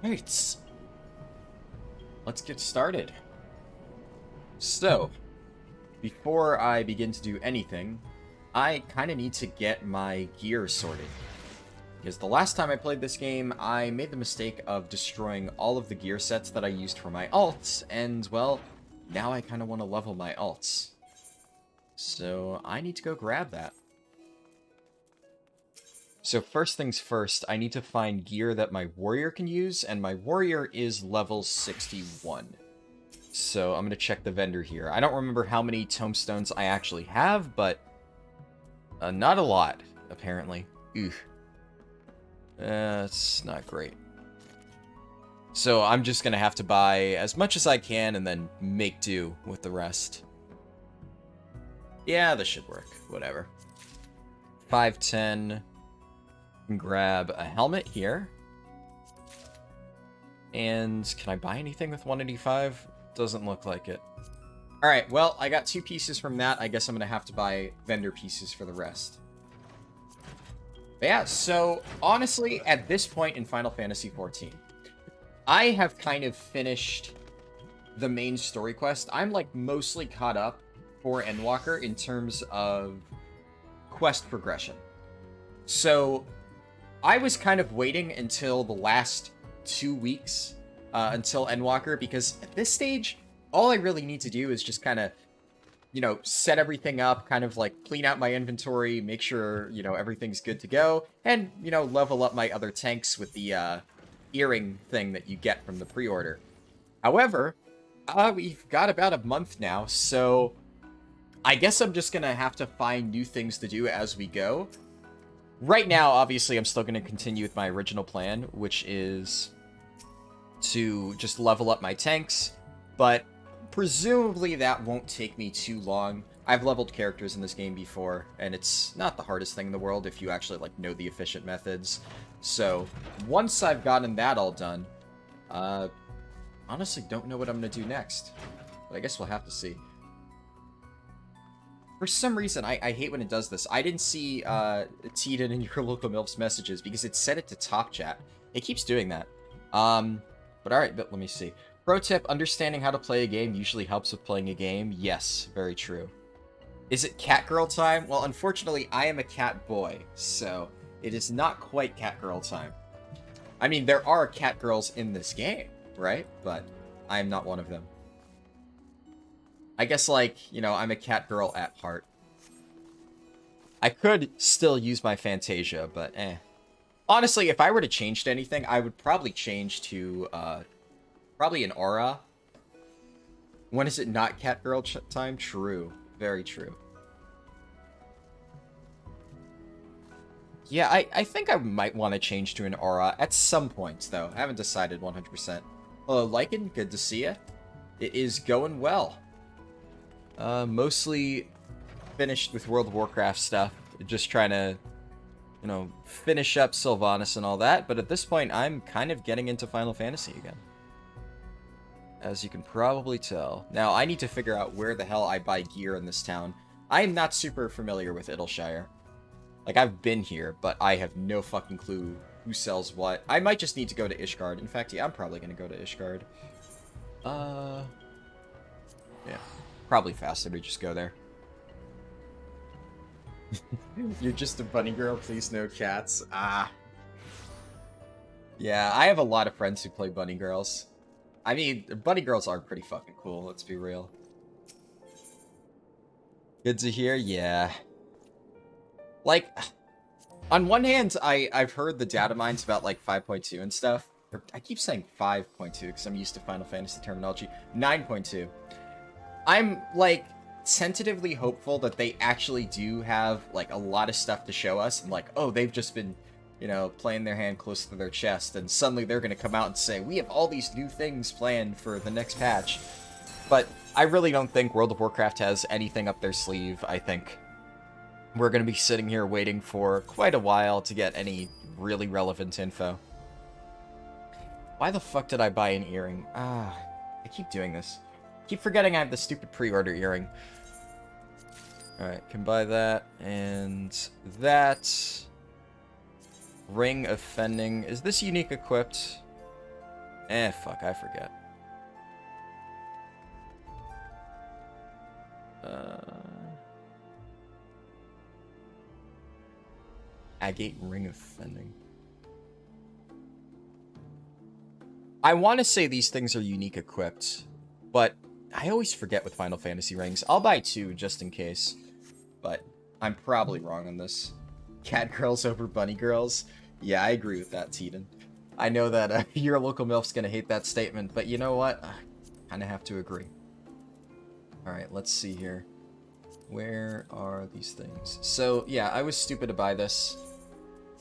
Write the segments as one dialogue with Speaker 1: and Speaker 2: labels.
Speaker 1: Right. Let's get started. So, before I begin to do anything, I kind of need to get my gear sorted. Because the last time I played this game, I made the mistake of destroying all of the gear sets that I used for my alts, and, well, now I kind of want to level my alts. So, I need to go grab that. So first things first, I need to find gear that my warrior can use, and my warrior is level 61. So I'm going to check the vendor here. I don't remember how many tomestones I actually have, but not a lot, apparently. Ugh. That's not great. So I'm just going to have to buy as much as I can and then make do with the rest. Yeah, this should work. Whatever. 510... grab a helmet here. And can I buy anything with 185? Doesn't look like it. Alright, well, I got 2 pieces from that. I guess I'm going to have to buy vendor pieces for the rest. But yeah, so honestly, at this point in Final Fantasy XIV, I have kind of finished the main story quest. I'm like mostly caught up for Endwalker in terms of quest progression. So I was kind of waiting until the last 2 weeks until Endwalker, because at this stage, all I really need to do is just kind of, set everything up, kind of like clean out my inventory, make sure, everything's good to go, and, level up my other tanks with the earring thing that you get from the pre-order. However, we've got about a month now, so I guess I'm just going to have to find new things to do as we go. Right now, obviously, I'm still going to continue with my original plan, which is to just level up my tanks, but presumably that won't take me too long. I've leveled characters in this game before, and it's not the hardest thing in the world if you actually know the efficient methods. So, once I've gotten that all done, honestly don't know what I'm going to do next, but I guess we'll have to see. For some reason, I hate when it does this. I didn't see Tiden in your local MILF's messages because it set it to top chat. It keeps doing that. But alright, let me see. Pro tip, understanding how to play a game usually helps with playing a game. Yes, very true. Is it catgirl time? Well, unfortunately, I am a cat boy, so it is not quite catgirl time. I mean, there are catgirls in this game, right? But I am not one of them. I guess, I'm a cat girl at heart. I could still use my Fantasia, but eh. Honestly, if I were to change to anything, I would probably change to, probably an aura. When is it not cat girl time? True. Very true. Yeah, I think I might want to change to an aura at some point, though. I haven't decided 100%. Hello, Lycan. Good to see you. It is going well. Mostly finished with World of Warcraft stuff. Just trying to, finish up Sylvanas and all that. But at this point, I'm kind of getting into Final Fantasy again. As you can probably tell. Now, I need to figure out where the hell I buy gear in this town. I am not super familiar with Idyllshire. I've been here, but I have no fucking clue who sells what. I might just need to go to Ishgard. In fact, yeah, I'm probably going to go to Ishgard. Yeah. Probably faster to just go there. You're just a bunny girl, please no cats. Ah. Yeah, I have a lot of friends who play bunny girls. I mean, bunny girls are pretty fucking cool, let's be real. Good to hear, yeah. On one hand, I've heard the data mines about, 5.2 and stuff. I keep saying 5.2 because I'm used to Final Fantasy terminology. 9.2. I'm, tentatively hopeful that they actually do have, a lot of stuff to show us. And, oh, they've just been, playing their hand close to their chest. And suddenly they're going to come out and say, we have all these new things planned for the next patch. But I really don't think World of Warcraft has anything up their sleeve. I think we're going to be sitting here waiting for quite a while to get any really relevant info. Why the fuck did I buy an earring? I keep doing this. Keep forgetting I have the stupid pre-order earring. Alright, can buy that, and that. Ring of Fending. Is this unique equipped? Fuck, I forget. Agate Ring of Fending. I want to say these things are unique equipped, but I always forget with Final Fantasy rings. I'll buy 2 just in case, but I'm probably wrong on this. Cat girls over bunny girls? Yeah, I agree with that, Teeden. I know that your local MILF's gonna hate that statement, but you know what? I kinda have to agree. Alright, let's see here. Where are these things? So, yeah, I was stupid to buy this.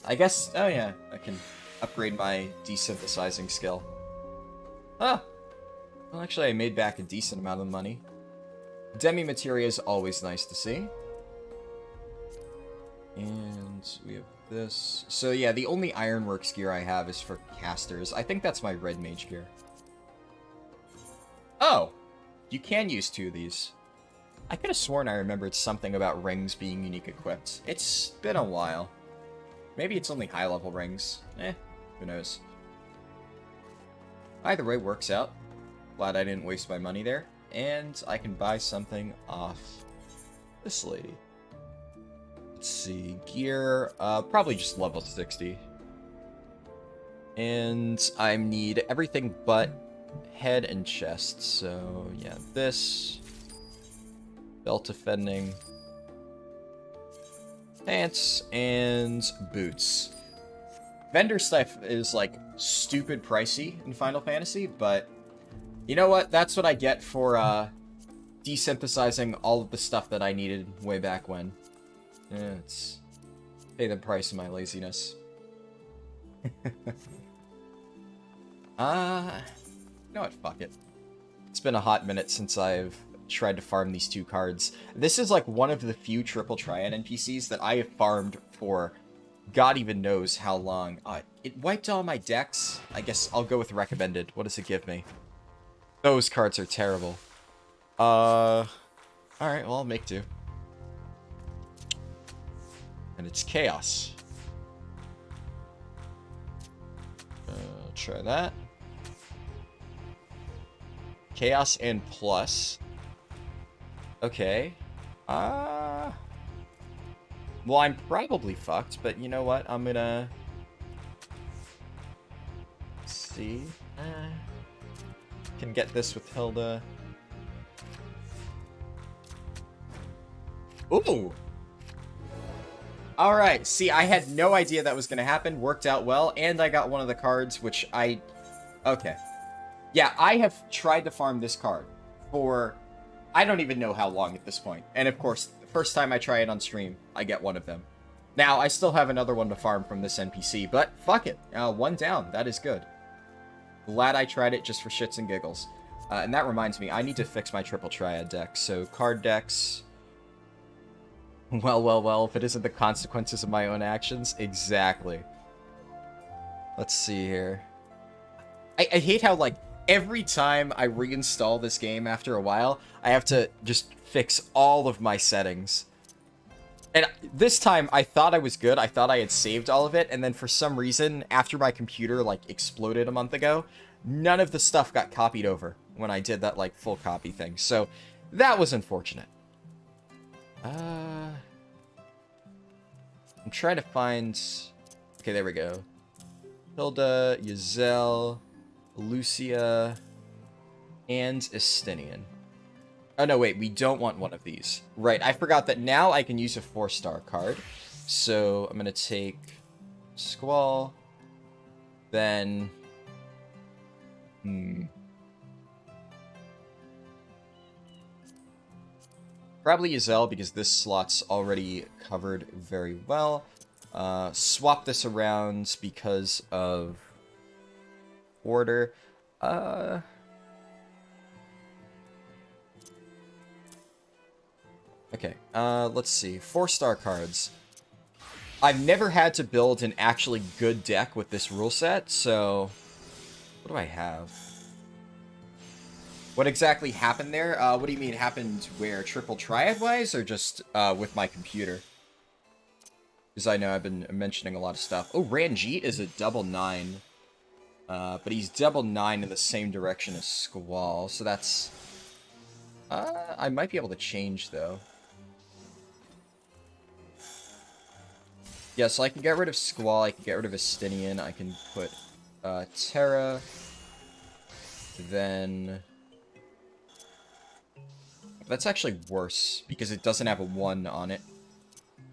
Speaker 1: I guess, oh yeah, I can upgrade my desynthesizing skill. Ah! Well, actually, I made back a decent amount of money. Demi-materia is always nice to see. And we have this. So yeah, the only Ironworks gear I have is for casters. I think that's my red mage gear. Oh! You can use 2 of these. I could have sworn I remembered something about rings being unique equipped. It's been a while. Maybe it's only high-level rings. Who knows. Either way, works out. Glad I didn't waste my money there. And I can buy something off this lady. Let's see. Gear, probably just level 60. And I need everything but head and chest. So, yeah, this. Belt defending. Pants and boots. Vendor stuff is, like, stupid pricey in Final Fantasy, but you know what? That's what I get for, desynthesizing all of the stuff that I needed way back when. Yeah, it's pay the price of my laziness. You know what? Fuck it. It's been a hot minute since I've tried to farm these 2 cards. This is like one of the few triple triad NPCs that I have farmed for God even knows how long. It wiped all my decks. I guess I'll go with recommended. What does it give me? Those cards are terrible. Alright, well, I'll make do. And it's chaos. Try that. Chaos and plus. Okay. Well, I'm probably fucked, but you know what? I'm gonna see. Can get this with Hilda. Ooh! Alright, see, I had no idea that was going to happen. Worked out well, and I got one of the cards, which I... Okay. Yeah, I have tried to farm this card for... I don't even know how long at this point. And of course, the first time I try it on stream, I get one of them. Now, I still have another one to farm from this NPC, but fuck it. 1 down. That is good. Glad I tried it just for shits and giggles. And that reminds me, I need to fix my triple triad deck. So, card decks... Well, if it isn't the consequences of my own actions. Exactly. Let's see here. I hate how, like, every time I reinstall this game after a while, I have to just fix all of my settings. And this time, I thought I was good. I thought I had saved all of it. And then for some reason, after my computer, like, exploded a month ago, none of the stuff got copied over when I did that, like, full copy thing. So, that was unfortunate. I'm trying to find... Okay, there we go. Hilda, Yselle, Lucia, and Estinian. Oh, no, wait. We don't want one of these. Right, I forgot that now I can use a 4-star card. So, I'm going to take Squall. Then... Probably Yselle, because this slot's already covered very well. Swap this around because of order. Okay, let's see. 4-star cards. I've never had to build an actually good deck with this rule set, so... What do I have? What exactly happened there? What do you mean happened where? Triple triad-wise, or just with my computer? Because I know I've been mentioning a lot of stuff. Oh, Ranjit is a double 9. But he's double 9 in the same direction as Squall, so that's... I might be able to change, though. Yeah, so I can get rid of Squall, I can get rid of Estinian, I can put Terra, then... That's actually worse, because it doesn't have a 1 on it.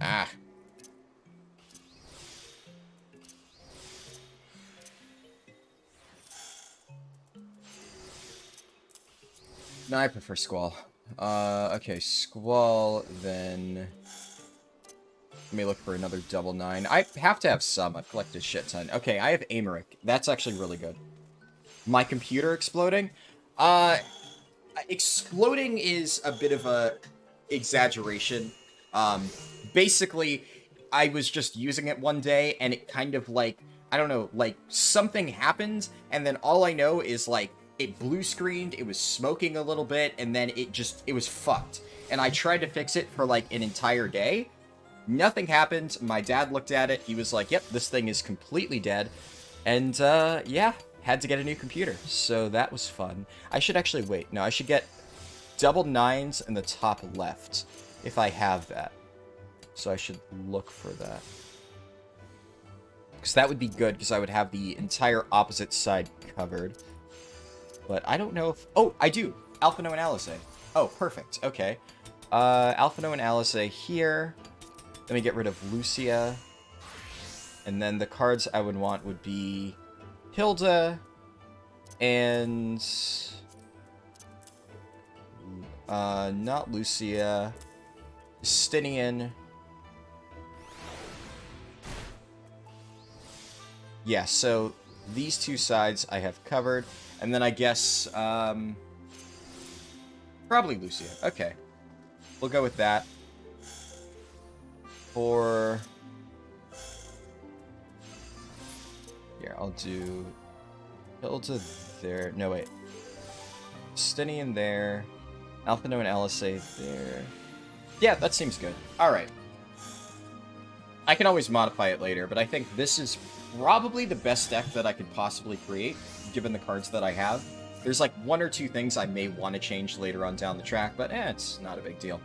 Speaker 1: Ah. No, I prefer Squall. Okay, Squall, then... Let me look for another double 9. I have to have some. I've collected a shit ton. Okay, I have Americ. That's actually really good. My computer exploding? Exploding is a bit of a exaggeration. Basically, I was just using it one day, and it kind of like, I don't know, like, something happened, and then all I know is, like, it blue screened, it was smoking a little bit, and then it was fucked. And I tried to fix it for, like, an entire day. Nothing happened. My dad looked at it. He was like, yep, this thing is completely dead. And, yeah, had to get a new computer. So that was fun. I should actually wait. No, I should get double 9s in the top left, if I have that. So I should look for that. Because that would be good, because I would have the entire opposite side covered. But I don't know if... Oh, I do! Alphino and Alice. Oh, perfect. Okay. Alphino and Alice here. Let me get rid of Lucia. And then the cards I would want would be Hilda and not Lucia, Justinian. Yeah, so these two sides I have covered, and then I guess probably Lucia. Okay, we'll go with that. For here, I'll do Hilda there. No, wait. Justinian there. Alphino and Alice there. Yeah, that seems good. Alright. I can always modify it later, but I think this is probably the best deck that I could possibly create, given the cards that I have. There's like one or two things I may want to change later on down the track, but it's not a big deal.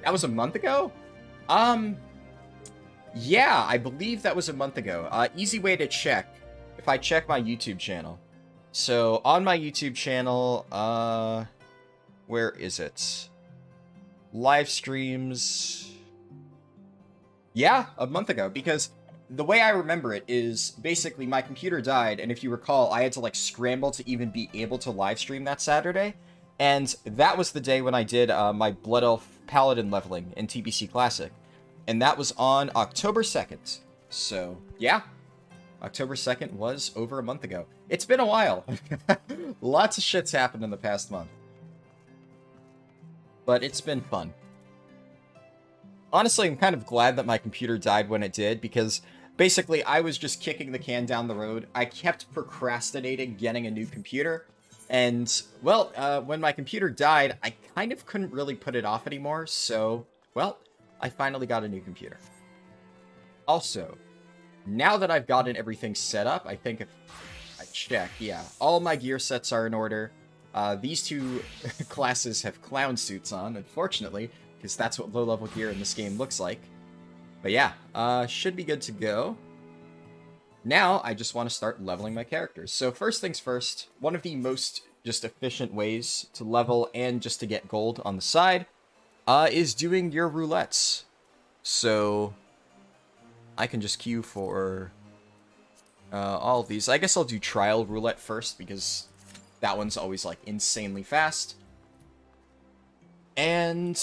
Speaker 1: That was a month ago? Yeah, I believe that was a month ago. Easy way to check, if I check my YouTube channel. So, on my YouTube channel, where is it? Live streams... Yeah, a month ago, because the way I remember it is, basically, my computer died, and if you recall, I had to, like, scramble to even be able to live stream that Saturday, and that was the day when I did, my Blood Elf Paladin leveling in TBC Classic. And that was on October 2nd. So, yeah. October 2nd was over a month ago. It's been a while. Lots of shit's happened in the past month. But it's been fun. Honestly, I'm kind of glad that my computer died when it did, because basically I was just kicking the can down the road. I kept procrastinating getting a new computer. And, well, when my computer died, I kind of couldn't really put it off anymore, so, well, I finally got a new computer. Also, now that I've gotten everything set up, I think if I check, yeah, all my gear sets are in order. These two classes have clown suits on, unfortunately, because that's what low-level gear in this game looks like. But yeah, should be good to go. Now, I just want to start leveling my characters. So first things first, one of the most just efficient ways to level and just to get gold on the side is doing your roulettes. So I can just queue for all of these. I guess I'll do trial roulette first because that one's always like insanely fast. And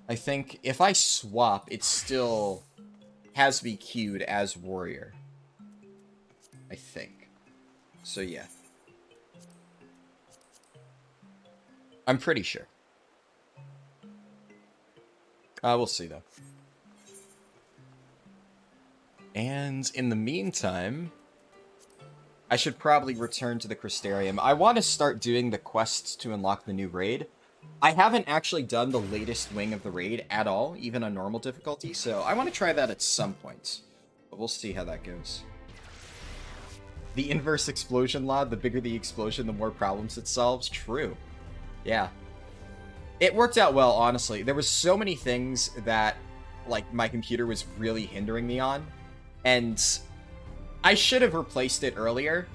Speaker 1: I think if I swap, it still has me queued as warrior. I think. So yeah. I'm pretty sure. We'll see though. And in the meantime, I should probably return to the Crystarium. I want to start doing the quests to unlock the new raid. I haven't actually done the latest wing of the raid at all, even on normal difficulty, so I want to try that at some point. But we'll see how that goes. The inverse explosion law, the bigger the explosion, the more problems it solves. True. Yeah. It worked out well, honestly. There was so many things that, like, my computer was really hindering me on. And I should have replaced it earlier.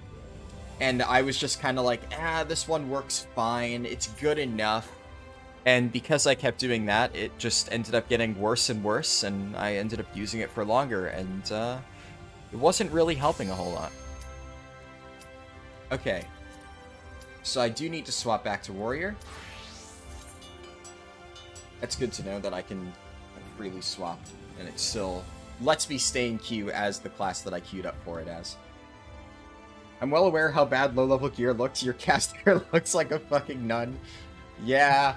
Speaker 1: And I was just kind of like, this one works fine. It's good enough. And because I kept doing that, it just ended up getting worse and worse. And I ended up using it for longer. And it wasn't really helping a whole lot. Okay. So I do need to swap back to Warrior. That's good to know that I can freely swap. And it still lets me stay in queue as the class that I queued up for it as. I'm well aware how bad low-level gear looks. Your caster looks like a fucking nun. Yeah.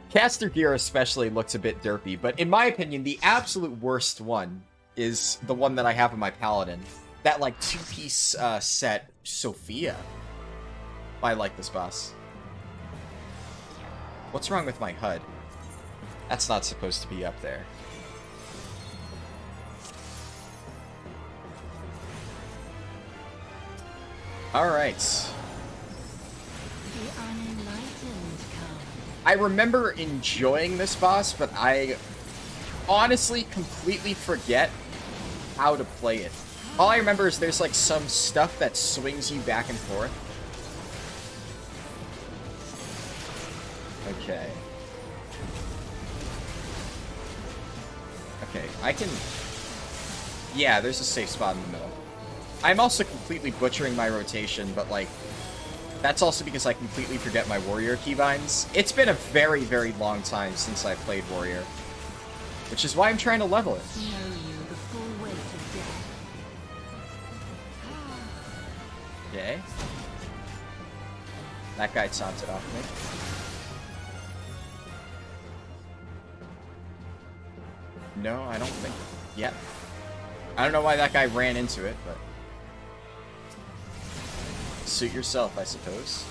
Speaker 1: Caster gear especially looks a bit derpy, but in my opinion, the absolute worst one is the one that I have on my Paladin. That, like, two-piece set, Sophia. I like this boss. What's wrong with my HUD? That's not supposed to be up there. Alright. I remember enjoying this boss, but I honestly completely forget how to play it. All I remember is there's like some stuff that swings you back and forth. Okay. Okay, I can... Yeah, there's a safe spot in the middle. I'm also completely butchering my rotation, but, like, that's also because I completely forget my Warrior keybinds. It's been a very, very long time since I played Warrior, which is why I'm trying to level it. Okay. That guy taunted off me. No, I don't think... Yep. I don't know why that guy ran into it, but... Suit yourself, I suppose.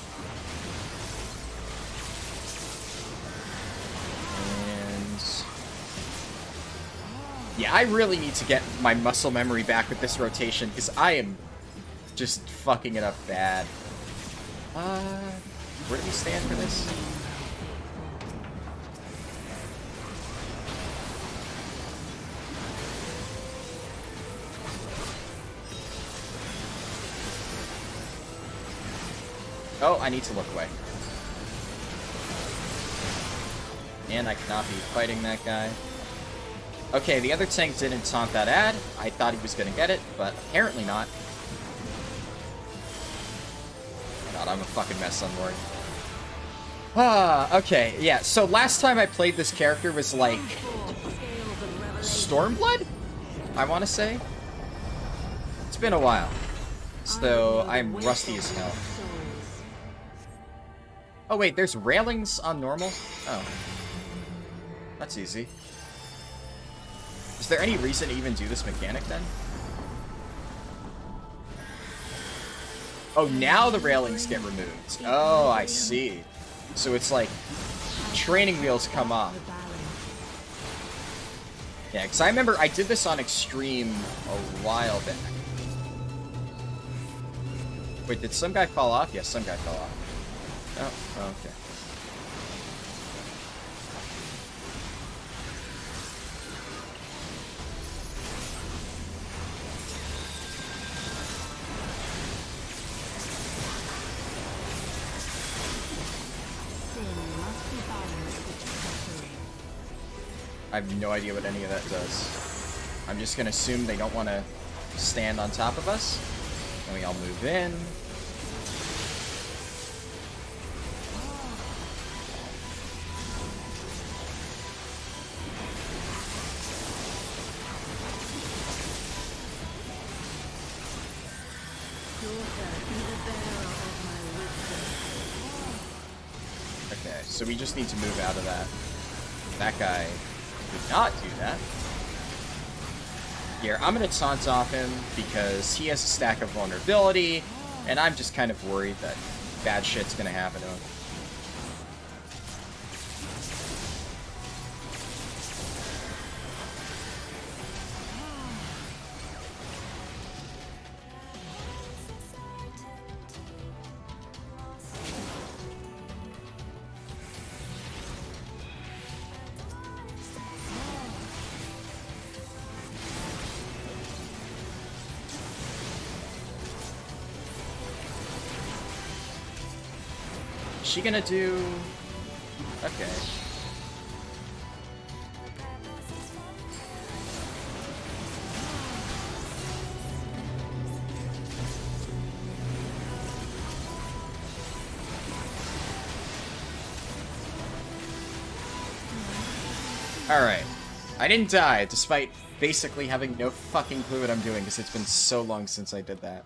Speaker 1: And... Yeah, I really need to get my muscle memory back with this rotation, because I am just fucking it up bad. Where do we stand for this? Oh, I need to look away. And I cannot be fighting that guy. Okay, the other tank didn't taunt that ad. I thought he was going to get it, but apparently not. God, I'm a fucking mess on Lord. Okay, yeah, so last time I played this character was like... Stormblood? I want to say? It's been a while. So, I'm rusty as hell. Oh wait, there's railings on normal? Oh. That's easy. Is there any reason to even do this mechanic then? Oh, now the railings get removed. Oh, I see. So it's like training wheels come off. Yeah, because I remember I did this on Extreme a while back. Wait, did some guy fall off? Yes, some guy fell off. Oh, okay. I have no idea what any of that does. I'm just gonna assume they don't want to stand on top of us. And we all move in. Okay, so we just need to move out of that. That guy did not do that. Here, I'm going to taunt off him because he has a stack of vulnerability, and I'm just kind of worried that bad shit's going to happen to him. she gonna do... Okay. Alright. I didn't die, despite basically having no fucking clue what I'm doing, because it's been so long since I did that.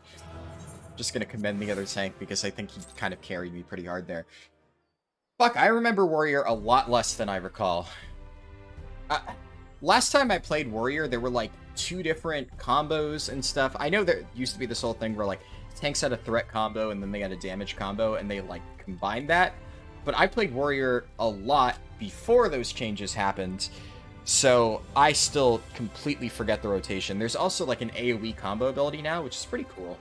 Speaker 1: Just gonna commend the other tank, because I think he kind of carried me pretty hard there. Fuck, I remember Warrior a lot less than I recall. Last time I played Warrior, there were like 2 different combos and stuff. I know there used to be this whole thing where like tanks had a threat combo and then they had a damage combo, and they like combined that. But I played Warrior a lot before those changes happened, so I still completely forget the rotation. There's also like an AoE combo ability now, which is pretty cool.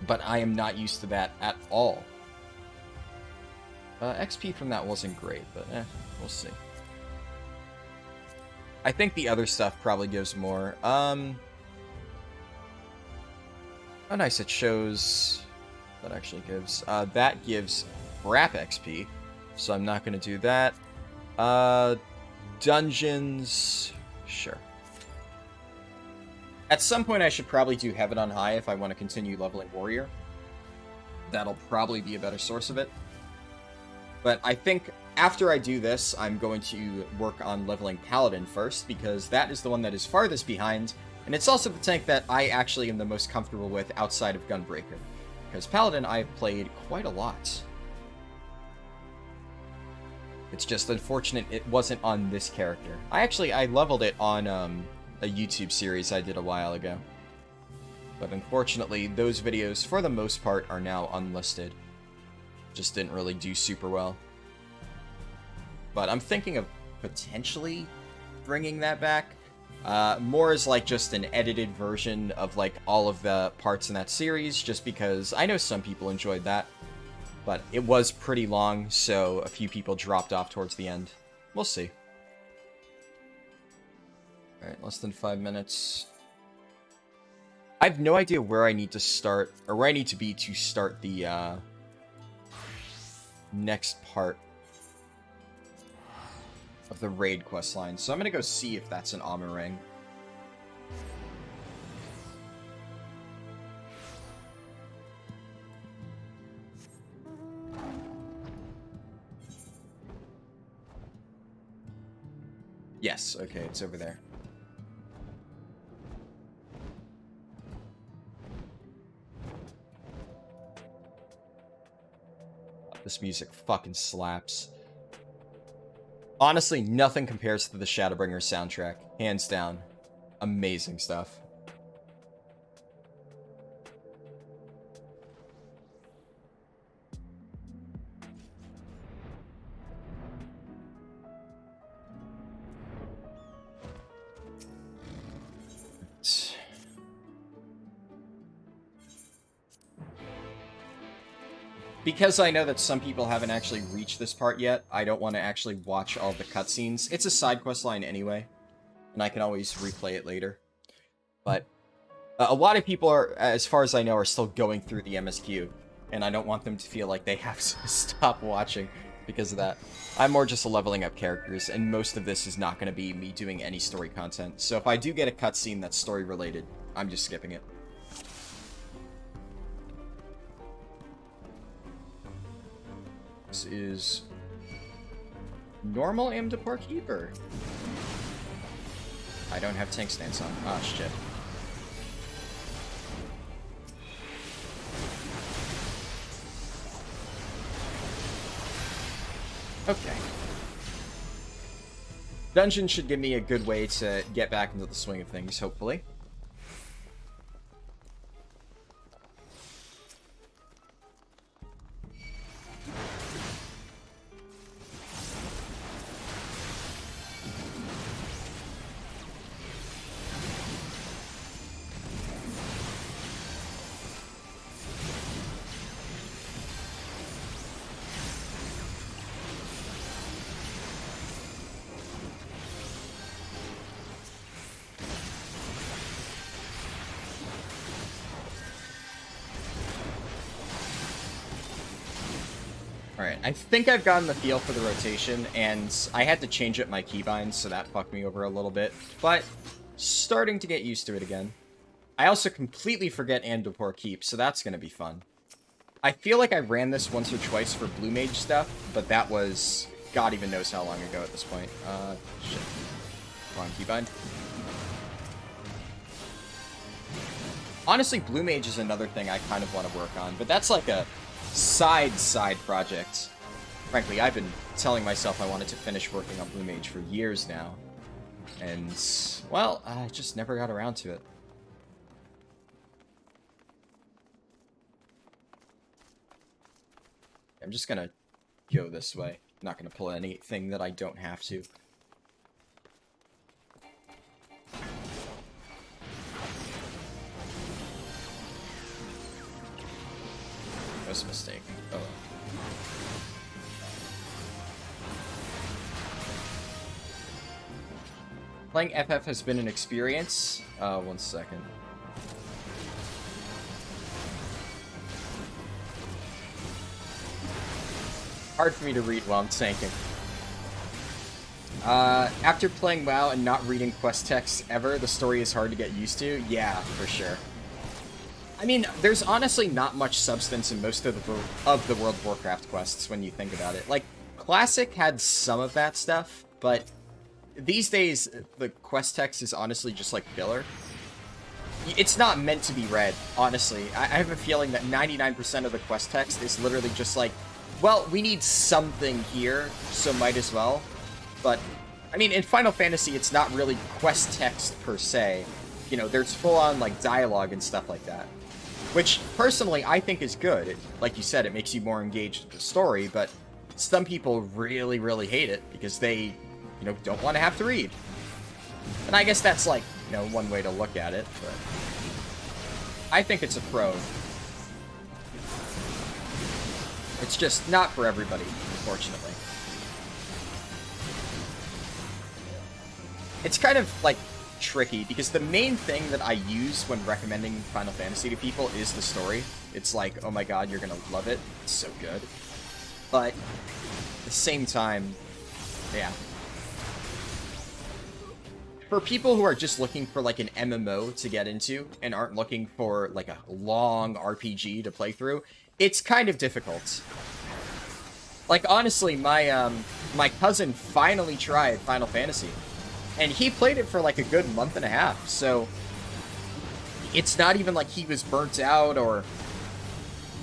Speaker 1: But I am not used to that at all. XP from that wasn't great, but we'll see. I think the other stuff probably gives more. Oh nice, it shows... That actually gives... that gives Wrap XP, so I'm not going to do that. Dungeons... Sure. At some point I should probably do Heaven on High if I want to continue leveling Warrior. That'll probably be a better source of it. But I think after I do this, I'm going to work on leveling Paladin first, because that is the one that is farthest behind, and it's also the tank that I actually am the most comfortable with outside of Gunbreaker. Because Paladin I've played quite a lot. It's just unfortunate it wasn't on this character. I leveled it on a YouTube series I did a while ago. But unfortunately, those videos, for the most part, are now unlisted. Just didn't really do super well. But I'm thinking of potentially bringing that back. More as like just an edited version of like all of the parts in that series, just because I know some people enjoyed that. But it was pretty long, so a few people dropped off towards the end. We'll see. Alright, less than 5 minutes. I have no idea where I need to start, or where I need to be to start the next part of the raid questline. So I'm gonna go see if that's an armor ring. Yes, okay, it's over there. This music fucking slaps. Honestly, nothing compares to the Shadowbringer soundtrack. Hands down. Amazing stuff. Because I know that some people haven't actually reached this part yet, I don't want to actually watch all the cutscenes. It's a side quest line anyway, and I can always replay it later. But a lot of people are, as far as I know, are still going through the MSQ, and I don't want them to feel like they have to stop watching because of that. I'm more just leveling up characters, and most of this is not going to be me doing any story content. So if I do get a cutscene that's story related, I'm just skipping it. This is normal Amdapor Keeper. I don't have tank stance on. Ah, shit. Okay. Dungeon should give me a good way to get back into the swing of things, hopefully. Alright, I think I've gotten the feel for the rotation, and I had to change up my keybinds, so that fucked me over a little bit. But, starting to get used to it again. I also completely forget Endwalker keep, so that's going to be fun. I feel like I ran this once or twice for Blue Mage stuff, but that was God even knows how long ago at this point. Shit. Wrong keybind. Honestly, Blue Mage is another thing I kind of want to work on, but that's like a side project. Frankly, I've been telling myself I wanted to finish working on Blue Mage for years now. And, well, I just never got around to it. I'm just gonna go this way. I'm not gonna pull anything that I don't have to. That was a mistake. Oh. Playing FF has been an experience. 1 second. Hard for me to read while I'm tanking. After playing WoW and not reading quest texts ever, the story is hard to get used to? Yeah, for sure. I mean, there's honestly not much substance in most of the World of Warcraft quests when you think about it. Like, Classic had some of that stuff, but these days, the quest text is honestly just like filler. It's not meant to be read, honestly. I have a feeling that 99% of the quest text is literally just like, well, we need something here, so might as well. But, I mean, in Final Fantasy, it's not really quest text per se. You know, there's full-on, like, dialogue and stuff like that. Which, personally, I think is good. Like you said, it makes you more engaged with the story, but some people really, really hate it because they, you know, don't want to have to read. And I guess that's, like, you know, one way to look at it, but I think it's a pro. It's just not for everybody, unfortunately. It's kind of, like, tricky, because the main thing that I use when recommending Final Fantasy to people is the story. It's like, oh my god, you're gonna love it. It's so good. But, at the same time, yeah. For people who are just looking for, like, an MMO to get into, and aren't looking for, like, a long RPG to play through, it's kind of difficult. Like, honestly, my cousin finally tried Final Fantasy. And he played it for, like, a good month and a half. So, it's not even like he was burnt out or,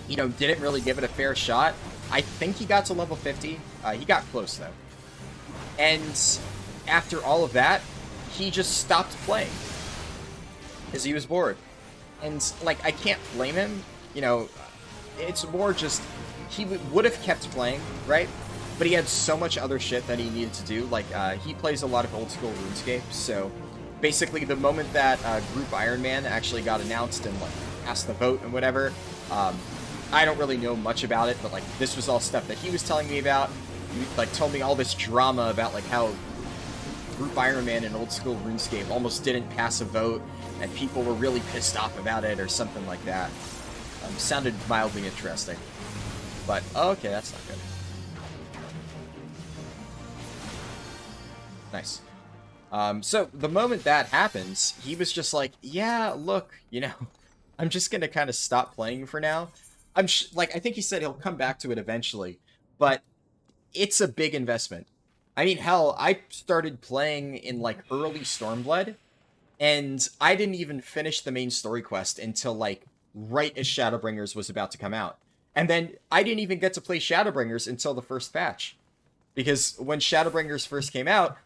Speaker 1: you know, didn't really give it a fair shot. I think he got to level 50. He got close, though. And after all of that, he just stopped playing. Because he was bored. And, like, I can't blame him. You know, it's more just, he would have kept playing, right? But he had so much other shit that he needed to do. Like, he plays a lot of old school RuneScape, so basically the moment that Group Iron Man actually got announced and, like, passed the vote and whatever, I don't really know much about it, but, like, this was all stuff that he was telling me about. He, like, told me all this drama about, like, how Group Iron Man and old school RuneScape almost didn't pass a vote, and people were really pissed off about it, or something like that. Sounded mildly interesting. But, oh, okay, that's not good. Nice. So, the moment that happens, he was just like, yeah, look, you know, I'm just gonna kind of stop playing for now. Like, I think he said he'll come back to it eventually, but it's a big investment. I mean, hell, I started playing in, like, early Stormblood, and I didn't even finish the main story quest until, like, right as Shadowbringers was about to come out. And then I didn't even get to play Shadowbringers until the first patch. Because when Shadowbringers first came out,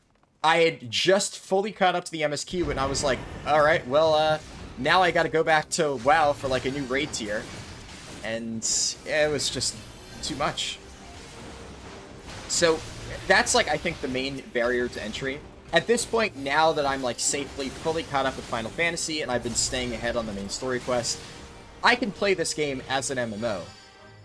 Speaker 1: I had just fully caught up to the MSQ, and I was like, alright, well, now I gotta go back to WoW for, like, a new raid tier. And it was just too much. So, that's, like, I think the main barrier to entry. At this point, now that I'm, like, safely, fully caught up with Final Fantasy, and I've been staying ahead on the main story quest, I can play this game as an MMO.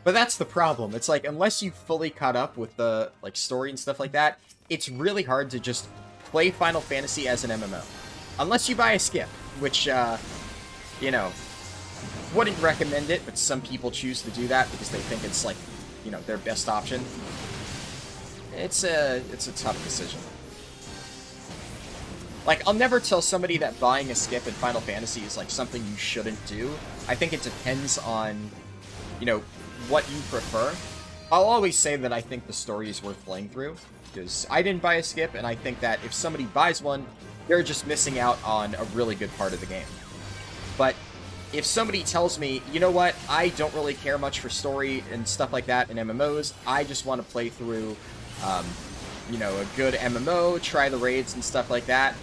Speaker 1: But that's the problem. It's like, unless you've fully caught up with the, like, story and stuff like that, it's really hard to just play Final Fantasy as an MMO. Unless you buy a skip, which, you know, wouldn't recommend it, but some people choose to do that because they think it's, like, you know, their best option. It's a tough decision. Like, I'll never tell somebody that buying a skip in Final Fantasy is, like, something you shouldn't do. I think it depends on, you know, what you prefer. I'll always say that I think the story is worth playing through, because I didn't buy a skip, and I think that if somebody buys one, they're just missing out on a really good part of the game. But if somebody tells me, you know what, I don't really care much for story and stuff like that in MMOs, I just want to play through, you know, a good MMO, try the raids and stuff like that,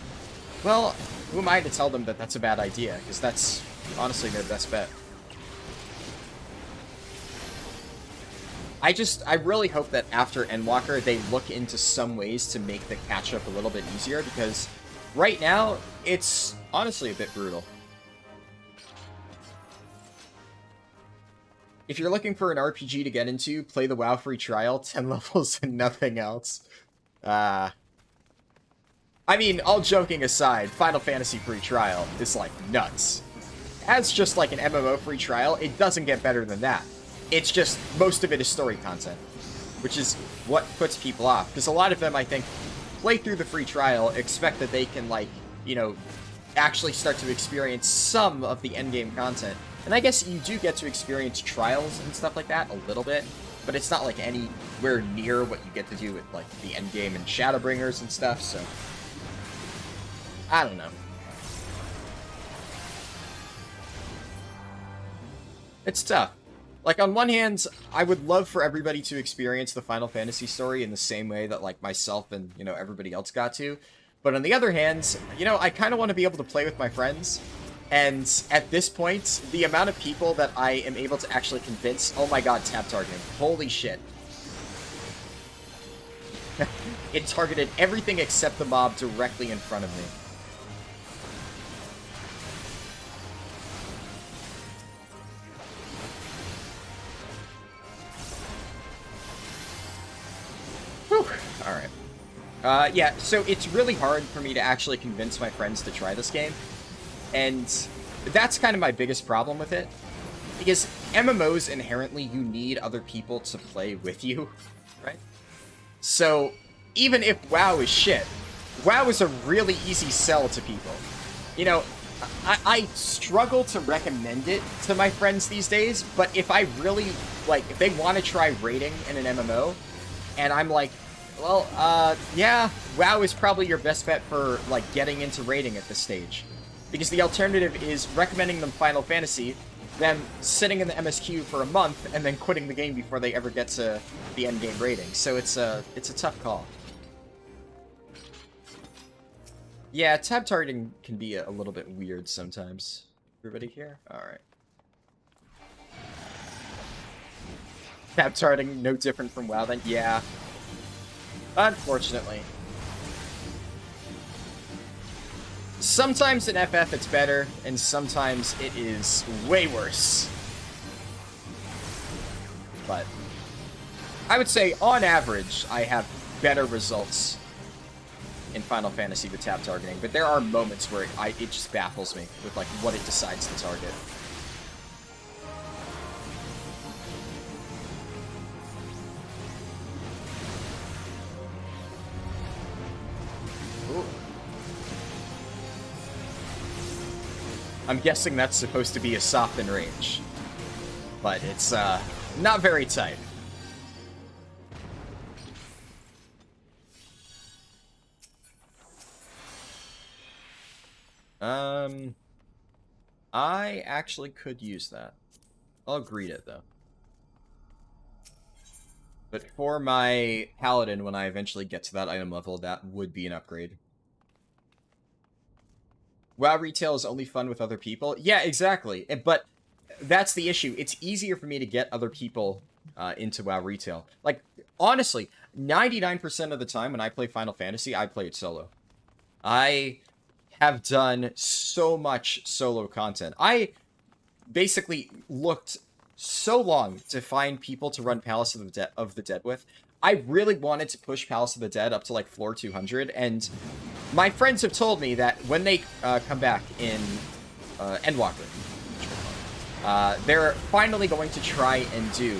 Speaker 1: well, who am I to tell them that that's a bad idea? Because that's honestly their best bet. I really hope that after Endwalker, they look into some ways to make the catch-up a little bit easier, because right now, it's honestly a bit brutal. If you're looking for an RPG to get into, play the WoW free trial, 10 levels and nothing else. I mean, all joking aside, Final Fantasy free trial is, like, nuts. As just, like, an MMO free trial, it doesn't get better than that. It's just, most of it is story content, which is what puts people off. Because a lot of them, I think, play through the free trial, expect that they can, like, you know, actually start to experience some of the endgame content. And I guess you do get to experience trials and stuff like that a little bit, but it's not, like, anywhere near what you get to do with, like, the endgame and Shadowbringers and stuff, so I don't know. It's tough. Like, on one hand, I would love for everybody to experience the Final Fantasy story in the same way that, like, myself and, you know, everybody else got to. But on the other hand, you know, I kind of want to be able to play with my friends. And at this point, the amount of people that I am able to actually convince, oh my god, tab targeting. Holy shit. It targeted everything except the mob directly in front of me. Alright. Yeah, so it's really hard for me to actually convince my friends to try this game. And that's kind of my biggest problem with it. Because MMOs, inherently, you need other people to play with you, right? So, even if WoW is shit, WoW is a really easy sell to people. You know, I struggle to recommend it to my friends these days, but if I really, like, if they want to try raiding in an MMO, and I'm like, well, yeah, WoW is probably your best bet for, like, getting into raiding at this stage. Because the alternative is recommending them Final Fantasy, them sitting in the MSQ for a month, and then quitting the game before they ever get to the endgame raiding. So it's a tough call. Yeah, tab targeting can be a little bit weird sometimes. Everybody here? Alright. Tab targeting, no different from WoW then? Yeah. Unfortunately. Sometimes in FF it's better, and sometimes it is way worse. But I would say, on average, I have better results in Final Fantasy with tab targeting, but there are moments where it just baffles me with, like, what it decides to target. Ooh. I'm guessing that's supposed to be a soften range, but it's not very tight. I actually could use that. I'll greet it, though. But for my Paladin, when I eventually get to that item level, that would be an upgrade. WoW retail is only fun with other people? Yeah, exactly. But that's the issue. It's easier for me to get other people into WoW retail. Like, honestly, 99% of the time when I play Final Fantasy, I play it solo. I have done so much solo content. I basically looked so long to find people to run Palace of the Dead with. I really wanted to push Palace of the Dead up to, like, floor 200, and my friends have told me that when they come back in Endwalker, they're finally going to try and do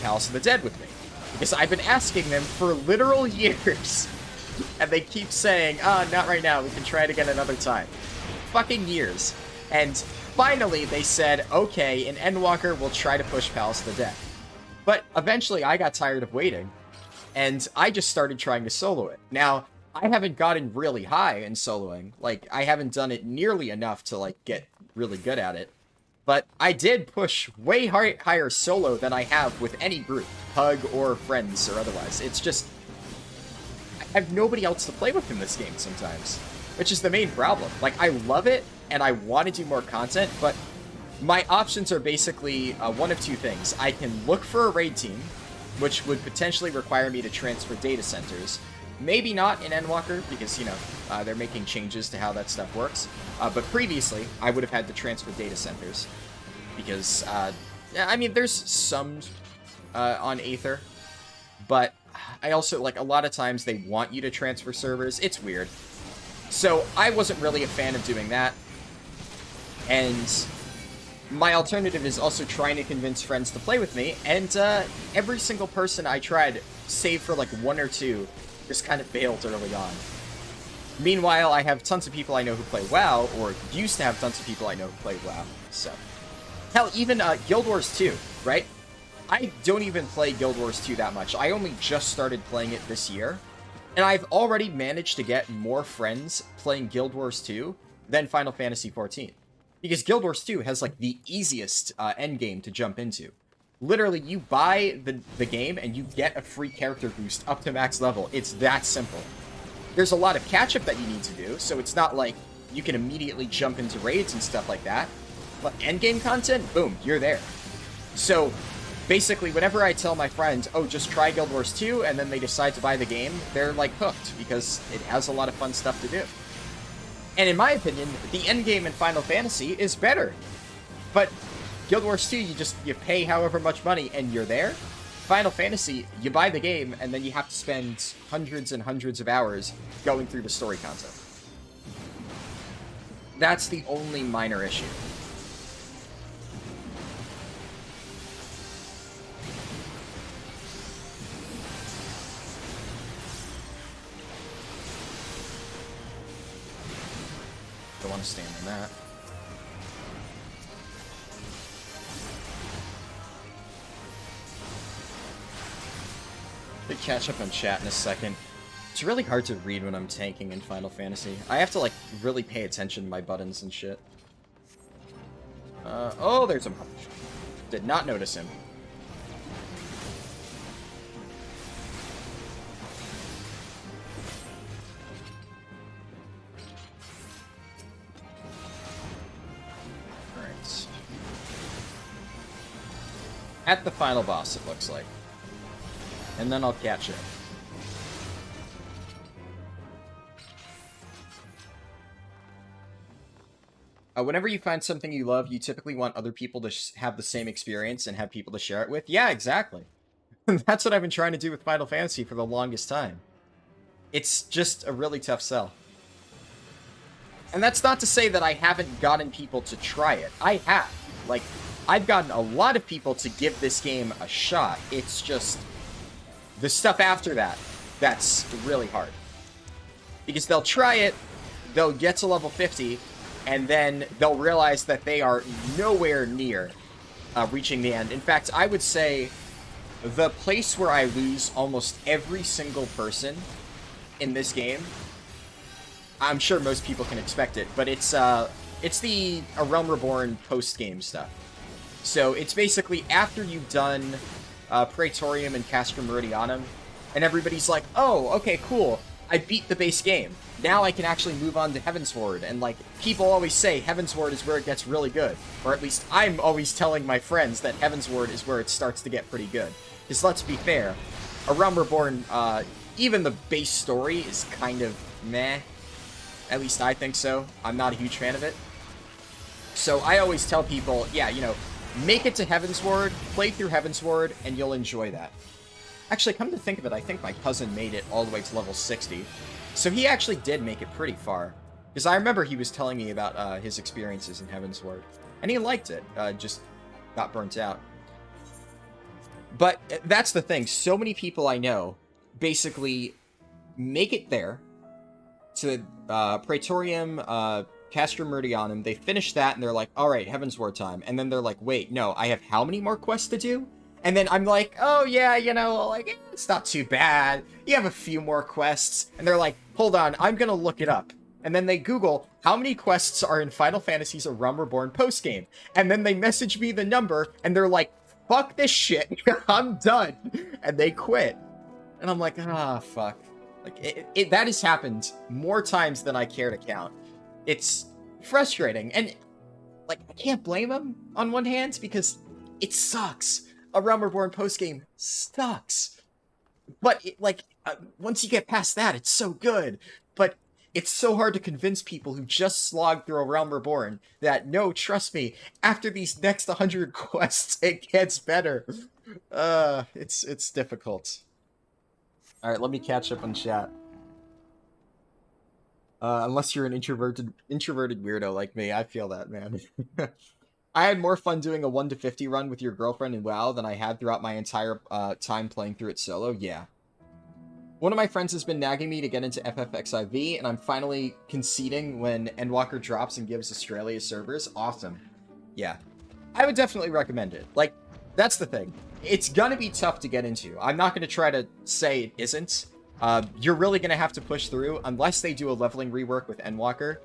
Speaker 1: Palace of the Dead with me. Because I've been asking them for literal years. And they keep saying, not right now, we can try it again another time. Fucking years. And finally they said, okay, in Endwalker, we'll try to push Palace of the Dead. But eventually I got tired of waiting, and I just started trying to solo it. Now, I haven't gotten really high in soloing. Like, I haven't done it nearly enough to, like, get really good at it. But I did push way higher solo than I have with any group, Pug or friends or otherwise. It's just, I have nobody else to play with in this game sometimes, which is the main problem. Like, I love it, and I want to do more content, but my options are basically one of two things. I can look for a raid team, which would potentially require me to transfer data centers. Maybe not in Endwalker, because, you know, they're making changes to how that stuff works. But previously, I would have had to transfer data centers. Because, I mean, there's some on Aether. But I also, like, a lot of times they want you to transfer servers. It's weird. So I wasn't really a fan of doing that. And my alternative is also trying to convince friends to play with me, and every single person I tried, save for like one or two, just kind of bailed early on. Meanwhile, I have tons of people I know who play WoW, or used to have tons of people I know who play WoW, so. Hell, even Guild Wars 2, right? I don't even play Guild Wars 2 that much. I only just started playing it this year, and I've already managed to get more friends playing Guild Wars 2 than Final Fantasy XIV. Because Guild Wars 2 has, like, the easiest endgame to jump into. Literally, you buy the game and you get a free character boost up to max level. It's that simple. There's a lot of catch-up that you need to do, so it's not like you can immediately jump into raids and stuff like that. But endgame content, boom, you're there. So, basically, whenever I tell my friends, oh, just try Guild Wars 2, and then they decide to buy the game, they're, like, hooked, because it has a lot of fun stuff to do. And in my opinion, the endgame in Final Fantasy is better. But Guild Wars 2, you pay however much money and you're there. Final Fantasy, you buy the game and then you have to spend hundreds and hundreds of hours going through the story content. That's the only minor issue. Don't want to stand on that. Big catch up on chat in a second. It's really hard to read when I'm tanking in Final Fantasy. I have to, like, really pay attention to my buttons and shit. Oh, there's a punch. Did not notice him. At the final boss, it looks like. And then I'll catch it. Whenever you find something you love, you typically want other people to have the same experience and have people to share it with. Yeah, exactly. That's what I've been trying to do with Final Fantasy for the longest time. It's just a really tough sell. And that's not to say that I haven't gotten people to try it. I have. Like, I've gotten a lot of people to give this game a shot. It's just the stuff after that that's really hard. Because they'll try it, they'll get to level 50, and then they'll realize that they are nowhere near reaching the end. In fact, I would say the place where I lose almost every single person in this game, I'm sure most people can expect it, but it's the A Realm Reborn post-game stuff. So it's basically after you've done Praetorium and Castrum Meridianum, and everybody's like, oh, okay, cool, I beat the base game. Now I can actually move on to Heavensward, and like, people always say Heavensward is where it gets really good. Or at least I'm always telling my friends that Heavensward is where it starts to get pretty good. Because let's be fair, A Realm Reborn, even the base story is kind of meh. At least I think so. I'm not a huge fan of it. So I always tell people, yeah, you know, make it to Heavensward, play through Heavensward, and you'll enjoy that. Actually, come to think of it, I think my cousin made it all the way to level 60. So he actually did make it pretty far. Because I remember he was telling me about his experiences in Heavensward. And he liked it, just got burnt out. But that's the thing. So many people I know basically make it there to Praetorium, Castrum Meridianum. They finish that and they're like, all right, Heaven's Ward time. And then they're like, wait, no, I have how many more quests to do? And then I'm like, oh yeah, you know, like, it's not too bad. You have a few more quests. And they're like, hold on, I'm gonna look it up. And then they Google, how many quests are in Final Fantasy's A Realm Reborn postgame? And then they message me the number, and they're like, fuck this shit, I'm done. And they quit. And I'm like, ah, fuck. Like, that has happened more times than I care to count. It's frustrating. And, like, I can't blame them on one hand, because it sucks. A Realm Reborn postgame sucks. But, once you get past that, it's so good. But it's so hard to convince people who just slogged through A Realm Reborn that, no, trust me, after these next 100 quests, it gets better. It's difficult. Alright, let me catch up on chat. Unless you're an introverted weirdo like me, I feel that, man. I had more fun doing a 1 to 50 run with your girlfriend in WoW than I had throughout my entire time playing through it solo. Yeah. One of my friends has been nagging me to get into FFXIV, and I'm finally conceding when Endwalker drops and gives Australia servers. Awesome. Yeah. I would definitely recommend it. Like, that's the thing. It's gonna be tough to get into. I'm not gonna try to say it isn't. You're really gonna have to push through, unless they do a leveling rework with Endwalker.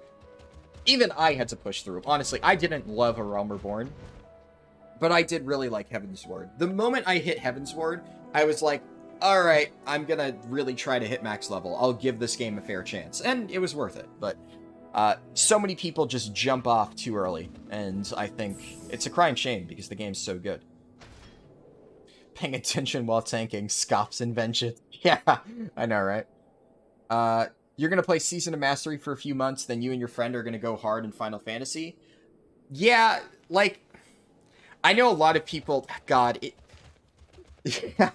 Speaker 1: Even I had to push through. Honestly, I didn't love A Realm Reborn, but I did really like Heaven's Ward. The moment I hit Heaven's Ward, I was like, alright, I'm gonna really try to hit max level. I'll give this game a fair chance. And it was worth it, but so many people just jump off too early, and I think it's a crying shame because the game's so good. Paying attention while tanking, Scoff's invention. Yeah, I know, right? You're gonna play Season of Mastery for a few months, then you and your friend are gonna go hard in Final Fantasy. Yeah, like, I know a lot of people, God,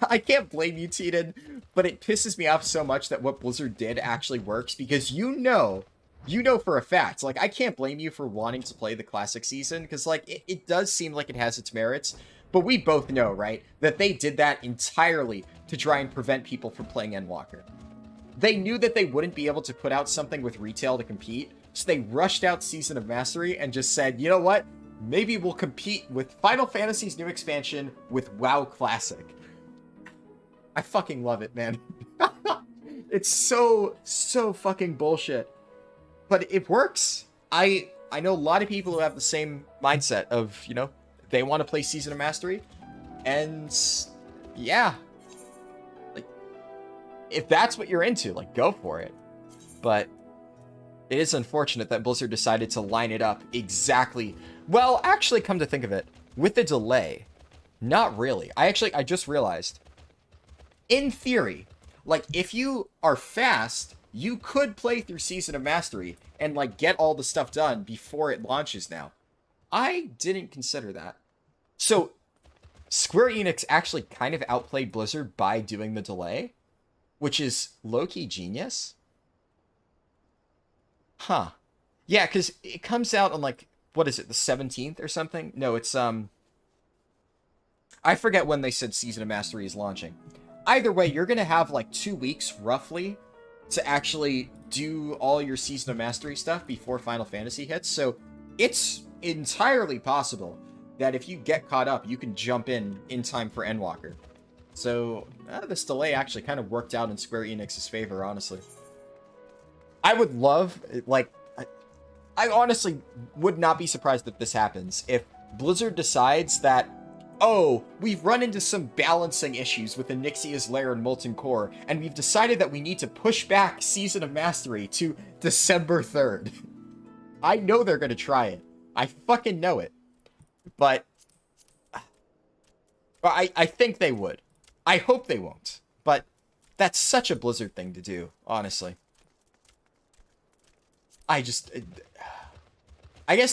Speaker 1: I can't blame you, Teden, but it pisses me off so much that what Blizzard did actually works, because you know for a fact, like, I can't blame you for wanting to play the classic season, because, like, it does seem like it has its merits, but we both know, right, that they did that entirely to try and prevent people from playing Endwalker. They knew that they wouldn't be able to put out something with retail to compete, so they rushed out Season of Mastery and just said, you know what, maybe we'll compete with Final Fantasy's new expansion with WoW Classic. I fucking love it, man. It's so fucking bullshit. But it works. I know a lot of people who have the same mindset of, you know, they want to play Season of Mastery. And, yeah. Like, if that's what you're into, like, go for it. But it is unfortunate that Blizzard decided to line it up exactly. Well, actually, come to think of it, with the delay, not really. I just realized, in theory, like, if you are fast, you could play through Season of Mastery and, like, get all the stuff done before it launches now. I didn't consider that. So, Square Enix actually kind of outplayed Blizzard by doing the delay, which is low-key genius. Huh. Yeah, because it comes out on, like, what is it, the 17th or something? No, it's, I forget when they said Season of Mastery is launching. Either way, you're going to have, like, 2 weeks, roughly, to actually do all your Season of Mastery stuff before Final Fantasy hits. So, it's entirely possible that if you get caught up, you can jump in time for Endwalker. So, this delay actually kind of worked out in Square Enix's favor, honestly. I would love, like, I honestly would not be surprised if this happens. If Blizzard decides that, oh, we've run into some balancing issues with Onyxia's Lair and Molten Core, and we've decided that we need to push back Season of Mastery to December 3rd. I know they're going to try it. I fucking know it. But I think they would. I hope they won't. But that's such a Blizzard thing to do, honestly. I guess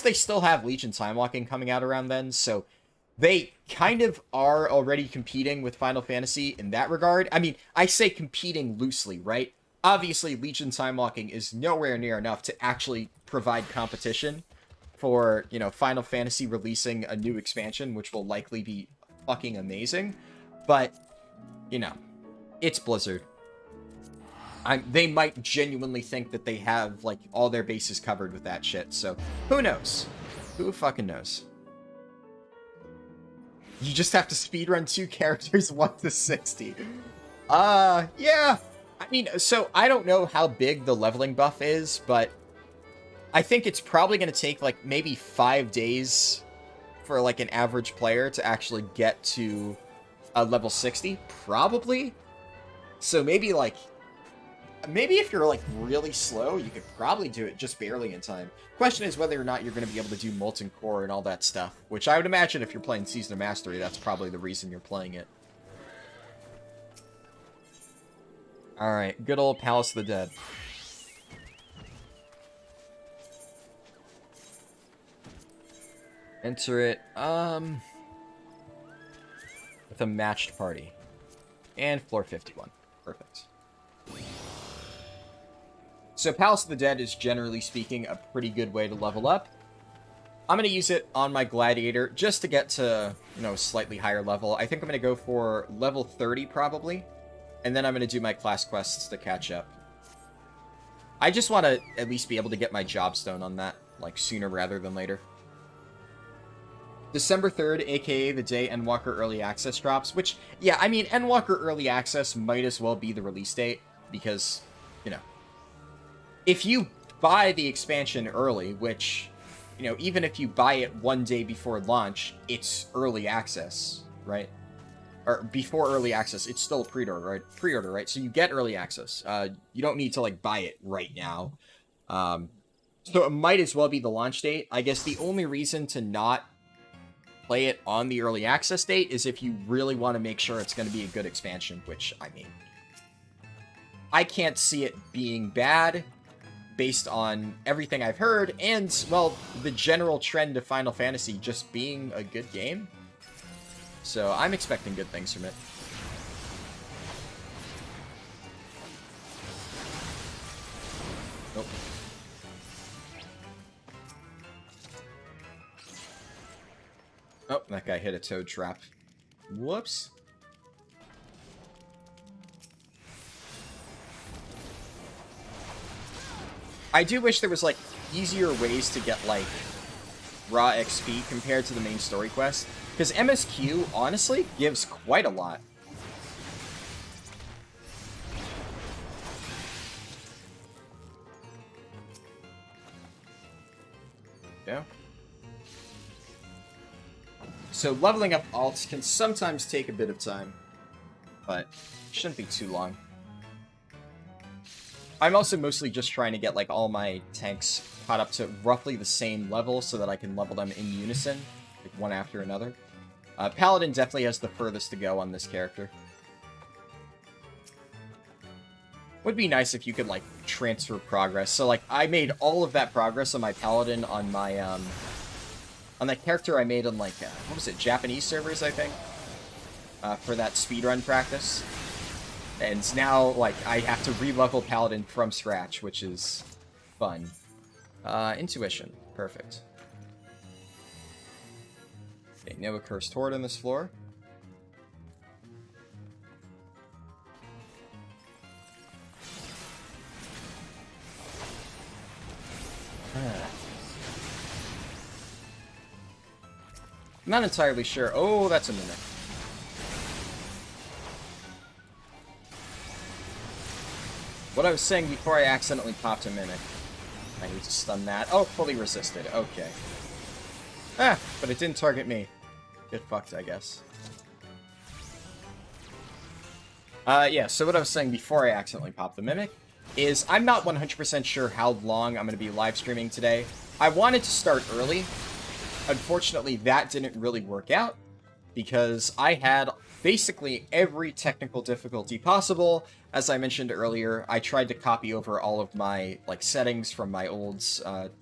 Speaker 1: they still have Legion Time Walking coming out around then, so they kind of are already competing with Final Fantasy in that regard. I mean, I say competing loosely, right? Obviously, Legion Time Walking is nowhere near enough to actually provide competition for, you know, Final Fantasy releasing a new expansion, which will likely be fucking amazing. But, you know, it's Blizzard. They might genuinely think that they have, like, all their bases covered with that shit. So, who knows? Who fucking knows? You just have to speedrun 2 characters 1 to 60. Yeah. I mean, so I don't know how big the leveling buff is, but I think it's probably going to take, like, maybe 5 days for, like, an average player to actually get to level 60. Probably. So maybe, like... Maybe if you're, like, really slow, you could probably do it just barely in time. Question is whether or not you're going to be able to do Molten Core and all that stuff. Which I would imagine if you're playing Season of Mastery, that's probably the reason you're playing it. Alright, good old Palace of the Dead. Enter it, with a matched party. And floor 51. Perfect. So Palace of the Dead is, generally speaking, a pretty good way to level up. I'm going to use it on my Gladiator just to get to, you know, a slightly higher level. I think I'm going to go for level 30, probably. And then I'm going to do my class quests to catch up. I just want to at least be able to get my Jobstone on that, like, sooner rather than later. December 3rd, aka the day Endwalker Early Access drops, which, yeah, I mean, Endwalker Early Access might as well be the release date, because, you know, if you buy the expansion early, which, you know, even if you buy it 1 day before launch, it's early access, right? Or before early access, it's still pre-order, right? Pre-order, right? So you get early access. You don't need to, like, buy it right now. So it might as well be the launch date. I guess the only reason to not play it on the early access date is if you really want to make sure it's going to be a good expansion, which, I mean, I can't see it being bad based on everything I've heard, and, well, the general trend of Final Fantasy just being a good game. So I'm expecting good things from it. Nope. Oh, that guy hit a toad trap. Whoops. I do wish there was, like, easier ways to get, like, raw XP compared to the main story quest. Because MSQ, honestly, gives quite a lot. Yeah. So leveling up alts can sometimes take a bit of time, but shouldn't be too long. I'm also mostly just trying to get, like, all my tanks caught up to roughly the same level so that I can level them in unison, like, one after another. Paladin definitely has the furthest to go on this character. Would be nice if you could, like, transfer progress. So, like, I made all of that progress on my Paladin on my, on that character I made on, like, what was it, Japanese servers, I think? For that speedrun practice. And now, like, I have to re-level Paladin from scratch, which is fun. Intuition. Perfect. Okay, no Accursed Horde on this floor. I'm not entirely sure. Oh, that's a mimic. What I was saying before I accidentally popped a mimic. I need to stun that. Oh, fully resisted. Okay. Ah, but it didn't target me. Get fucked, I guess. Yeah, so what I was saying before I accidentally popped the mimic is I'm not 100% sure how long I'm going to be live streaming today. I wanted to start early. Unfortunately, that didn't really work out because I had basically every technical difficulty possible. As I mentioned earlier, I tried to copy over all of my, like, settings from my old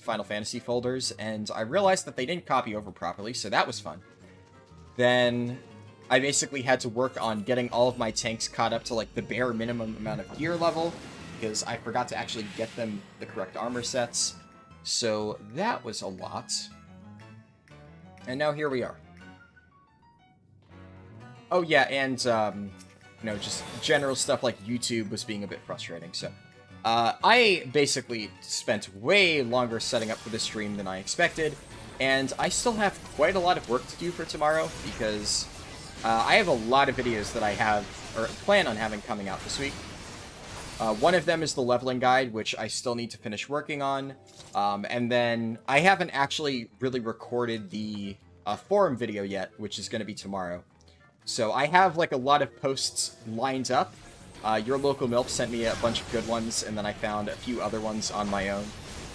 Speaker 1: Final Fantasy folders, and I realized that they didn't copy over properly, so that was fun. Then I basically had to work on getting all of my tanks caught up to, like, the bare minimum amount of gear level, because I forgot to actually get them the correct armor sets. So that was a lot. And now here we are. Oh yeah, and you know, just general stuff like YouTube was being a bit frustrating. So I basically spent way longer setting up for this stream than I expected, and I still have quite a lot of work to do for tomorrow because I have a lot of videos that I have or plan on having coming out this week. One of them is the leveling guide, which I still need to finish working on. And then I haven't actually really recorded the forum video yet, which is going to be tomorrow. So I have like a lot of posts lined up. Your local MILF sent me a bunch of good ones, and then I found a few other ones on my own.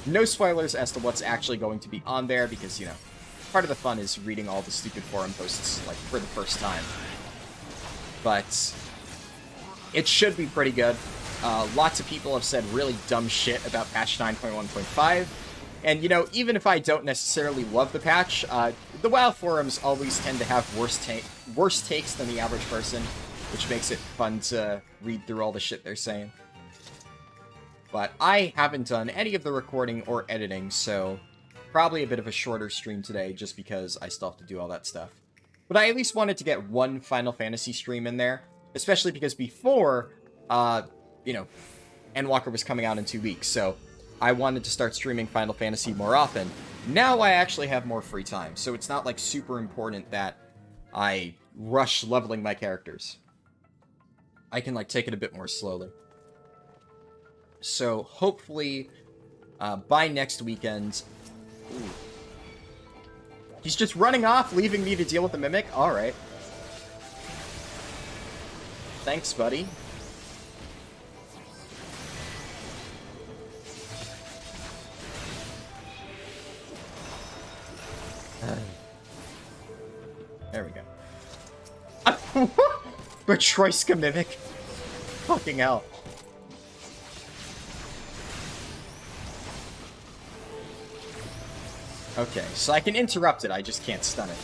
Speaker 1: No spoilers as to what's actually going to be on there, because, you know, part of the fun is reading all the stupid forum posts, like, for the first time. But it should be pretty good. Lots of people have said really dumb shit about patch 9.1.5. And, you know, even if I don't necessarily love the patch, the WoW forums always tend to have worse takes than the average person, which makes it fun to read through all the shit they're saying. But I haven't done any of the recording or editing, so probably a bit of a shorter stream today, just because I still have to do all that stuff. But I at least wanted to get one Final Fantasy stream in there, especially because before, you know, Endwalker was coming out in 2 weeks, so I wanted to start streaming Final Fantasy more often. Now I actually have more free time, so it's not, like, super important that I rush leveling my characters. I can, like, take it a bit more slowly. So, hopefully, by next weekend... Ooh. He's just running off, leaving me to deal with the Mimic? Alright. Thanks, buddy. There we go. Bertroiska Mimic. Fucking hell. Okay, so I can interrupt it, I just can't stun it.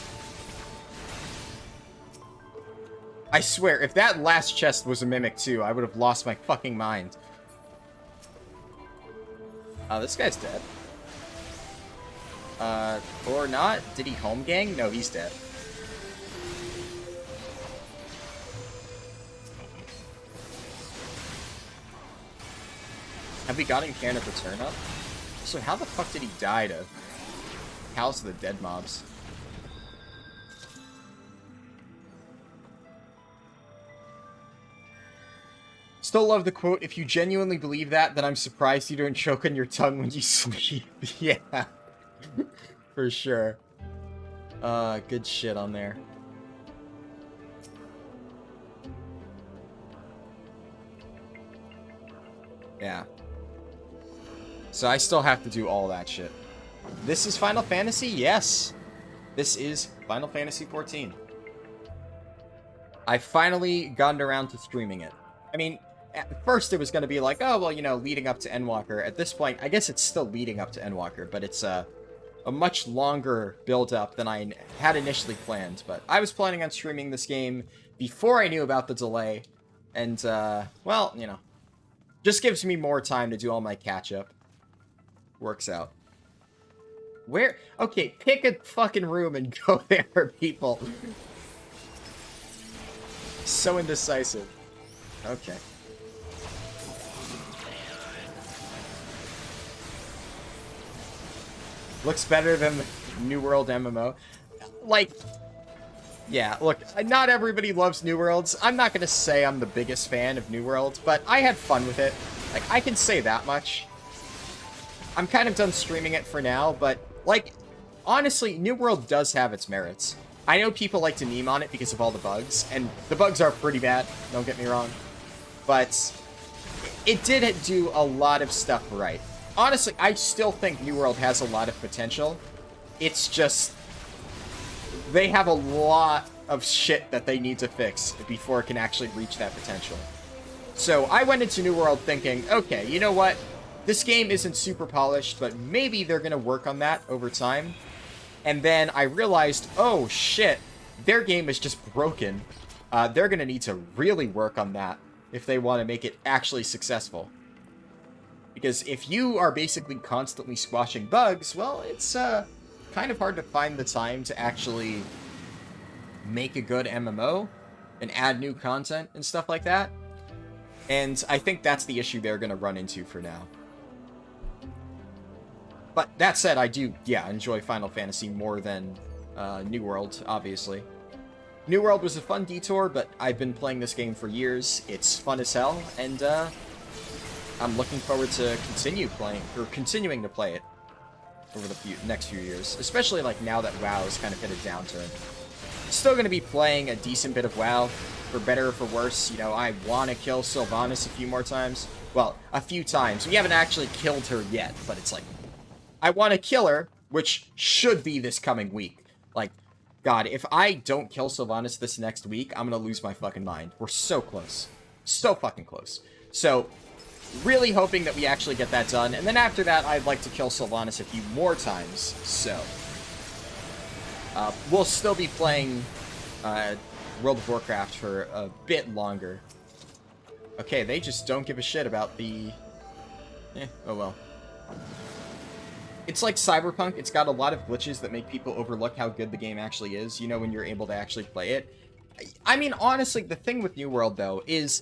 Speaker 1: I swear, if that last chest was a Mimic too, I would have lost my fucking mind. Oh, this guy's dead. Or not? Did he home gang? No, he's dead. Have we gotten Cairn of Return up? So how the fuck did he die to House of the Dead mobs? Still love the quote, if you genuinely believe that, then I'm surprised you don't choke on your tongue when you sleep. Yeah. For sure. Good shit on there. Yeah. So I still have to do all that shit. This is Final Fantasy? Yes. This is Final Fantasy XIV. I finally gotten around to streaming it. I mean, at first it was going to be like, oh, well, you know, leading up to Endwalker. At this point, I guess it's still leading up to Endwalker, but it's a much longer build-up than I had initially planned. But I was planning on streaming this game before I knew about the delay. And, well, you know, just gives me more time to do all my catch-up. Works out. Where? Okay, pick a fucking room and go there, people. So indecisive. Okay. Looks better than the New World MMO. Like, yeah, look, not everybody loves New Worlds. I'm not gonna say I'm the biggest fan of New World, but I had fun with it. Like, I can say that much. I'm kind of done streaming it for now, but, like, honestly, New World does have its merits. I know people like to meme on it because of all the bugs, and the bugs are pretty bad, don't get me wrong. But it did do a lot of stuff right. Honestly, I still think New World has a lot of potential. It's just, they have a lot of shit that they need to fix before it can actually reach that potential. So I went into New World thinking, okay, you know what? This game isn't super polished, but maybe they're going to work on that over time. And then I realized, oh shit, their game is just broken. They're going to need to really work on that if they want to make it actually successful. Because if you are basically constantly squashing bugs, well, it's kind of hard to find the time to actually make a good MMO. and add new content and stuff like that. And I think that's the issue they're going to run into for now. But that said, I do, yeah, enjoy Final Fantasy more than New World, obviously. New World was a fun detour, but I've been playing this game for years. It's fun as hell, and I'm looking forward to continuing to play it over the next few years. Especially like now that WoW's kind of hit a downturn. Still going to be playing a decent bit of WoW, for better or for worse. You know, I want to kill Sylvanas a few more times. Well, a few times. We haven't actually killed her yet, but it's like, I want to kill her, which should be this coming week. Like, God, if I don't kill Sylvanas this next week, I'm going to lose my fucking mind. We're so close. So fucking close. So, really hoping that we actually get that done. And then after that, I'd like to kill Sylvanas a few more times. So, we'll still be playing World of Warcraft for a bit longer. Okay, they just don't give a shit about the... oh well. It's like Cyberpunk. It's got a lot of glitches that make people overlook how good the game actually is, you know, when you're able to actually play it. I mean, honestly, the thing with New World, though, is...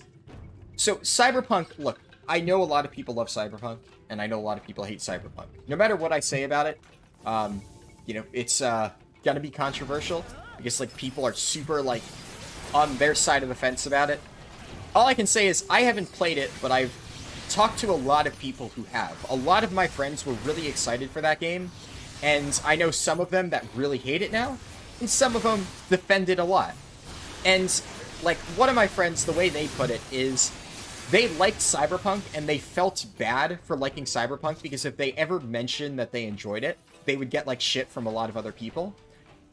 Speaker 1: So, Cyberpunk, look, I know a lot of people love Cyberpunk, and I know a lot of people hate Cyberpunk. No matter what I say about it, you know, it's gonna be controversial. I guess, like, people are super, like, on their side of the fence about it. All I can say is, I haven't played it, but I've talked to a lot of people who have. A lot of my friends were really excited for that game, and I know some of them that really hate it now, and some of them defend it a lot. And, like, one of my friends, the way they put it is, they liked Cyberpunk, and they felt bad for liking Cyberpunk, because if they ever mentioned that they enjoyed it, they would get, like, shit from a lot of other people.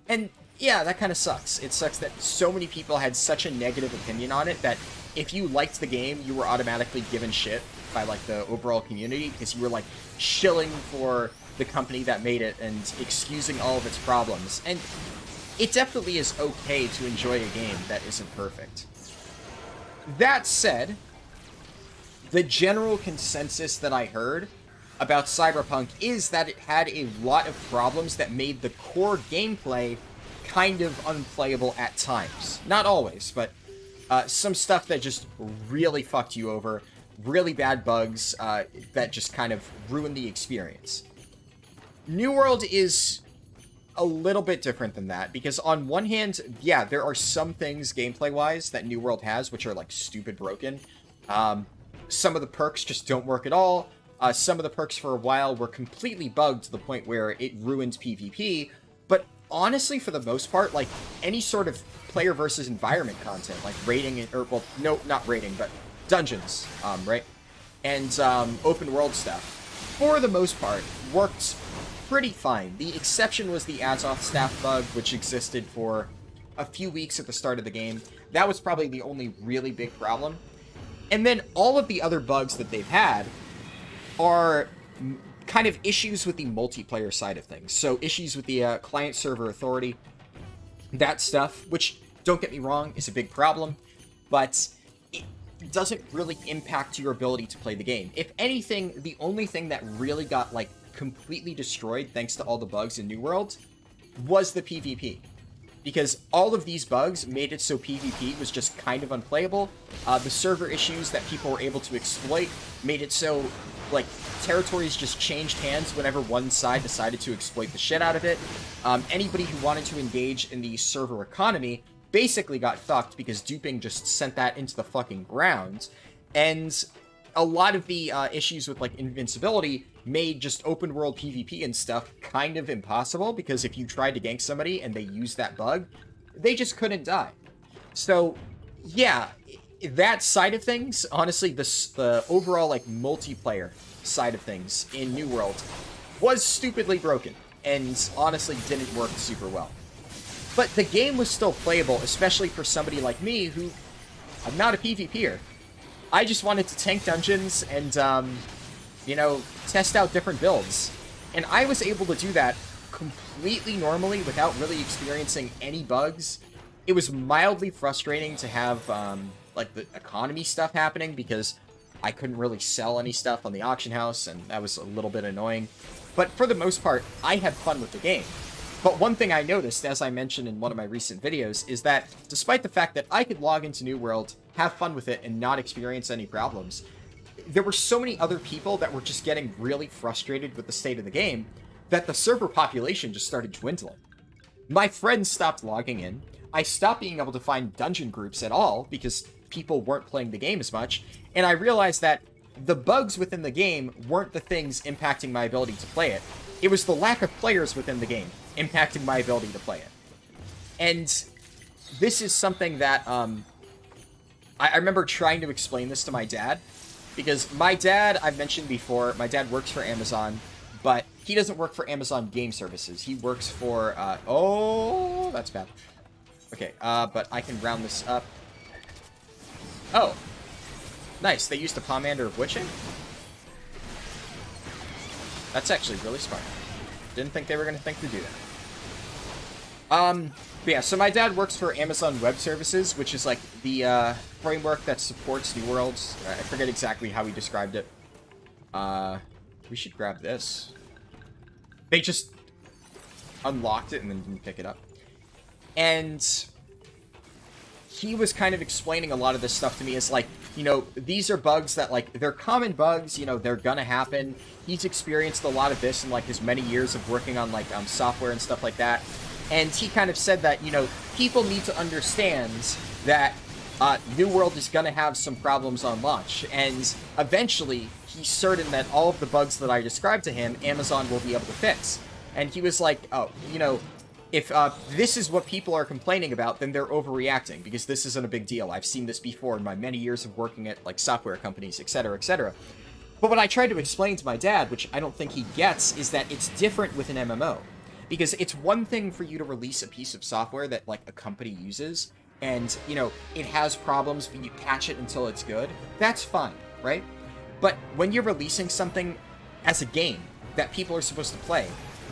Speaker 1: And, yeah, that kind of sucks. It sucks that so many people had such a negative opinion on it that if you liked the game, you were automatically given shit by, like, the overall community, because you were, like, shilling for the company that made it and excusing all of its problems. And it definitely is okay to enjoy a game that isn't perfect. That said, the general consensus that I heard about Cyberpunk is that it had a lot of problems that made the core gameplay kind of unplayable at times. Not always, but some stuff that just really fucked you over. Really bad bugs that just kind of ruined the experience. New World is a little bit different than that, because on one hand, yeah, there are some things gameplay-wise that New World has which are, like, stupid broken. Some of the perks just don't work at all. Some of the perks for a while were completely bugged to the point where it ruined PvP, but honestly, for the most part, like, any sort of player versus environment content, like raiding, or, well, no, not raiding, but dungeons, right? And open world stuff, for the most part, worked pretty fine. The exception was the Azoth staff bug, which existed for a few weeks at the start of the game. That was probably the only really big problem. And then all of the other bugs that they've had are kind of issues with the multiplayer side of things. So issues with the client-server authority, that stuff, which, don't get me wrong, is a big problem, but it doesn't really impact your ability to play the game. If anything, the only thing that really got, like, completely destroyed thanks to all the bugs in New World was the PvP. Because all of these bugs made it so PvP was just kind of unplayable. The server issues that people were able to exploit made it so, like, territories just changed hands whenever one side decided to exploit the shit out of it. Anybody who wanted to engage in the server economy basically got fucked because duping just sent that into the fucking ground. And a lot of the issues with, like, invincibility made just open world PvP and stuff kind of impossible, because if you tried to gank somebody and they used that bug, they just couldn't die. So, yeah, that side of things, honestly, the overall, like, multiplayer side of things in New World was stupidly broken, and honestly didn't work super well. But the game was still playable, especially for somebody like me, who, I'm not a PvPer. I just wanted to tank dungeons and, you know, test out different builds. And I was able to do that completely normally without really experiencing any bugs. It was mildly frustrating to have, like, the economy stuff happening, because I couldn't really sell any stuff on the auction house, and that was a little bit annoying. But for the most part, I had fun with the game. But one thing I noticed, as I mentioned in one of my recent videos, is that despite the fact that I could log into New World, have fun with it, and not experience any problems, there were so many other people that were just getting really frustrated with the state of the game that the server population just started dwindling. My friends stopped logging in. I stopped being able to find dungeon groups at all because people weren't playing the game as much, and I realized that the bugs within the game weren't the things impacting my ability to play it. It was the lack of players within the game impacting my ability to play it. And this is something that I remember trying to explain this to my dad, because my dad, I've mentioned before, my dad works for Amazon, but he doesn't work for Amazon Game Services. He works for, oh, that's bad. Okay, but I can round this up. Oh, nice. They used a Pomander of Witching? That's actually really smart. Didn't think they were going to think to do that. But yeah, so my dad works for Amazon Web Services, which is like the framework that supports New Worlds. I forget exactly how he described it. We should grab this. They just unlocked it and then didn't pick it up. And he was kind of explaining a lot of this stuff to me as like, you know, these are bugs that, like, they're common bugs, you know, they're gonna happen. He's experienced a lot of this in, like, his many years of working on, like, software and stuff like that. And he kind of said that, you know, people need to understand that New World is gonna have some problems on launch. And eventually, he's certain that all of the bugs that I described to him, Amazon will be able to fix. And he was like, oh, you know, if this is what people are complaining about, then they're overreacting, because this isn't a big deal. I've seen this before in my many years of working at, like, software companies, etc., etc. But what I tried to explain to my dad, which I don't think he gets, is that it's different with an MMO. Because it's one thing for you to release a piece of software that, like, a company uses, and, you know, it has problems, but you patch it until it's good. That's fine, right? But when you're releasing something as a game that people are supposed to play,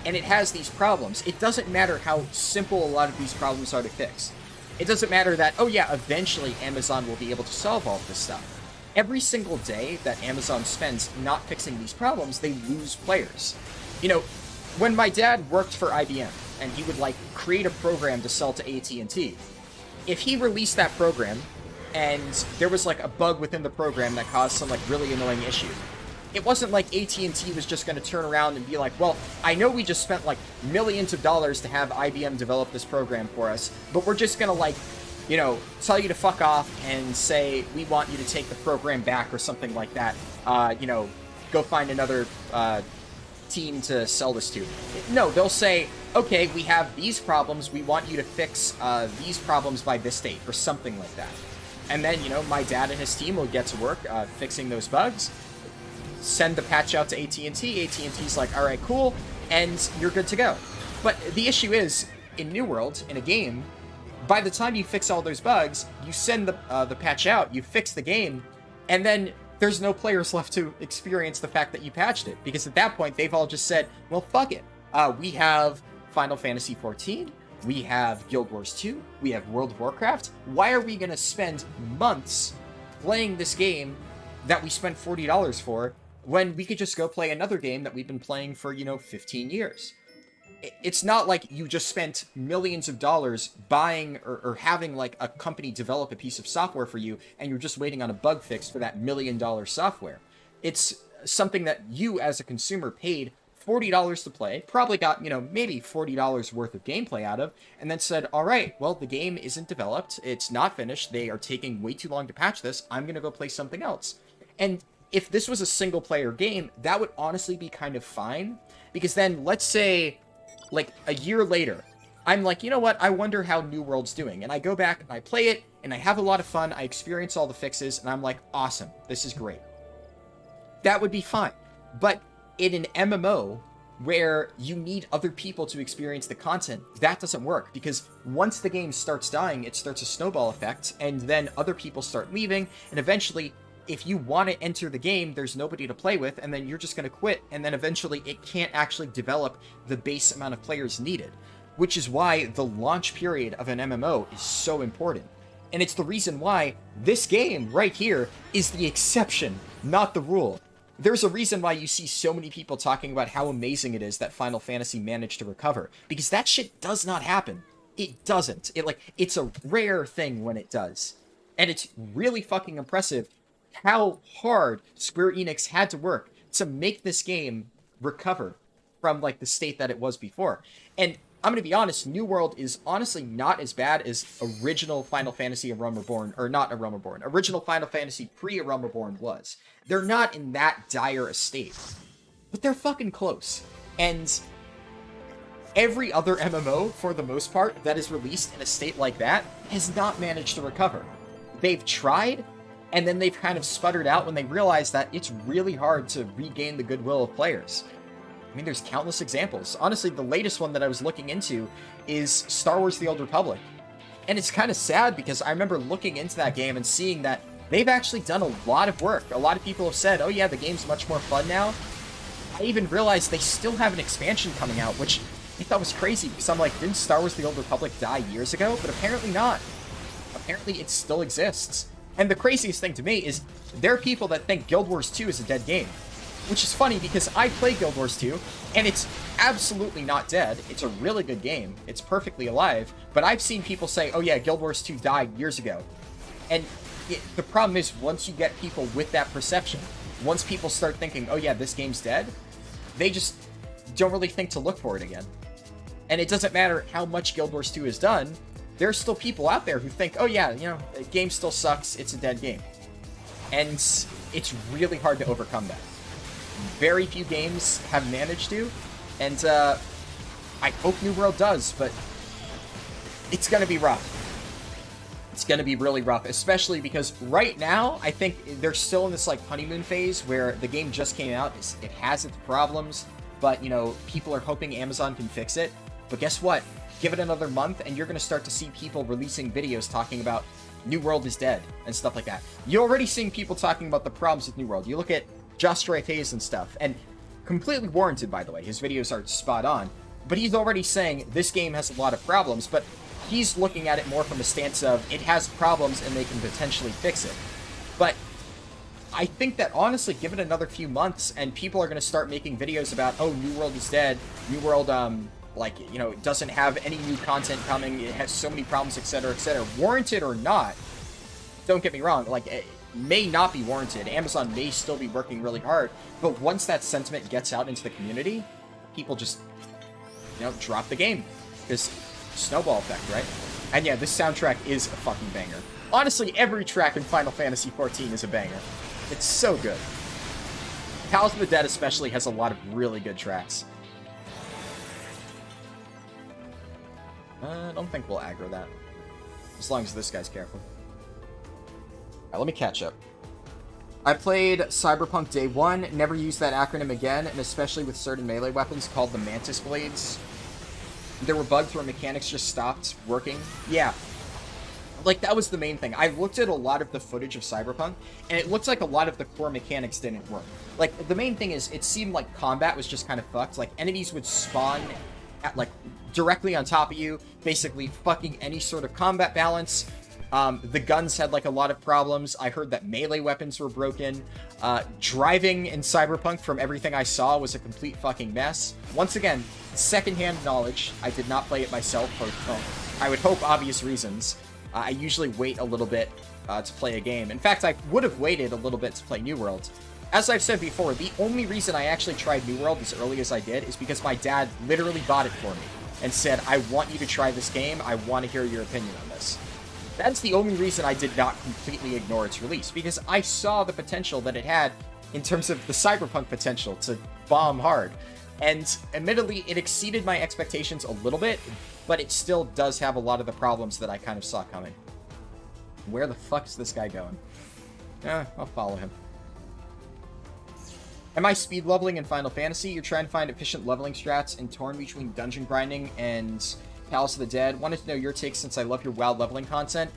Speaker 1: and it has these problems, it doesn't matter how simple a lot of these problems are to fix. It doesn't matter that, oh yeah, eventually Amazon will be able to solve all of this stuff. Every single day that Amazon spends not fixing these problems, they lose players. You know, when my dad worked for IBM, and he would, like, create a program to sell to AT&T, if he released that program, and there was, like, a bug within the program that caused some, like, really annoying issue, it wasn't like AT&T was just going to turn around and be like, well, I know we just spent, like, millions of dollars to have IBM develop this program for us, but we're just going to, like, you know, tell you to fuck off and say, we want you to take the program back or something like that. You know, go find another team to sell this to. No, they'll say, okay, we have these problems, we want you to fix these problems by this date, or something like that. And then, you know, my dad and his team will get to work fixing those bugs, send the patch out to AT&T, AT&T's like, alright, cool, and you're good to go. But the issue is, in New World, in a game, by the time you fix all those bugs, you send the patch out, you fix the game, and then there's no players left to experience the fact that you patched it, because at that point, they've all just said, well, fuck it. We have Final Fantasy XIV, we have Guild Wars 2, we have World of Warcraft. Why are we going to spend months playing this game that we spent $40 for, when we could just go play another game that we've been playing for, you know, 15 years? It's not like you just spent millions of dollars buying or having, like, a company develop a piece of software for you, and you're just waiting on a bug fix for that $1 million software. It's something that you, as a consumer, paid $40 to play, probably got, you know, maybe $40 worth of gameplay out of, and then said, all right, well, the game isn't developed, it's not finished, they are taking way too long to patch this, I'm going to go play something else. And if this was a single-player game, that would honestly be kind of fine, because then, let's say, like, a year later, I'm like, you know what, I wonder how New World's doing, and I go back, and I play it, and I have a lot of fun, I experience all the fixes, and I'm like, awesome, this is great. That would be fine. But in an MMO, where you need other people to experience the content, that doesn't work, because once the game starts dying, it starts a snowball effect, and then other people start leaving, and eventually, if you want to enter the game, there's nobody to play with, and then you're just going to quit, and then eventually it can't actually develop the base amount of players needed. Which is why the launch period of an MMO is so important. And it's the reason why this game right here is the exception, not the rule. there's a reason why you see so many people talking about how amazing it is that Final Fantasy managed to recover, because that shit does not happen. It doesn't. It's a rare thing when it does. And it's really fucking impressive how hard Square Enix had to work to make this game recover from, like, the state that it was before. And I'm going to be honest, New World is honestly not as bad as original Final Fantasy A Realm Reborn, or not A Realm Reborn, original Final Fantasy pre-A Realm Reborn was. They're not in that dire a state, but they're fucking close. And every other MMO, for the most part, that is released in a state like that, has not managed to recover. They've tried, and then they've kind of sputtered out when they realize that it's really hard to regain the goodwill of players. I mean, there's countless examples. Honestly, the latest one that I was looking into is Star Wars The Old Republic. And it's kind of sad because I remember looking into that game and seeing that they've actually done a lot of work. A lot of people have said, oh yeah, the game's much more fun now. I even realized they still have an expansion coming out, which I thought was crazy because I'm like, didn't Star Wars The Old Republic die years ago? But apparently not. Apparently it still exists. And the craziest thing to me is there are people that think Guild Wars 2 is a dead game. Which is funny because I play Guild Wars 2, and it's absolutely not dead. It's a really good game. It's perfectly alive. But I've seen people say, oh yeah, Guild Wars 2 died years ago. And the problem is, once you get people with that perception, once people start thinking, oh yeah, this game's dead, they just don't really think to look for it again. And it doesn't matter how much Guild Wars 2 is done, there's still people out there who think, oh yeah, you know, the game still sucks, it's a dead game. And it's really hard to overcome that. Very few games have managed to, and I hope New World does, but it's going to be rough. It's going to be really rough, especially because right now, I think they're still in this, like, honeymoon phase where the game just came out. It has its problems, but, you know, people are hoping Amazon can fix it. But guess what? Give it another month, and you're going to start to see people releasing videos talking about New World is dead and stuff like that. You're already seeing people talking about the problems with New World. You look at Just Hayes and stuff, and completely warranted, by the way. His videos are spot on, but he's already saying this game has a lot of problems, but he's looking at it more from a stance of it has problems and they can potentially fix it. But I think that honestly, give it another few months and people are going to start making videos about, oh, New World is dead, New World, like, you know, it doesn't have any new content coming, it has so many problems, etc., etc. Warranted or not, don't get me wrong, like, it may not be warranted. Amazon may still be working really hard, but once that sentiment gets out into the community, people just, you know, drop the game. Because snowball effect, right? And yeah, this soundtrack is a fucking banger. Honestly, every track in Final Fantasy XIV is a banger. It's so good. Palace of the Dead especially has a lot of really good tracks. I don't think we'll aggro that. As long as this guy's careful. Alright, let me catch up. I played Cyberpunk Day 1, never used that acronym again, and especially with certain melee weapons called the Mantis Blades. There were bugs where mechanics just stopped working. Yeah. Like, that was the main thing. I looked at a lot of the footage of Cyberpunk, and it looked like a lot of the core mechanics didn't work. Like, the main thing is, it seemed like combat was just kind of fucked. Like, enemies would spawn at, like, directly on top of you, basically fucking any sort of combat balance. The guns had, like, a lot of problems. I heard that melee weapons were broken. Driving in Cyberpunk, from everything I saw, was a complete fucking mess. Once again, secondhand knowledge. I did not play it myself for, I would hope, obvious reasons. I usually wait a little bit to play a game. In fact, I would have waited a little bit to play New World. As I've said before, the only reason I actually tried New World as early as I did is because my dad literally bought it for me and said, I want you to try this game. I want to hear your opinion on this. That's the only reason I did not completely ignore its release, because I saw the potential that it had in terms of the Cyberpunk potential to bomb hard. And admittedly, it exceeded my expectations a little bit, but it still does have a lot of the problems that I kind of saw coming. Where the fuck is this guy going? I'll follow him. Am I speed leveling in Final Fantasy? You're trying to find efficient leveling strats and torn between dungeon grinding and Palace of the Dead. Wanted to know your take since I love your WoW leveling content.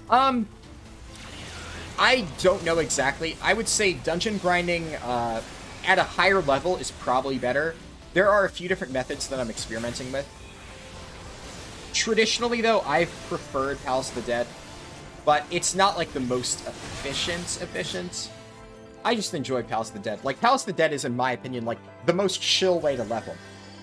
Speaker 1: I don't know exactly. I would say dungeon grinding at a higher level is probably better. There are a few different methods that I'm experimenting with. Traditionally, though, I've preferred Palace of the Dead, but it's not like the most efficient. I just enjoy Palace of the Dead. Like, Palace of the Dead is, in my opinion, like, the most chill way to level.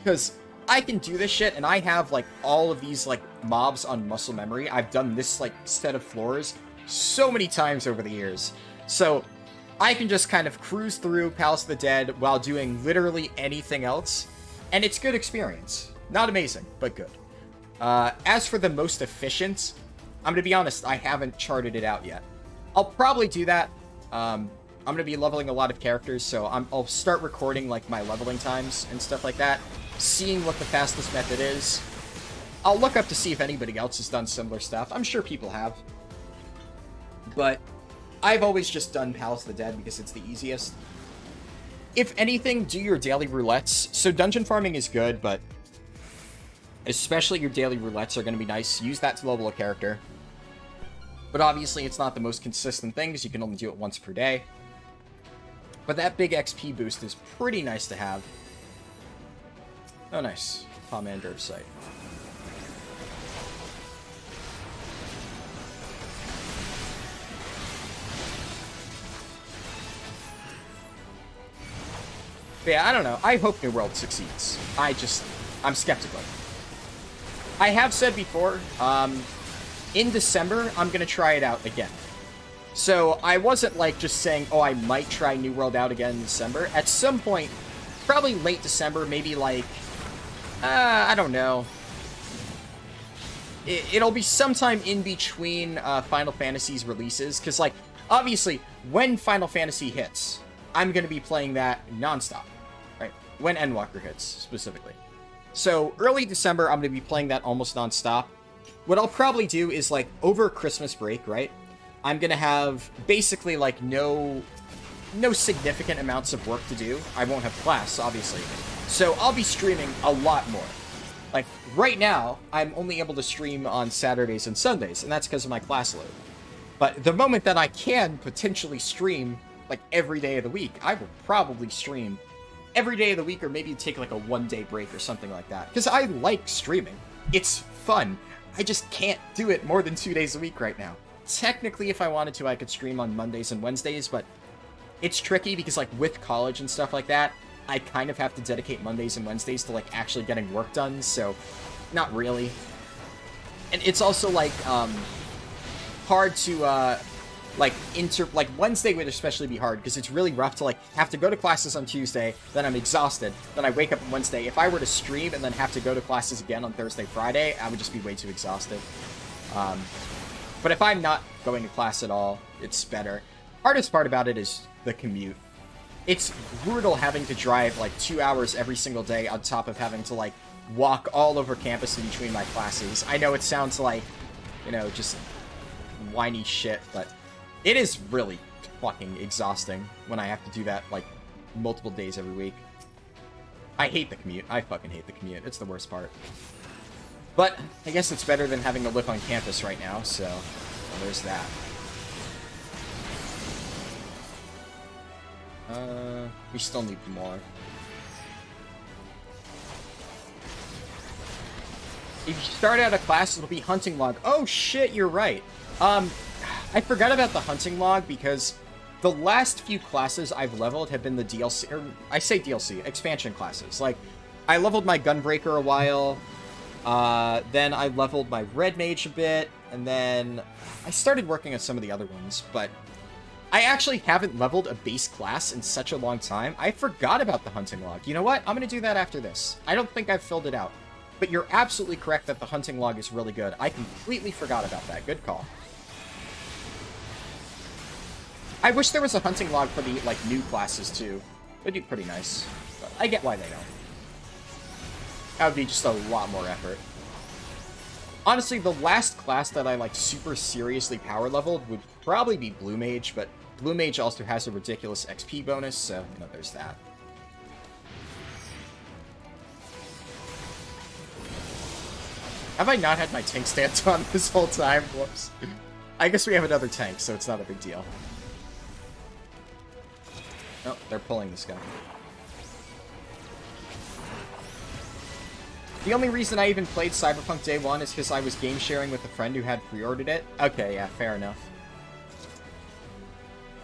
Speaker 1: Because I can do this shit, and I have, like, all of these, like, mobs on muscle memory. I've done this, like, set of floors so many times over the years. So, I can just kind of cruise through Palace of the Dead while doing literally anything else, and it's good experience. Not amazing, but good. As for the most efficient, I'm going to be honest, I haven't charted it out yet. I'll probably do that. I'm going to be leveling a lot of characters, so I'll start recording, like, my leveling times and stuff like that, seeing what the fastest method is. I'll look up to see if anybody else has done similar stuff. I'm sure people have. But I've always just done Palace of the Dead because it's the easiest. If anything, do your daily roulettes. So dungeon farming is good, but especially your daily roulettes are going to be nice. Use that to level a character. But obviously, it's not the most consistent thing because you can only do it once per day. But that big XP boost is pretty nice to have. Oh, nice. Commander site. But yeah, I don't know. I hope New World succeeds. I'm skeptical. I have said before, in December, I'm going to try it out again. So I wasn't like just saying, oh, I might try New World out again in December. At some point, probably late December, maybe like, I don't know. It'll be sometime in between Final Fantasy's releases. Because, like, obviously, when Final Fantasy hits, I'm going to be playing that nonstop. Right? When Endwalker hits, specifically. So, early December, I'm going to be playing that almost nonstop. What I'll probably do is, like, over Christmas break, right? I'm going to have basically, like, no significant amounts of work to do. I won't have class, obviously. So I'll be streaming a lot more. Like, right now, I'm only able to stream on Saturdays and Sundays, and that's because of my class load. But the moment that I can potentially stream, like, every day of the week, I will probably stream every day of the week, or maybe take, like, a one-day break or something like that. Because I like streaming. It's fun. I just can't do it more than 2 days a week right now. Technically, if I wanted to, I could stream on Mondays and Wednesdays, but it's tricky because, like, with college and stuff like that, I kind of have to dedicate Mondays and Wednesdays to, like, actually getting work done, so not really. And it's also, like, hard to, like, Wednesday would especially be hard, because it's really rough to, like, have to go to classes on Tuesday, then I'm exhausted, then I wake up on Wednesday. If I were to stream and then have to go to classes again on Thursday, Friday, I would just be way too exhausted. But if I'm not going to class at all, it's better. Hardest part about it is the commute. It's brutal having to drive, like, 2 hours every single day on top of having to, like, walk all over campus in between my classes. I know it sounds like, you know, just whiny shit, but it is really fucking exhausting when I have to do that, like, multiple days every week. I hate the commute. I fucking hate the commute. It's the worst part. But I guess it's better than having to live on campus right now, so well, there's that. We still need more. If you start out a class, it'll be hunting log. Oh shit, you're right. I forgot about the hunting log because the last few classes I've leveled have been the DLC, or I say DLC, expansion classes. Like, I leveled my Gunbreaker a while, then I leveled my Red Mage a bit, and then I started working on some of the other ones, but I actually haven't leveled a base class in such a long time. I forgot about the hunting log. You know what? I'm going to do that after this. I don't think I've filled it out. But you're absolutely correct that the hunting log is really good. I completely forgot about that. Good call. I wish there was a hunting log for the, like, new classes, too. It'd be pretty nice. But I get why they don't. That would be just a lot more effort. Honestly, the last class that I, like, super seriously power leveled would probably be Blue Mage, but Blue Mage also has a ridiculous XP bonus, so, you know, there's that. Have I not had my tank stance on this whole time? Whoops. I guess we have another tank, so it's not a big deal. Oh, they're pulling this guy. The only reason I even played Cyberpunk Day 1 is because I was game sharing with a friend who had pre-ordered it. Okay, yeah, fair enough.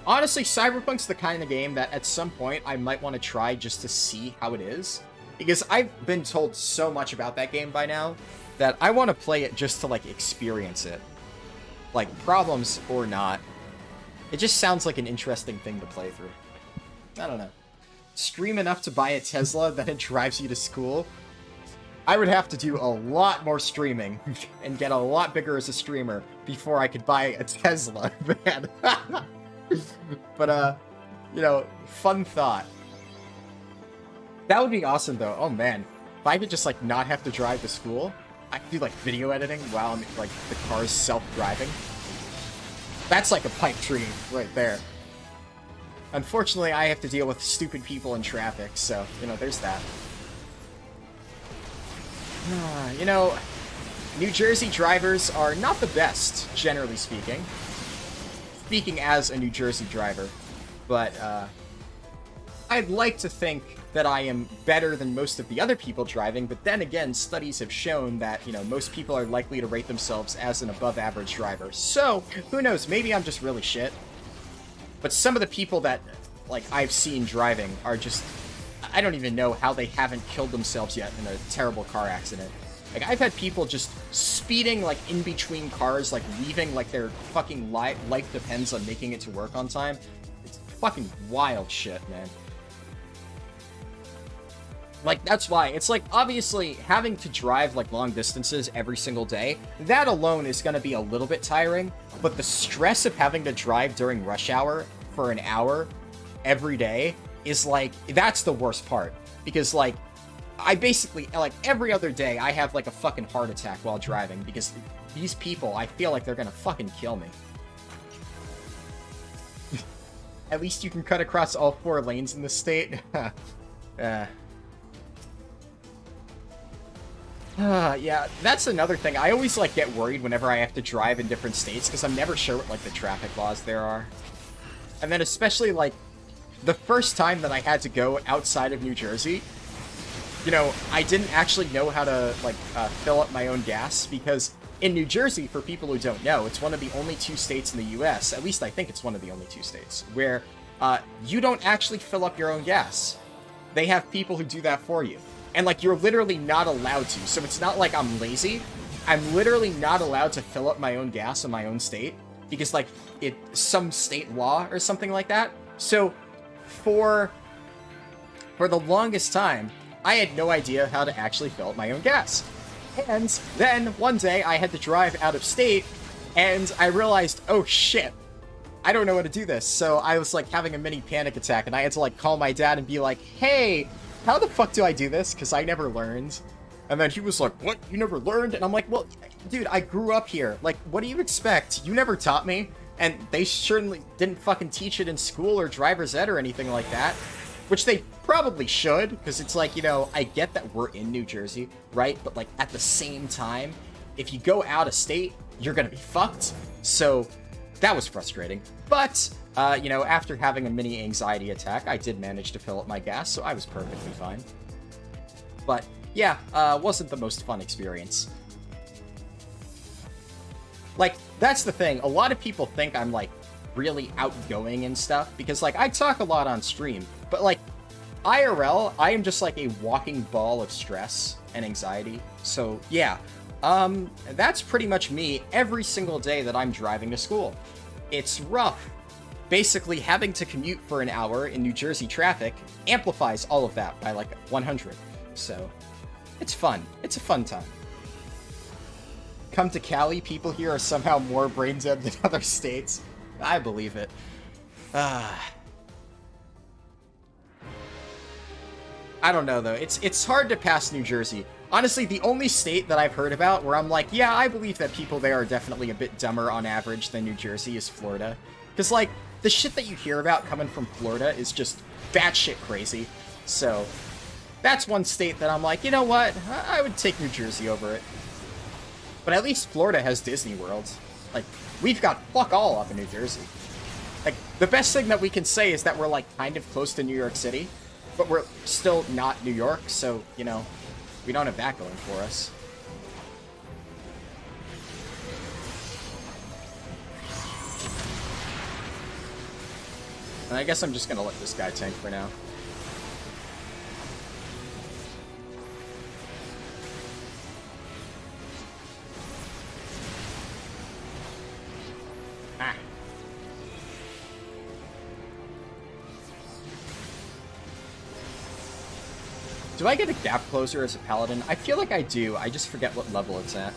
Speaker 1: Honestly, Cyberpunk's the kind of game that at some point I might want to try just to see how it is. Because I've been told so much about that game by now that I want to play it just to, like, experience it. Like, problems or not. It just sounds like an interesting thing to play through. I don't know. Stream enough to buy a Tesla, then it drives you to school. I would have to do a lot more streaming and get a lot bigger as a streamer before I could buy a Tesla, man. But, you know, fun thought. That would be awesome, though. Oh, man. If I could just, like, not have to drive to school, I could do, like, video editing while, like, the car's self-driving. That's like a pipe dream right there. Unfortunately, I have to deal with stupid people in traffic, so, you know, there's that. You know, New Jersey drivers are not the best, generally speaking. Speaking as a New Jersey driver. But, I'd like to think that I am better than most of the other people driving, but then again, studies have shown that, you know, most people are likely to rate themselves as an above-average driver. So, who knows, maybe I'm just really shit. But some of the people that, like, I've seen driving are just... I don't even know how they haven't killed themselves yet in a terrible car accident. Like, I've had people just speeding, like, in between cars, like, leaving, like, their fucking life depends on making it to work on time. It's fucking wild shit, man. Like, that's why. It's like, obviously, having to drive, like, long distances every single day, that alone is going to be a little bit tiring, but the stress of having to drive during rush hour for an hour every day is, like, that's the worst part. Because, like, I basically, like, every other day, I have, like, a fucking heart attack while driving, because these people, I feel like they're going to fucking kill me. At least you can cut across all 4 lanes in the state. Yeah, that's another thing. I always, like, get worried whenever I have to drive in different states, because I'm never sure what, like, the traffic laws there are. And then especially, like, the first time that I had to go outside of New Jersey, you know, I didn't actually know how to, like, fill up my own gas, because in New Jersey, for people who don't know, it's one of the only 2 states in the US, at least I think it's one of the only 2 states, where you don't actually fill up your own gas. They have people who do that for you. And, like, you're literally not allowed to. So it's not like I'm lazy. I'm literally not allowed to fill up my own gas in my own state. Because, like, it's some state law or something like that. So, for the longest time, I had no idea how to actually fill up my own gas. And then, one day, I had to drive out of state, and I realized, oh shit, I don't know how to do this. So I was, like, having a mini panic attack, and I had to, like, call my dad and be like, hey, how the fuck do I do this? Because I never learned. And then he was like, what? You never learned? And I'm like, well, dude, I grew up here. Like, what do you expect? You never taught me. And they certainly didn't fucking teach it in school or driver's ed or anything like that. Which they probably should, because it's like, you know, I get that we're in New Jersey, right? But, like, at the same time, if you go out of state, you're gonna be fucked. So that was frustrating. But, you know, after having a mini anxiety attack, I did manage to fill up my gas, so I was perfectly fine. But, yeah, wasn't the most fun experience. Like, that's the thing. A lot of people think I'm, like, really outgoing and stuff, because, like, I talk a lot on stream, but, like, IRL, I am just, like, a walking ball of stress and anxiety. So, yeah, that's pretty much me every single day that I'm driving to school. It's rough. Basically, having to commute for an hour in New Jersey traffic amplifies all of that by, like, 100. So, it's fun. It's a fun time. Come to Cali, people here are somehow more brain dead than other states. I believe it. I don't know, though. It's hard to pass New Jersey. Honestly, the only state that I've heard about where I'm like, yeah, I believe that people there are definitely a bit dumber on average than New Jersey is Florida. Because, like, the shit that you hear about coming from Florida is just batshit crazy. So, that's one state that I'm like, you know what? I would take New Jersey over it. But at least Florida has Disney World. Like, we've got fuck all up in New Jersey. Like, the best thing that we can say is that we're, like, kind of close to New York City, but we're still not New York, so, you know, we don't have that going for us. And I guess I'm just gonna let this guy tank for now. Ah. Do I get a gap closer as a paladin? I feel like I do. I just forget what level it's at.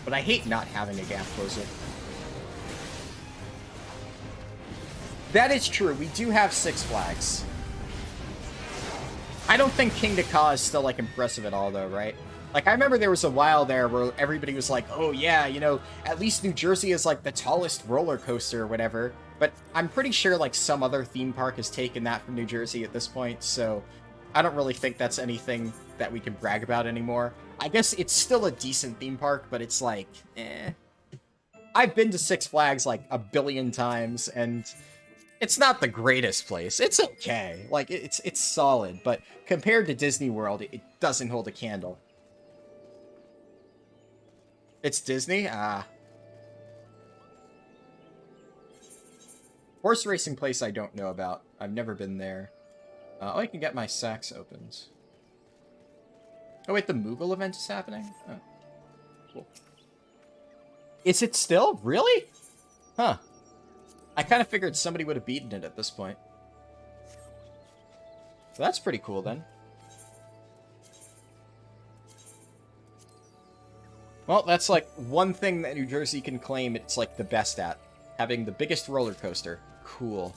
Speaker 1: But I hate not having a gap closer. That is true. We do have 6 flags. I don't think King Dakar is still, like, impressive at all, though, right? Like, I remember there was a while there where everybody was like, oh, yeah, you know, at least New Jersey is, like, the tallest roller coaster or whatever. But I'm pretty sure, like, some other theme park has taken that from New Jersey at this point, so I don't really think that's anything that we can brag about anymore. I guess it's still a decent theme park, but it's like, eh. I've been to Six Flags, like, a billion times, and it's not the greatest place. It's okay. Like, it's solid, but compared to Disney World, it doesn't hold a candle. It's Disney? Ah. Horse racing place I don't know about. I've never been there. Oh, I can get my sacks opened. Oh, wait, the Moogle event is happening? Oh, cool. Is it still? Really? Huh. I kind of figured somebody would have beaten it at this point. So that's pretty cool, then. Well, that's like one thing that New Jersey can claim it's like the best at. Having the biggest roller coaster. Cool.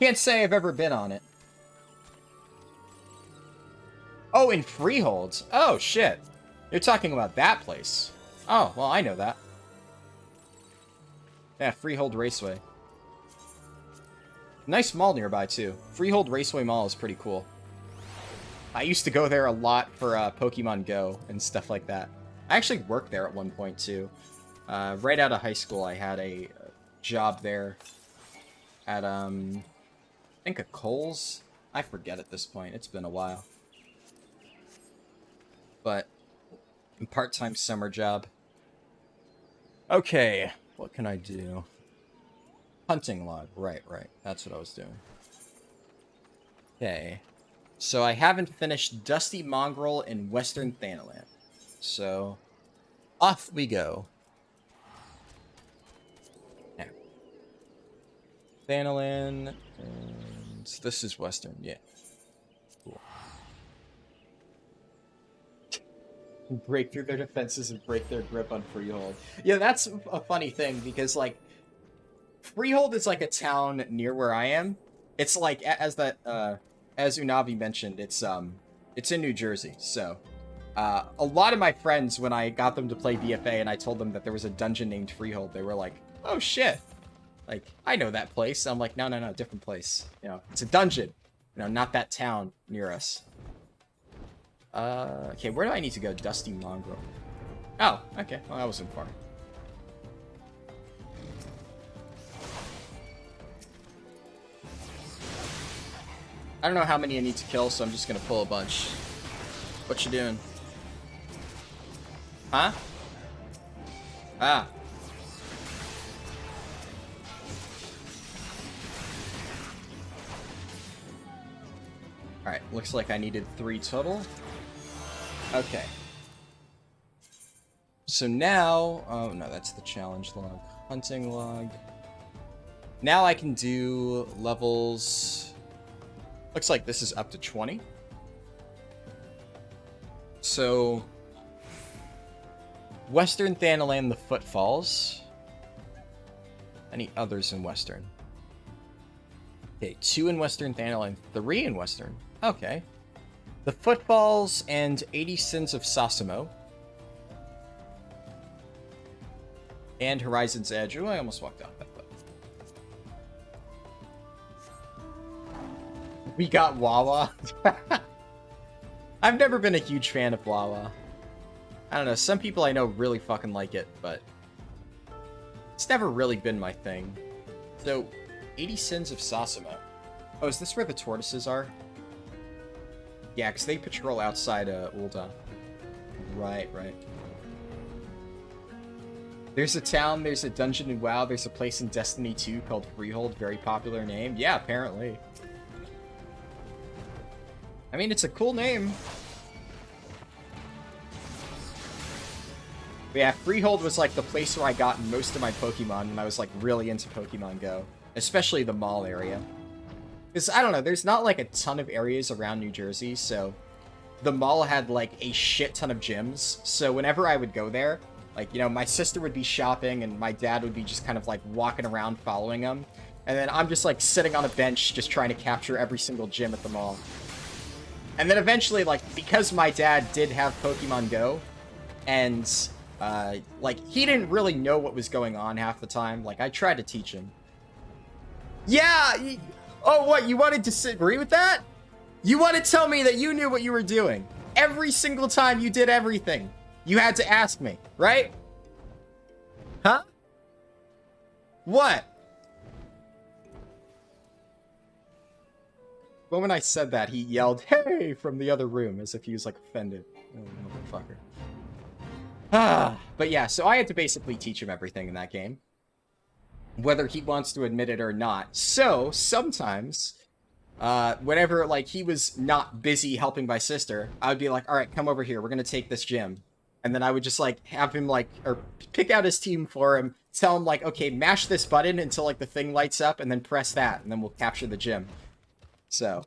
Speaker 1: Can't say I've ever been on it. Oh, in Freehold. Oh, shit. You're talking about that place. Oh, well, I know that. Yeah, Freehold Raceway. Nice mall nearby, too. Freehold Raceway Mall is pretty cool. I used to go there a lot for Pokemon Go and stuff like that. I actually worked there at one point, too. Right out of high school, I had a job there at, I think a Kohl's? I forget at this point. It's been a while. But, part-time summer job. Okay, what can I do? Hunting log. Right. That's what I was doing. Okay. So I haven't finished Dusty Mongrel in Western Thanalan. So, off we go. Now. Thanalan, and this is Western, yeah. Cool. Break through their defenses and break their grip on Freehold. Yeah, that's a funny thing, because, like, Freehold is like a town near where I am. It's like, as Unavi mentioned, it's in New Jersey, so a lot of my friends, when I got them to play BFA and I told them that there was a dungeon named Freehold, they were like, oh shit, like, I know that place. I'm like, no, different place. You know, it's a dungeon, you know, not that town near us. Okay, where do I need to go? Dusty Mongrel. Oh, okay, well, that wasn't far. I don't know how many I need to kill, so I'm just gonna pull a bunch. What you doing? Huh? Ah. Alright, looks like I needed 3 total. Okay. So now... Oh, no, that's the challenge log. Hunting log. Now I can do levels... Looks like this is up to 20. So... Western Thanalan, the Footfalls. Any others in Western? Okay, 2 in Western Thanalan, 3 in Western. Okay. The Footfalls and 80 Sins of Sasimo. And Horizon's Edge. Ooh, I almost walked off that foot. We got Wawa. I've never been a huge fan of Wawa. I don't know, some people I know really fucking like it, but it's never really been my thing. So, 80 Sins of Sasimo. Oh, is this where the tortoises are? Yeah, because they patrol outside Ul'dah. Right. There's a town, there's a dungeon in WoW, there's a place in Destiny 2 called Freehold, very popular name. Yeah, apparently. I mean, it's a cool name. But yeah, Freehold was like the place where I got most of my Pokemon when I was like really into Pokemon Go. Especially the mall area. Because, I don't know, there's not like a ton of areas around New Jersey, so the mall had like a shit ton of gyms. So whenever I would go there, like, you know, my sister would be shopping and my dad would be just kind of like walking around following them. And then I'm just like sitting on a bench just trying to capture every single gym at the mall. And then eventually, like, because my dad did have Pokemon Go, and like, he didn't really know what was going on half the time. Like, I tried to teach him. Yeah! Oh, what? You wanted to disagree with that? You want to tell me that you knew what you were doing. Every single time you did everything. You had to ask me, right? Huh? What? But when I said that, he yelled, "Hey!" from the other room, as if he was, like, offended. Oh, motherfucker. But yeah, so I had to basically teach him everything in that game. Whether he wants to admit it or not. So, sometimes, whenever, like, he was not busy helping my sister, I would be like, alright, come over here, we're gonna take this gym. And then I would just, like, have him, like, or pick out his team for him, tell him, like, okay, mash this button until, like, the thing lights up, and then press that, and then we'll capture the gym. So,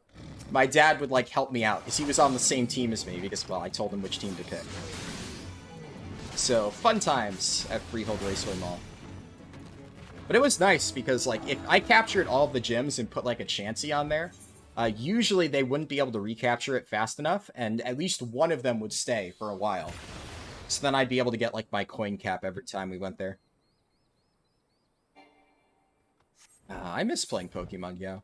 Speaker 1: my dad would, like, help me out, because he was on the same team as me, because, well, I told him which team to pick. So, fun times at Freehold Raceway Mall. But it was nice, because, like, if I captured all of the gyms and put, like, a Chansey on there, usually they wouldn't be able to recapture it fast enough, and at least one of them would stay for a while. So then I'd be able to get, like, my coin cap every time we went there. I miss playing Pokemon Go.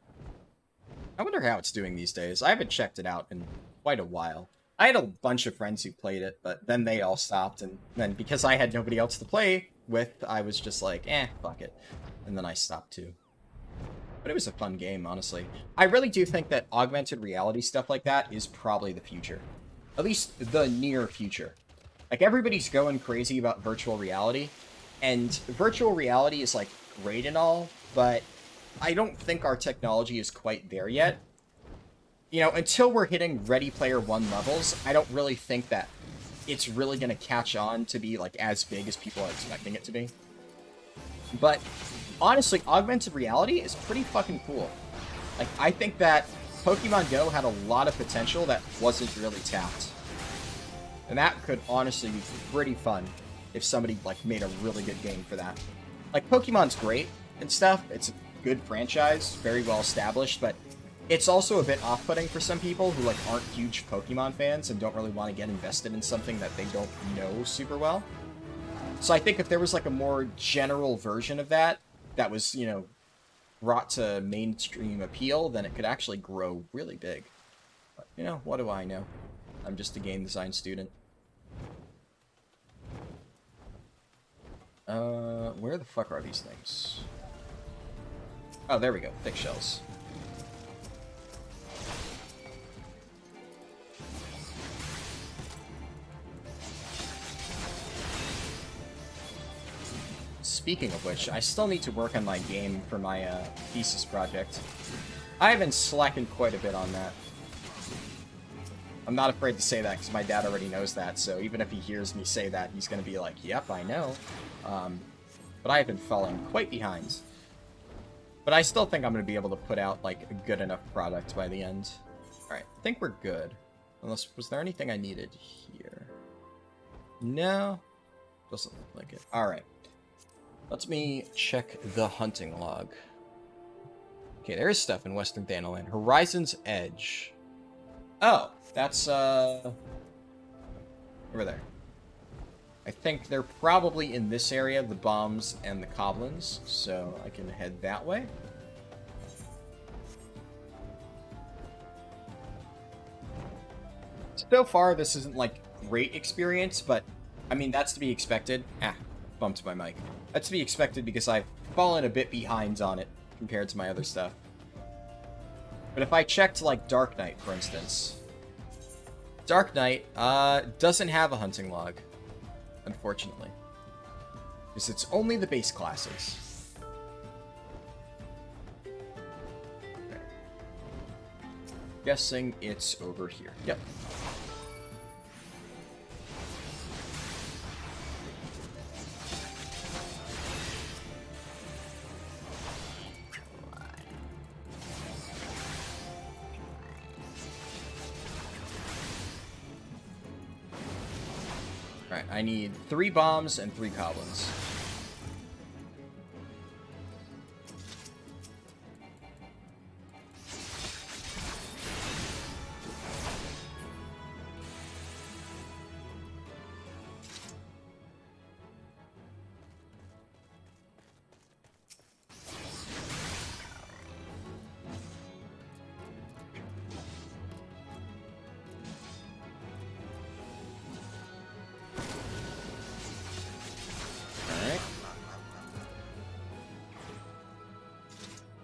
Speaker 1: I wonder how it's doing these days. I haven't checked it out in quite a while. I had a bunch of friends who played it, but then they all stopped, and then because I had nobody else to play with, I was just like, fuck it. And then I stopped too. But it was a fun game, honestly. I really do think that augmented reality stuff like that is probably the future. At least the near future. Like, everybody's going crazy about virtual reality, and virtual reality is, like, great and all, but I don't think our technology is quite there yet. You know, until we're hitting Ready Player One levels, I don't really think that it's really going to catch on to be, like, as big as people are expecting it to be. But, honestly, augmented reality is pretty fucking cool. Like, I think that Pokemon Go had a lot of potential that wasn't really tapped. And that could honestly be pretty fun if somebody, like, made a really good game for that. Like, Pokemon's great and stuff. It's a good franchise, very well established, but it's also a bit off-putting for some people who, like, aren't huge Pokemon fans and don't really want to get invested in something that they don't know super well. So I think if there was, like, a more general version of that, that was, you know, brought to mainstream appeal, then it could actually grow really big. But, you know, what do I know? I'm just a game design student. Where the fuck are these things? Oh, there we go. Thick shells. Speaking of which, I still need to work on my game for my thesis project. I have been slacking quite a bit on that. I'm not afraid to say that because my dad already knows that, so even if he hears me say that, he's going to be like, yep, I know. But I have been falling quite behind. But I still think I'm going to be able to put out, like, a good enough product by the end. Alright, I think we're good. Unless, was there anything I needed here? No? Doesn't look like it. Alright. Let me check the hunting log. Okay, there is stuff in Western Thanalan. Horizon's Edge. Oh, that's, over there. I think they're probably in this area, the bombs and the goblins, so I can head that way. So far, this isn't, like, great experience, but, I mean, that's to be expected. Bumped my mic. That's to be expected because I've fallen a bit behind on it compared to my other stuff. But if I checked, like, Dark Knight, for instance, Dark Knight, doesn't have a hunting log, unfortunately. Because it's only the base classes. Okay. Guessing it's over here. Yep. Alright, I need 3 bombs and 3 goblins.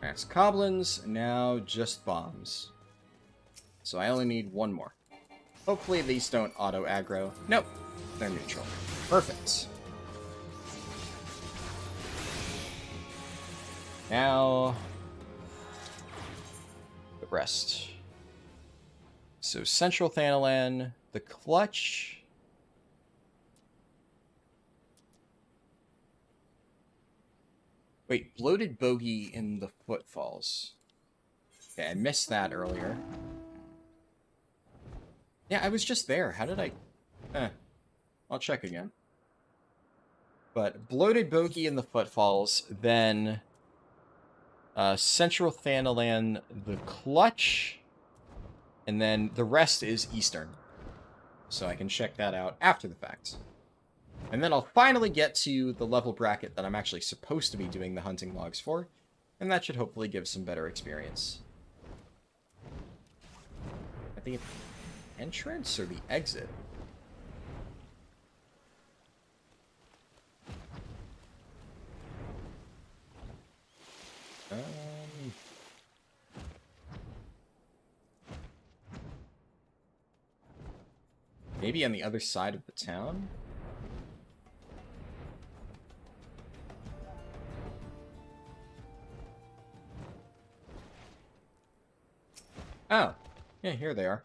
Speaker 1: That's goblins, now just bombs. So I only need 1 more. Hopefully these don't auto-aggro. Nope, they're neutral. Perfect. Now, the rest. So Central Thanalan, the Clutch. Wait, Bloated Bogey in the Footfalls. Okay, I missed that earlier. Yeah, I was just there. How did I... I'll check again. But Bloated Bogey in the Footfalls, then... Central Thanalan, the Clutch, and then the rest is Eastern. So I can check that out after the fact. And then I'll finally get to the level bracket that I'm actually supposed to be doing the hunting logs for, and that should hopefully give some better experience. I think it's the entrance or the exit? Maybe on the other side of the town? Oh, yeah, here they are.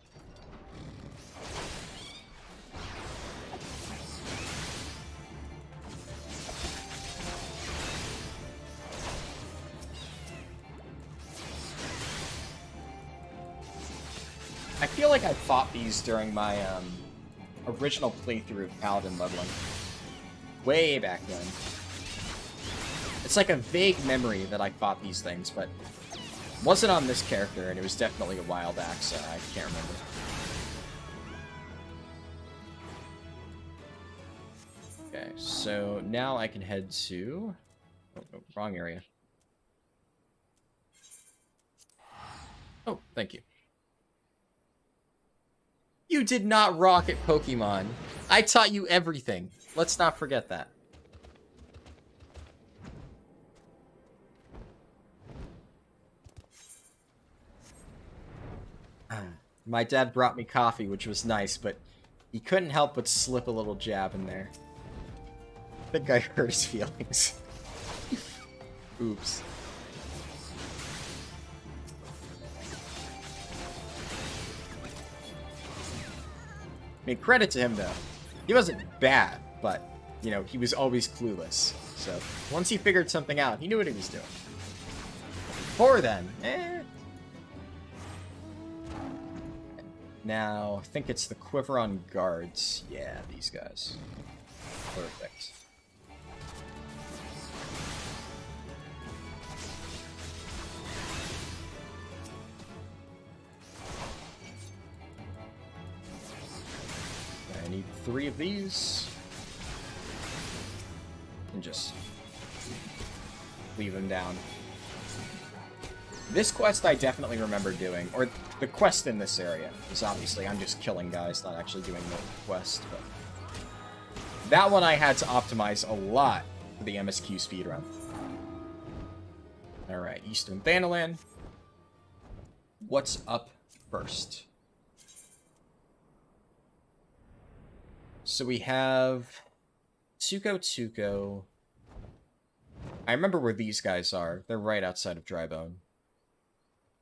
Speaker 1: I feel like I fought these during my original playthrough of Paladin leveling. Way back then. It's like a vague memory that I fought these things, but wasn't on this character, and it was definitely a while back, so I can't remember. Okay, so now I can head to... Oh, no, wrong area. Oh, thank you. You did not rocket Pokemon. I taught you everything. Let's not forget that. My dad brought me coffee, which was nice, but he couldn't help but slip a little jab in there. I think I hurt his feelings. Oops. I mean, credit to him, though. He wasn't bad, but, you know, he was always clueless. So, once he figured something out, he knew what he was doing. Before then, Now, I think it's the Quiveron Guards. Yeah, these guys. Perfect. I need 3 of these. And just leave them down. This quest I definitely remember doing, or the quest in this area, because obviously I'm just killing guys, not actually doing the quest, but that one I had to optimize a lot for the MSQ speedrun. Alright, Eastern Thanalan. What's up first? So we have Tuco, I remember where these guys are. They're right outside of Drybone.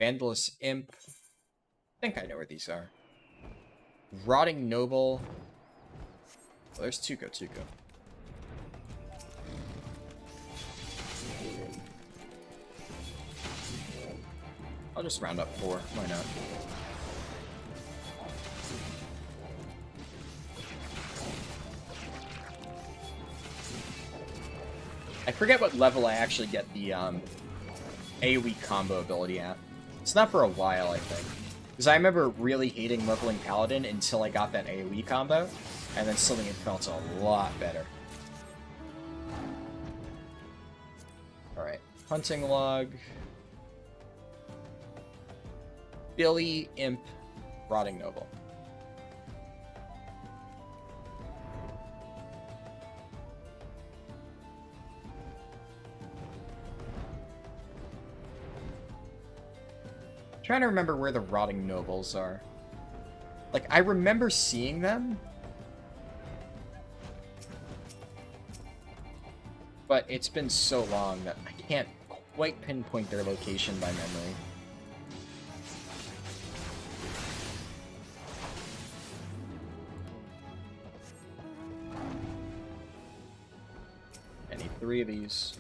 Speaker 1: Vandalous Imp. I think I know where these are. Rotting Noble. Oh, there's Tuco. I'll just round up 4. Why not? I forget what level I actually get the AoE combo ability at. It's not for a while, I think. Because I remember really hating leveling Paladin until I got that AoE combo, and then suddenly it felt a lot better. Alright, hunting log. Billy, Imp, Rotting Noble. Trying to remember where the Rotting Nobles are. Like, I remember seeing them, but it's been so long that I can't quite pinpoint their location by memory. I need 3 of these.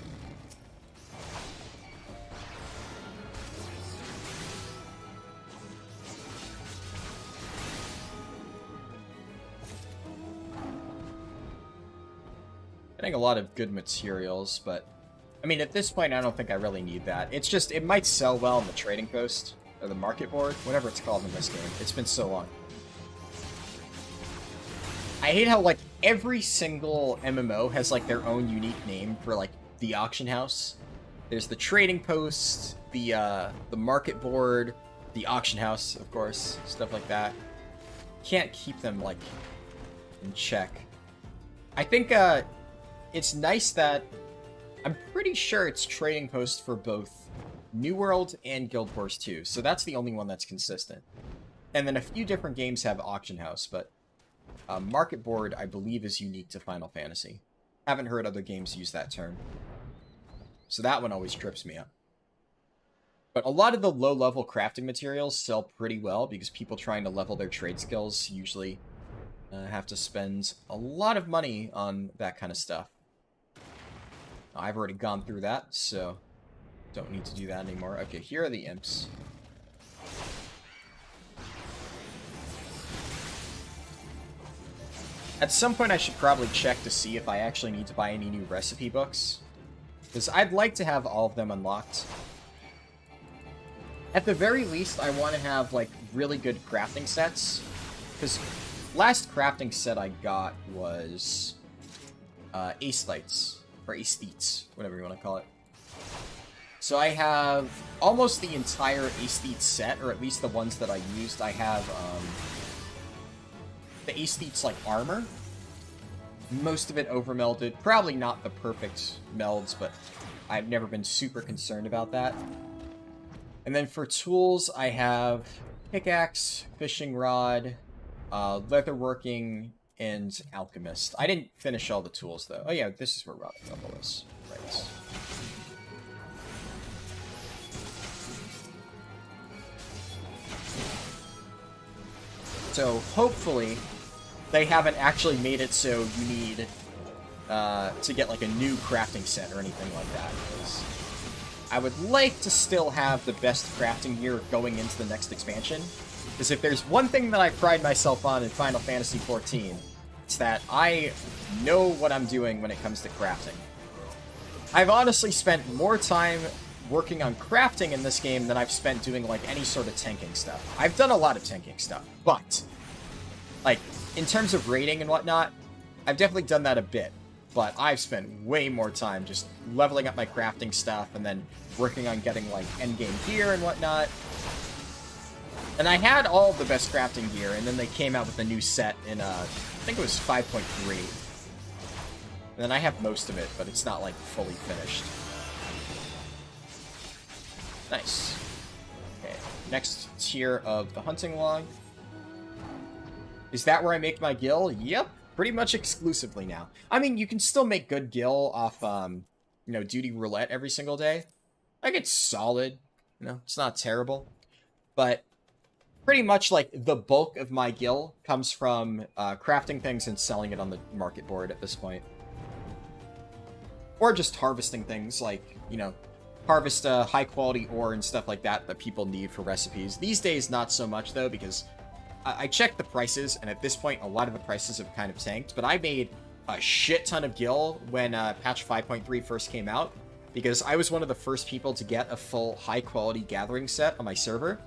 Speaker 1: Getting a lot of good materials, but I mean, at this point, I don't think I really need that. It's just, it might sell well on the trading post, or the market board, whatever it's called in this game. It's been so long. I hate how, like, every single MMO has, like, their own unique name for, like, the auction house. There's the trading post, the market board, the auction house, of course, stuff like that. Can't keep them, like, in check. I think, it's nice that I'm pretty sure it's trading post for both New World and Guild Wars 2, so that's the only one that's consistent. And then a few different games have auction house, but market board, I believe, is unique to Final Fantasy. Haven't heard other games use that term. So that one always trips me up. But a lot of the low-level crafting materials sell pretty well because people trying to level their trade skills usually have to spend a lot of money on that kind of stuff. I've already gone through that, so don't need to do that anymore. Okay, here are the imps. At some point I should probably check to see if I actually need to buy any new recipe books, because I'd like to have all of them unlocked. At the very least, I want to have, like, really good crafting sets, because last crafting set I got was aesthetes, or aesthetes, whatever you want to call it. So I have almost the entire aesthete set, or at least the ones that I used. I have the aesthetes like armor, most of it overmelded. Probably not the perfect melds, but I've never been super concerned about that. And then for tools, I have pickaxe, fishing rod, leatherworking, and alchemist. I didn't finish all the tools, though. Oh yeah, this is where Rotting Noble is. Right. So, hopefully, they haven't actually made it so you need to get, like, a new crafting set or anything like that. Because I would like to still have the best crafting gear going into the next expansion. Because if there's one thing that I pride myself on in Final Fantasy XIV, it's that I know what I'm doing when it comes to crafting. I've honestly spent more time working on crafting in this game than I've spent doing, like, any sort of tanking stuff. I've done a lot of tanking stuff, but, like, in terms of raiding and whatnot, I've definitely done that a bit. But I've spent way more time just leveling up my crafting stuff and then working on getting, like, endgame gear and whatnot. And I had all the best crafting gear, and then they came out with a new set in, I think it was 5.3. And then I have most of it, but it's not, like, fully finished. Nice. Okay, next tier of the hunting log. Is that where I make my gil? Yep, pretty much exclusively now. I mean, you can still make good gil off, duty roulette every single day. Like, it's solid. It's not terrible. But pretty much, like, the bulk of my gil comes from crafting things and selling it on the market board at this point. Or just harvesting things, like, harvest high-quality ore and stuff like that people need for recipes. These days, not so much, though, because I checked the prices, and at this point, a lot of the prices have kind of tanked. But I made a shit ton of gil when patch 5.3 first came out, because I was one of the first people to get a full high-quality gathering set on my server,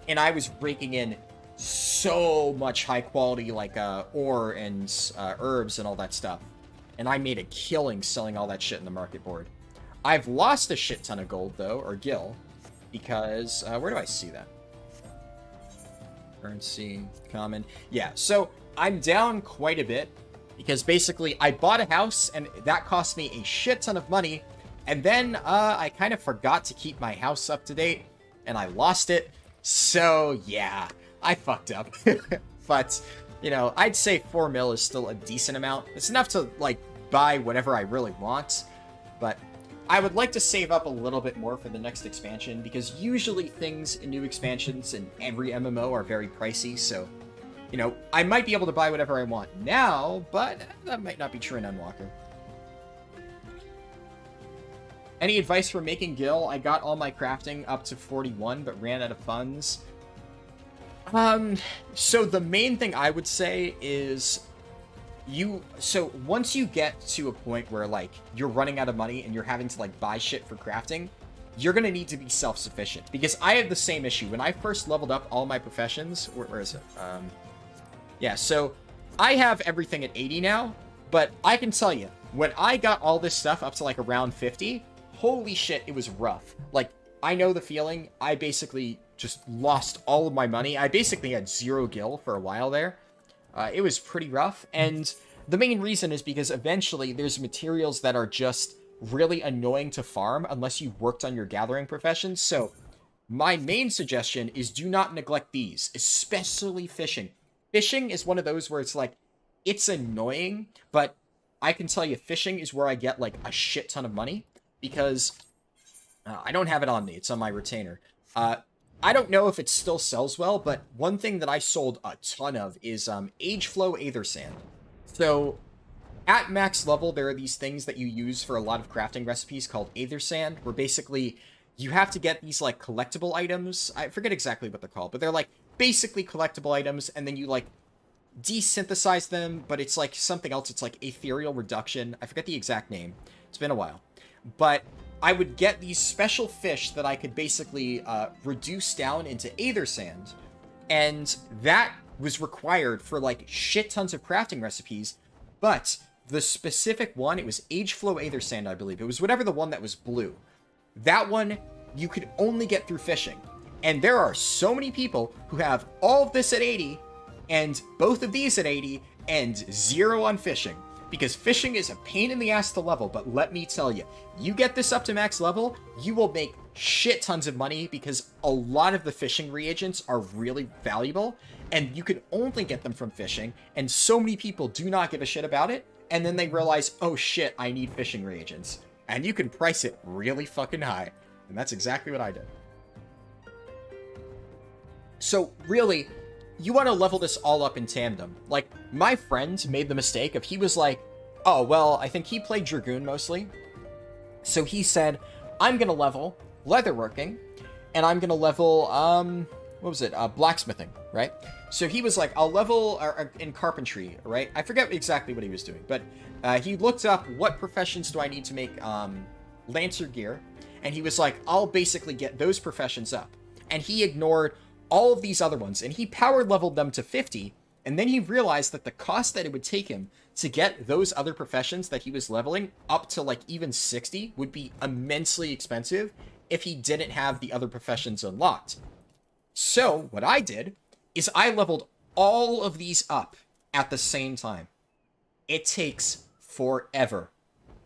Speaker 1: and I was raking in so much high-quality, like, ore and herbs and all that stuff. And I made a killing selling all that shit in the market board. I've lost a shit ton of gold, though, or gil, because, where do I see that? Currency, common. Yeah, so I'm down quite a bit, because basically I bought a house, and that cost me a shit ton of money, and then I kind of forgot to keep my house up to date, and I lost it, so yeah, I fucked up. But, I'd say 4 mil is still a decent amount. It's enough to, like, buy whatever I really want, but I would like to save up a little bit more for the next expansion, because usually things in new expansions in every MMO are very pricey, so, I might be able to buy whatever I want now, but that might not be true in Endwalker. Any advice for making gil? I got all my crafting up to 41, but ran out of funds. So the main thing I would say is so once you get to a point where, like, you're running out of money and you're having to, like, buy shit for crafting, you're gonna need to be self-sufficient. Because I have the same issue. When I first leveled up all my professions, where is it? Yeah, so I have everything at 80 now, but I can tell you, when I got all this stuff up to, like, around 50, holy shit, it was rough. Like, I know the feeling. I basically just lost all of my money. I basically had 0 gil for a while there. It was pretty rough, and the main reason is because eventually there's materials that are just really annoying to farm unless you worked on your gathering profession. So my main suggestion is do not neglect these, especially fishing. Fishing is one of those where it's like, it's annoying, but I can tell you fishing is where I get, like, a shit ton of money, because I don't have it on me. It's on my retainer. I don't know if it still sells well, but one thing that I sold a ton of is Age Flow Aether Sand. So at max level, there are these things that you use for a lot of crafting recipes called Aether Sand, where basically you have to get these, like, collectible items. I forget exactly what they're called, but they're, like, basically collectible items, and then you, like, desynthesize them, but it's, like, something else. It's, like, ethereal reduction. I forget the exact name. It's been a while. But I would get these special fish that I could basically reduce down into Aether Sand, and that was required for, like, shit tons of crafting recipes, but the specific one, it was Age Flow Aether Sand, I believe. It was whatever the one that was blue. That one, you could only get through fishing. And there are so many people who have all of this at 80, and both of these at 80, and 0 on fishing. Because fishing is a pain in the ass to level, but let me tell you, you get this up to max level, you will make shit tons of money, because a lot of the fishing reagents are really valuable, and you can only get them from fishing, and so many people do not give a shit about it, and then they realize, oh shit, I need fishing reagents. And you can price it really fucking high, and that's exactly what I did. So really, you want to level this all up in tandem. Like, my friend made the mistake of, he was like, oh, well, I think he played Dragoon mostly. So he said, I'm going to level leatherworking, and I'm going to level, blacksmithing, right? So he was like, I'll level in carpentry, right? I forget exactly what he was doing, but he looked up what professions do I need to make Lancer gear, and he was like, I'll basically get those professions up. And he ignored all of these other ones, and he power leveled them to 50, and then he realized that the cost that it would take him to get those other professions that he was leveling up to, like, even 60 would be immensely expensive if he didn't have the other professions unlocked. So what I did is I leveled all of these up at the same time. It takes forever,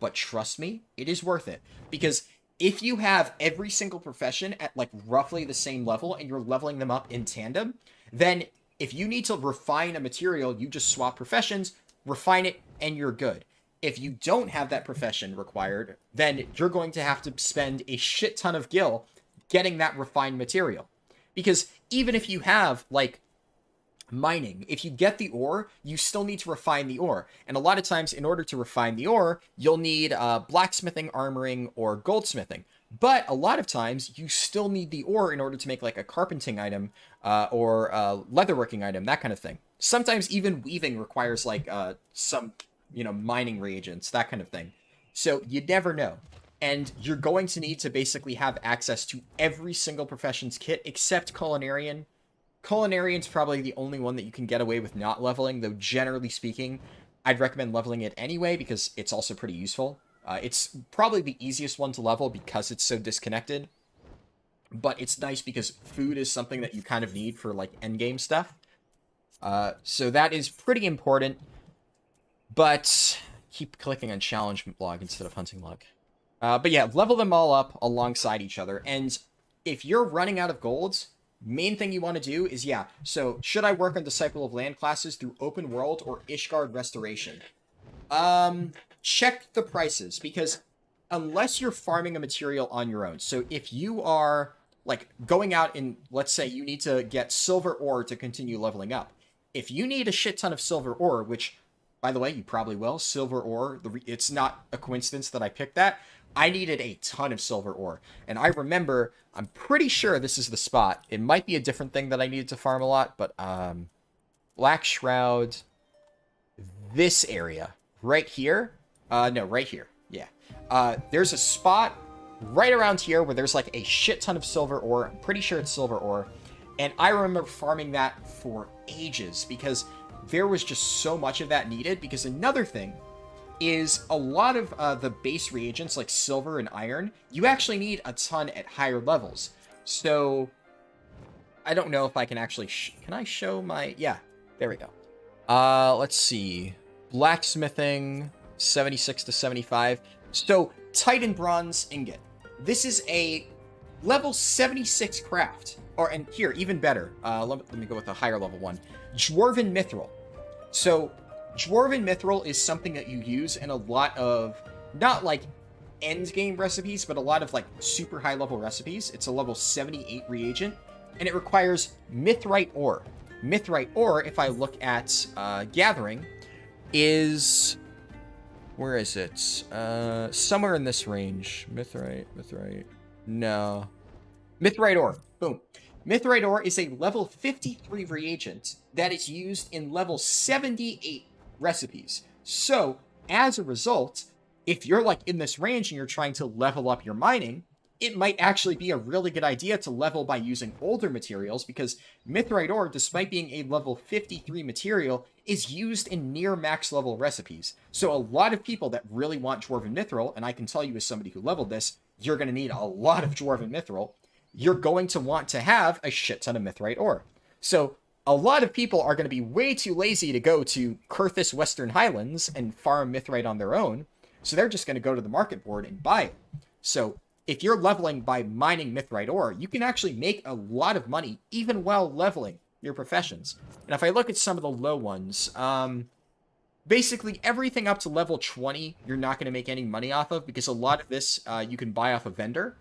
Speaker 1: but trust me, it is worth it, because if you have every single profession at, like, roughly the same level and you're leveling them up in tandem, then if you need to refine a material, you just swap professions, refine it, and you're good. If you don't have that profession required, then you're going to have to spend a shit ton of gil getting that refined material. Because even if you have, like, mining, if you get the ore, you still need to refine the ore. And a lot of times, in order to refine the ore, you'll need blacksmithing, armoring, or goldsmithing. But a lot of times, you still need the ore in order to make, like, a carpenting item or a leatherworking item, that kind of thing. Sometimes even weaving requires, like, some, mining reagents, that kind of thing. So you never know. And you're going to need to basically have access to every single profession's kit except culinarian. Culinarian's probably the only one that you can get away with not leveling, though generally speaking, I'd recommend leveling it anyway because it's also pretty useful. It's probably the easiest one to level because it's so disconnected, but it's nice because food is something that you kind of need for, like, endgame stuff. So that is pretty important, but keep clicking on challenge log instead of hunting log. But yeah, level them all up alongside each other, and if you're running out of golds, main thing you want to do is, so should I work on Disciple of Land classes through Open World or Ishgard Restoration? Check the prices, because unless you're farming a material on your own, so if you are, like, going out and, let's say you need to get silver ore to continue leveling up. If you need a shit ton of silver ore, which, by the way, you probably will, silver ore, it's not a coincidence that I picked that. I needed a ton of silver ore. And I remember, I'm pretty sure this is the spot. It might be a different thing that I needed to farm a lot, but Black Shroud, this area, right here. No, right here. Yeah. There's a spot right around here where there's, like, a shit ton of silver ore. I'm pretty sure it's silver ore. And I remember farming that for ages because there was just so much of that needed. Because another thing is a lot of the base reagents like silver and iron, you actually need a ton at higher levels. So I don't know if I can actually can I show my, yeah, there we go. Let's see, blacksmithing 76 to 75. So Titan bronze ingot, this is a level 76 craft, and here, even better, let me go with a higher level one, Dwarven mithril. So Dwarven mithril is something that you use in a lot of, not like end game recipes, but a lot of, like, super high level recipes. It's a level 78 reagent, and it requires mithrite ore. Mithrite ore, if I look at gathering, is, where is it? Somewhere in this range. Mithrite, no. Mithrite ore, boom. Mithrite ore is a level 53 reagent that is used in level 78 recipes. So, as a result, if you're, like, in this range and you're trying to level up your mining, it might actually be a really good idea to level by using older materials, because mithrite ore, despite being a level 53 material, is used in near max level recipes. So a lot of people that really want Dwarven mithril, and I can tell you as somebody who leveled this, you're going to need a lot of Dwarven mithril, you're going to want to have a shit ton of mithrite ore. So a lot of people are going to be way too lazy to go to Kurthis Western Highlands and farm mithrite on their own, so they're just going to go to the market board and buy it. So if you're leveling by mining mithrite ore, you can actually make a lot of money even while leveling your professions. And if I look at some of the low ones, basically everything up to level 20, you're not going to make any money off of, because a lot of this you can buy off a vendor.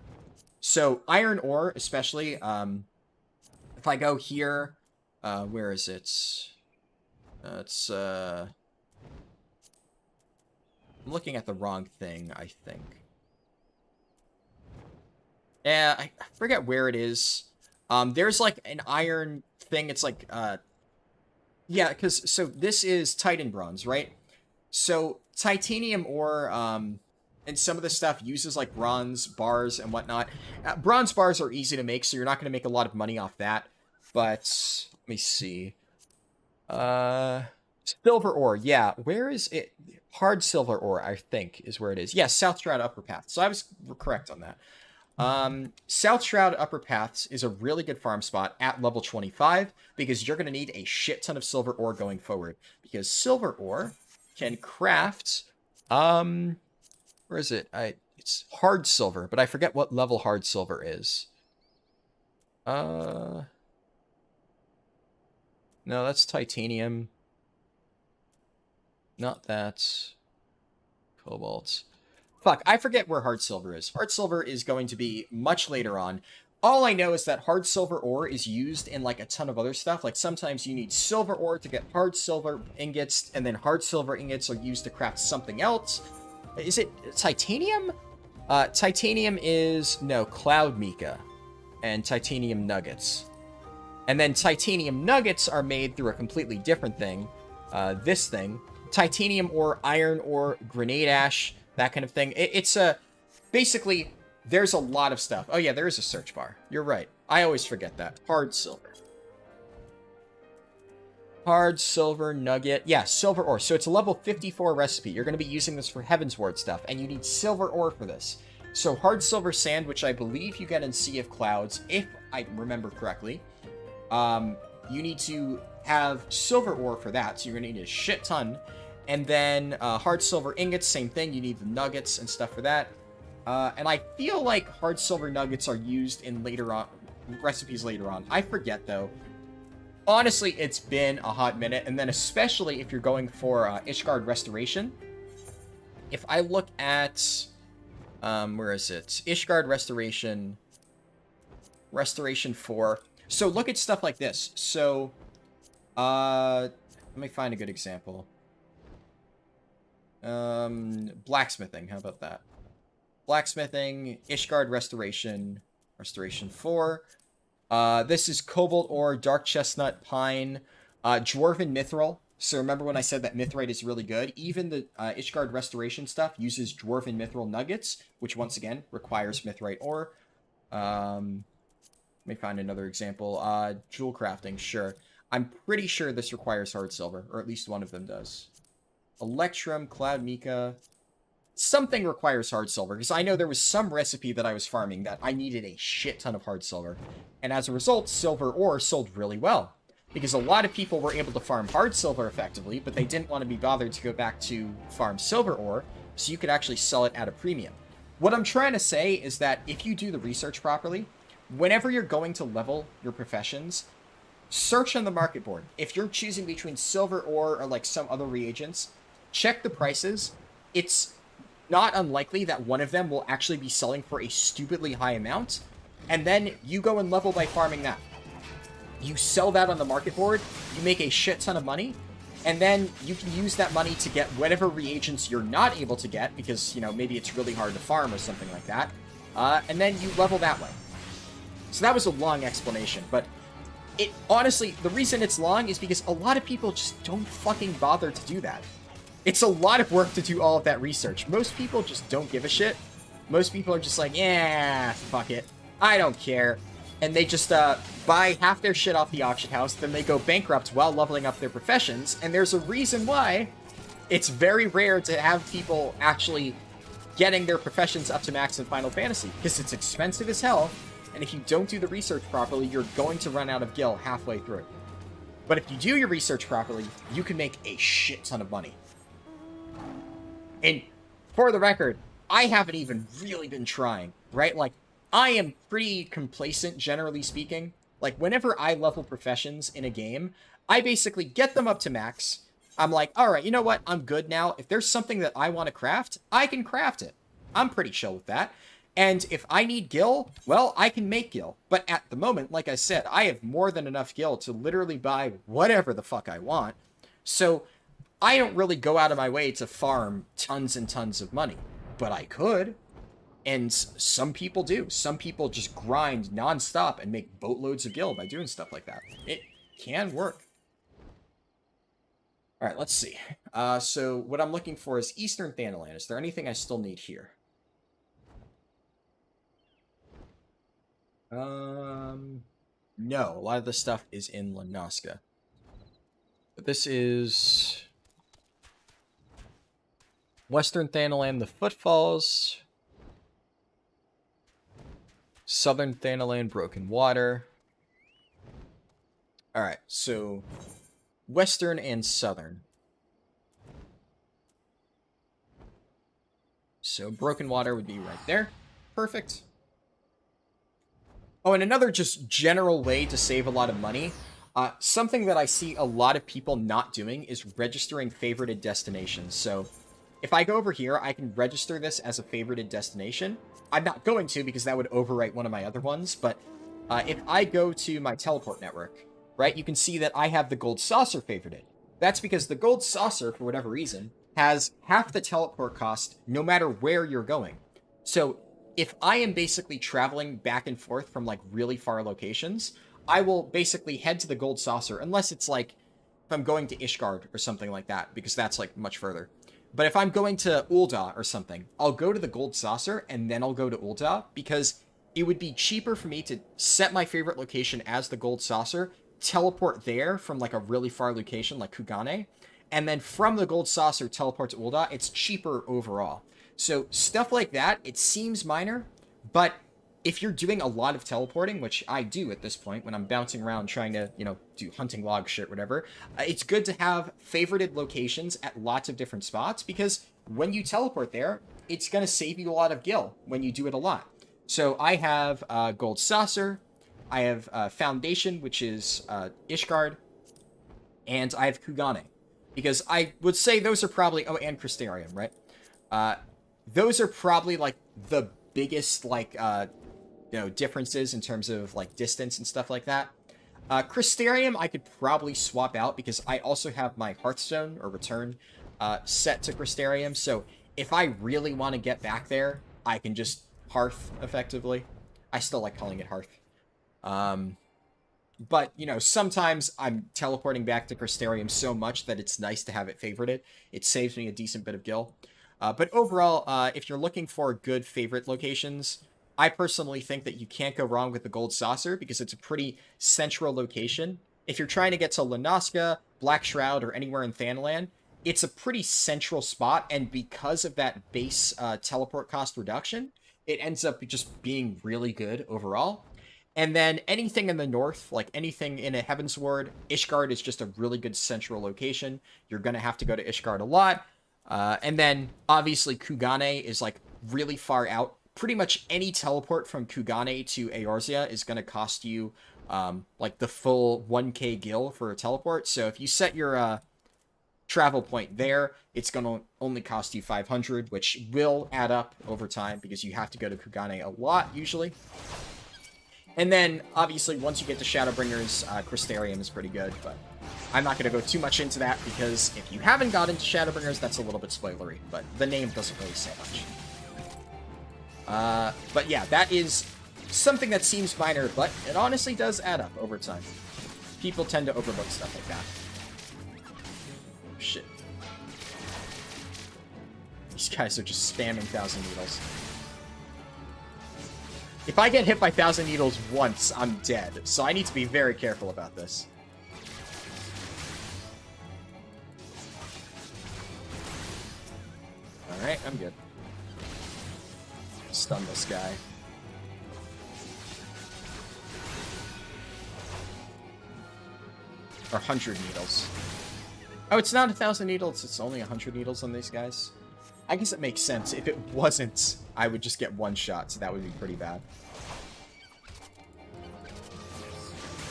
Speaker 1: So iron ore, especially, if I go here, where is it? It's, I'm looking at the wrong thing, I think. Yeah, I forget where it is. There's, like, an iron thing. It's like, yeah, because, so this is Titan bronze, right? So titanium ore, and some of the stuff uses, like, bronze bars and whatnot. Bronze bars are easy to make, so you're not going to make a lot of money off that. But, let me see. Silver ore, yeah. Where is it? Hard silver ore, I think, is where it is. Yeah, South Shroud Upper Path. So I was correct on that. South Shroud Upper Paths is a really good farm spot at level 25, because you're going to need a shit ton of silver ore going forward, because silver ore can craft, where is it? It's hard silver, but I forget what level hard silver is. No, that's titanium. Not that. cobalt. Fuck, I forget where hard silver is. Hard silver is going to be much later on. All I know is that hard silver ore is used in like a ton of other stuff. Like sometimes you need silver ore to get hard silver ingots, and then hard silver ingots are used to craft something else. Is it titanium? Titanium is, no, cloud mica and titanium nuggets. And then titanium nuggets are made through a completely different thing. This thing. Titanium ore, iron ore, grenade ash, that kind of thing. It's a... Basically, there's a lot of stuff. Oh yeah, there is a search bar. You're right. I always forget that. Hard silver. Hard silver nugget. Yeah, silver ore. So it's a level 54 recipe. You're going to be using this for Heaven's Ward stuff, and you need silver ore for this. So hard silver sand, which I believe you get in Sea of Clouds, if I remember correctly. You need to have silver ore for that, so you're going to need a shit ton. And then hard silver ingots, same thing. You need the nuggets and stuff for that. And I feel like hard silver nuggets are used in later on recipes later on. I forget, though. Honestly, it's been a hot minute, and then especially if you're going for Ishgard Restoration. If I look at... where is it? Ishgard Restoration. Restoration 4. So look at stuff like this. So, let me find a good example. Blacksmithing, how about that? Blacksmithing, Ishgard Restoration, Restoration 4. This is Cobalt Ore, Dark Chestnut, Pine, Dwarven Mithril. So remember when I said that Mithrite is really good? Even the Ishgard Restoration stuff uses Dwarven Mithril Nuggets, which once again requires Mithrite Ore. Let me find another example. Jewel Crafting, sure. I'm pretty sure this requires hard silver, or at least one of them does. Electrum, Cloud Mica... Something requires hard silver, because I know there was some recipe that I was farming that I needed a shit ton of hard silver. And as a result, silver ore sold really well. Because a lot of people were able to farm hard silver effectively, but they didn't want to be bothered to go back to farm silver ore, so you could actually sell it at a premium. What I'm trying to say is that if you do the research properly, whenever you're going to level your professions, search on the market board. If you're choosing between silver ore or like some other reagents, check the prices. It's not unlikely that one of them will actually be selling for a stupidly high amount, and then you go and level by farming that. You sell that on the market board, you make a shit ton of money, and then you can use that money to get whatever reagents you're not able to get, because, you know, maybe it's really hard to farm or something like that, and then you level that way. So that was a long explanation, but it honestly, the reason it's long is because a lot of people just don't fucking bother to do that. It's a lot of work to do all of that research. Most people just don't give a shit. Most people are just like, yeah, fuck it. I don't care. And they just buy half their shit off the auction house, then they go bankrupt while leveling up their professions, and there's a reason why it's very rare to have people actually getting their professions up to max in Final Fantasy, because it's expensive as hell, and if you don't do the research properly, you're going to run out of gil halfway through. But if you do your research properly, you can make a shit ton of money. And for the record, I haven't even really been trying, right? Like, I am pretty complacent, generally speaking. Like, whenever I level professions in a game, I basically get them up to max. I'm like, all right, you know what? I'm good now. If there's something that I want to craft, I can craft it. I'm pretty chill with that. And if I need gil, well, I can make gil. But at the moment, like I said, I have more than enough gil to literally buy whatever the fuck I want. So I don't really go out of my way to farm tons and tons of money, but I could. And some people do. Some people just grind nonstop and make boatloads of gil by doing stuff like that. It can work. All right, let's see. So what I'm looking for is Eastern Thanalan. Is there anything I still need here? No, a lot of the stuff is in Lanaska. But this is Western Thanalan, the Footfalls. Southern Thanalan, Broken Water. Alright, so Western and Southern. So Broken Water would be right there. Perfect. Oh, and another just general way to save a lot of money. Something that I see a lot of people not doing is registering favorited destinations. So if I go over here, I can register this as a favorited destination. I'm not going to because that would overwrite one of my other ones, but if I go to my teleport network, right, you can see that I have the gold saucer favorited. That's because the gold saucer, for whatever reason, has half the teleport cost no matter where you're going. So if I am basically traveling back and forth from like really far locations, I will basically head to the gold saucer, unless it's like if I'm going to Ishgard or something like that, because that's like much further. But if I'm going to Ul'dah or something, I'll go to the gold saucer and then I'll go to Ul'dah, because it would be cheaper for me to set my favorite location as the gold saucer, teleport there from like a really far location like Kugane, and then from the gold saucer teleport to Ul'dah. It's cheaper overall. So stuff like that, it seems minor, but if you're doing a lot of teleporting, which I do at this point when I'm bouncing around trying to, you know, do hunting log shit, whatever, it's good to have favorited locations at lots of different spots, because when you teleport there, it's going to save you a lot of gil when you do it a lot. So I have Gold Saucer, I have Foundation, which is Ishgard, and I have Kugane. Because I would say those are probably... Oh, and Crystarium, right? Those are probably, like, the biggest, like, you know, differences in terms of, like, distance and stuff like that. Crystarium I could probably swap out because I also have my Hearthstone, or Return, set to Crystarium. So if I really want to get back there, I can just Hearth, effectively. I still like calling it Hearth. But, you know, sometimes I'm teleporting back to Crystarium so much that it's nice to have it favorited. It saves me a decent bit of gil. But overall, if you're looking for good favorite locations, I personally think that you can't go wrong with the Gold Saucer because it's a pretty central location. If you're trying to get to Lanaska, Black Shroud, or anywhere in Thanalan, it's a pretty central spot, and because of that base teleport cost reduction, it ends up just being really good overall. And then anything in the north, like anything in a Heavensward, Ishgard is just a really good central location. You're going to have to go to Ishgard a lot. And then, obviously, Kugane is, like, really far out. Pretty much any teleport from Kugane to Eorzea is going to cost you, like, the full 1k gil for a teleport. So if you set your travel point there, it's going to only cost you 500, which will add up over time because you have to go to Kugane a lot, usually. And then, obviously, once you get to Shadowbringers, Crystarium is pretty good, but I'm not going to go too much into that, because if you haven't got into Shadowbringers, that's a little bit spoilery, but the name doesn't really say much. But yeah, that is something that seems minor, but it honestly does add up over time. People tend to overlook stuff like that. Oh, shit. These guys are just spamming Thousand Needles. If I get hit by Thousand Needles once, I'm dead. So I need to be very careful about this. Alright, I'm good. Stun this guy. Or 100 needles. Oh, it's not 1,000 needles, it's only 100 needles on these guys. I guess it makes sense. If it wasn't, I would just get one shot, so that would be pretty bad.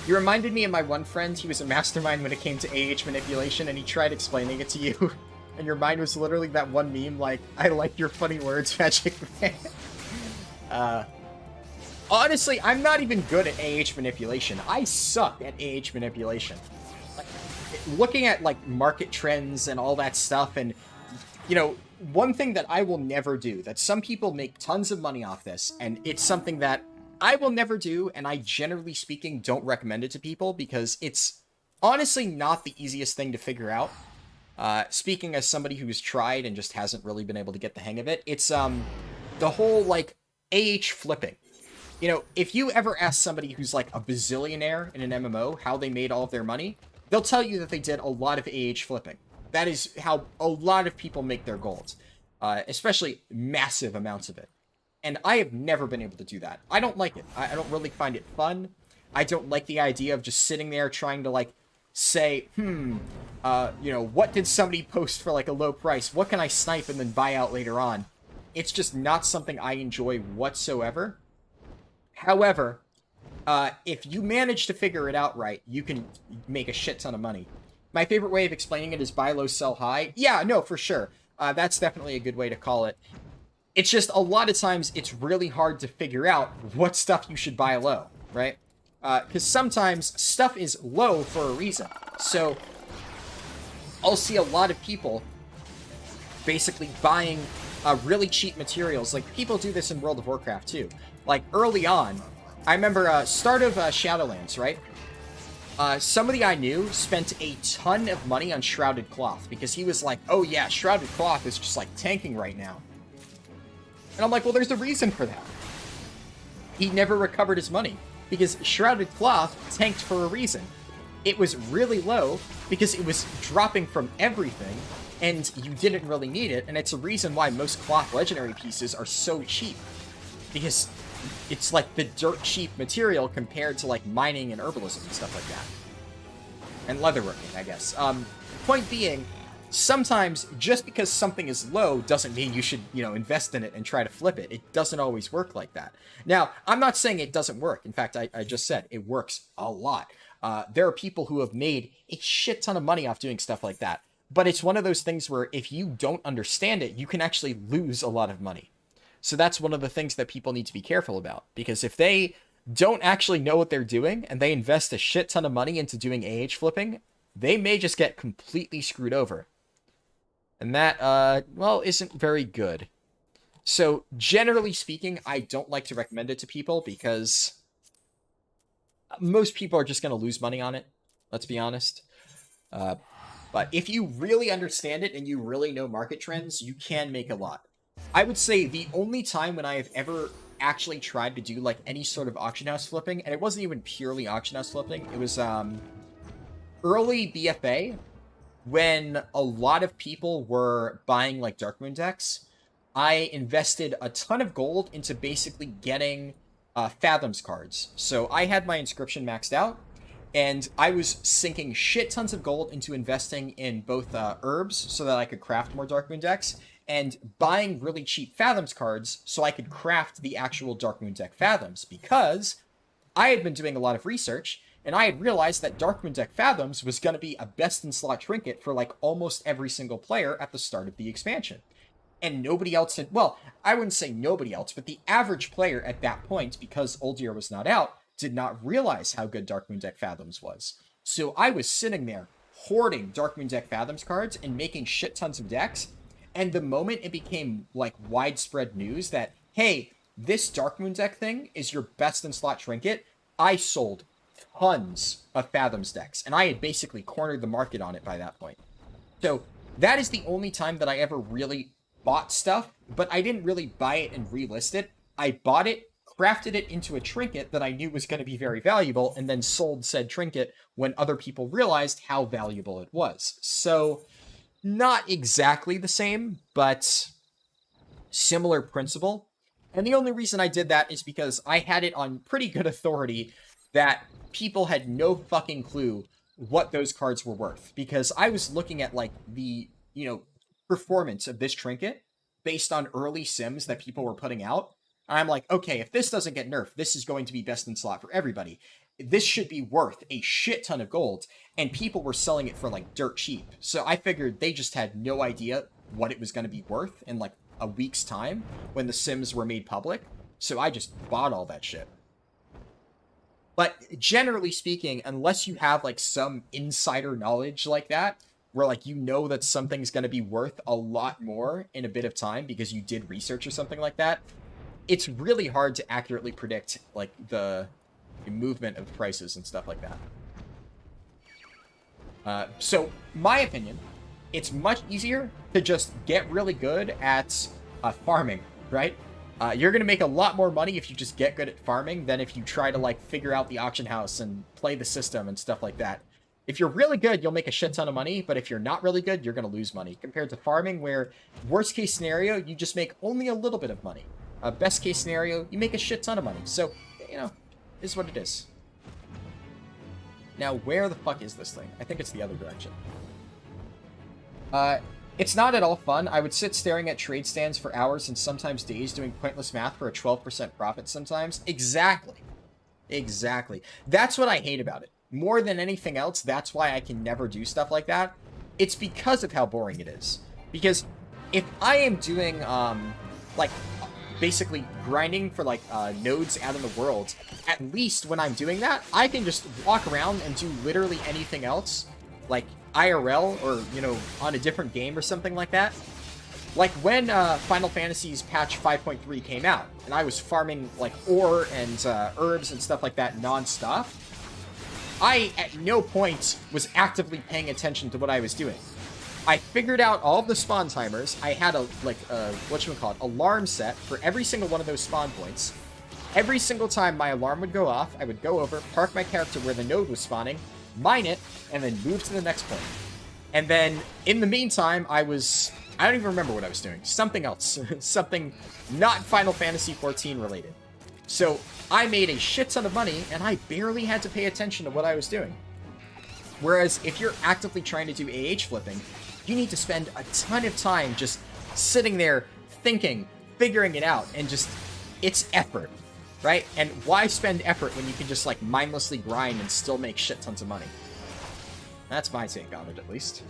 Speaker 1: You reminded me of my one friend. He was a mastermind when it came to AH manipulation, and he tried explaining it to you. And your mind was literally that one meme, like, I like your funny words, Magic Man. Honestly, I'm not even good at AH manipulation. I suck at AH manipulation. Like, looking at, like, market trends and all that stuff, and, you know, one thing that I will never do, that some people make tons of money off this, and it's something that I will never do, and I, generally speaking, don't recommend it to people, because it's honestly not the easiest thing to figure out. Speaking as somebody who's tried and just hasn't really been able to get the hang of it, it's, the whole, like, AH flipping. You know, if you ever ask somebody who's, like, a bazillionaire in an MMO how they made all of their money, they'll tell you that they did a lot of AH flipping. That is how a lot of people make their gold, especially massive amounts of it. And I have never been able to do that. I don't like it. I don't really find it fun. I don't like the idea of just sitting there trying to, like, say, you know, what did somebody post for, like, a low price? What can I snipe and then buy out later on? It's just not something I enjoy whatsoever. However, if you manage to figure it out right, you can make a shit ton of money. My favorite way of explaining it is buy low, sell high. Yeah, no, for sure. That's definitely a good way to call it. It's just a lot of times it's really hard to figure out what stuff you should buy low, right? Because sometimes stuff is low for a reason. So I'll see a lot of people basically buying really cheap materials. Like, people do this in World of Warcraft too. Like, early on, I remember start of Shadowlands, right? Somebody I knew spent a ton of money on Shrouded Cloth because he was like, oh yeah, Shrouded Cloth is just like tanking right now. And I'm like, well, there's a reason for that. He never recovered his money because Shrouded Cloth tanked for a reason. It was really low because it was dropping from everything and you didn't really need it. And it's a reason why most cloth legendary pieces are so cheap, because it's like the dirt cheap material compared to like mining and herbalism and stuff like that. And leatherworking, I guess. Point being, sometimes just because something is low doesn't mean you should, invest in it and try to flip it. It doesn't always work like that. Now, I'm not saying it doesn't work. In fact, I just said it works a lot. There are people who have made a shit ton of money off doing stuff like that. But it's one of those things where if you don't understand it, you can actually lose a lot of money. So that's one of the things that people need to be careful about. Because if they don't actually know what they're doing and they invest a shit ton of money into doing AH flipping, they may just get completely screwed over. And that, well, isn't very good. So, generally speaking, I don't like to recommend it to people because most people are just going to lose money on it. Let's be honest. But if you really understand it and you really know market trends, you can make a lot. I would say the only time when I have ever actually tried to do like any sort of auction house flipping, and it wasn't even purely auction house flipping, it was early BFA, when a lot of people were buying like Darkmoon decks. I invested a ton of gold into basically getting Fathoms cards. So I had my inscription maxed out, and I was sinking shit tons of gold into investing in both herbs so that I could craft more Darkmoon decks, and buying really cheap Fathoms cards so I could craft the actual Darkmoon deck Fathoms, because I had been doing a lot of research, and I had realized that Darkmoon deck Fathoms was going to be a best-in-slot trinket for like almost every single player at the start of the expansion. And nobody else had, well, I wouldn't say nobody else, but the average player at that point, because Uldir was not out, did not realize how good Darkmoon deck Fathoms was. So I was sitting there hoarding Darkmoon deck Fathoms cards and making shit tons of decks. And the moment it became like widespread news that, hey, this Darkmoon deck thing is your best in slot trinket, I sold tons of Fathoms decks. And I had basically cornered the market on it by that point. So that is the only time that I ever really bought stuff, but I didn't really buy it and relist it. I bought it, crafted it into a trinket that I knew was going to be very valuable, and then sold said trinket when other people realized how valuable it was. So, not exactly the same, but similar principle. And the only reason I did that is because I had it on pretty good authority that people had no fucking clue what those cards were worth. Because I was looking at, like, the, performance of this trinket based on early sims that people were putting out. And I'm like, okay, if this doesn't get nerfed, this is going to be best in slot for everybody. This should be worth a shit ton of gold, and people were selling it for like dirt cheap. So I figured they just had no idea what it was going to be worth in like a week's time when the sims were made public. So I just bought all that shit. But generally speaking, unless you have like some insider knowledge like that, where like that something's going to be worth a lot more in a bit of time because you did research or something like that, it's really hard to accurately predict like the movement of prices and stuff like that. So, my opinion, it's much easier to just get really good at farming, right? You're going to make a lot more money if you just get good at farming than if you try to like figure out the auction house and play the system and stuff like that. If you're really good, you'll make a shit ton of money, but if you're not really good, you're going to lose money. Compared to farming, where worst case scenario, you just make only a little bit of money. Best case scenario, you make a shit ton of money. So, is what it is. Now, where the fuck is this thing? I think it's the other direction. It's not at all fun. I would sit staring at trade stands for hours and sometimes days doing pointless math for a 12% profit sometimes. Exactly. Exactly. That's what I hate about it. More than anything else, that's why I can never do stuff like that. It's because of how boring it is. Because if I am doing, like, basically grinding for, like, nodes out in the world, at least when I'm doing that, I can just walk around and do literally anything else, like, IRL, or, you know, on a different game or something like that. Like, when Final Fantasy's patch 5.3 came out, and I was farming, like, ore and herbs and stuff like that non-stop, I, at no point, was actively paying attention to what I was doing. I figured out all of the spawn timers. I had a, like, whatchamacallit, alarm set for every single one of those spawn points. Every single time my alarm would go off, I would go over, park my character where the node was spawning, mine it, and then move to the next point. And then, in the meantime, I don't even remember what I was doing. Something else. Something not Final Fantasy XIV related. So, I made a shit ton of money, and I barely had to pay attention to what I was doing. Whereas, if you're actively trying to do AH flipping, you need to spend a ton of time just sitting there, thinking, figuring it out, and just, it's effort, right? And why spend effort when you can just, like, mindlessly grind and still make shit tons of money? That's my take on it, at least.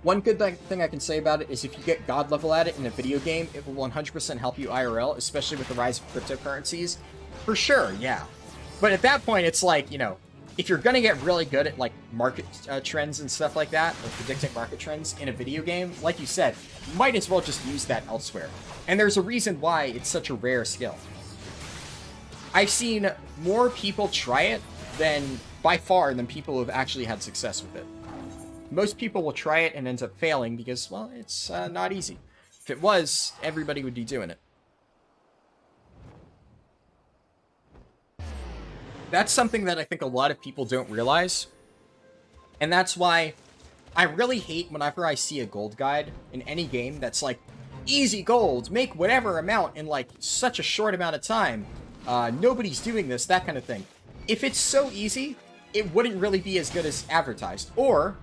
Speaker 1: One good thing I can say about it is if you get God level at it in a video game, it will 100% help you IRL, especially with the rise of cryptocurrencies. For sure, yeah. But at that point, it's like, you know, if you're gonna get really good at, like, market trends and stuff like that, or predicting market trends in a video game, like you said, you might as well just use that elsewhere. And there's a reason why it's such a rare skill. I've seen more people try it by far than people who have actually had success with it. Most people will try it and ends up failing because, well, it's not easy. If it was, everybody would be doing it. That's something that I think a lot of people don't realize. And that's why I really hate whenever I see a gold guide in any game that's like, easy gold, make whatever amount in like such a short amount of time. Nobody's doing this, that kind of thing. If it's so easy, it wouldn't really be as good as advertised. Or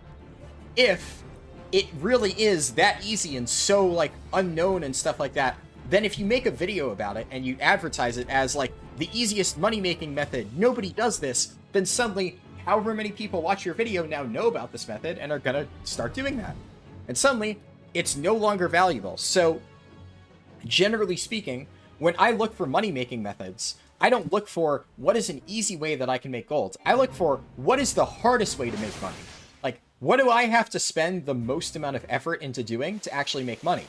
Speaker 1: if it really is that easy and so, like, unknown and stuff like that, then if you make a video about it and you advertise it as, like, the easiest money-making method, nobody does this, then suddenly, however many people watch your video now know about this method and are gonna start doing that. And suddenly, it's no longer valuable. So, generally speaking, when I look for money-making methods, I don't look for what is an easy way that I can make gold. I look for what is the hardest way to make money. Like, what do I have to spend the most amount of effort into doing to actually make money?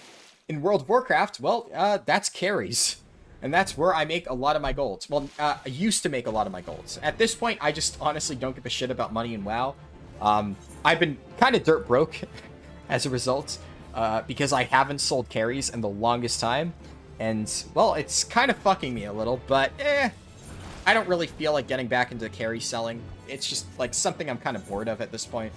Speaker 1: In World of Warcraft, well, that's carries. And that's where I make a lot of my golds. Well, I used to make a lot of my golds. At this point, I just honestly don't give a shit about money in WoW. I've been kind of dirt broke as a result, because I haven't sold carries in the longest time. And, well, it's kind of fucking me a little, but, I don't really feel like getting back into carry selling. It's just, like, something I'm kind of bored of at this point.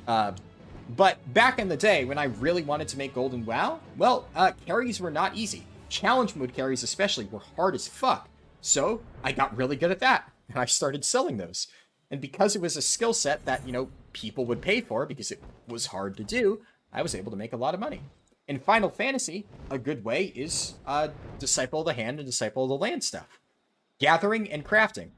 Speaker 1: But back in the day, when I really wanted to make gold in WoW, well, carries were not easy. Challenge mode carries especially were hard as fuck. So, I got really good at that, and I started selling those. And because it was a skill set that, you know, people would pay for because it was hard to do, I was able to make a lot of money. In Final Fantasy, a good way is Disciple of the Hand and Disciple of the Land stuff. Gathering and crafting.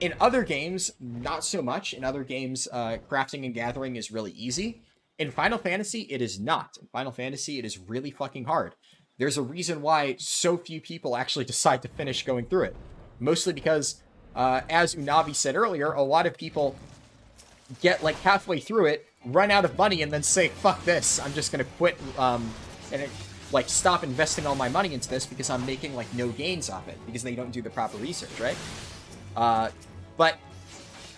Speaker 1: In other games, not so much. In other games, crafting and gathering is really easy. In Final Fantasy, it is not. In Final Fantasy, it is really fucking hard. There's a reason why so few people actually decide to finish going through it. Mostly because, as Unavi said earlier, a lot of people get like halfway through it, run out of money, and then say, fuck this, I'm just gonna quit, and like stop investing all my money into this because I'm making like no gains off it, because they don't do the proper research, right? But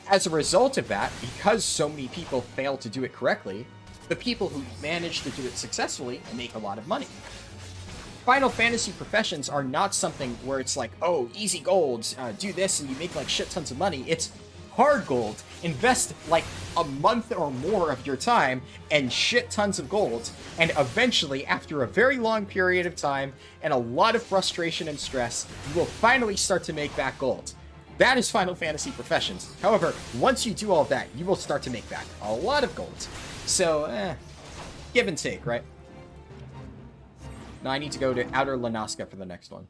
Speaker 1: as a result of that, because so many people fail to do it correctly, the people who manage to do it successfully make a lot of money. Final Fantasy professions are not something where it's like, oh, easy gold, do this and you make like shit tons of money. It's hard gold. Invest like a month or more of your time and shit tons of gold. And eventually, after a very long period of time and a lot of frustration and stress, you will finally start to make back gold. That is Final Fantasy professions. However, once you do all of that, you will start to make back a lot of gold. So, give and take, right? Now I need to go to Outer Lanaska for the next one.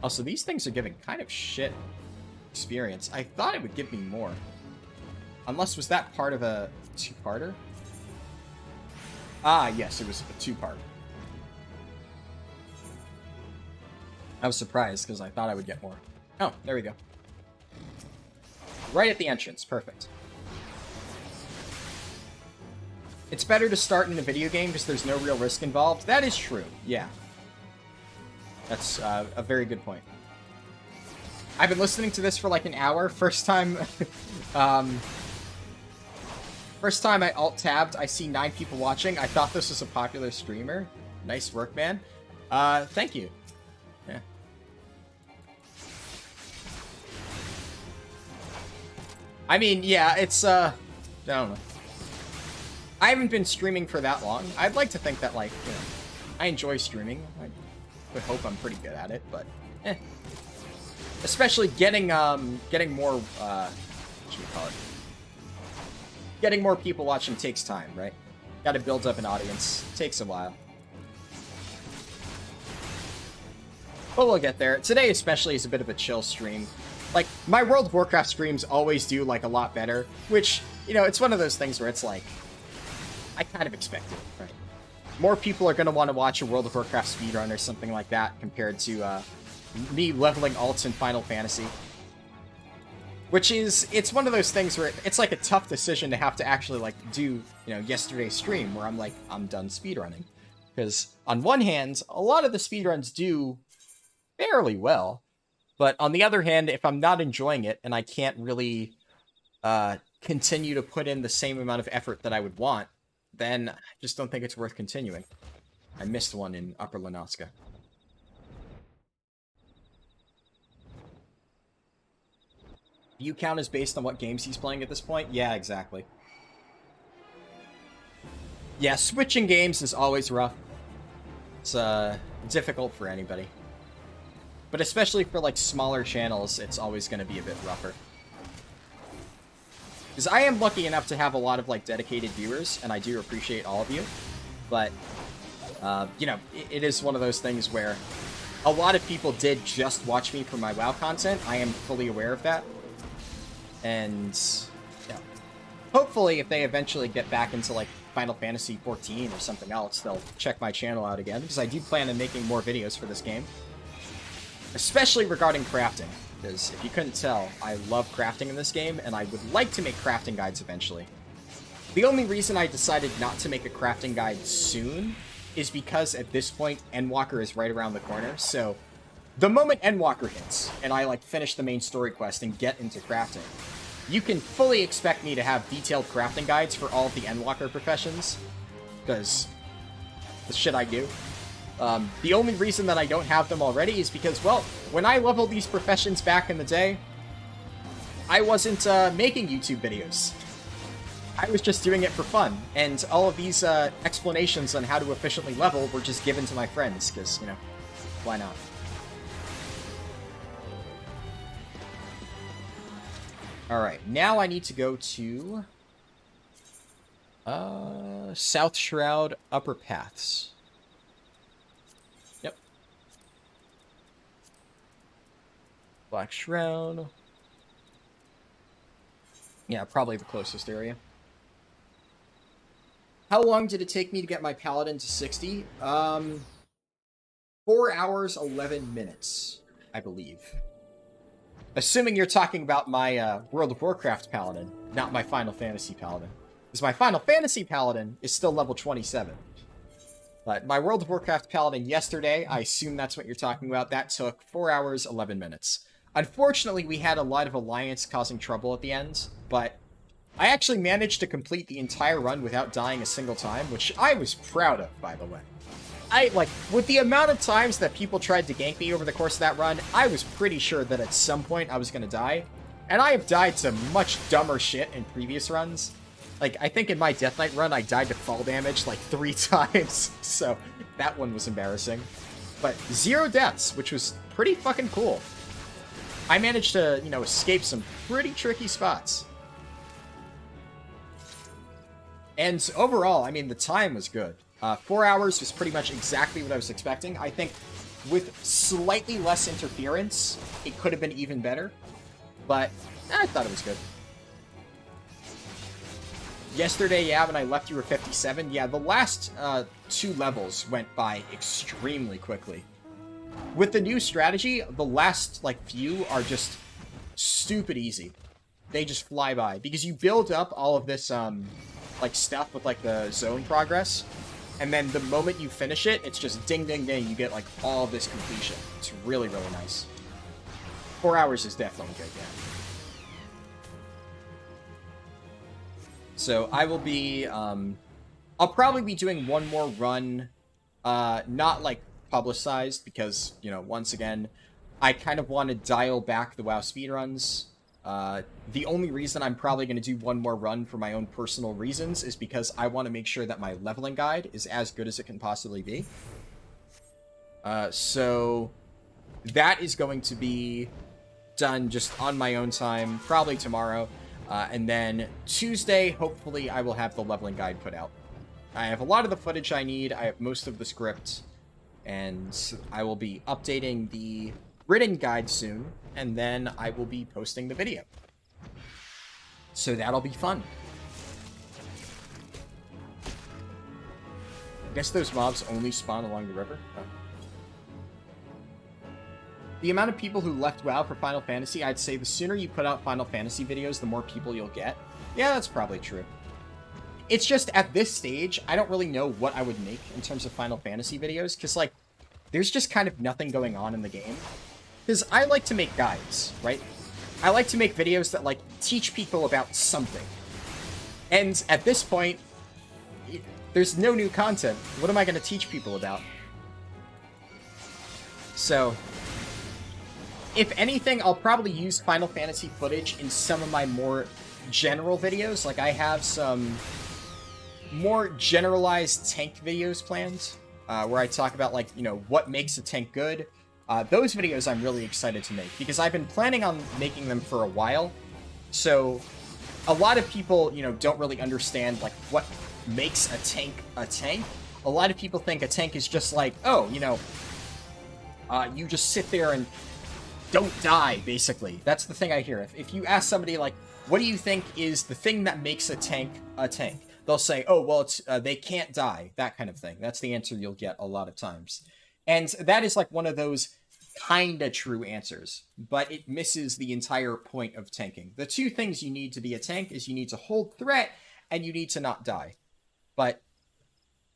Speaker 1: Also, these things are giving kind of shit experience. I thought it would give me more. Unless, was that part of a two-parter? Ah, yes, it was a two-part. I was surprised, because I thought I would get more. Oh, there we go. Right at the entrance. Perfect. It's better to start in a video game because there's no real risk involved. That is true, yeah. That's a very good point. I've been listening to this for like an hour. First time... first time I alt-tabbed, I see 9 people watching. I thought this was a popular streamer. Nice work, man. Thank you. Yeah. I mean, yeah, it's, I don't know. I haven't been streaming for that long. I'd like to think that, like, you know, I enjoy streaming. I would hope I'm pretty good at it, but, eh. Especially getting more, what should we call it? Getting more people watching takes time, right? Gotta build up an audience. Takes a while. But we'll get there. Today especially is a bit of a chill stream. Like, my World of Warcraft streams always do, like, a lot better, which, you know, it's one of those things where it's like, I kind of expect it, right? More people are going to want to watch a World of Warcraft speedrun or something like that compared to me leveling alts in Final Fantasy. Which is, it's one of those things where it's like a tough decision to have to actually, like, do, you know, yesterday's stream where I'm like, I'm done speedrunning. Because, on one hand, a lot of the speedruns do fairly well. But on the other hand, if I'm not enjoying it and I can't really continue to put in the same amount of effort that I would want, then I just don't think it's worth continuing. I missed one in Upper Lenoska. View count is based on what games he's playing at this point? Yeah, exactly. Yeah, switching games is always rough. It's difficult for anybody. But especially for, like, smaller channels, it's always going to be a bit rougher. Because I am lucky enough to have a lot of, like, dedicated viewers, and I do appreciate all of you. But, you know, it is one of those things where a lot of people did just watch me for my WoW content. I am fully aware of that. And, yeah. Hopefully, if they eventually get back into, like, Final Fantasy XIV or something else, they'll check my channel out again, because I do plan on making more videos for this game. Especially regarding crafting, because if you couldn't tell, I love crafting in this game, and I would like to make crafting guides eventually. The only reason I decided not to make a crafting guide soon is because at this point, Endwalker is right around the corner, so the moment Endwalker hits, and I, like, finish the main story quest and get into crafting, you can fully expect me to have detailed crafting guides for all of the Endwalker professions, because the shit I do. The only reason that I don't have them already is because, well, when I leveled these professions back in the day, I wasn't making YouTube videos. I was just doing it for fun, and all of these explanations on how to efficiently level were just given to my friends, because, you know, why not? Alright, now I need to go to South Shroud Upper Paths. Black Shroud. Yeah, probably the closest area. How long did it take me to get my Paladin to 60? 4 hours, 11 minutes, I believe. Assuming you're talking about my World of Warcraft Paladin, not my Final Fantasy Paladin. Because my Final Fantasy Paladin is still level 27. But my World of Warcraft Paladin yesterday, I assume that's what you're talking about, that took 4 hours, 11 minutes. Unfortunately, we had a lot of Alliance causing trouble at the end, but I actually managed to complete the entire run without dying a single time, which I was proud of, by the way. With the amount of times that people tried to gank me over the course of that run, I was pretty sure that at some point I was going to die. And I have died to much dumber shit in previous runs. Like, I think in my Death Knight run, I died to fall damage, like, 3 times. So, that one was embarrassing. But 0 deaths, which was pretty fucking cool. I managed to, you know, escape some pretty tricky spots. And overall, I mean, the time was good. 4 hours was pretty much exactly what I was expecting. I think with slightly less interference, it could have been even better. But I thought it was good. Yesterday, yeah, when I left you were 57. Yeah, the last 2 levels went by extremely quickly. With the new strategy, the last, like, few are just stupid easy. They just fly by. Because you build up all of this, like, stuff with, like, the zone progress. And then the moment you finish it, it's just ding, ding, ding. You get, like, all of this completion. It's really, really nice. 4 hours is definitely good, yeah. So I will be, I'll probably be doing one more run, not, like, publicized, because, you know, once again, I kind of want to dial back the WoW speedruns. The only reason I'm probably going to do one more run for my own personal reasons is because I want to make sure that my leveling guide is as good as it can possibly be. So that is going to be done just on my own time, probably tomorrow. And then Tuesday, hopefully, I will have the leveling guide put out. I have a lot of the footage I need. I have most of the script. And I will be updating the written guide soon. And then I will be posting the video. So that'll be fun. I guess those mobs only spawn along the river. Oh. The amount of people who left WoW for Final Fantasy, I'd say the sooner you put out Final Fantasy videos, the more people you'll get. Yeah, that's probably true. It's just, at this stage, I don't really know what I would make in terms of Final Fantasy videos, because, like, there's just kind of nothing going on in the game. Because I like to make guides, right? I like to make videos that, like, teach people about something. And at this point, there's no new content. What am I going to teach people about? So, if anything, I'll probably use Final Fantasy footage in some of my more general videos. Like, I have some more generalized tank videos planned, where I talk about, like, you know, what makes a tank good. Those videos I'm really excited to make, because I've been planning on making them for a while. So, a lot of people, you know, don't really understand, like, what makes a tank a tank. A lot of people think a tank is just like, oh, you know, you just sit there and don't die, basically. That's the thing I hear. If you ask somebody, like, what do you think is the thing that makes a tank, they'll say, oh, well, it's they can't die, that kind of thing. That's the answer you'll get a lot of times. And that is, like, one of those kinda true answers, but it misses the entire point of tanking. The two things you need to be a tank is you need to hold threat, and you need to not die. But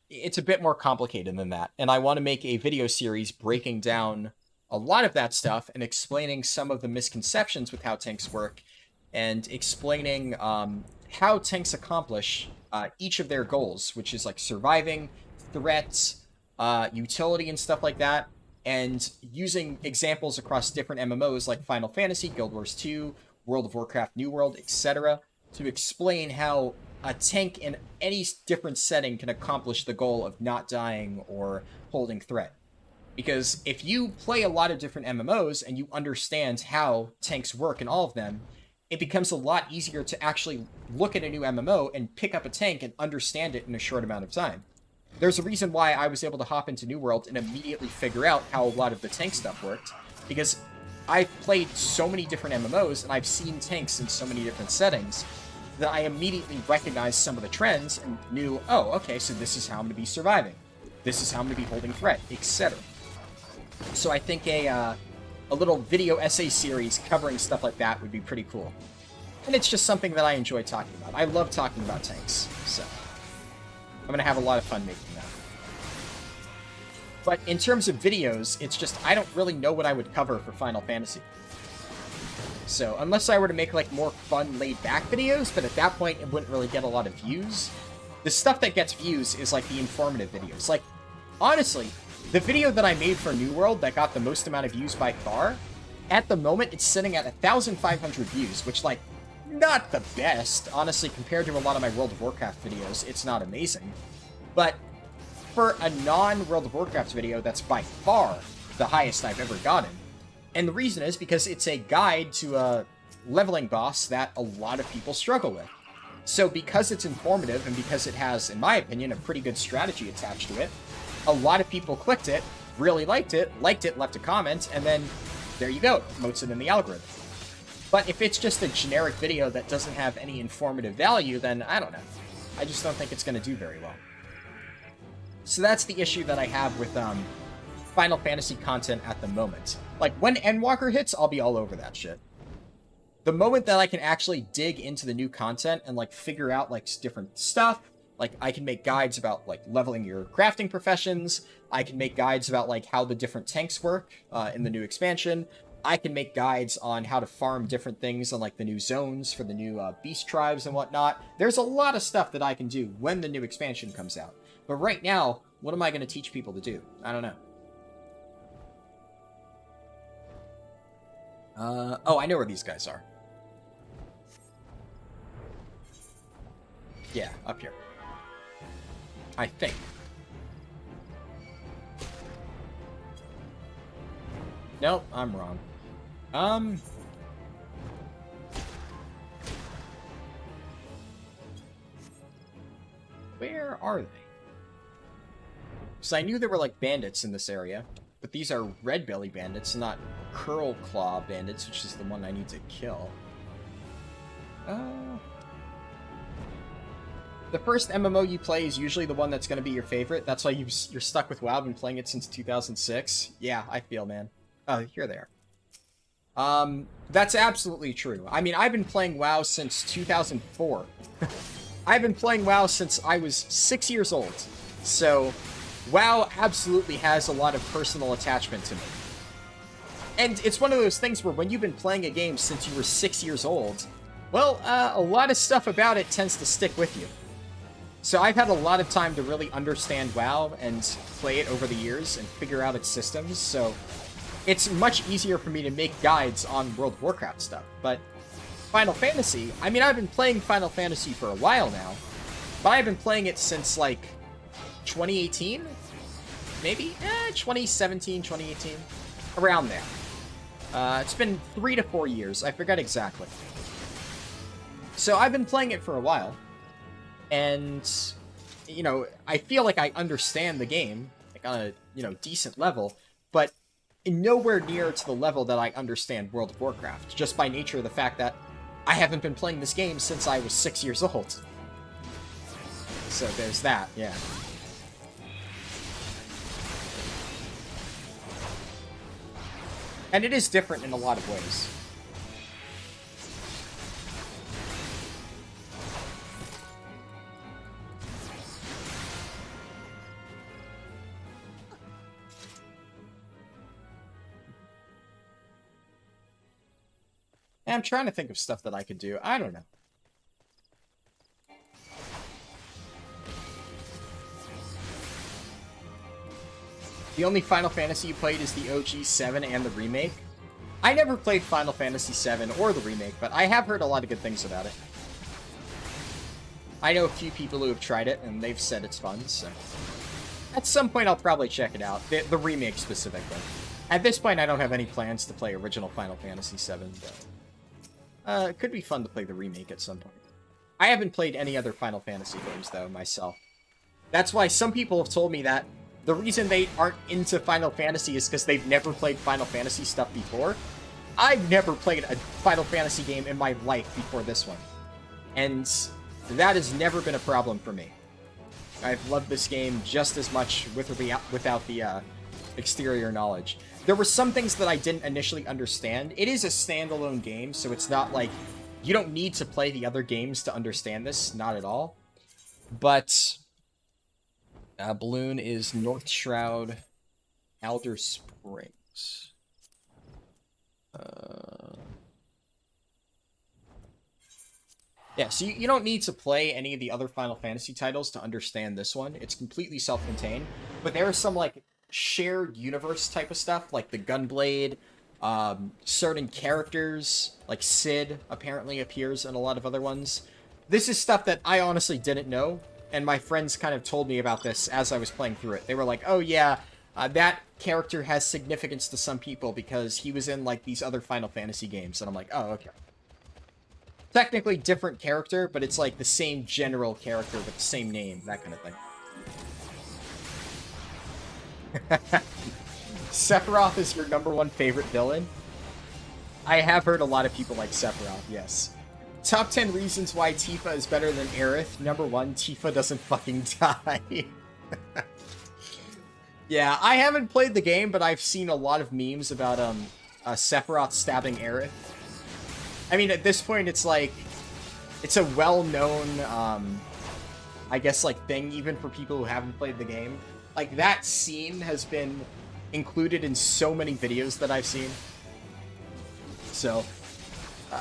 Speaker 1: it's a bit more complicated than that, and I want to make a video series breaking down a lot of that stuff and explaining some of the misconceptions with how tanks work, and explaining how tanks accomplish each of their goals, which is, like, surviving, threats, utility, and stuff like that, and using examples across different MMOs like Final Fantasy, Guild Wars 2, World of Warcraft New World, etc., to explain how a tank in any different setting can accomplish the goal of not dying or holding threat. Because if you play a lot of different MMOs and you understand how tanks work in all of them, it becomes a lot easier to actually look at a new MMO and pick up a tank and understand it in a short amount of time. There's a reason why I was able to hop into New World and immediately figure out how a lot of the tank stuff worked, because I've played so many different MMOs and I've seen tanks in so many different settings that I immediately recognized some of the trends and knew, oh, okay, so this is how I'm going to be surviving. This is how I'm going to be holding threat, etc. So I think a little video essay series covering stuff like that would be pretty cool. And it's just something that I enjoy talking about. I love talking about tanks, so I'm going to have a lot of fun making that. But in terms of videos, it's just, I don't really know what I would cover for Final Fantasy. So, unless I were to make, like, more fun, laid-back videos, but at that point, it wouldn't really get a lot of views. The stuff that gets views is, like, the informative videos. Like, honestly, the video that I made for New World that got the most amount of views by far, at the moment, it's sitting at 1,500 views, which, like, not the best. Honestly, compared to a lot of my World of Warcraft videos, it's not amazing. But for a non-World of Warcraft video, that's by far the highest I've ever gotten. And the reason is because it's a guide to a leveling boss that a lot of people struggle with. So because it's informative and because it has, in my opinion, a pretty good strategy attached to it, a lot of people clicked it, really liked it, left a comment, and then there you go, promotes it in the algorithm. But if it's just a generic video that doesn't have any informative value, then I don't know. I just don't think it's going to do very well. So that's the issue that I have with Final Fantasy content at the moment. Like, when Endwalker hits, I'll be all over that shit. The moment that I can actually dig into the new content and, like, figure out, like, different stuff, like, I can make guides about, like, leveling your crafting professions, I can make guides about, like, how the different tanks work in the new expansion, I can make guides on how to farm different things on, like, the new zones for the new beast tribes and whatnot. There's a lot of stuff that I can do when the new expansion comes out. But right now, what am I going to teach people to do? I don't know. Oh, I know where these guys are. Yeah, up here. I think. Nope, I'm wrong. Where are they? Because I knew there were, like, bandits in this area, but these are red belly bandits, not curl claw bandits, which is the one I need to kill. The first MMO you play is usually the one that's going to be your favorite. That's why you're stuck with WoW. I've been playing it since 2006. Yeah, I feel, man. Oh, here they are. That's absolutely true. I mean, I've been playing WoW since 2004. I've been playing WoW since I was 6 years old. So, WoW absolutely has a lot of personal attachment to me. And it's one of those things where when you've been playing a game since you were 6 years old, well, a lot of stuff about it tends to stick with you. So I've had a lot of time to really understand WoW and play it over the years and figure out its systems, so it's much easier for me to make guides on World of Warcraft stuff. But Final Fantasy, I mean, I've been playing Final Fantasy for a while now, but I've been playing it since, like, 2018? Maybe? 2017, 2018? Around there. It's been 3 to 4 years. I forget exactly. So I've been playing it for a while, and, you know, I feel like I understand the game, like, on a, you know, decent level, but nowhere near to the level that I understand World of Warcraft, just by nature of the fact that I haven't been playing this game since I was 6 years old. So there's that, yeah. And it is different in a lot of ways. And I'm trying to think of stuff that I could do. I don't know. The only Final Fantasy you played is the OG 7 and the remake. I never played Final Fantasy 7 or the remake, but I have heard a lot of good things about it. I know a few people who have tried it, and they've said it's fun, so... At some point, I'll probably check it out. The remake, specifically. At this point, I don't have any plans to play original Final Fantasy 7, but... it could be fun to play the remake at some point. I haven't played any other Final Fantasy games, though, myself. That's why some people have told me that the reason they aren't into Final Fantasy is because they've never played Final Fantasy stuff before. I've never played a Final Fantasy game in my life before this one. And that has never been a problem for me. I've loved this game just as much with or without the exterior knowledge. There were some things that I didn't initially understand. It is a standalone game, so it's not like... You don't need to play the other games to understand this, not at all. But... Balloon is North Shroud, Alder Springs. Yeah, so you don't need to play any of the other Final Fantasy titles to understand this one. It's completely self-contained. But there are some, like, shared universe type of stuff, like the Gunblade, certain characters, like Sid apparently appears in a lot of other ones. This is stuff that I honestly didn't know, and my friends kind of told me about this as I was playing through it. They were like, oh yeah, that character has significance to some people because he was in, like, these other Final Fantasy games. And I'm like, oh, okay. Technically different character, but it's, like, the same general character with the same name, that kind of thing. Sephiroth is your #1 favorite villain? I have heard a lot of people like Sephiroth, yes. Top 10 reasons why Tifa is better than Aerith. #1, Tifa doesn't fucking die. Yeah, I haven't played the game, but I've seen a lot of memes about Sephiroth stabbing Aerith. I mean, at this point, it's like, it's a well-known, I guess, like, thing, even for people who haven't played the game. Like, that scene has been included in so many videos that I've seen. So,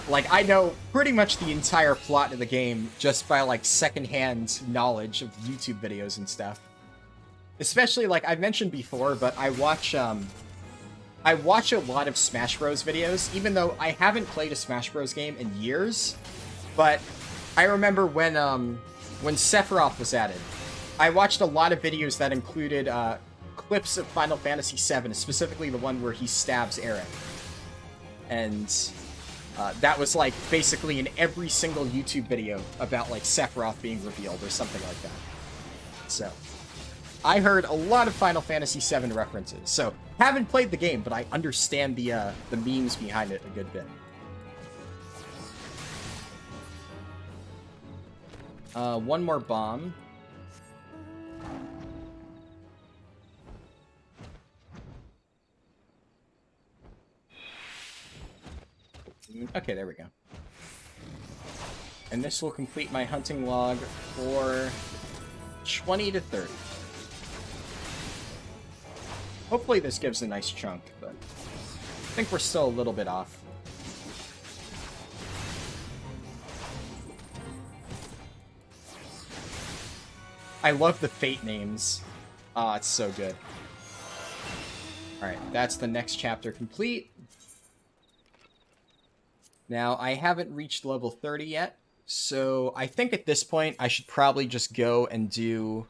Speaker 1: like, I know pretty much the entire plot of the game just by, like, secondhand knowledge of YouTube videos and stuff. Especially, like, I've mentioned before, but I watch a lot of Smash Bros. Videos, even though I haven't played a Smash Bros. Game in years. But I remember when Sephiroth was added, I watched a lot of videos that included clips of Final Fantasy VII, specifically the one where he stabs Aerith. And that was, like, basically in every single YouTube video about, like, Sephiroth being revealed or something like that. So, I heard a lot of Final Fantasy VII references. So, haven't played the game, but I understand the memes behind it a good bit. One more bomb. Okay, there we go. And this will complete my hunting log for 20 to 30. Hopefully this gives a nice chunk, but I think we're still a little bit off. I love the Fate names. Ah, it's so good. Alright, that's the next chapter complete. Now, I haven't reached level 30 yet, so I think at this point I should probably just go and do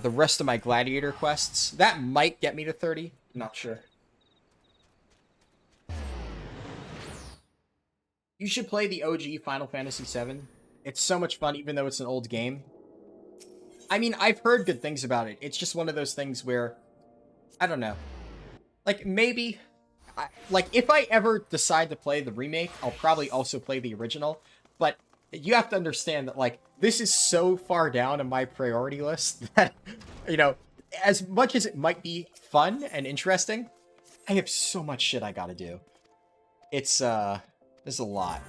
Speaker 1: the rest of my gladiator quests. That might get me to 30, not sure. You should play the OG Final Fantasy VII. It's so much fun, even though it's an old game. I mean, I've heard good things about it. It's just one of those things where, I don't know. Like, maybe, like, if I ever decide to play the remake, I'll probably also play the original. But you have to understand that, like, this is so far down on my priority list that, you know, as much as it might be fun and interesting, I have so much shit I gotta do. It's, there's a lot.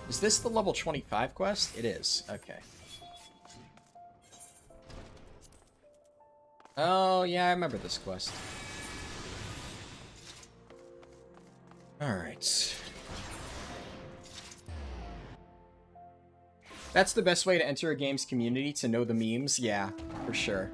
Speaker 1: Is this the level 25 quest? It is. Okay. Oh, yeah, I remember this quest. Alright. That's the best way to enter a game's community, to know the memes? Yeah, for sure.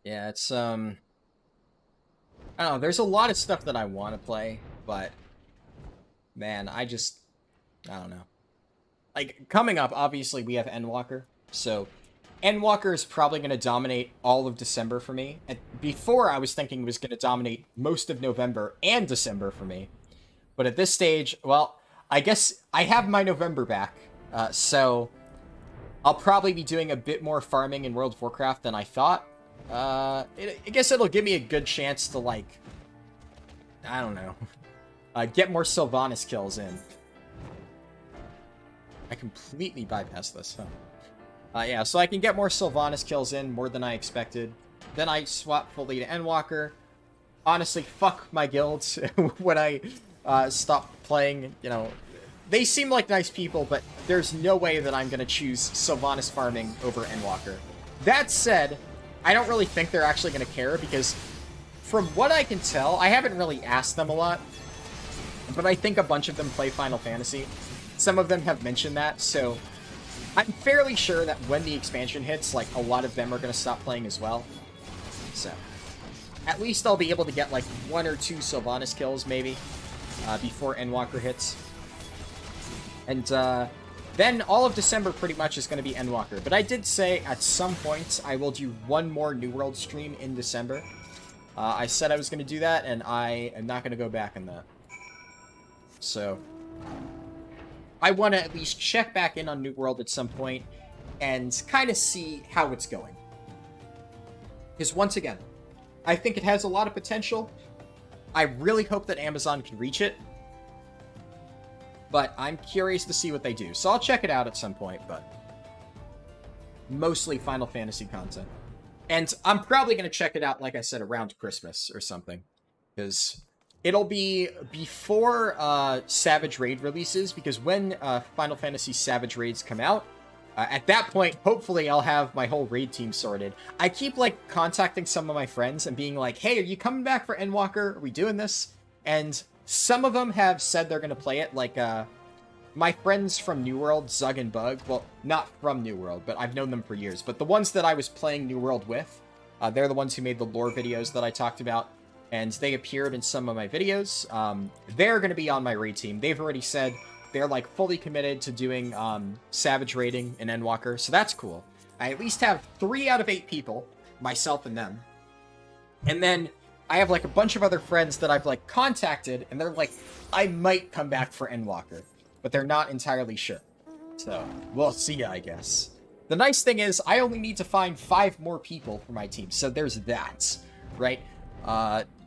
Speaker 1: Yeah, it's, I don't know, there's a lot of stuff that I want to play, but, man, I don't know. Like, coming up, obviously, we have Endwalker, so Endwalker is probably going to dominate all of December for me. And before, I was thinking it was going to dominate most of November and December for me. But at this stage, well, I guess I have my November back, so I'll probably be doing a bit more farming in World of Warcraft than I thought. I guess it'll give me a good chance to, like, I don't know, get more Sylvanas kills in. I completely bypassed this, huh? Yeah, so I can get more Sylvanas kills in, more than I expected. Then I swap fully to Endwalker. Honestly, fuck my guilds when I stop playing, you know. They seem like nice people, but there's no way that I'm going to choose Sylvanas farming over Endwalker. That said, I don't really think they're actually going to care, because from what I can tell, I haven't really asked them a lot, but I think a bunch of them play Final Fantasy. Some of them have mentioned that, so I'm fairly sure that when the expansion hits, like, a lot of them are going to stop playing as well. So, at least I'll be able to get, like, 1 or 2 Sylvanas kills, maybe, before Endwalker hits. And, then all of December pretty much is going to be Endwalker. But I did say at some point I will do one more New World stream in December. I said I was going to do that, and I am not going to go back on that. So, I want to at least check back in on New World at some point and kind of see how it's going. Because once again, I think it has a lot of potential. I really hope that Amazon can reach it. But I'm curious to see what they do. So I'll check it out at some point, but mostly Final Fantasy content. And I'm probably going to check it out, like I said, around Christmas or something. Because it'll be before Savage Raid releases, because when Final Fantasy Savage Raids come out, at that point, hopefully I'll have my whole raid team sorted. I keep, like, contacting some of my friends and being like, hey, are you coming back for Endwalker? Are we doing this? And some of them have said they're going to play it, like, my friends from New World, Zug and Bug, well, not from New World, but I've known them for years, but the ones that I was playing New World with, they're the ones who made the lore videos that I talked about, and they appeared in some of my videos. They're going to be on my raid team. They've already said they're, like, fully committed to doing Savage raiding in Endwalker, so that's cool. I at least have 3 out of 8 people, myself and them. And then I have, like, a bunch of other friends that I've, like, contacted, and they're like, I might come back for Endwalker, but they're not entirely sure. So, we'll see, I guess. The nice thing is, I only need to find 5 more people for my team, so there's that, right?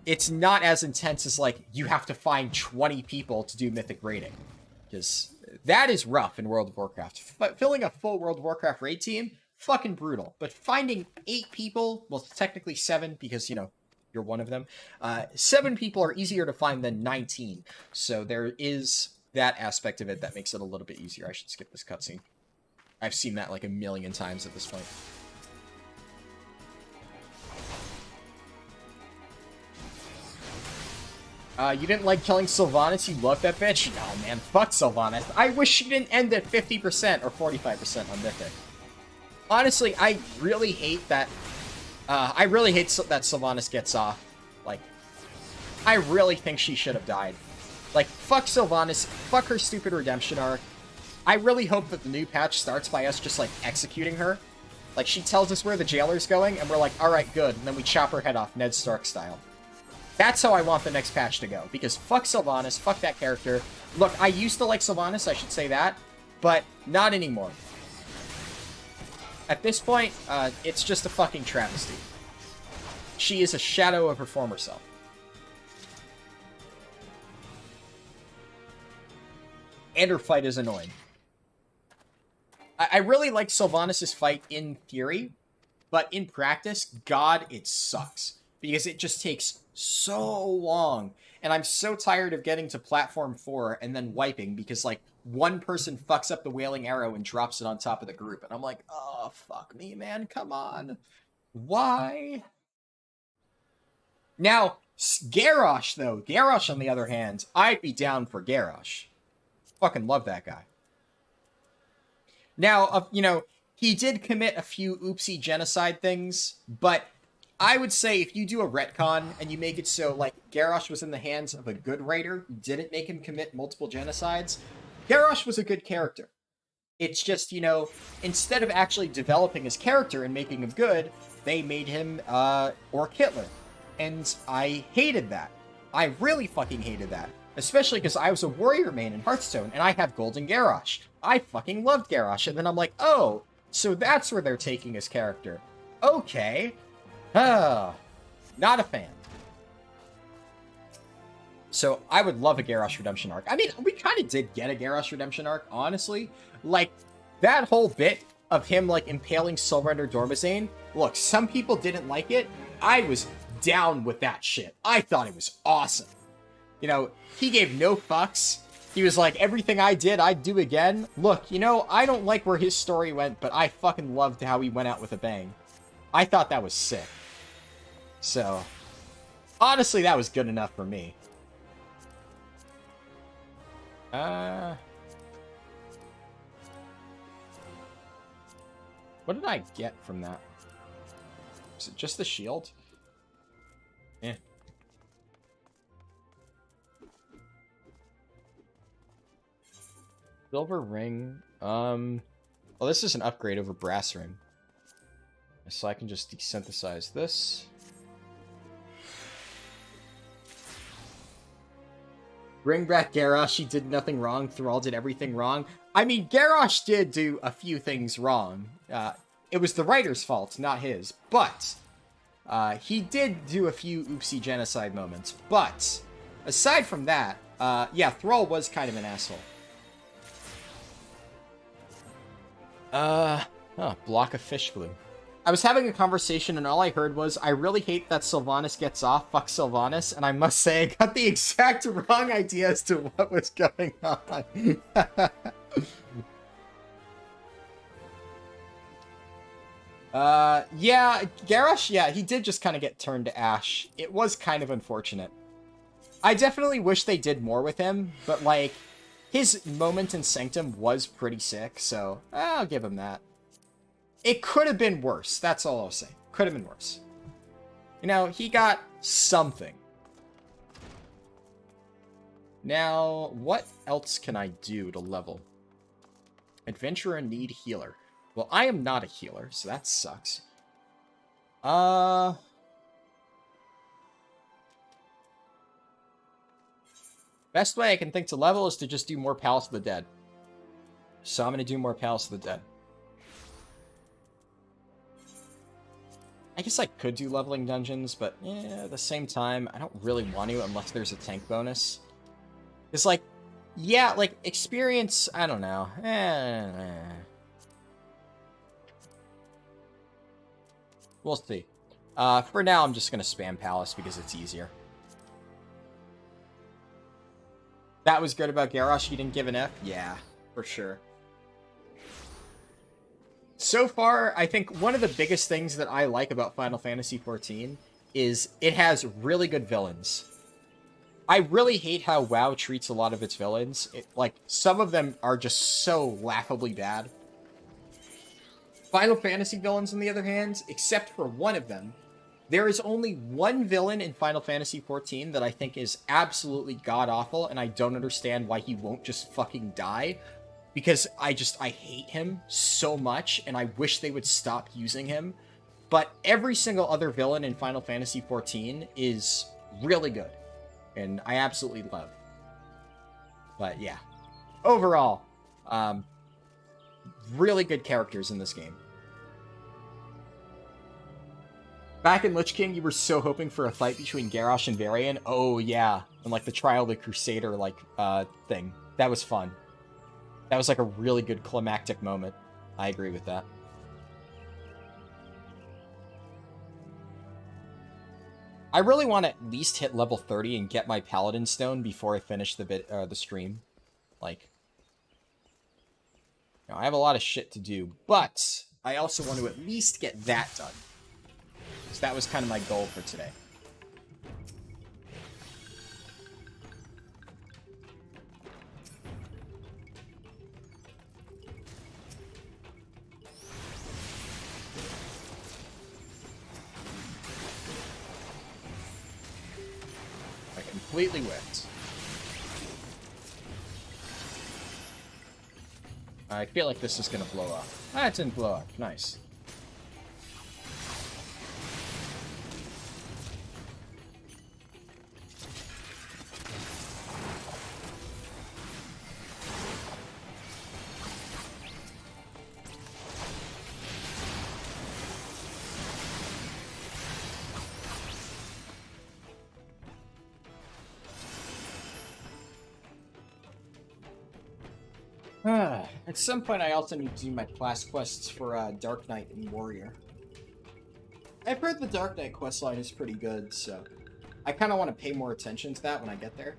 Speaker 1: It's not as intense as, like, you have to find 20 people to do Mythic raiding. Because that is rough in World of Warcraft. Filling a full World of Warcraft raid team, fucking brutal. But finding 8 people, well, technically 7, because, you know, you're one of them. 7 people are easier to find than 19. So there is that aspect of it that makes it a little bit easier. I should skip this cutscene. I've seen that like a million times at this point. You didn't like killing Sylvanas? You love that bitch? No, man. Fuck Sylvanas. I wish she didn't end at 50% or 45% on Mythic. Honestly, I really hate that. I really hate that Sylvanas gets off. Like, I really think she should have died. Like, fuck Sylvanas. Fuck her stupid redemption arc. I really hope that the new patch starts by us just, like, executing her. Like, she tells us where the jailer's going, and we're like, alright, good. And then we chop her head off, Ned Stark style. That's how I want the next patch to go. Because fuck Sylvanas, fuck that character. Look, I used to like Sylvanas, I should say that. But not anymore. At this point, it's just a fucking travesty. She is a shadow of her former self. And her fight is annoying. I really like Sylvanas' fight in theory, but in practice, God, it sucks. Because it just takes so long. And I'm so tired of getting to platform 4 and then wiping because, like, one person fucks up the Wailing Arrow and drops it on top of the group. And I'm like, oh, fuck me, man. Come on. Why? Now, Garrosh, though. Garrosh, on the other hand, I'd be down for Garrosh. Fucking love that guy. Now, you know, he did commit a few oopsie genocide things, but I would say if you do a retcon and you make it so, like, Garrosh was in the hands of a good writer, didn't make him commit multiple genocides, Garrosh was a good character. It's just, you know, instead of actually developing his character and making him good, they made him, Orc Hitler. And I hated that. I really fucking hated that. Especially because I was a warrior main in Hearthstone, and I have Golden Garrosh. I fucking loved Garrosh, and then I'm like, oh, so that's where they're taking his character. Okay. Not a fan. So, I would love a Garrosh Redemption arc. I mean, we kind of did get a Garrosh Redemption arc, honestly. Like, that whole bit of him, like, impaling Soulrender Dormazane, look, some people didn't like it. I was down with that shit. I thought it was awesome. You know, he gave no fucks. He was like, everything I did, I'd do again. Look, you know, I don't like where his story went, but I fucking loved how he went out with a bang. I thought that was sick. So, honestly, that was good enough for me. What did I get from that? Is it just the shield? Eh. Silver ring. Well, this is an upgrade over brass ring. So I can just desynthesize this. Bring back Garrosh. He did nothing wrong. Thrall did everything wrong. I mean, Garrosh did do a few things wrong. It was the writer's fault, not his. But he did do a few oopsie genocide moments. But aside from that, yeah, Thrall was kind of an asshole. Block of fish glue. I was having a conversation and all I heard was, I really hate that Sylvanas gets off, fuck Sylvanas, and I must say I got the exact wrong idea as to what was going on. Yeah, Garrosh, yeah, he did just kind of get turned to ash. It was kind of unfortunate. I definitely wish they did more with him, but like, his moment in Sanctum was pretty sick, so I'll give him that. It could have been worse. That's all I'll say. Could have been worse. You know, he got something. Now, what else can I do to level? Adventurer need healer. Well, I am not a healer, so that sucks. Best way I can think to level is to just do more Palace of the Dead. So I'm going to do more Palace of the Dead. I guess I could do leveling dungeons, but at the same time, I don't really want to unless there's a tank bonus. It's like, yeah, like, experience, I don't know. We'll see. For now, I'm just going to spam Palace because it's easier. That was good about Garrosh. He didn't give an F? Yeah, for sure. So far, I think one of the biggest things that I like about Final Fantasy XIV is it has really good villains. I really hate how WoW treats a lot of its villains. Like, some of them are just so laughably bad. Final Fantasy villains, on the other hand, except for one of them, there is only one villain in Final Fantasy XIV that I think is absolutely god-awful, and I don't understand why he won't just fucking die. Because I hate him so much, and I wish they would stop using him. But every single other villain in Final Fantasy XIV is really good. And I absolutely love. But yeah. Overall, really good characters in this game. Back in Lich King, you were so hoping for a fight between Garrosh and Varian. Oh yeah. And like the Trial of the Crusader, like, thing. That was fun. That was like a really good climactic moment. I agree with that. I really want to at least hit level 30 and get my Paladin Stone before I finish the stream. Like, you know, I have a lot of shit to do, but I also want to at least get that done. So that was kind of my goal for today. Completely whipped. I feel like this is gonna blow up. Ah, it didn't blow up. Nice. At some point, I also need to do my class quests for Dark Knight and Warrior. I've heard the Dark Knight questline is pretty good, so I kind of want to pay more attention to that when I get there.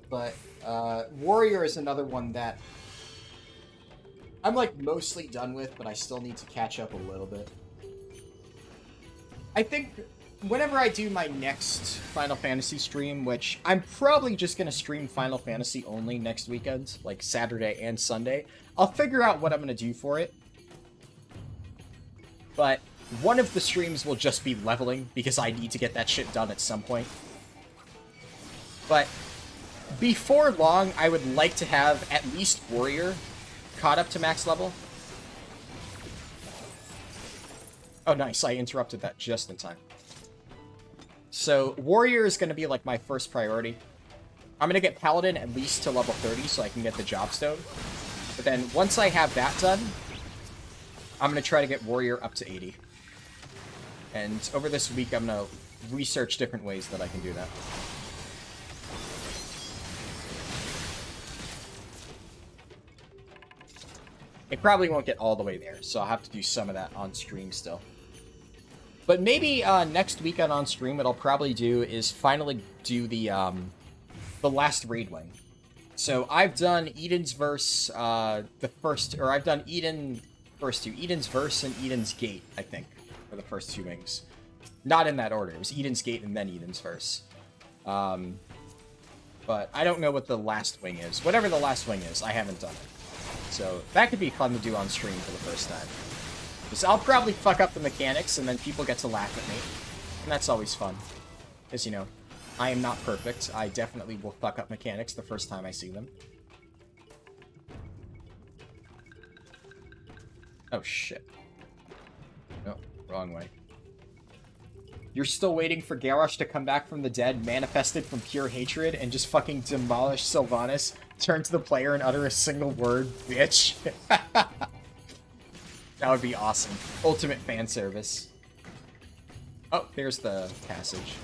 Speaker 1: But Warrior is another one that I'm like mostly done with, but I still need to catch up a little bit. I think whenever I do my next Final Fantasy stream, which I'm probably just going to stream Final Fantasy only next weekend, like Saturday and Sunday, I'll figure out what I'm going to do for it. But one of the streams will just be leveling, because I need to get that shit done at some point. But before long, I would like to have at least Warrior caught up to max level. Oh, nice. I interrupted that just in time. So Warrior is going to be like my first priority. I'm going to get Paladin at least to level 30 so I can get the Jobstone. But then once I have that done, I'm going to try to get Warrior up to 80. And over this week, I'm going to research different ways that I can do that. It probably won't get all the way there, so I'll have to do some of that on stream still. But maybe next week on stream, what I'll probably do is finally do the last raid wing. So I've done Eden's Verse, I've done Eden first two, Eden's Verse and Eden's Gate, I think, for the first two wings. Not in that order. It was Eden's Gate and then Eden's Verse. But I don't know what the last wing is. Whatever the last wing is, I haven't done it. So that could be fun to do on stream for the first time. Because I'll probably fuck up the mechanics and then people get to laugh at me. And that's always fun. Because, you know, I am not perfect. I definitely will fuck up mechanics the first time I see them. Oh, shit. No, wrong way. You're still waiting for Garrosh to come back from the dead, manifested from pure hatred, and just fucking demolish Sylvanas, turn to the player and utter a single word, bitch. That would be awesome. Ultimate fan service. Oh, there's the passage.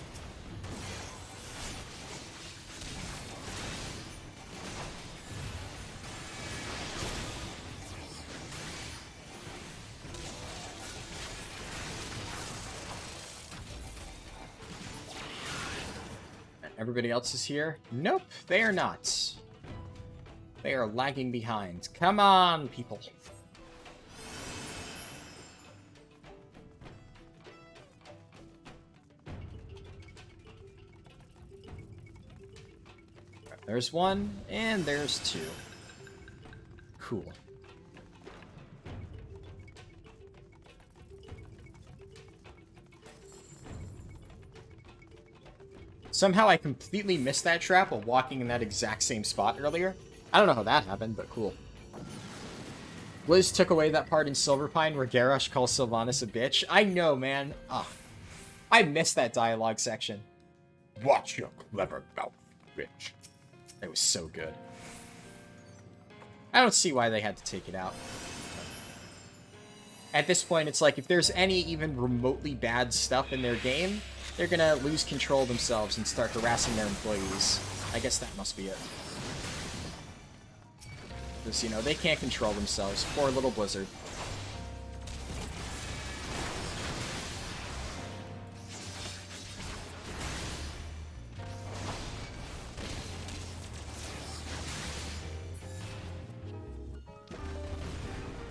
Speaker 1: Everybody else is here? Nope, they are not. They are lagging behind. Come on, people. There's one, and there's two. Cool. Somehow I completely missed that trap while walking in that exact same spot earlier. I don't know how that happened, but cool. Liz took away that part in Silverpine where Garrosh calls Sylvanas a bitch. I know, man. Ugh. I missed that dialogue section. Watch your clever mouth, bitch. It was so good. I don't see why they had to take it out. At this point, it's like, if there's any even remotely bad stuff in their game, they're gonna lose control themselves and start harassing their employees. I guess that must be it. Because, you know, they can't control themselves. Poor little Blizzard.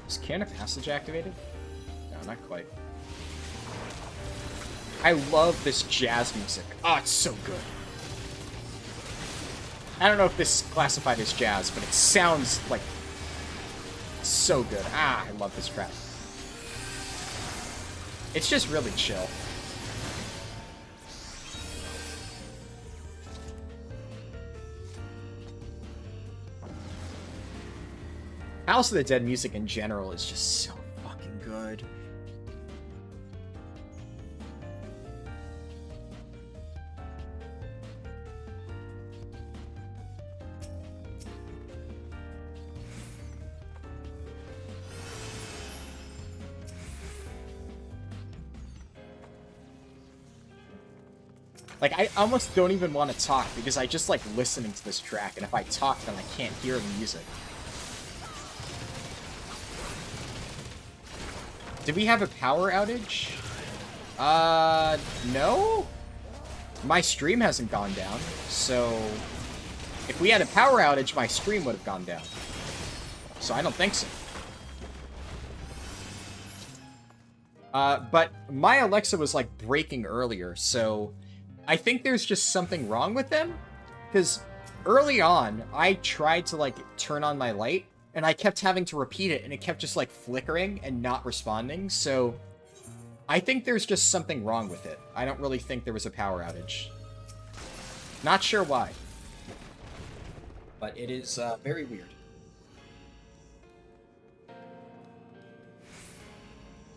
Speaker 1: Is Cairn of Passage activated? No, not quite. I love this jazz music. Oh, it's so good. I don't know if this is classified as jazz, but it sounds like so good. Ah, I love this track. It's just really chill. House of the Dead music in general is just so fucking good. Like, I almost don't even want to talk because I just like listening to this track, and if I talk, then I can't hear the music. Did we have a power outage? No? My stream hasn't gone down, so if we had a power outage, my stream would have gone down. So I don't think so. But my Alexa was like breaking earlier, so I think there's just something wrong with them. Because early on, I tried to like turn on my light, and I kept having to repeat it, and it kept just like flickering and not responding, so I think there's just something wrong with it. I don't really think there was a power outage. Not sure why. But it is very weird.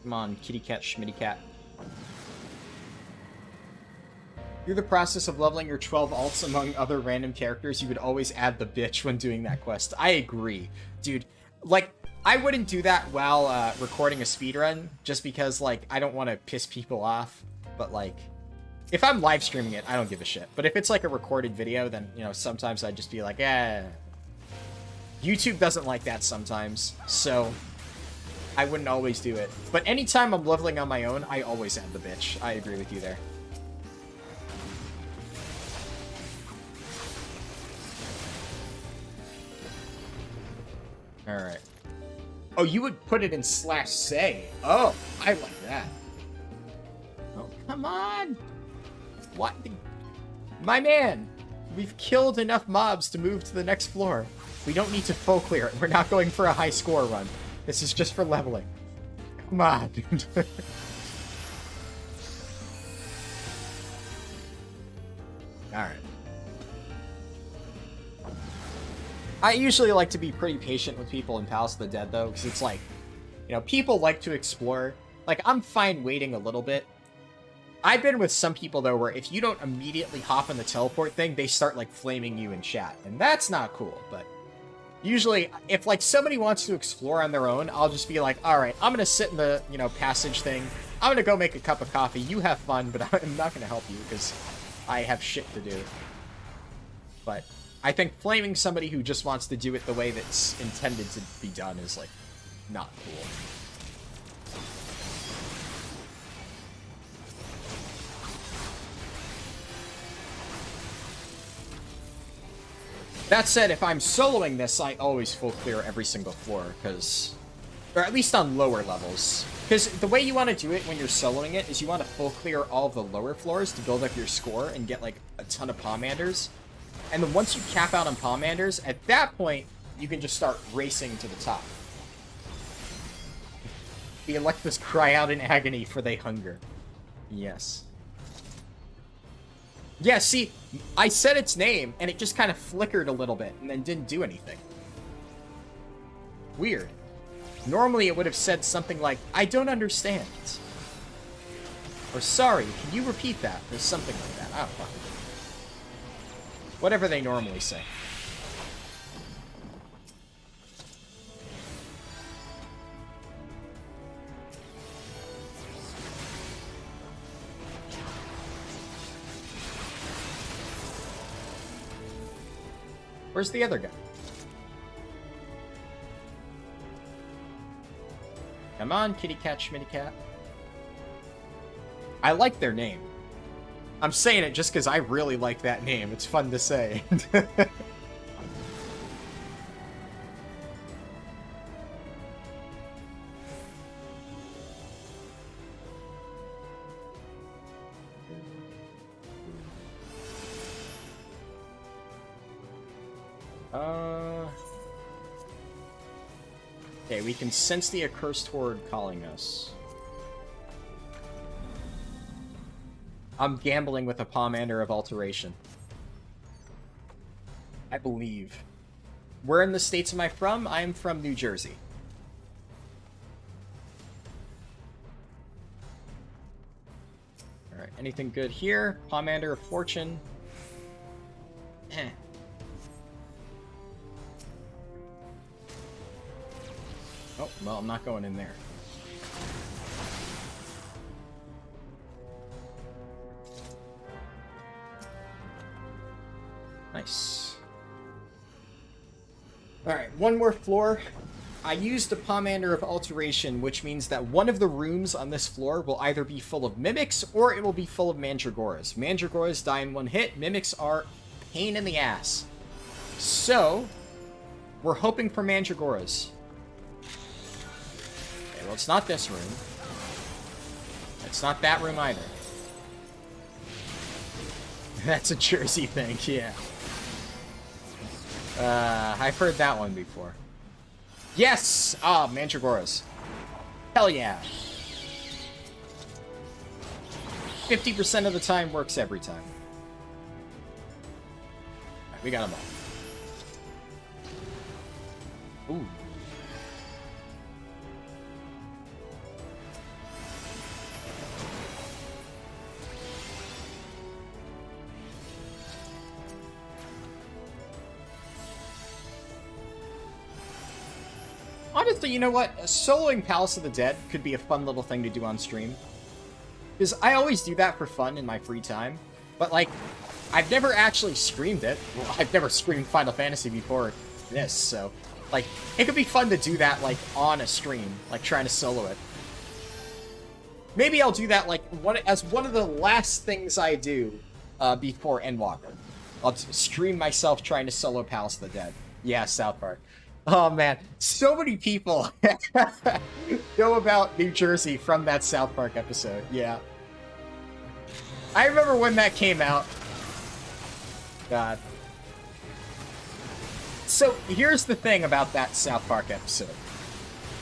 Speaker 1: Come on, kitty cat, schmitty cat. Through the process of leveling your 12 alts among other random characters, you would always add the bitch when doing that quest. I agree. Dude, like, I wouldn't do that while recording a speedrun, just because, like, I don't want to piss people off. But, like, if I'm live streaming it, I don't give a shit. But if it's, like, a recorded video, then, you know, sometimes I'd just be like, eh. YouTube doesn't like that sometimes, so I wouldn't always do it. But anytime I'm leveling on my own, I always add the bitch. I agree with you there. Alright. Oh, you would put it in /say. Oh, I like that. Oh, come on! What? My man! We've killed enough mobs to move to the next floor. We don't need to full clear it. We're not going for a high score run. This is just for leveling. Come on, dude. Alright. I usually like to be pretty patient with people in Palace of the Dead, though, because it's like, you know, people like to explore. Like, I'm fine waiting a little bit. I've been with some people, though, where if you don't immediately hop on the teleport thing, they start, like, flaming you in chat. And that's not cool, but usually, if, like, somebody wants to explore on their own, I'll just be like, alright, I'm gonna sit in the, you know, passage thing. I'm gonna go make a cup of coffee. You have fun, but I'm not gonna help you, because I have shit to do. But I think flaming somebody who just wants to do it the way that's intended to be done is, like, not cool. That said, if I'm soloing this, I always full clear every single floor, because... Or at least on lower levels. Because the way you want to do it when you're soloing it is you want to full clear all of the lower floors to build up your score and get, like, a ton of Palmanders. And then once you cap out on Palmanders, at that point, you can just start racing to the top. The Electras cry out in agony, for they hunger. Yes. Yeah, see, I said its name, and it just kind of flickered a little bit, and then didn't do anything. Weird. Normally it would have said something like, I don't understand. Or, sorry, can you repeat that? Or something like that. I don't know. Whatever they normally say. Where's the other guy? Come on, kitty cat, schmitty cat. I like their name. I'm saying it just because I really like that name. It's fun to say. Okay, we can sense the accursed horde calling us. I'm gambling with a Pomander of Alteration. I believe. Where in the States am I from? I am from New Jersey. Alright, anything good here? Pomander of Fortune. Eh. Oh, well, I'm not going in there. Nice. Alright, one more floor. I used a Pomander of Alteration, which means that one of the rooms on this floor will either be full of Mimics, or it will be full of Mandragoras. Mandragoras die in one hit, Mimics are pain in the ass. So, we're hoping for Mandragoras. Okay, well, it's not this room. It's not that room either. That's a Jersey thing, yeah. I've heard that one before. Yes! Ah, Mandragoras. Hell yeah. 50% of the time works every time. Right, we got them all. Ooh. Honestly, you know what? Soloing Palace of the Dead could be a fun little thing to do on stream. Because I always do that for fun in my free time. But, like, I've never actually streamed it. Well, I've never streamed Final Fantasy before this, so... Like, it could be fun to do that, like, on a stream. Like, trying to solo it. Maybe I'll do that, like, as one of the last things I do before Endwalker. I'll stream myself trying to solo Palace of the Dead. Yeah, South Park. Oh, man. So many people know about New Jersey from that South Park episode. Yeah. I remember when that came out. God. So, here's the thing about that South Park episode.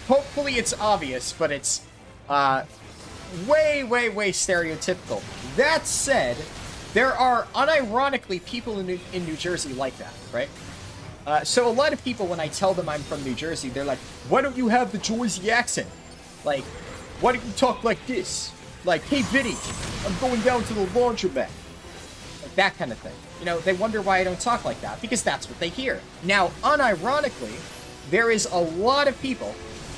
Speaker 1: Hopefully it's obvious, but it's way, way, way stereotypical. That said, there are unironically people in New Jersey like that, right? So a lot of people, when I tell them I'm from New Jersey, they're like, why don't you have the Jersey accent? Like, why don't you talk like this? Like, hey, Vinny, I'm going down to the laundromat. Like, that kind of thing. You know, they wonder why I don't talk like that, because that's what they hear. Now, unironically, there is a lot of people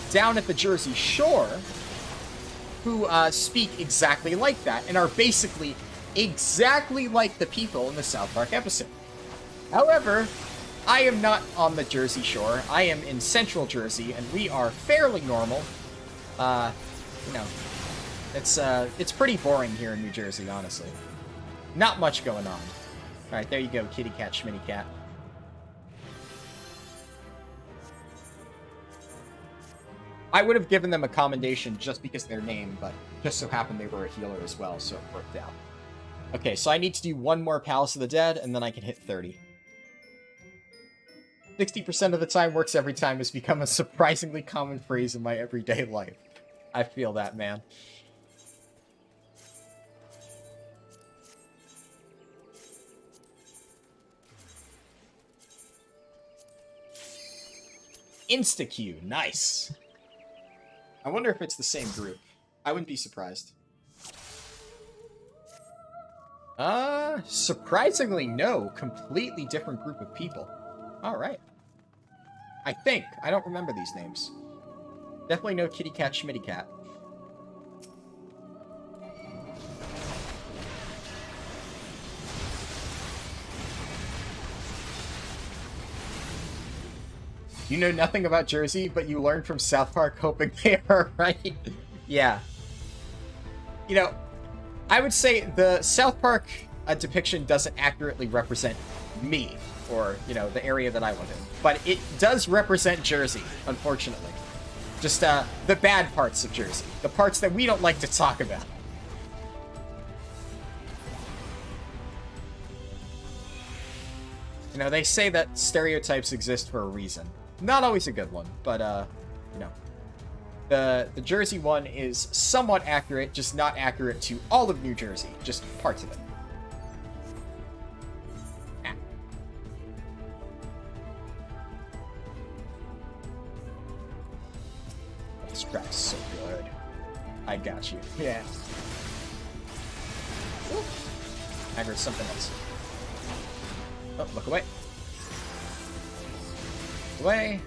Speaker 1: down at the Jersey Shore who speak exactly like that, and are basically exactly like the people in the South Park episode. However, I am not on the Jersey Shore. I am in Central Jersey, and we are fairly normal. You know, it's pretty boring here in New Jersey, honestly. Not much going on. Alright, there you go, kitty cat, schmitty cat. I would have given them a commendation just because of their name, but just so happened they were a healer as well, so it worked out. Okay, so I need to do one more Palace of the Dead, and then I can hit 30. 60% of the time works every time has become a surprisingly common phrase in my everyday life. I feel that, man. Insta-Q, nice. I wonder if it's the same group. I wouldn't be surprised. Surprisingly no. Completely different group of people. Alright. I think. I don't remember these names. Definitely no kitty cat, schmitty cat. You know nothing about Jersey, but you learned from South Park hoping they are right. Yeah. You know, I would say the South Park depiction doesn't accurately represent me, or, you know, the area that I live in. But it does represent Jersey, unfortunately. Just the bad parts of Jersey. The parts that we don't like to talk about. You know, they say that stereotypes exist for a reason. Not always a good one, but, you know. The Jersey one is somewhat accurate, just not accurate to all of New Jersey. Just parts of it. Ah. This track's so good. I got you. Yeah. Ooh. I heard something else. Oh, look away. Away.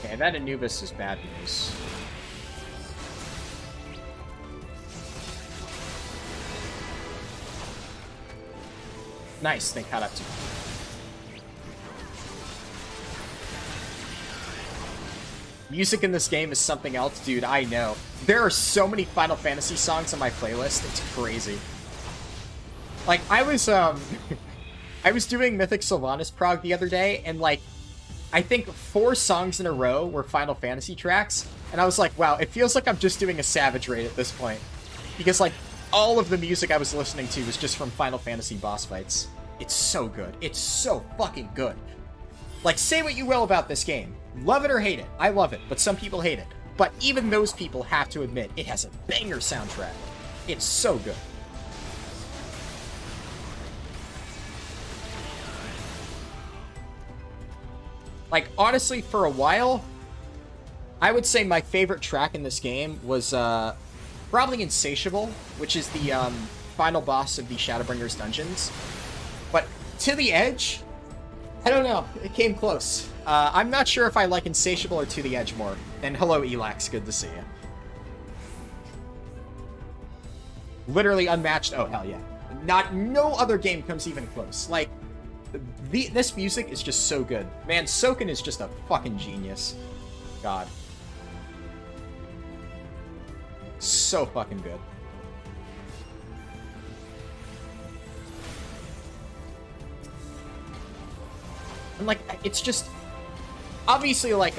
Speaker 1: Okay, that Anubis is bad news. Nice, they caught up to me. Music in this game is something else, dude, I know. There are so many Final Fantasy songs on my playlist, it's crazy. Like, I was doing Mythic Sylvanas prog the other day, and, like, I think 4 songs in a row were Final Fantasy tracks, and I was like, wow, it feels like I'm just doing a Savage raid at this point. Because, like, all of the music I was listening to was just from Final Fantasy boss fights. It's so good. It's so fucking good. Like, say what you will about this game. Love it or hate it. I love it, but some people hate it. But even those people have to admit, it has a banger soundtrack. It's so good. Like, honestly, for a while, I would say my favorite track in this game was Probably Insatiable, which is the final boss of the Shadowbringers dungeons. But To the Edge, I don't know. It came close. I'm not sure if I like Insatiable or To the Edge more. And hello, Elax. Good to see you. Literally unmatched. Oh, hell yeah. No other game comes even close. Like, this music is just so good. Man, Soken is just a fucking genius. God. So fucking good. And, like, it's just... Obviously, like,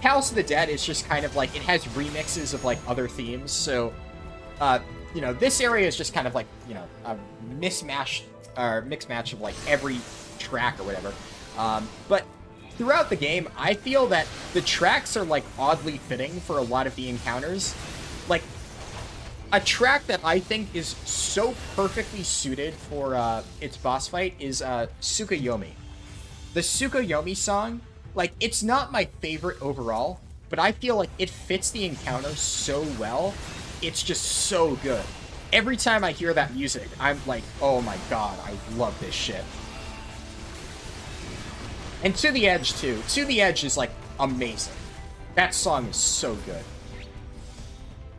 Speaker 1: House of the Dead is just kind of, like, it has remixes of, like, other themes, so... you know, this area is just kind of like, you know, a mismatch or mix match of like every track or whatever. But throughout the game, I feel that the tracks are like oddly fitting for a lot of the encounters. Like a track that I think is so perfectly suited for its boss fight is Tsukuyomi. The Tsukuyomi song, like it's not my favorite overall, but I feel like it fits the encounter so well. It's just so good. Every time I hear that music, I'm like, oh my god, I love this shit. And To the Edge, too. To the Edge is, like, amazing. That song is so good.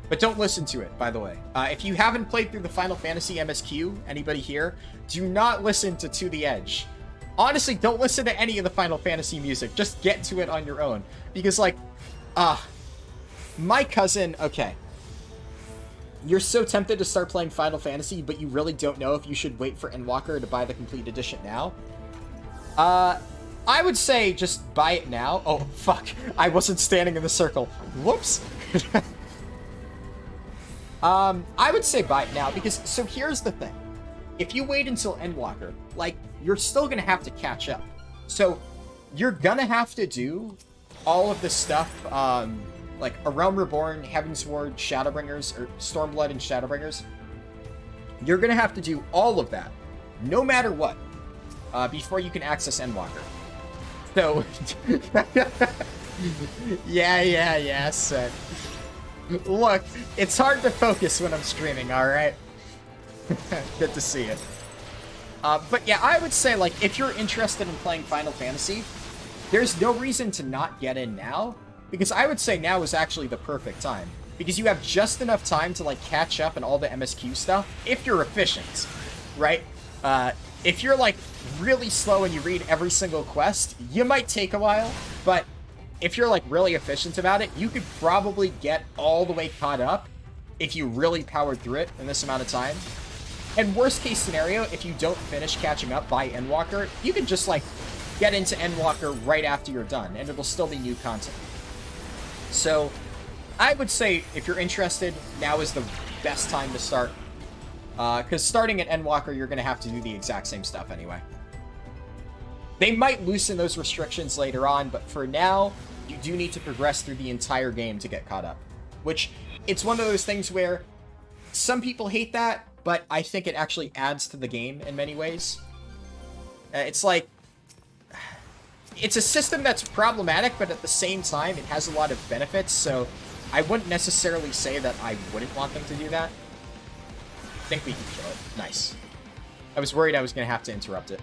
Speaker 1: But don't listen to it, by the way. If you haven't played through the Final Fantasy MSQ, anybody here, do not listen to the Edge. Honestly, don't listen to any of the Final Fantasy music. Just get to it on your own. Because, like, my cousin... Okay. You're so tempted to start playing Final Fantasy, but you really don't know if you should wait for Endwalker to buy the complete edition now. I would say just buy it now. Oh, fuck. I wasn't standing in the circle. Whoops. I would say buy it now, because... So here's the thing. If you wait until Endwalker, like, you're still gonna have to catch up. So, you're gonna have to do all of the stuff, like A Realm Reborn, Heavensward, Shadowbringers, or Stormblood and Shadowbringers. You're gonna have to do all of that, no matter what, before you can access Endwalker. So, yeah, son. Look, it's hard to focus when I'm streaming, alright? Good to see you. But yeah, I would say, like, if you're interested in playing Final Fantasy, there's no reason to not get in now. Because I would say now is actually the perfect time. Because you have just enough time to, like, catch up on all the MSQ stuff, if you're efficient, right? If you're, like, really slow and you read every single quest, you might take a while, but if you're, like, really efficient about it, you could probably get all the way caught up if you really powered through it in this amount of time. And worst case scenario, if you don't finish catching up by Endwalker, you can just, like, get into Endwalker right after you're done, and it'll still be new content. So, I would say, if you're interested, now is the best time to start. Because starting at Endwalker, you're going to have to do the exact same stuff anyway. They might loosen those restrictions later on, but for now, you do need to progress through the entire game to get caught up. Which, it's one of those things where some people hate that, but I think it actually adds to the game in many ways. It's like... It's a system that's problematic, but at the same time, it has a lot of benefits, so I wouldn't necessarily say that I wouldn't want them to do that. I think we can kill it. Nice. I was worried I was going to have to interrupt it.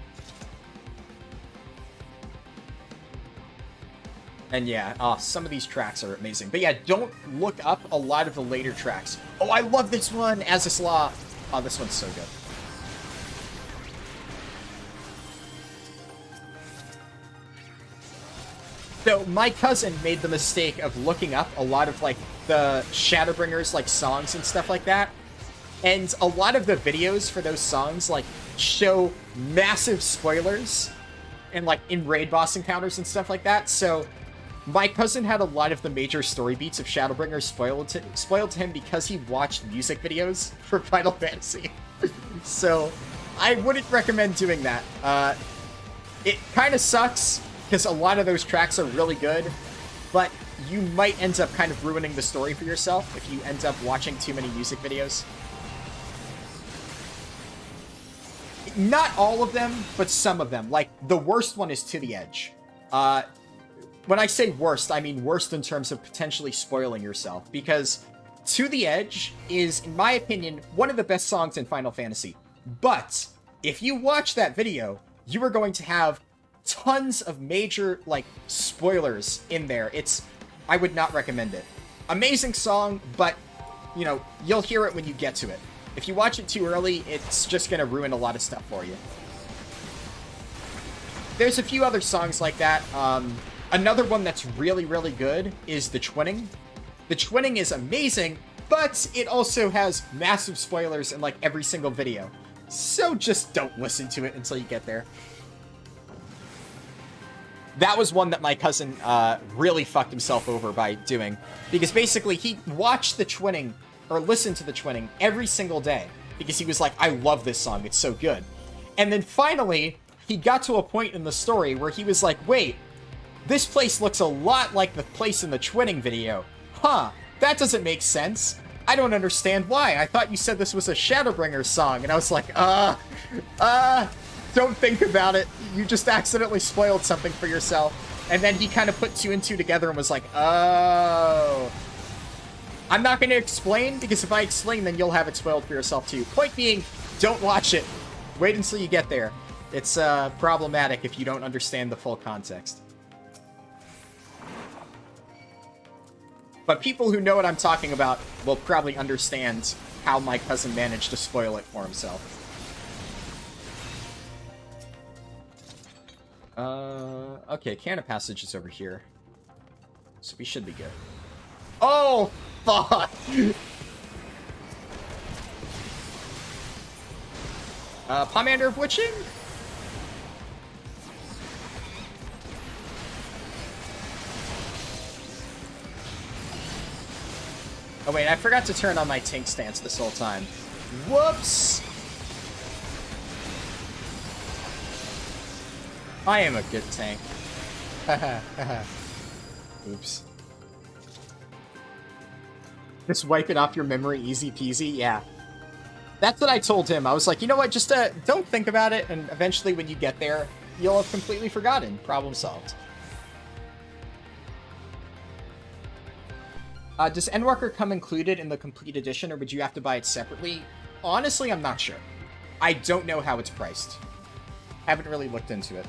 Speaker 1: And yeah, some of these tracks are amazing. But yeah, don't look up a lot of the later tracks. Oh, I love this one! Azus Law. Oh, this one's so good. So, my cousin made the mistake of looking up a lot of, like, the Shadowbringers, like, songs and stuff like that. And a lot of the videos for those songs, like, show massive spoilers and, like, in raid boss encounters and stuff like that. So, my cousin had a lot of the major story beats of Shadowbringers spoiled to him because he watched music videos for Final Fantasy. So, I wouldn't recommend doing that. It kind of sucks, because a lot of those tracks are really good, but you might end up kind of ruining the story for yourself if you end up watching too many music videos. Not all of them, but some of them. Like, the worst one is To the Edge. When I say worst, I mean worst in terms of potentially spoiling yourself, because To the Edge is, in my opinion, one of the best songs in Final Fantasy. But if you watch that video, you are going to have tons of major, like, spoilers in there. I would not recommend it. Amazing song, but, you know, you'll hear it when you get to it. If you watch it too early, it's just going to ruin a lot of stuff for you. There's a few other songs like that. Another one that's really, really good is The Twinning. The Twinning is amazing, but it also has massive spoilers in, like, every single video. So just don't listen to it until you get there. That was one that my cousin really fucked himself over by doing. Because basically he watched The Twinning, or listened to The Twinning, every single day. Because he was like, I love this song, it's so good. And then finally, he got to a point in the story where he was like, wait, this place looks a lot like the place in the Twinning video. Huh, that doesn't make sense. I don't understand why. I thought you said this was a Shadowbringers song. And I was like, don't think about it. You just accidentally spoiled something for yourself. And then he kind of put two and two together and was like, oh. I'm not going to explain, because if I explain, then you'll have it spoiled for yourself too. Point being, don't watch it. Wait until you get there. It's problematic if you don't understand the full context. But people who know what I'm talking about will probably understand how my cousin managed to spoil it for himself. Okay, Canon Passage is over here. So we should be good. Oh, fuck! Pomander of Witching? Oh wait, I forgot to turn on my tank stance this whole time. Whoops! I am a good tank. Oops. Just wipe it off your memory easy peasy? Yeah. That's what I told him. I was like, you know what, just don't think about it, and eventually when you get there, you'll have completely forgotten. Problem solved. Does Endwalker come included in the complete edition, or would you have to buy it separately? Honestly, I'm not sure. I don't know how it's priced. Haven't really looked into it.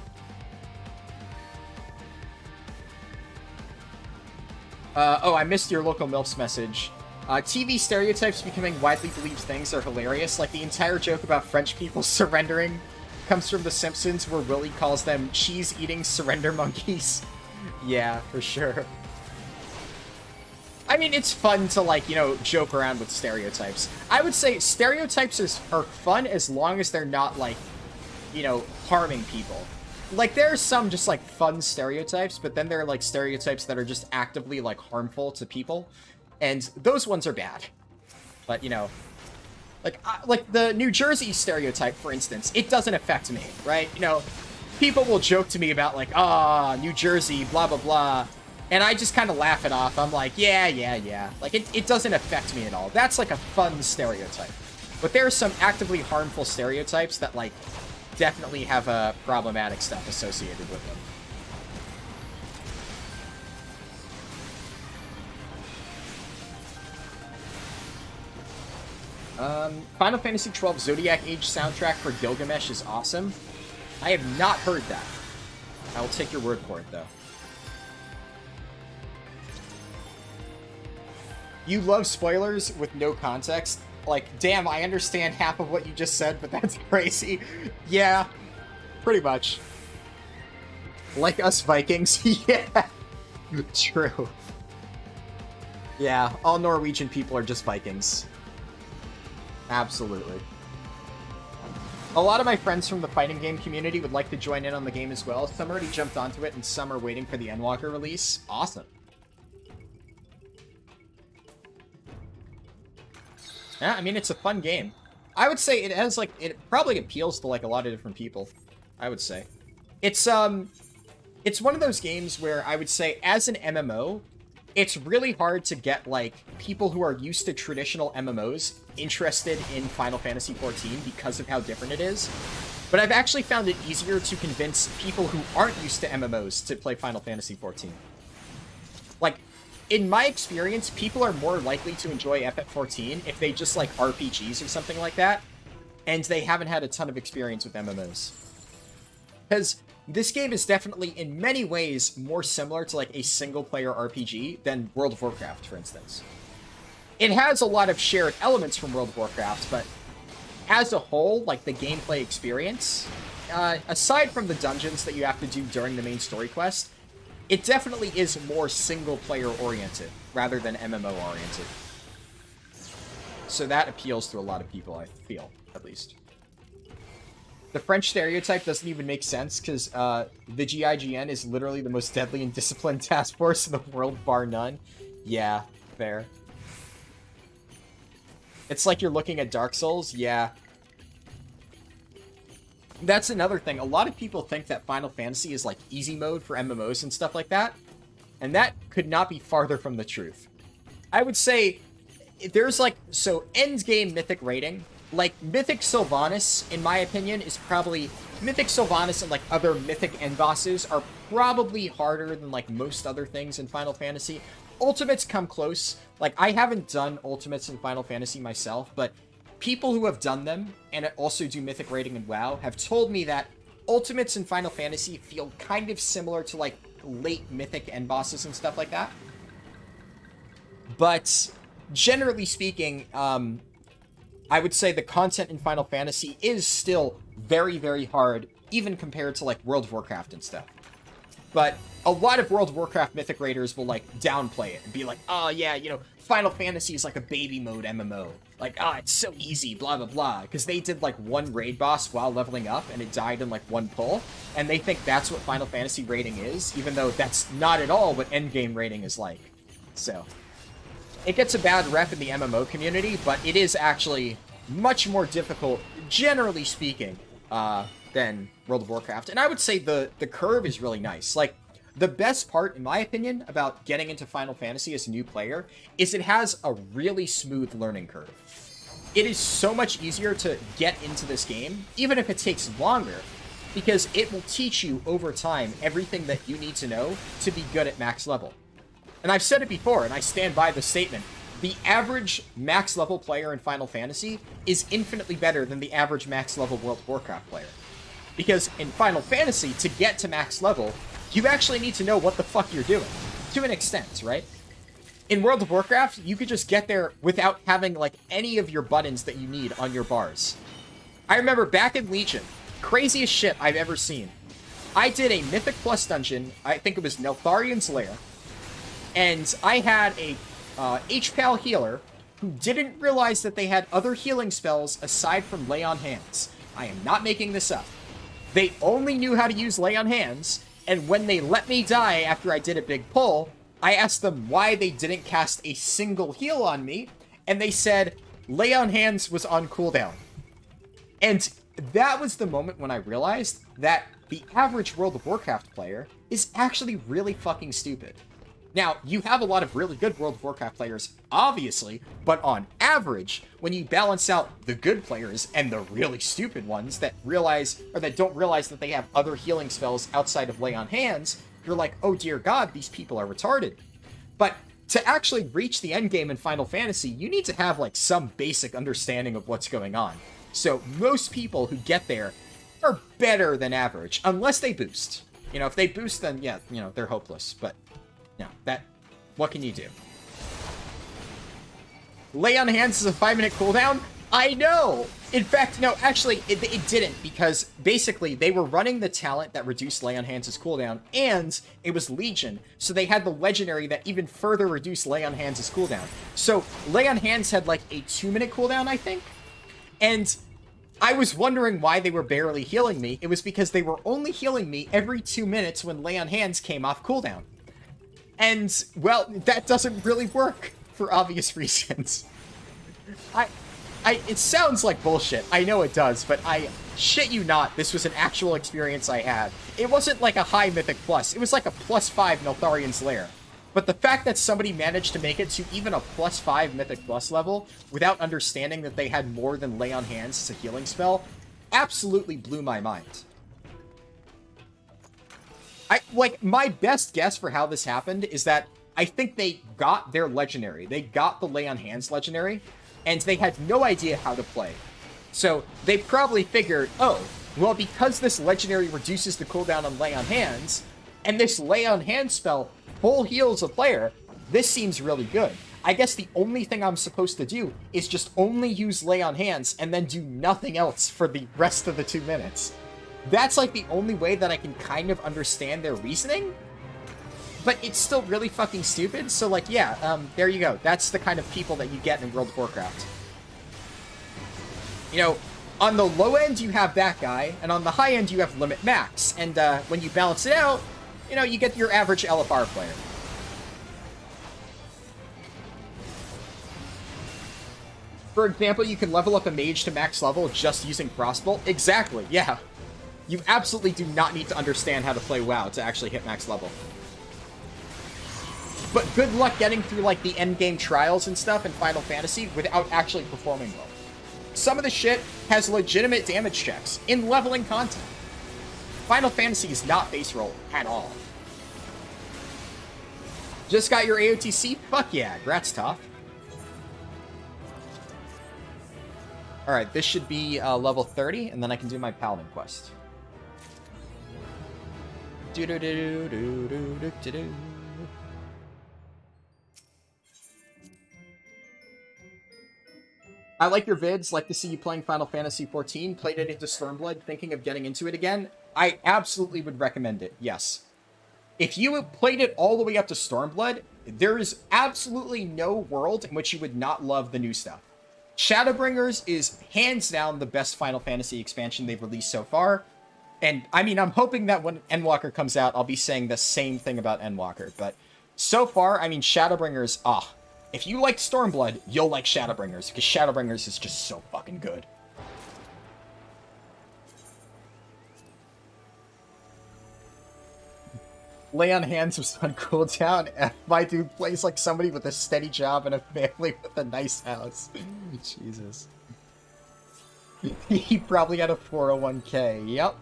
Speaker 1: Oh, I missed your local MILFs message. TV stereotypes becoming widely believed things are hilarious. Like, the entire joke about French people surrendering comes from The Simpsons, where Willie calls them cheese-eating surrender monkeys. Yeah, for sure. I mean, it's fun to, like, you know, joke around with stereotypes. I would say stereotypes are fun as long as they're not, like, you know, harming people. Like, there are some just, like, fun stereotypes, but then there are, like, stereotypes that are just actively, like, harmful to people. And those ones are bad. But, you know, like the New Jersey stereotype, for instance, it doesn't affect me, right? You know, people will joke to me about, like, New Jersey, blah, blah, blah. And I just kind of laugh it off. I'm like, yeah. Like, it doesn't affect me at all. That's, like, a fun stereotype. But there are some actively harmful stereotypes that, like, definitely have problematic stuff associated with them. Final Fantasy XII Zodiac Age soundtrack for Gilgamesh is awesome. I have not heard that. I will take your word for it, though. You love spoilers with no context? Like, damn, I understand half of what you just said, but that's crazy. Yeah, pretty much. Like us Vikings? Yeah, true. Yeah, all Norwegian people are just Vikings. Absolutely. A lot of my friends from the fighting game community would like to join in on the game as well. Some already jumped onto it, and some are waiting for the Endwalker release. Awesome. Yeah, I mean, it's a fun game. I would say it has, like, it probably appeals to, like, a lot of different people. I would say. It's one of those games where I would say, as an MMO, it's really hard to get, like, people who are used to traditional MMOs interested in Final Fantasy XIV because of how different it is. But I've actually found it easier to convince people who aren't used to MMOs to play Final Fantasy XIV. Like, in my experience, people are more likely to enjoy FF14 if they just like RPGs or something like that, and they haven't had a ton of experience with MMOs. Because this game is definitely, in many ways, more similar to like a single-player RPG than World of Warcraft, for instance. It has a lot of shared elements from World of Warcraft, but as a whole, like the gameplay experience, aside from the dungeons that you have to do during the main story quest, it definitely is more single-player oriented rather than MMO oriented. So that appeals to a lot of people, I feel, at least. The French stereotype doesn't even make sense because the GIGN is literally the most deadly and disciplined task force in the world, bar none. Yeah, fair. It's like you're looking at Dark Souls, yeah. That's another thing. A lot of people think that Final Fantasy is like easy mode for MMOs and stuff like that. And that could not be farther from the truth. I would say there's like, so endgame mythic rating, like Mythic Sylvanas, in my opinion, is probably, Mythic Sylvanas and like other mythic end bosses are probably harder than like most other things in Final Fantasy. Ultimates come close. Like, I haven't done Ultimates in Final Fantasy myself, but people who have done them, and also do mythic rating in WoW, have told me that Ultimates in Final Fantasy feel kind of similar to, like, late mythic end bosses and stuff like that. But, generally speaking, I would say the content in Final Fantasy is still very, very hard, even compared to, like, World of Warcraft and stuff. But a lot of World of Warcraft mythic raiders will, like, downplay it and be like, oh, yeah, you know, Final Fantasy is like a baby mode MMO. Like, it's so easy, blah, blah, blah. Because they did, like, one raid boss while leveling up, and it died in, like, one pull. And they think that's what Final Fantasy rating is, even though that's not at all what endgame rating is like. So, it gets a bad rep in the MMO community, but it is actually much more difficult, generally speaking, than World of Warcraft. And I would say the curve is really nice. Like, the best part, in my opinion, about getting into Final Fantasy as a new player is it has a really smooth learning curve. It is so much easier to get into this game, even if it takes longer, because it will teach you over time everything that you need to know to be good at max level. And I've said it before, and I stand by the statement, the average max level player in Final Fantasy is infinitely better than the average max level World of Warcraft player. Because in Final Fantasy, to get to max level, you actually need to know what the fuck you're doing. To an extent, right? In World of Warcraft, you could just get there without having, like, any of your buttons that you need on your bars. I remember back in Legion, craziest shit I've ever seen. I did a Mythic Plus dungeon, I think it was Neltharion's Lair, and I had a HPAL healer who didn't realize that they had other healing spells aside from Lay on Hands. I am not making this up. They only knew how to use Lay on Hands, and when they let me die after I did a big pull, I asked them why they didn't cast a single heal on me, and they said, Lay on Hands was on cooldown. And that was the moment when I realized that the average World of Warcraft player is actually really fucking stupid. Now, you have a lot of really good World of Warcraft players, obviously, but on average, when you balance out the good players and the really stupid ones that realize, or that don't realize that they have other healing spells outside of Lay on Hands, you're like, oh dear God, these people are retarded. But to actually reach the endgame in Final Fantasy, you need to have, like, some basic understanding of what's going on. So most people who get there are better than average, unless they boost. You know, if they boost, then yeah, you know, they're hopeless, but... no, what can you do? Lay on Hands is a 5-minute cooldown? I know! In fact, no, actually, it didn't, because basically they were running the talent that reduced Lay on Hands' cooldown, and it was Legion, so they had the legendary that even further reduced Lay on Hands' cooldown. So, Lay on Hands had like a 2-minute cooldown, I think? And I was wondering why they were barely healing me. It was because they were only healing me every 2 minutes when Lay on Hands came off cooldown. And, well, that doesn't really work, for obvious reasons. It sounds like bullshit, I know it does, but I shit you not, this was an actual experience I had. It wasn't like a high Mythic Plus, it was like a +5 Neltharion's Lair. But the fact that somebody managed to make it to even a +5 Mythic Plus level, without understanding that they had more than Lay on Hands as a healing spell, absolutely blew my mind. My best guess for how this happened is that I think they got their legendary. They got the Lay on Hands legendary, and they had no idea how to play. So they probably figured, oh, well, because this legendary reduces the cooldown on Lay on Hands, and this Lay on Hands spell full heals a player, this seems really good. I guess the only thing I'm supposed to do is just only use Lay on Hands and then do nothing else for the rest of the 2 minutes. That's like the only way that I can kind of understand their reasoning, but it's still really fucking stupid. So like, yeah, there you go. That's the kind of people that you get in World of Warcraft. You know, on the low end, you have that guy, and on the high end, you have Limit Max. And when you balance it out, you know, you get your average LFR player. For example, you can level up a mage to max level just using Frostbolt. Exactly, yeah. You absolutely do not need to understand how to play WoW to actually hit max level. But good luck getting through, like, the endgame trials and stuff in Final Fantasy without actually performing well. Some of the shit has legitimate damage checks in leveling content. Final Fantasy is not base roll at all. Just got your AOTC? Fuck yeah, Grat's tough. Alright, this should be level 30, and then I can do my Paladin quest. Do-do-do-do-do-do-do-do. I like your vids, like to see you playing Final Fantasy XIV, played it into Stormblood, thinking of getting into it again. I absolutely would recommend it, yes. If you have played it all the way up to Stormblood, there is absolutely no world in which you would not love the new stuff. Shadowbringers is hands down the best Final Fantasy expansion they've released so far. And, I mean, I'm hoping that when Endwalker comes out, I'll be saying the same thing about Endwalker. But so far, I mean, Shadowbringers, if you like Stormblood, you'll like Shadowbringers, because Shadowbringers is just so fucking good. Lay on Hands was on cooldown. My dude plays like somebody with a steady job and a family with a nice house. Jesus. He probably had a 401k. Yep.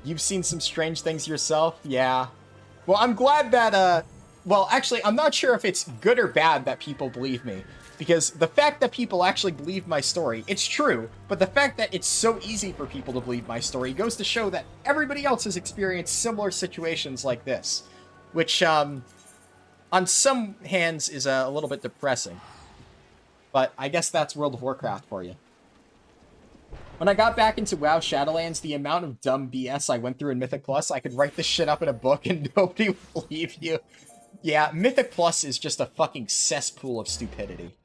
Speaker 1: You've seen some strange things yourself? Yeah. Well, I'm glad that, well, actually, I'm not sure if it's good or bad that people believe me. Because the fact that people actually believe my story, it's true, but the fact that it's so easy for people to believe my story goes to show that everybody else has experienced similar situations like this. Which, on some hands, is a little bit depressing. But I guess that's World of Warcraft for you. When I got back into WoW Shadowlands, the amount of dumb BS I went through in Mythic Plus, I could write this shit up in a book and nobody would believe you. Yeah, Mythic Plus is just a fucking cesspool of stupidity.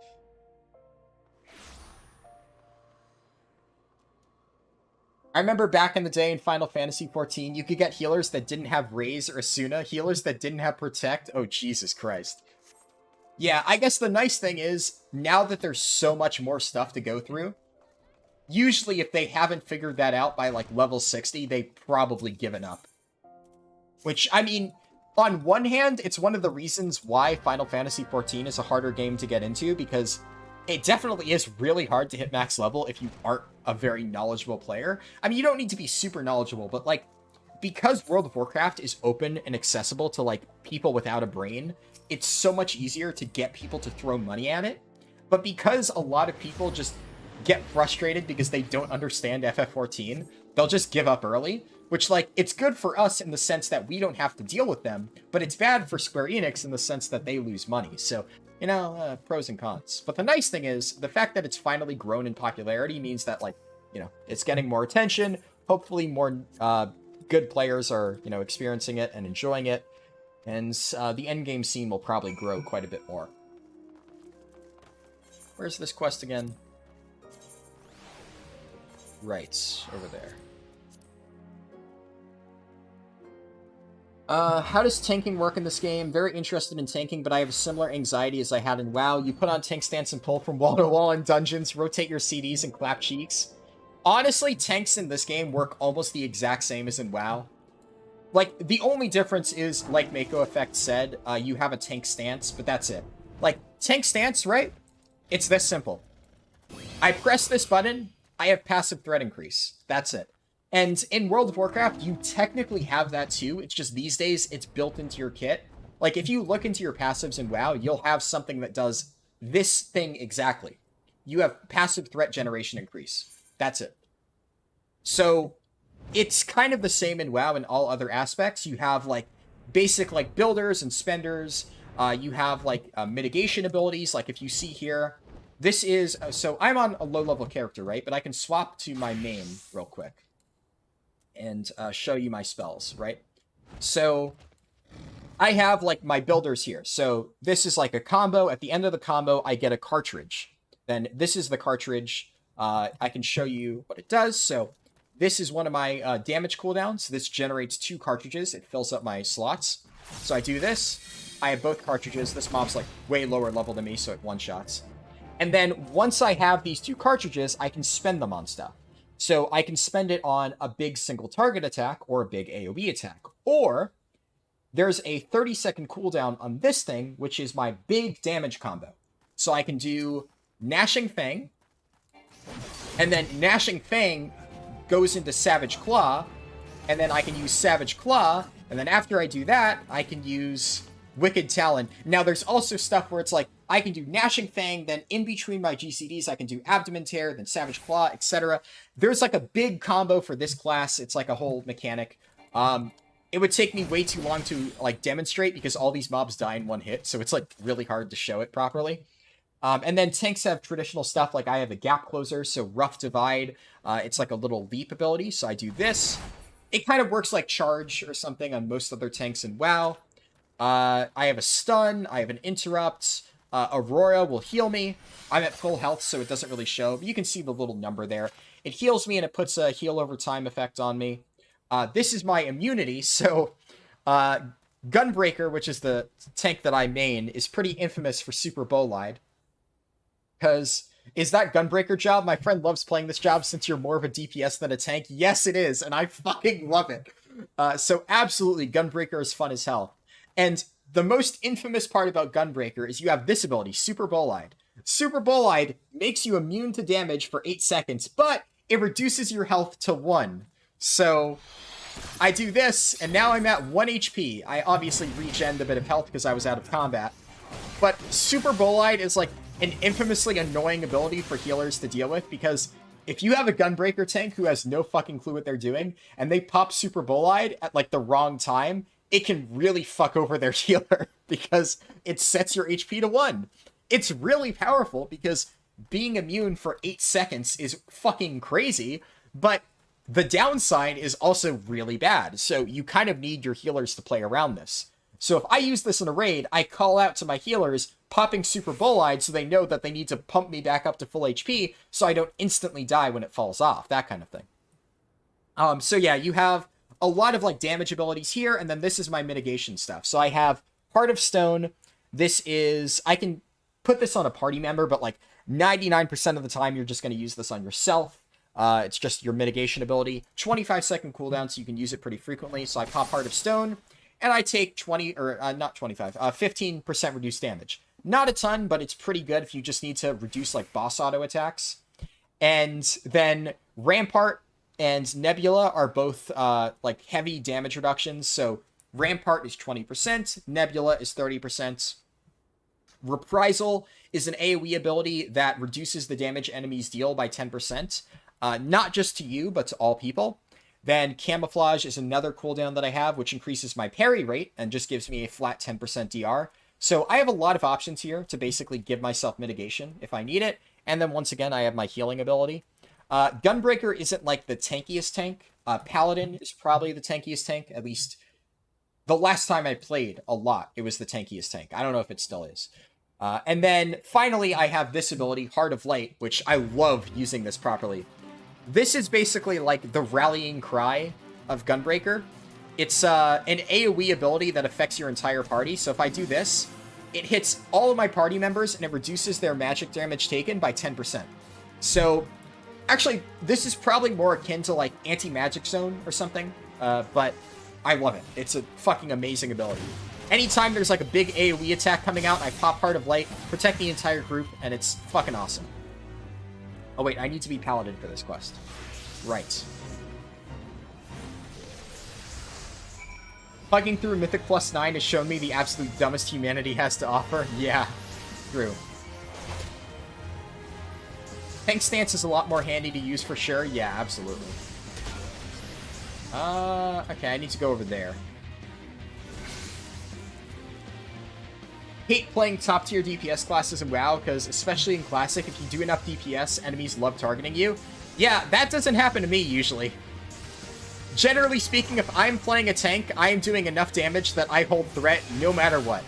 Speaker 1: I remember back in the day in Final Fantasy XIV, you could get healers that didn't have Raise or Asuna, healers that didn't have Protect. Oh, Jesus Christ. Yeah, I guess the nice thing is, now that there's so much more stuff to go through, usually if they haven't figured that out by, like, level 60, they've probably given up. Which, I mean, on one hand, it's one of the reasons why Final Fantasy XIV is a harder game to get into, because it definitely is really hard to hit max level if you aren't a very knowledgeable player. I mean, you don't need to be super knowledgeable, but, like, because World of Warcraft is open and accessible to, like, people without a brain, it's so much easier to get people to throw money at it. But because a lot of people just get frustrated because they don't understand FF14, they'll just give up early, which, like, it's good for us in the sense that we don't have to deal with them, but it's bad for Square Enix in the sense that they lose money. So, you know, pros and cons. But the nice thing is, the fact that it's finally grown in popularity means that, like, you know, it's getting more attention. Hopefully more good players are, you know, experiencing it and enjoying it. And the endgame scene will probably grow quite a bit more. Where's this quest again? Right, over there. How does tanking work in this game? Very interested in tanking, but I have a similar anxiety as I had in WoW. You put on tank stance and pull from wall to wall in dungeons, rotate your CDs, and clap cheeks. Honestly, tanks in this game work almost the exact same as in WoW. Like, the only difference is, like Mako Effect said, you have a tank stance, but that's it. Like, tank stance, right? It's this simple. I press this button, I have passive threat increase. That's it. And in World of Warcraft, you technically have that too. It's just these days, it's built into your kit. Like, if you look into your passives in WoW, you'll have something that does this thing exactly. You have passive threat generation increase. That's it. So, it's kind of the same in WoW in all other aspects. You have, like, basic, like, builders and spenders. You have, like, mitigation abilities. Like, if you see here, this is... so, I'm on a low-level character, right? But I can swap to my main real quick and show you my spells, right? So, I have, like, my builders here. So, this is, like, a combo. At the end of the combo, I get a cartridge. Then, this is the cartridge. I can show you what it does. So, this is one of my damage cooldowns. This generates 2 cartridges. It fills up my slots. So, I do this. I have both cartridges. This mob's, like, way lower level than me, so it one-shots. And then, once I have these 2 cartridges, I can spend them on stuff. So, I can spend it on a big single target attack or a big AoE attack. Or... there's a 30-second cooldown on this thing, which is my big damage combo. So I can do Gnashing Fang, and then Gnashing Fang goes into Savage Claw, and then I can use Savage Claw, and then after I do that, I can use Wicked Talon. Now, there's also stuff where it's like, I can do Gnashing Fang, then in between my GCDs, I can do Abdomen Tear, then Savage Claw, etc. There's like a big combo for this class. It's like a whole mechanic. It would take me way too long to, like, demonstrate because all these mobs die in one hit, so it's, like, really hard to show it properly. And then tanks have traditional stuff, like I have a Gap Closer, so Rough Divide, it's like a little leap ability, so I do this. It kind of works like Charge or something on most other tanks in WoW. I have a Stun, I have an Interrupt, Aurora will heal me. I'm at full health, so it doesn't really show, but you can see the little number there. It heals me and it puts a heal over time effect on me. This is my immunity, so Gunbreaker, which is the tank that I main, is pretty infamous for Super Bolide. Because, is that Gunbreaker job? My friend loves playing this job since you're more of a DPS than a tank. Yes, it is, and I fucking love it. So absolutely, Gunbreaker is fun as hell. And the most infamous part about Gunbreaker is you have this ability, Super Bolide. Super Bolide makes you immune to damage for 8 seconds, but it reduces your health to 1. So, I do this, and now I'm at 1 HP. I obviously regened a bit of health because I was out of combat. But Super Bolide is like an infamously annoying ability for healers to deal with, because if you have a Gunbreaker tank who has no fucking clue what they're doing, and they pop Super Bolide at, like, the wrong time, it can really fuck over their healer, because it sets your HP to 1. It's really powerful, because being immune for 8 seconds is fucking crazy, but... the downside is also really bad, so you kind of need your healers to play around this. So if I use this in a raid, I call out to my healers, popping Super Bolide so they know that they need to pump me back up to full HP so I don't instantly die when it falls off, that kind of thing. So yeah, you have a lot of, like, damage abilities here, and then this is my mitigation stuff. So I have Heart of Stone. This is... I can put this on a party member, but, like, 99% of the time you're just going to use this on yourself. It's just your mitigation ability. 25-second cooldown, so you can use it pretty frequently. So I pop Heart of Stone, and I take 15% reduced damage. Not a ton, but it's pretty good if you just need to reduce, like, boss auto attacks. And then Rampart and Nebula are both, like, heavy damage reductions. So Rampart is 20%, Nebula is 30%. Reprisal is an AoE ability that reduces the damage enemies deal by 10%. Not just to you, but to all people. Then Camouflage is another cooldown that I have, which increases my parry rate and just gives me a flat 10% DR. So I have a lot of options here to basically give myself mitigation if I need it. And then once again, I have my healing ability. Gunbreaker isn't like the tankiest tank. Paladin is probably the tankiest tank, at least the last time I played a lot, it was the tankiest tank. I don't know if it still is. And then finally, I have this ability, Heart of Light, which I love using this properly. This is basically like the rallying cry of Gunbreaker. It's an AoE ability that affects your entire party. So if I do this, it hits all of my party members and it reduces their magic damage taken by 10%. So actually, this is probably more akin to like Anti-Magic Zone or something. But I love it. It's a fucking amazing ability. Anytime there's like a big AoE attack coming out, I pop Heart of Light, protect the entire group, and it's fucking awesome. Oh wait, I need to be Paladin for this quest. Right. Plugging through Mythic +9 has shown me the absolute dumbest humanity has to offer. Yeah, true. Tank stance is a lot more handy to use for sure. Yeah, absolutely. Okay, I need to go over there. Hate playing top-tier DPS classes in WoW, because especially in Classic, if you do enough DPS, enemies love targeting you. Yeah, that doesn't happen to me, usually. Generally speaking, if I'm playing a tank, I am doing enough damage that I hold threat no matter what.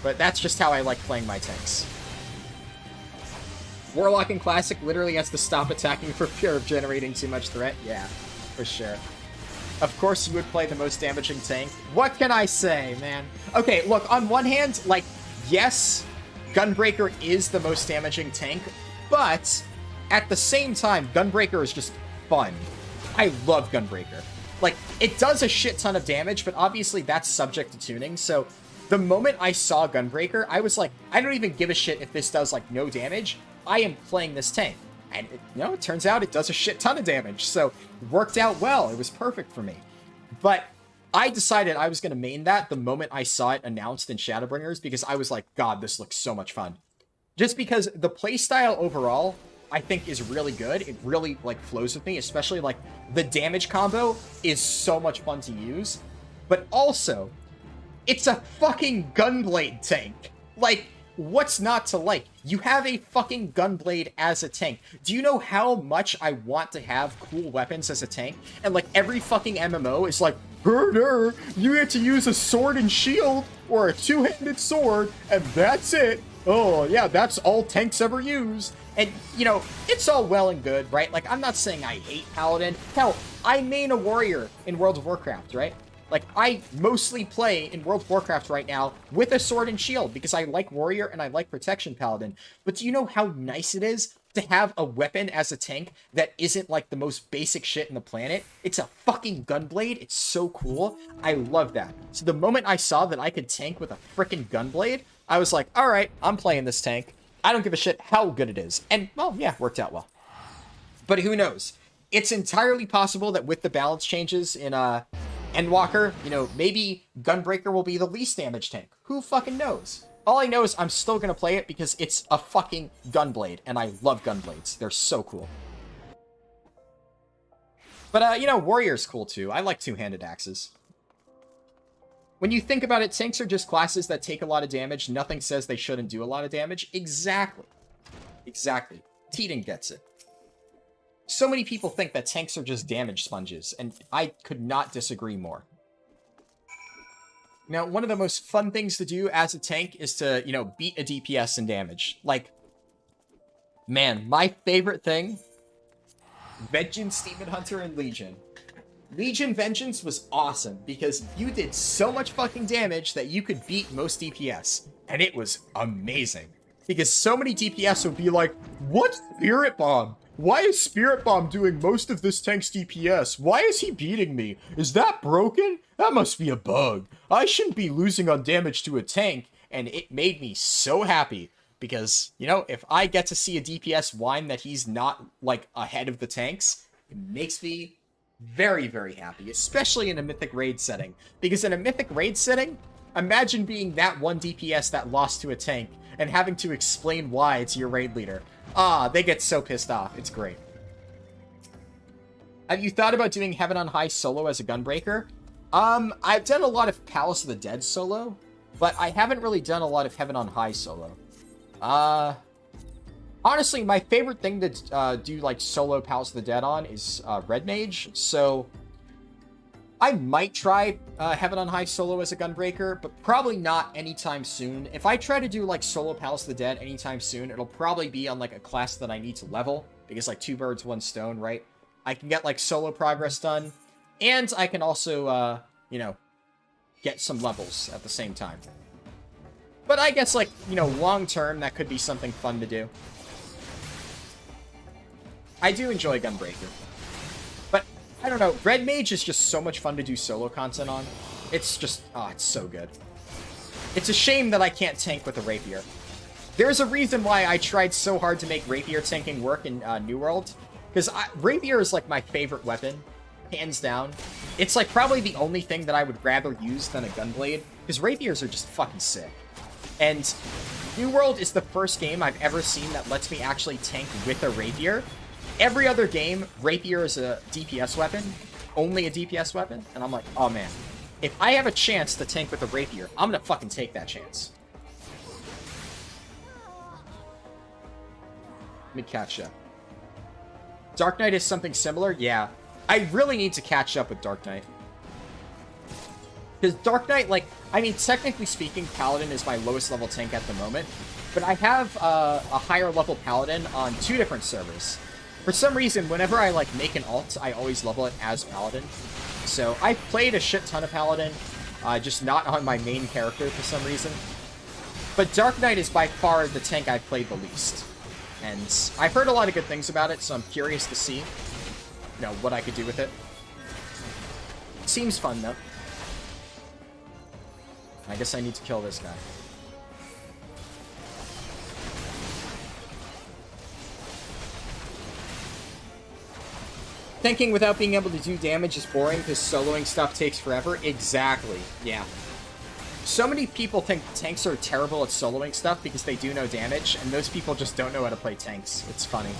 Speaker 1: But that's just how I like playing my tanks. Warlock in Classic literally has to stop attacking for fear of generating too much threat. Yeah, for sure. Of course you would play the most damaging tank. What can I say, man? Okay, look, on one hand, like, yes, Gunbreaker is the most damaging tank, but at the same time, Gunbreaker is just fun. I love Gunbreaker. Like, it does a shit ton of damage, but obviously that's subject to tuning, so the moment I saw Gunbreaker, I was like, I don't even give a shit if this does, like, no damage. I am playing this tank. And, it turns out it does a shit ton of damage, so it worked out well. It was perfect for me. But I decided I was going to main that the moment I saw it announced in Shadowbringers, because I was like, God, this looks so much fun. Just because the playstyle overall, I think, is really good. It really, like, flows with me, especially, like, the damage combo is so much fun to use. But also, it's a fucking Gunblade tank. Like, what's not to like? You have a fucking Gunblade as a tank. Do you know how much I want to have cool weapons as a tank? And, like, every fucking MMO is like, Herder, you get to use a sword and shield, or a two-handed sword, and that's it. Oh, yeah, that's all tanks ever use. And, it's all well and good, right? Like, I'm not saying I hate Paladin. Hell, I main a warrior in World of Warcraft, right? Like, I mostly play in World of Warcraft right now with a sword and shield because I like Warrior and I like Protection Paladin. But do you know how nice it is to have a weapon as a tank that isn't, like, the most basic shit in the planet? It's a fucking Gunblade. It's so cool. I love that. So the moment I saw that I could tank with a frickin' Gunblade, I was like, alright, I'm playing this tank. I don't give a shit how good it is. And, well, yeah, worked out well. But who knows? It's entirely possible that with the balance changes in, Endwalker, maybe Gunbreaker will be the least damage tank. Who fucking knows? All I know is I'm still gonna play it because it's a fucking Gunblade, and I love Gunblades. They're so cool. But, Warrior's cool too. I like two-handed axes. When you think about it, tanks are just classes that take a lot of damage. Nothing says they shouldn't do a lot of damage. Exactly. Exactly. Teeden gets it. So many people think that tanks are just damage sponges, and I could not disagree more. Now, one of the most fun things to do as a tank is to, beat a DPS in damage. Like, man, my favorite thing, Vengeance, Demon Hunter, and Legion. Legion Vengeance was awesome, because you did so much fucking damage that you could beat most DPS, and it was amazing. Because so many DPS would be like, what's Spirit Bomb? Why is Spirit Bomb doing most of this tank's DPS? Why is he beating me? Is that broken? That must be a bug. I shouldn't be losing on damage to a tank. And it made me so happy. Because, if I get to see a DPS whine that he's not, like, ahead of the tanks, it makes me very, very happy. Especially in a Mythic Raid setting. Because in a Mythic Raid setting, imagine being that one DPS that lost to a tank and having to explain why to your raid leader. They get so pissed off. It's great. Have you thought about doing Heaven on High solo as a Gunbreaker? I've done a lot of Palace of the Dead solo, but I haven't really done a lot of Heaven on High solo. Honestly, my favorite thing to do, like, solo Palace of the Dead on is Red Mage, so I might try Heaven on High solo as a Gunbreaker, but probably not anytime soon. If I try to do, like, solo Palace of the Dead anytime soon, it'll probably be on, like, a class that I need to level, because, like, 2 birds, 1 stone, right? I can get, like, solo progress done, and I can also, get some levels at the same time. But I guess, like, long term, that could be something fun to do. I do enjoy Gunbreaker. But I don't know, Red Mage is just so much fun to do solo content on. It's just, it's so good. It's a shame that I can't tank with a Rapier. There's a reason why I tried so hard to make Rapier tanking work in New World. Because Rapier is, like, my favorite weapon. hands down. It's like probably the only thing that I would rather use than a gunblade, because rapiers are just fucking sick. And New World is the first game I've ever seen that lets me actually tank with a rapier. Every other game, rapier is a DPS weapon, only a DPS weapon, and I'm like, oh man, if I have a chance to tank with a rapier, I'm gonna fucking take that chance. Let me catch up. Dark Knight is something similar? Yeah. I really need to catch up with Dark Knight. Because Dark Knight, like, I mean, technically speaking, Paladin is my lowest level tank at the moment. But I have a higher level Paladin on 2 different servers. For some reason, whenever I, like, make an ult, I always level it as Paladin. So I've played a shit ton of Paladin, just not on my main character for some reason. But Dark Knight is by far the tank I've played the least. And I've heard a lot of good things about it, so I'm curious to see, you know, what I could do with it. Seems fun, though. I guess I need to kill this guy. Tanking without being able to do damage is boring because soloing stuff takes forever. Exactly, yeah. So many people think tanks are terrible at soloing stuff because they do no damage, and those people just don't know how to play tanks. It's funny.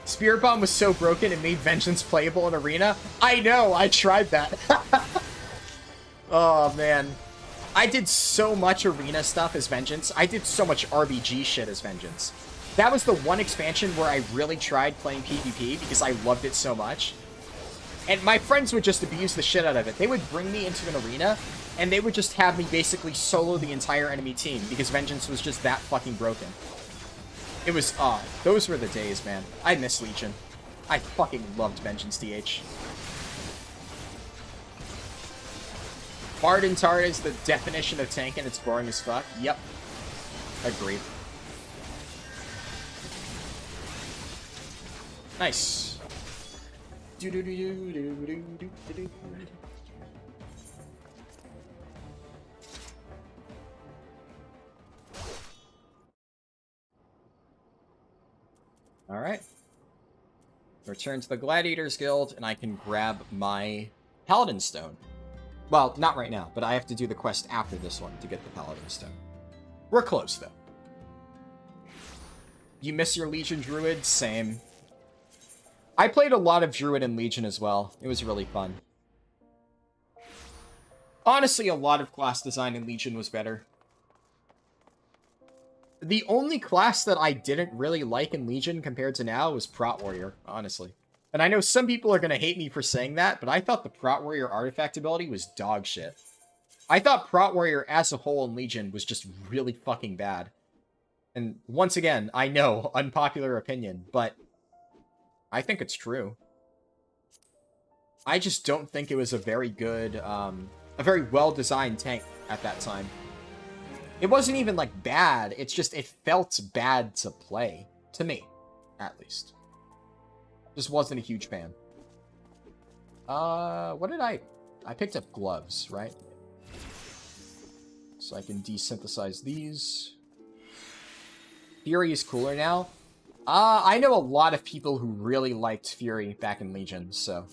Speaker 1: Spirit Bomb was so broken it made Vengeance playable in Arena. I know, I tried that. Oh, man. I did so much Arena stuff as Vengeance. I did so much RBG shit as Vengeance. That was the one expansion where I really tried playing PvP because I loved it so much. And my friends would just abuse the shit out of it. They would bring me into an arena, and they would just have me basically solo the entire enemy team because Vengeance was just that fucking broken. It was odd. Those were the days, man. I miss Legion. I fucking loved Vengeance DH. Hard and Tard is the definition of tank, and it's boring as fuck. Yep. Agreed. Nice. Alright. Return to the Gladiators Guild, and I can grab my Paladin Stone. Well, not right now, but I have to do the quest after this one to get the Paladin Stone. We're close, though. You miss your Legion Druid? Same. I played a lot of Druid and Legion as well. It was really fun. Honestly, a lot of class design in Legion was better. The only class that I didn't really like in Legion compared to now was Prot Warrior, honestly. And I know some people are going to hate me for saying that, but I thought the Prot Warrior artifact ability was dog shit. I thought Prot Warrior as a whole in Legion was just really fucking bad. And once again, I know, unpopular opinion, but I think it's true. I just don't think it was a very good, a very well-designed tank at that time. It wasn't even, like, bad. It's just, it felt bad to play. To me, at least. Just wasn't a huge fan. What did I picked up gloves, right? So I can desynthesize these. Fury is cooler now. I know a lot of people who really liked Fury back in Legion, so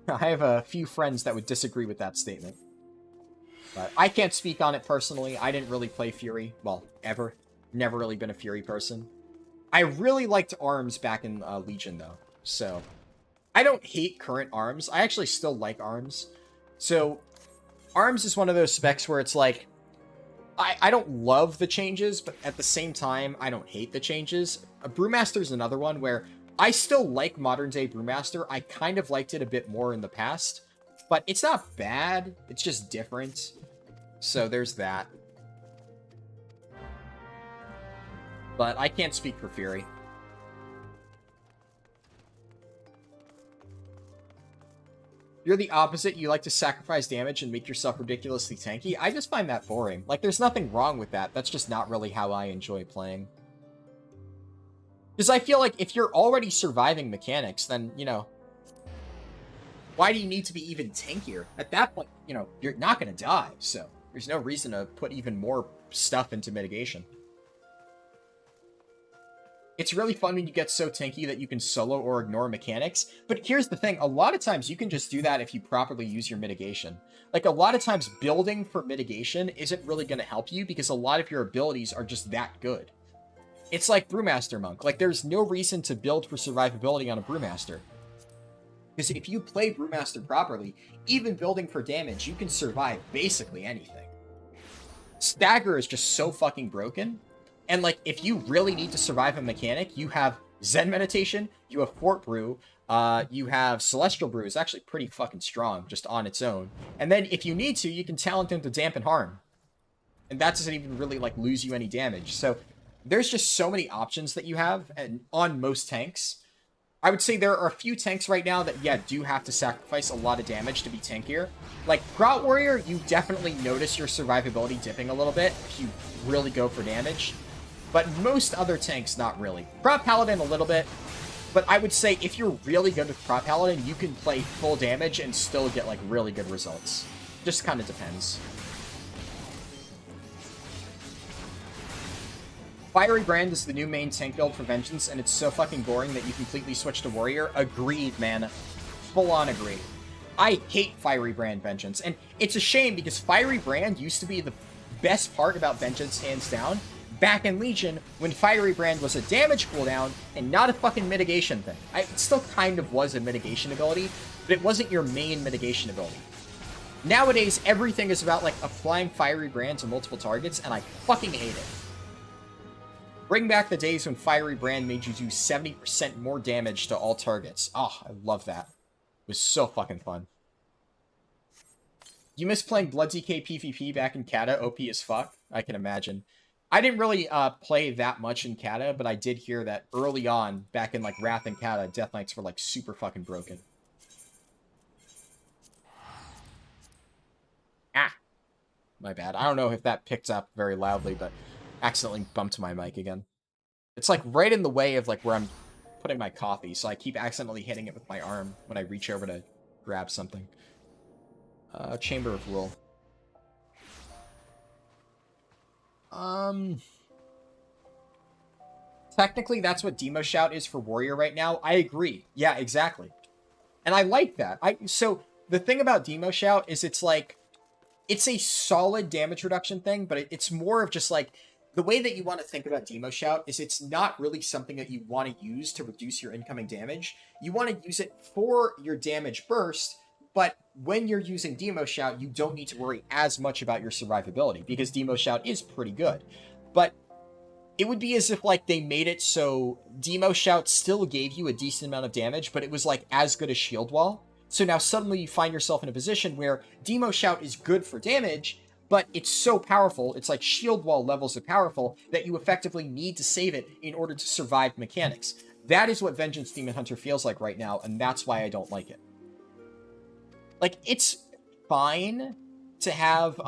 Speaker 1: I have a few friends that would disagree with that statement. But I can't speak on it personally. I didn't really play Fury. Well, ever. Never really been a Fury person. I really liked Arms back in Legion, though. So, I don't hate current Arms. I actually still like Arms. So, Arms is one of those specs where it's like, I don't love the changes, but at the same time, I don't hate the changes. Brewmaster is another one where I still like modern-day Brewmaster. I kind of liked it a bit more in the past. But it's not bad. It's just different. So there's that. But I can't speak for Fury. You're the opposite. You like to sacrifice damage and make yourself ridiculously tanky. I just find that boring. Like, there's nothing wrong with that. That's just not really how I enjoy playing. Because I feel like if you're already surviving mechanics, then, you know, why do you need to be even tankier? At that point, you know, you're not going to die, so there's no reason to put even more stuff into mitigation. It's really fun when you get so tanky that you can solo or ignore mechanics. But here's the thing, a lot of times you can just do that if you properly use your mitigation. Like, a lot of times building for mitigation isn't really going to help you because a lot of your abilities are just that good. It's like Brewmaster Monk. Like, there's no reason to build for survivability on a Brewmaster. Because if you play Brewmaster properly, even building for damage, you can survive basically anything. Stagger is just so fucking broken. And, like, if you really need to survive a mechanic, you have Zen Meditation, you have Fort Brew, you have Celestial Brew is actually pretty fucking strong just on its own. And then if you need to, you can talent into Dampen Harm. And that doesn't even really, like, lose you any damage. So there's just so many options that you have and on most tanks. I would say there are a few tanks right now that, yeah, do have to sacrifice a lot of damage to be tankier. Like, Prot Warrior, you definitely notice your survivability dipping a little bit if you really go for damage. But most other tanks, not really. Prot Paladin, a little bit. But I would say if you're really good with Prot Paladin, you can play full damage and still get, like, really good results. Just kind of depends. Fiery Brand is the new main tank build for Vengeance, and it's so fucking boring that you completely switch to Warrior. Agreed, man. Full-on agreed. I hate Fiery Brand Vengeance, and it's a shame because Fiery Brand used to be the best part about Vengeance, hands down, back in Legion, when Fiery Brand was a damage cooldown and not a fucking mitigation thing. It still kind of was a mitigation ability, but it wasn't your main mitigation ability. Nowadays, everything is about, like, applying Fiery Brand to multiple targets, and I fucking hate it. Bring back the days when Fiery Brand made you do 70% more damage to all targets. Oh, I love that. It was so fucking fun. You miss playing Blood DK PvP back in Kata? OP as fuck? I can imagine. I didn't really play that much in Kata, but I did hear that early on, back in, like, Wrath and Kata, Death Knights were, like, super fucking broken. Ah! My bad. I don't know if that picked up very loudly, but accidentally bumped my mic again. It's, like, right in the way of, like, where I'm putting my coffee, so I keep accidentally hitting it with my arm when I reach over to grab something. Chamber of Will. Technically, that's what Demo Shout is for Warrior right now. I agree. Yeah, exactly. And I like that. So, the thing about Demo Shout is it's, like, it's a solid damage reduction thing, but it's more of just, like, the way that you want to think about Demo Shout is it's not really something that you want to use to reduce your incoming damage. You want to use it for your damage burst, but when you're using Demo Shout, you don't need to worry as much about your survivability, because Demo Shout is pretty good. But it would be as if, like, they made it so Demo Shout still gave you a decent amount of damage, but it was, like, as good as Shield Wall. So now suddenly you find yourself in a position where Demo Shout is good for damage, but it's so powerful, it's like Shield Wall levels of powerful, that you effectively need to save it in order to survive mechanics. That is what Vengeance Demon Hunter feels like right now, and that's why I don't like it. Like, it's fine to have,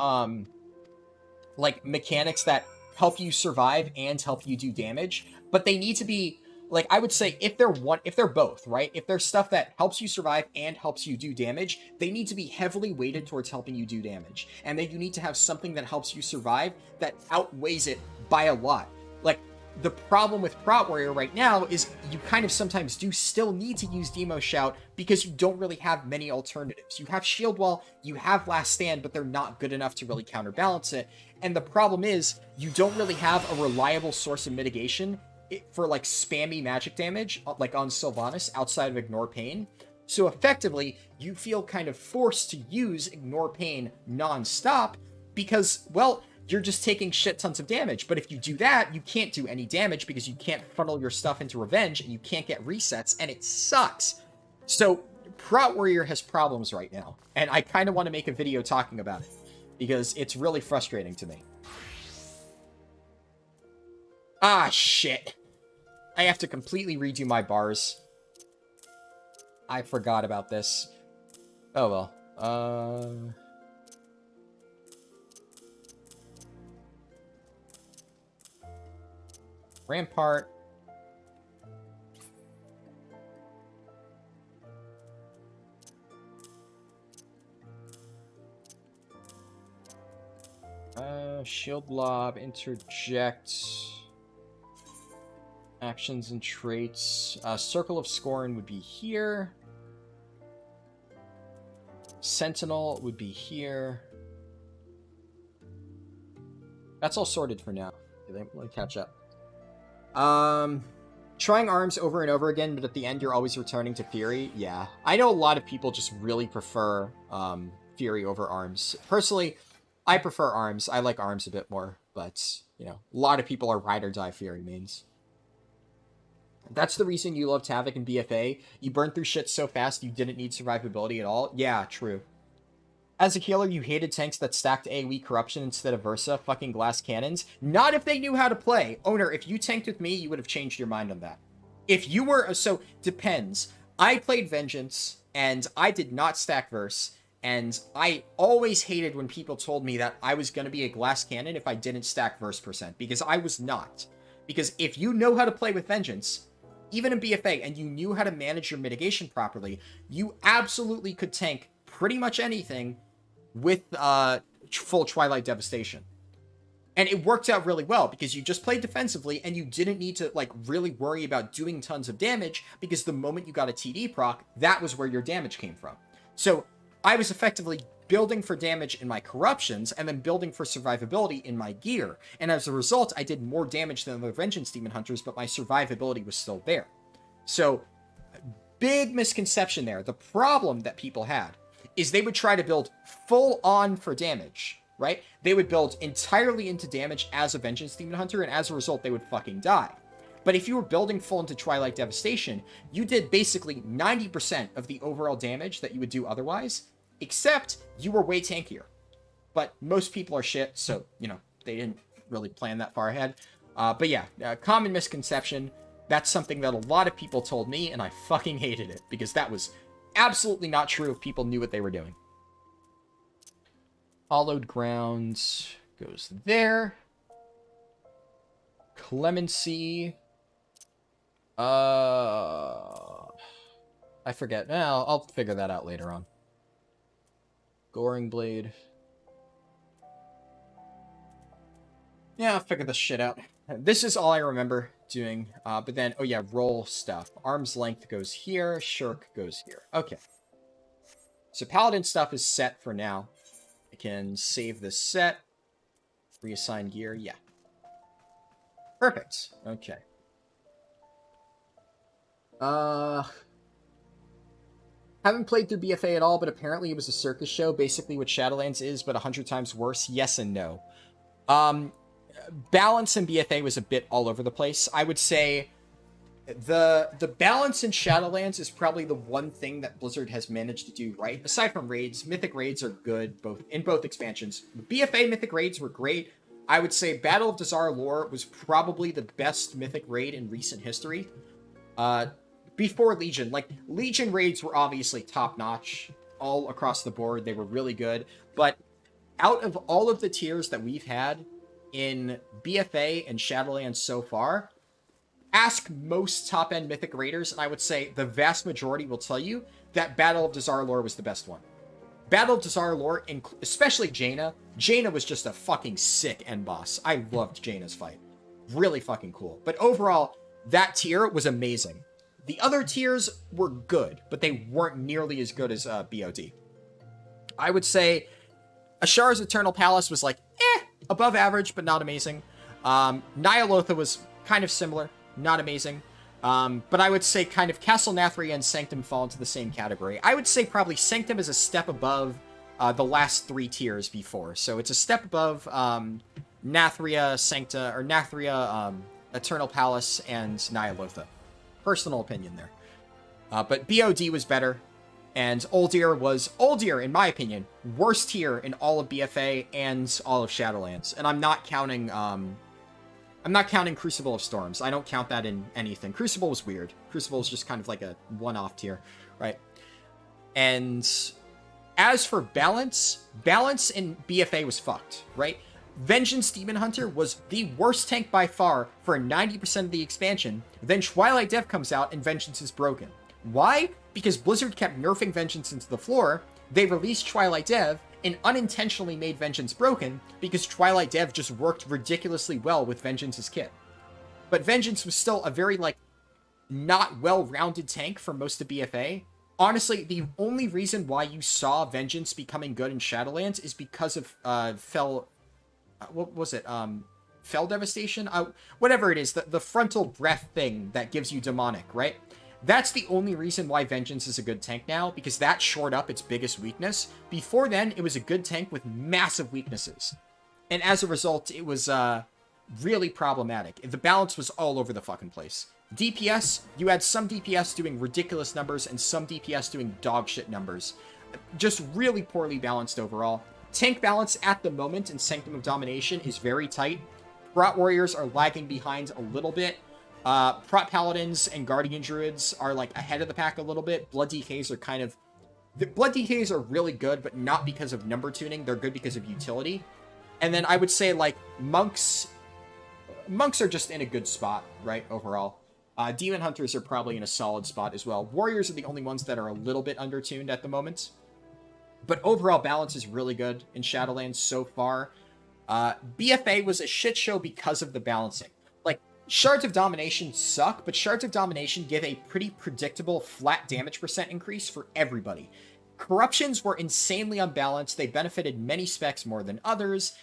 Speaker 1: like, mechanics that help you survive and help you do damage, but they need to be, like, I would say if they're both, right? If there's stuff that helps you survive and helps you do damage, they need to be heavily weighted towards helping you do damage. And then you need to have something that helps you survive that outweighs it by a lot. Like, the problem with Prot Warrior right now is you kind of sometimes do still need to use Demo Shout because you don't really have many alternatives. You have Shield Wall, you have Last Stand, but they're not good enough to really counterbalance it. And the problem is you don't really have a reliable source of mitigation for, like, spammy magic damage, like on Sylvanas, outside of Ignore Pain. So effectively, you feel kind of forced to use Ignore Pain non-stop because, well, you're just taking shit tons of damage. But if you do that, you can't do any damage because you can't funnel your stuff into Revenge and you can't get resets, and it sucks. So Prot Warrior has problems right now, and I kind of want to make a video talking about it because it's really frustrating to me. Ah, shit. I have to completely redo my bars. I forgot about this. Oh, well. Rampart. Shield Lob, Interject. Actions and traits. Circle of Scorn would be here. Sentinel would be here. That's all sorted for now. Let me catch up. Trying arms over and over again, but at the end you're always returning to Fury. Yeah. I know a lot of people just really prefer Fury over arms. Personally, I prefer arms. I like arms a bit more, but, you know, a lot of people are ride or die Fury mains. That's the reason you loved Havoc and BFA. You burned through shit so fast you didn't need survivability at all. Yeah, true. As a healer, you hated tanks that stacked AoE Corruption instead of Versa. Fucking glass cannons. Not if they knew how to play. Owner, if you tanked with me, you would have changed your mind on that. If you were... So, depends. I played Vengeance, and I did not stack Verse, and I always hated when people told me that I was going to be a glass cannon if I didn't stack Verse percent, because I was not. Because if you know how to play with Vengeance, even in BFA, and you knew how to manage your mitigation properly, you absolutely could tank pretty much anything with full Twilight Devastation. And it worked out really well because you just played defensively and you didn't need to like really worry about doing tons of damage because the moment you got a TD proc, that was where your damage came from. So I was effectively building for damage in my corruptions and then building for survivability in my gear. And as a result, I did more damage than the Vengeance Demon Hunters, but my survivability was still there. So big misconception there. The problem that people had is they would try to build full on for damage, right? They would build entirely into damage as a Vengeance Demon Hunter, and as a result, they would fucking die. But if you were building full into Twilight Devastation, you did basically 90% of the overall damage that you would do otherwise, except you were way tankier. But most people are shit, so, you know, they didn't really plan that far ahead. But yeah, common misconception. That's something that a lot of people told me, and I fucking hated it, because that was absolutely not true if people knew what they were doing. Hollowed Grounds goes there. Clemency. I forget. I'll figure that out later on. Goring Blade. Yeah, I'll figure this shit out. This is all I remember doing. But then, oh yeah, roll stuff. Arm's Length goes here. Shirk goes here. Okay. So Paladin stuff is set for now. I can save this set. Reassign gear. Yeah. Perfect. Okay. Haven't played through BFA at all, but apparently it was a circus show. Basically what Shadowlands is, but 100 times worse. Yes and no. Balance in BFA was a bit all over the place. I would say the balance in Shadowlands is probably the one thing that Blizzard has managed to do right. Aside from raids, Mythic raids are good in both expansions. BFA Mythic raids were great. I would say Battle of Dazar Lore was probably the best Mythic raid in recent history. Before Legion. Like, Legion raids were obviously top-notch all across the board. They were really good. But out of all of the tiers that we've had in BFA and Shadowlands so far, ask most top-end Mythic raiders, and I would say the vast majority will tell you that Battle of Dazar Lore was the best one. Battle of Dazar Lore, especially Jaina. Jaina was just a fucking sick end boss. I loved Jaina's fight. Really fucking cool. But overall, that tier was amazing. The other tiers were good, but they weren't nearly as good as BOD. I would say Ashar's Eternal Palace was like, above average, but not amazing. Nyalotha was kind of similar, not amazing. But I would say kind of Castle Nathria and Sanctum fall into the same category. I would say probably Sanctum is a step above the last three tiers before. So it's a step above Nathria, Sancta, or Nathria, Eternal Palace, and Nyalotha. Personal opinion there. But BOD was better, and Uldir, in my opinion, worst tier in all of BFA and all of Shadowlands. And I'm not counting Crucible of Storms. I don't count that in anything. Crucible was weird. Crucible is just kind of like a one-off tier, right? And as for balance in BFA was fucked, right? Vengeance Demon Hunter was the worst tank by far for 90% of the expansion. Then Twilight Dev comes out and Vengeance is broken. Why? Because Blizzard kept nerfing Vengeance into the floor. They released Twilight Dev and unintentionally made Vengeance broken because Twilight Dev just worked ridiculously well with Vengeance's kit. But Vengeance was still a very, like, not well-rounded tank for most of BFA. Honestly, the only reason why you saw Vengeance becoming good in Shadowlands is because of what was it? Fell Devastation? Whatever it is, the frontal breath thing that gives you Demonic, right? That's the only reason why Vengeance is a good tank now, because that shored up its biggest weakness. Before then, it was a good tank with massive weaknesses. And as a result, it was really problematic. The balance was all over the fucking place. DPS, you had some DPS doing ridiculous numbers and some DPS doing dog shit numbers. Just really poorly balanced overall. Tank balance at the moment in Sanctum of Domination is very tight. Prot Warriors are lagging behind a little bit. Prot Paladins and Guardian Druids are, like, ahead of the pack a little bit. Blood DKs are kind of... The Blood DKs are really good, but not because of number tuning. They're good because of utility. And then I would say, like, Monks are just in a good spot, right, overall. Demon Hunters are probably in a solid spot as well. Warriors are the only ones that are a little bit undertuned at the moment. But overall balance is really good in Shadowlands so far. BFA was a shit show because of the balancing. Like, Shards of Domination suck, but Shards of Domination give a pretty predictable flat damage percent increase for everybody. Corruptions were insanely unbalanced. They benefited many specs more than others.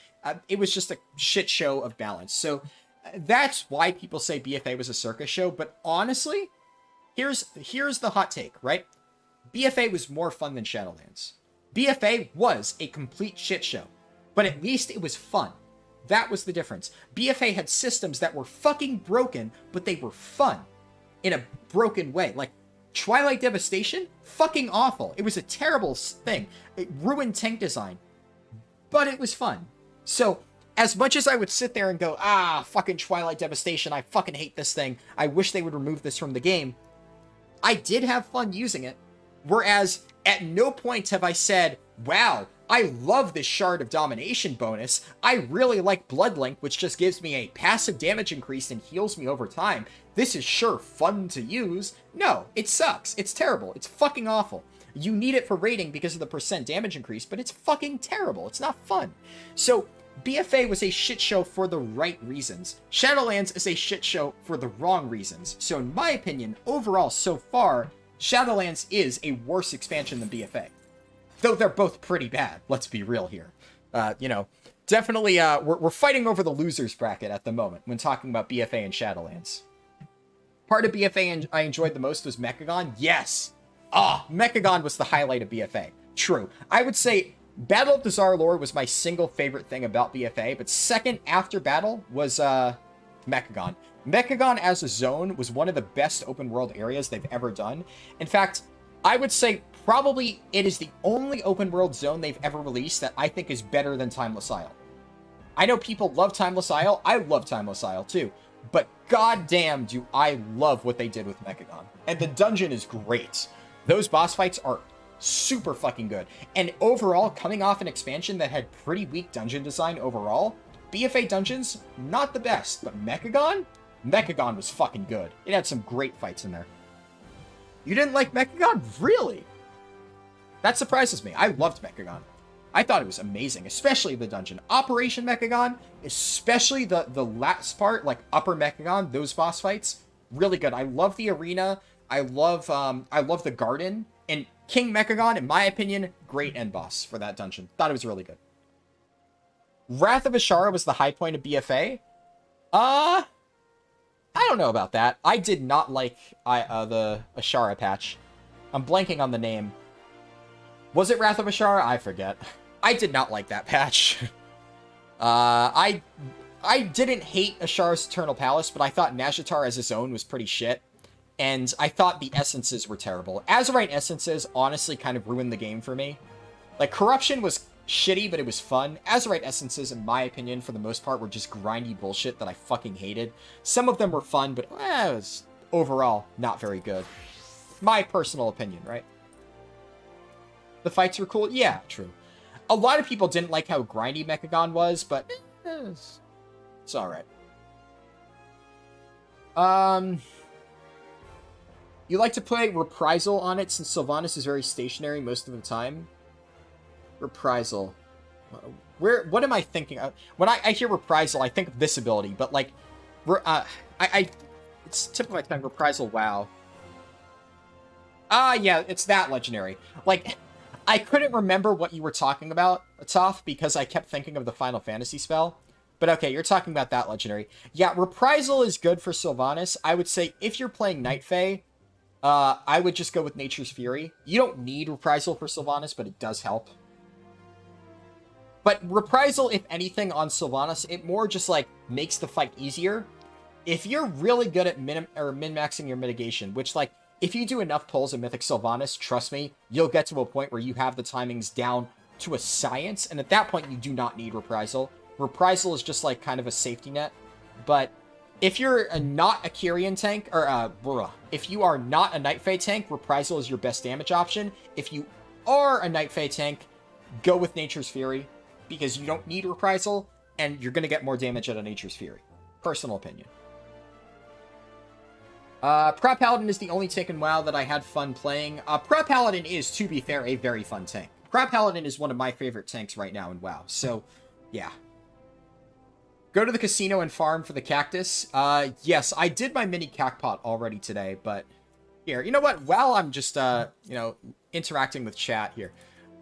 Speaker 1: It was just a shit show of balance. So that's why people say BFA was a circus show. But honestly, here's the hot take, right? BFA was more fun than Shadowlands. BFA was a complete shit show, but at least it was fun. That was the difference. BFA had systems that were fucking broken, but they were fun in a broken way. Like, Twilight Devastation? Fucking awful. It was a terrible thing. It ruined tank design, but it was fun. So, as much as I would sit there and go, fucking Twilight Devastation, I fucking hate this thing, I wish they would remove this from the game, I did have fun using it. Whereas, at no point have I said, wow, I love this Shard of Domination bonus. I really like Bloodlink, which just gives me a passive damage increase and heals me over time. This is sure fun to use. No, it sucks. It's terrible. It's fucking awful. You need it for rating because of the percent damage increase, but it's fucking terrible. It's not fun. So, BFA was a shit show for the right reasons. Shadowlands is a shit show for the wrong reasons. So in my opinion, overall so far, Shadowlands is a worse expansion than BFA. Though they're both pretty bad, let's be real here. Definitely, we're fighting over the losers bracket at the moment when talking about BFA and Shadowlands. Part of BFA I enjoyed the most was Mechagon. Yes! Mechagon was the highlight of BFA. True. I would say Battle of the Zarlor was my single favorite thing about BFA, but second after Battle was Mechagon. Mechagon as a zone was one of the best open world areas they've ever done. In fact, I would say probably it is the only open world zone they've ever released that I think is better than Timeless Isle. I know people love Timeless Isle. I love Timeless Isle too. But goddamn do I love what they did with Mechagon. And the dungeon is great. Those boss fights are super fucking good. And overall, coming off an expansion that had pretty weak dungeon design overall, BFA dungeons, not the best. But Mechagon? Mechagon was fucking good. It had some great fights in there. You didn't like Mechagon? Really? That surprises me. I loved Mechagon. I thought it was amazing, especially the dungeon. Operation Mechagon, especially the last part, like Upper Mechagon, those boss fights, really good. I love the arena. I love the garden. And King Mechagon, in my opinion, great end boss for that dungeon. Thought it was really good. Wrath of Ashara was the high point of BFA. I don't know about that. I did not like the Ashara patch. I'm blanking on the name. Was it Wrath of Ashara? I forget. I did not like that patch. I didn't hate Ashara's Eternal Palace, but I thought Nazjatar as his own was pretty shit. And I thought the essences were terrible. Azurite essences honestly kind of ruined the game for me. Like, Corruption was shitty, but it was fun. Azurite essences, in my opinion, for the most part, were just grindy bullshit that I fucking hated. Some of them were fun, but it was overall not very good. My personal opinion, right? The fights were cool? Yeah, true. A lot of people didn't like how grindy Mechagon was, but it's alright. You like to play Reprisal on it since Sylvanas is very stationary most of the time? Reprisal. What am I thinking of? When I hear Reprisal, I think of this ability, but like, It's tip of my tongue, Reprisal, wow. Yeah, it's that legendary. Like, I couldn't remember what you were talking about, Toph, because I kept thinking of the Final Fantasy spell. But okay, you're talking about that legendary. Yeah, Reprisal is good for Sylvanas. I would say if you're playing Night Fae, I would just go with Nature's Fury. You don't need Reprisal for Sylvanas, but it does help. But Reprisal, if anything, on Sylvanas, it more just, like, makes the fight easier. If you're really good at min-maxing your mitigation, which, like, if you do enough pulls in Mythic Sylvanas, trust me, you'll get to a point where you have the timings down to a science, and at that point, you do not need Reprisal. Reprisal is just, like, kind of a safety net. But if you're not a Kyrian tank, or, if you are not a Night Fae tank, Reprisal is your best damage option. If you are a Night Fae tank, go with Nature's Fury, because you don't need Reprisal, and you're going to get more damage out of Nature's Fury. Personal opinion. Prot Paladin is the only tank in WoW that I had fun playing. Prot Paladin is, to be fair, a very fun tank. Prot Paladin is one of my favorite tanks right now in WoW, so, yeah. Go to the casino and farm for the cactus. Yes, I did my mini cacpot already today, but here, you know what? While I'm just, interacting with chat here,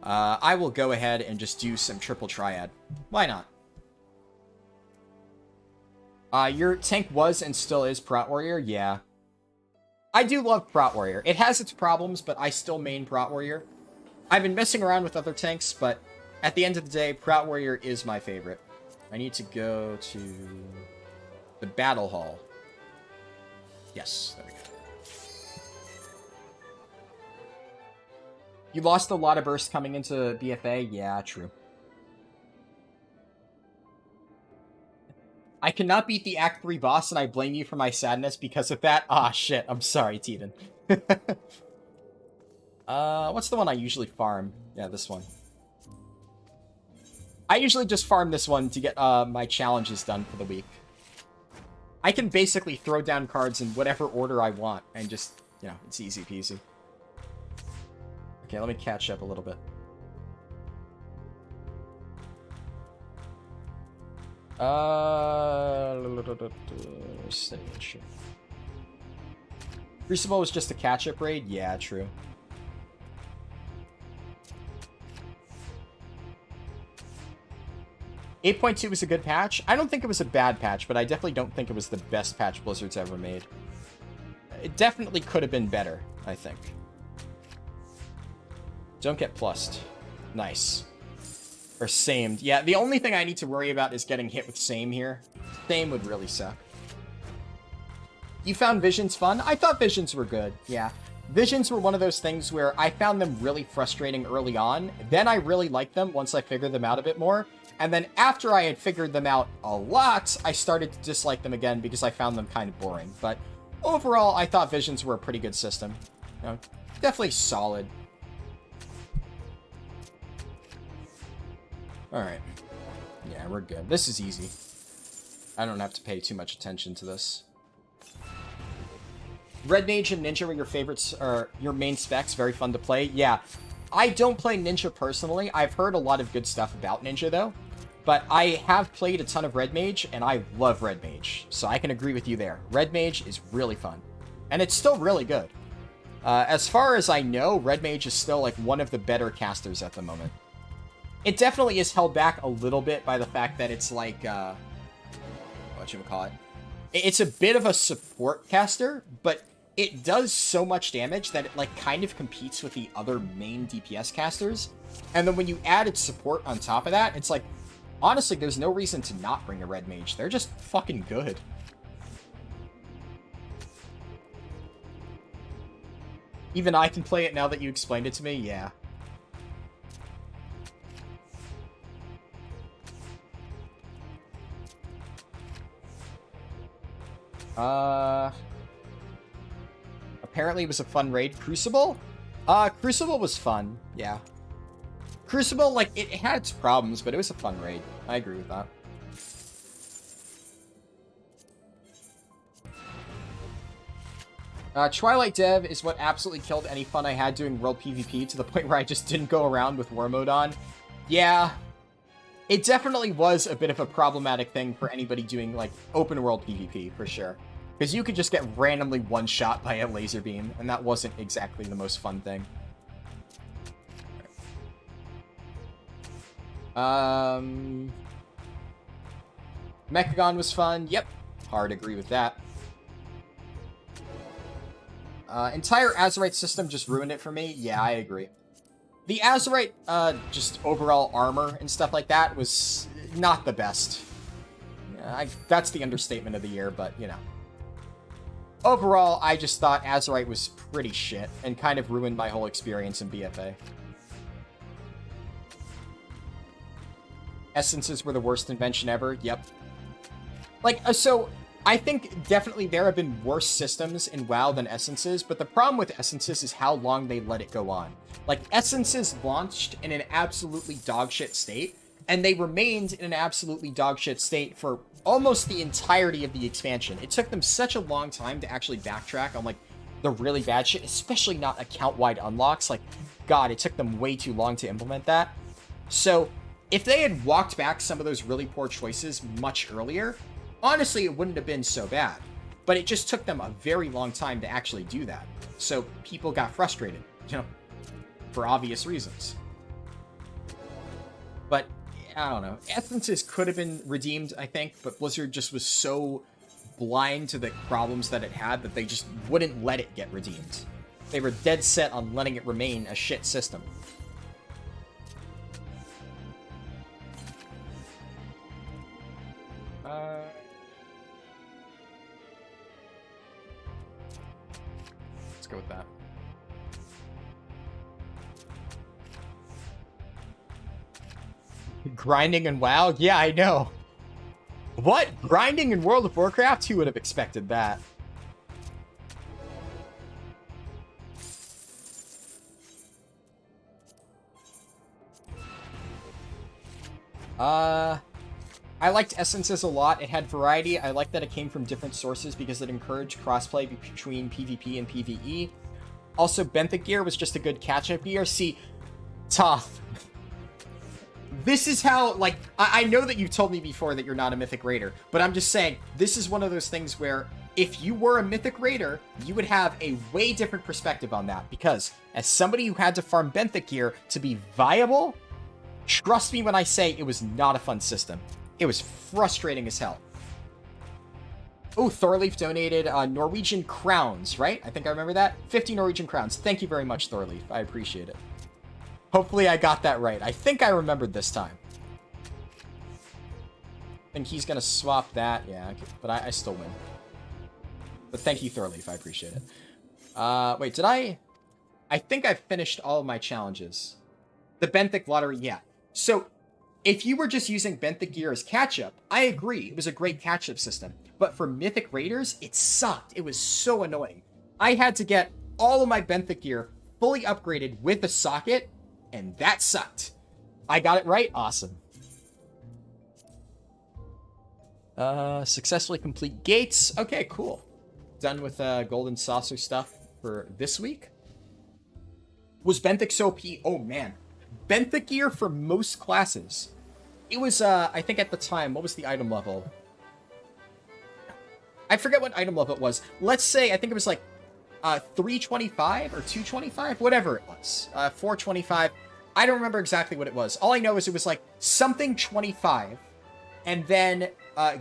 Speaker 1: I will go ahead and just do some triple triad. Why not? Your tank was and still is Prot Warrior? Yeah. I do love Prot Warrior. It has its problems, but I still main Prot Warrior. I've been messing around with other tanks, but at the end of the day, Prot Warrior is my favorite. I need to go to the Battle Hall. Yes, there we go. You lost a lot of burst coming into BFA? Yeah, true. I cannot beat the Act 3 boss, and I blame you for my sadness because of that. Ah, shit. I'm sorry, Teeden. What's the one I usually farm? Yeah, this one. I usually just farm this one to get my challenges done for the week. I can basically throw down cards in whatever order I want, and just, you know, it's easy peasy. Okay, let me catch up a little bit. Crucible was just a catch-up raid? Yeah, true. .8.2 was a good patch. I don't think it was a bad patch, but I definitely don't think it was the best patch Blizzard's ever made. It definitely could have been better, I think. Don't get plussed. Nice. Or samed. Yeah, the only thing I need to worry about is getting hit with same here. Same would really suck. You found Visions fun? I thought Visions were good, yeah. Visions were one of those things where I found them really frustrating early on. Then I really liked them once I figured them out a bit more. And then after I had figured them out a lot, I started to dislike them again because I found them kind of boring. But overall, I thought Visions were a pretty good system. You know, definitely solid. Alright. Yeah, we're good. This is easy. I don't have to pay too much attention to this. Red Mage and Ninja were your favorites, or your main specs. Very fun to play. Yeah. I don't play Ninja personally. I've heard a lot of good stuff about Ninja, though. But I have played a ton of Red Mage, and I love Red Mage. So I can agree with you there. Red Mage is really fun. And it's still really good. As far as I know, Red Mage is still, like, one of the better casters at the moment. It definitely is held back a little bit by the fact that it's like, whatchamacallit? It's a bit of a support caster, but it does so much damage that it, like, kind of competes with the other main DPS casters. And then when you add its support on top of that, it's like, honestly, there's no reason to not bring a Red Mage. They're just fucking good. Even I can play it now that you explained it to me? Yeah. Apparently it was a fun raid. Crucible? Crucible was fun, yeah. Crucible, like, it had its problems, but it was a fun raid. I agree with that. Twilight Dev is what absolutely killed any fun I had doing World PvP to the point where I just didn't go around with War Mode on. Yeah. It definitely was a bit of a problematic thing for anybody doing, like, open world PvP, for sure. Because you could just get randomly one-shot by a laser beam, and that wasn't exactly the most fun thing. Mechagon was fun. Yep. Hard agree with that. Entire Azurite system just ruined it for me. Yeah, I agree. The Azurite, just overall armor and stuff like that was not the best. That's the understatement of the year, but, you know. Overall, I just thought Azurite was pretty shit and kind of ruined my whole experience in BFA. Essences were the worst invention ever. Yep. Like, so I think definitely there have been worse systems in WoW than Essences, but the problem with Essences is how long they let it go on. Like, Essences launched in an absolutely dogshit state, and they remained in an absolutely dogshit state for almost the entirety of the expansion. It took them such a long time to actually backtrack on, like, the really bad shit, especially not account-wide unlocks. Like, God, it took them way too long to implement that. So, if they had walked back some of those really poor choices much earlier, honestly, it wouldn't have been so bad. But it just took them a very long time to actually do that. So, people got frustrated, you know, for obvious reasons. But I don't know. Essences could have been redeemed, I think, but Blizzard just was so blind to the problems that it had that they just wouldn't let it get redeemed. They were dead set on letting it remain a shit system. Let's go with that. Grinding in WoW? Yeah, I know. What? Grinding in World of Warcraft? Who would have expected that? I liked Essences a lot. It had variety. I liked that it came from different sources because it encouraged crossplay between PvP and PvE. Also, Benthic gear was just a good catch-up gear. See, tough. This is how, like, I know that you told me before that you're not a Mythic Raider, but I'm just saying, this is one of those things where if you were a Mythic Raider, you would have a way different perspective on that, because as somebody who had to farm Benthic gear to be viable, trust me when I say it was not a fun system. It was frustrating as hell. Oh, Thorleaf donated Norwegian crowns, right? I think I remember that. 50 Norwegian crowns. Thank you very much, Thorleaf. I appreciate it. Hopefully I got that right. I think I remembered this time. I think he's going to swap that. Yeah, okay. But I still win. But thank you, Thorleaf. I appreciate it. Wait, did I think I've finished all of my challenges. The Benthic lottery, yeah. So, if you were just using Benthic gear as catch-up, I agree. It was a great catch-up system. But for Mythic Raiders, it sucked. It was so annoying. I had to get all of my Benthic gear fully upgraded with a socket, and that sucked. I got it right? Awesome. Successfully complete gates. Okay, cool. Done with Golden Saucer stuff for this week. Was Benthic so OP? Oh, man. Benthic gear for most classes. It was, I think at the time, what was the item level? I forget what item level it was. Let's say, I think it was like 325 or 225, whatever it was. 425. I don't remember exactly what it was. All I know is it was like something 25. And then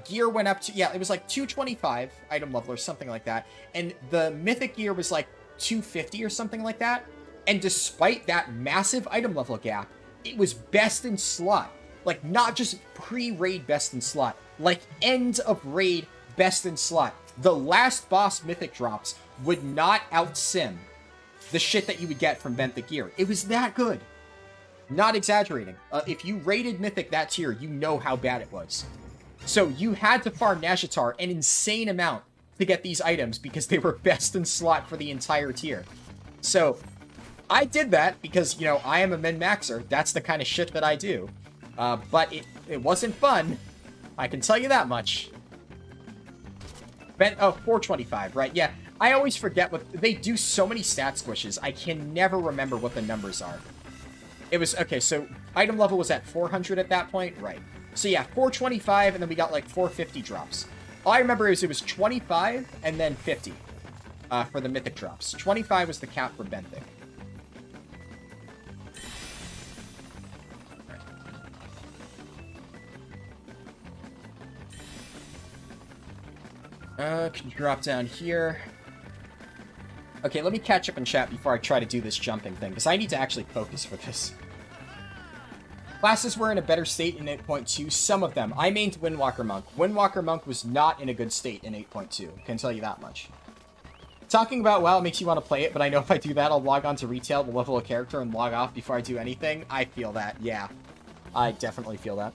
Speaker 1: gear went up to, yeah, it was like 225 item level or something like that. And the mythic gear was like 250 or something like that. And despite that massive item level gap, it was best in slot. Like, not just pre-raid best in slot. Like, end of raid best in slot. The last boss mythic drops would not out-sim the shit that you would get from Benthic gear. It was that good. Not exaggerating. If you rated mythic that tier, you know how bad it was. So you had to farm Nashatar an insane amount to get these items because they were best in slot for the entire tier. So I did that because, you know, I am a min-maxer. That's the kind of shit that I do. But it wasn't fun. I can tell you that much. Oh, 425, right? Yeah, I always forget what... They do so many stat squishes, I can never remember what the numbers are. It was, okay, so item level was at 400 at that point? Right. So yeah, 425, and then we got like 450 drops. All I remember is it was 25 and then 50 for the mythic drops. 25 was the cap for benthic. Can you drop down here? Okay, let me catch up in chat before I try to do this jumping thing, because I need to actually focus for this. Classes were in a better state in 8.2, some of them. I mained Windwalker Monk. Windwalker Monk was not in a good state in 8.2, can tell you that much. Talking about WoW makes you want to play it, but I know if I do that, I'll log on to retail, the level a character, and log off before I do anything. I feel that, yeah. I definitely feel that.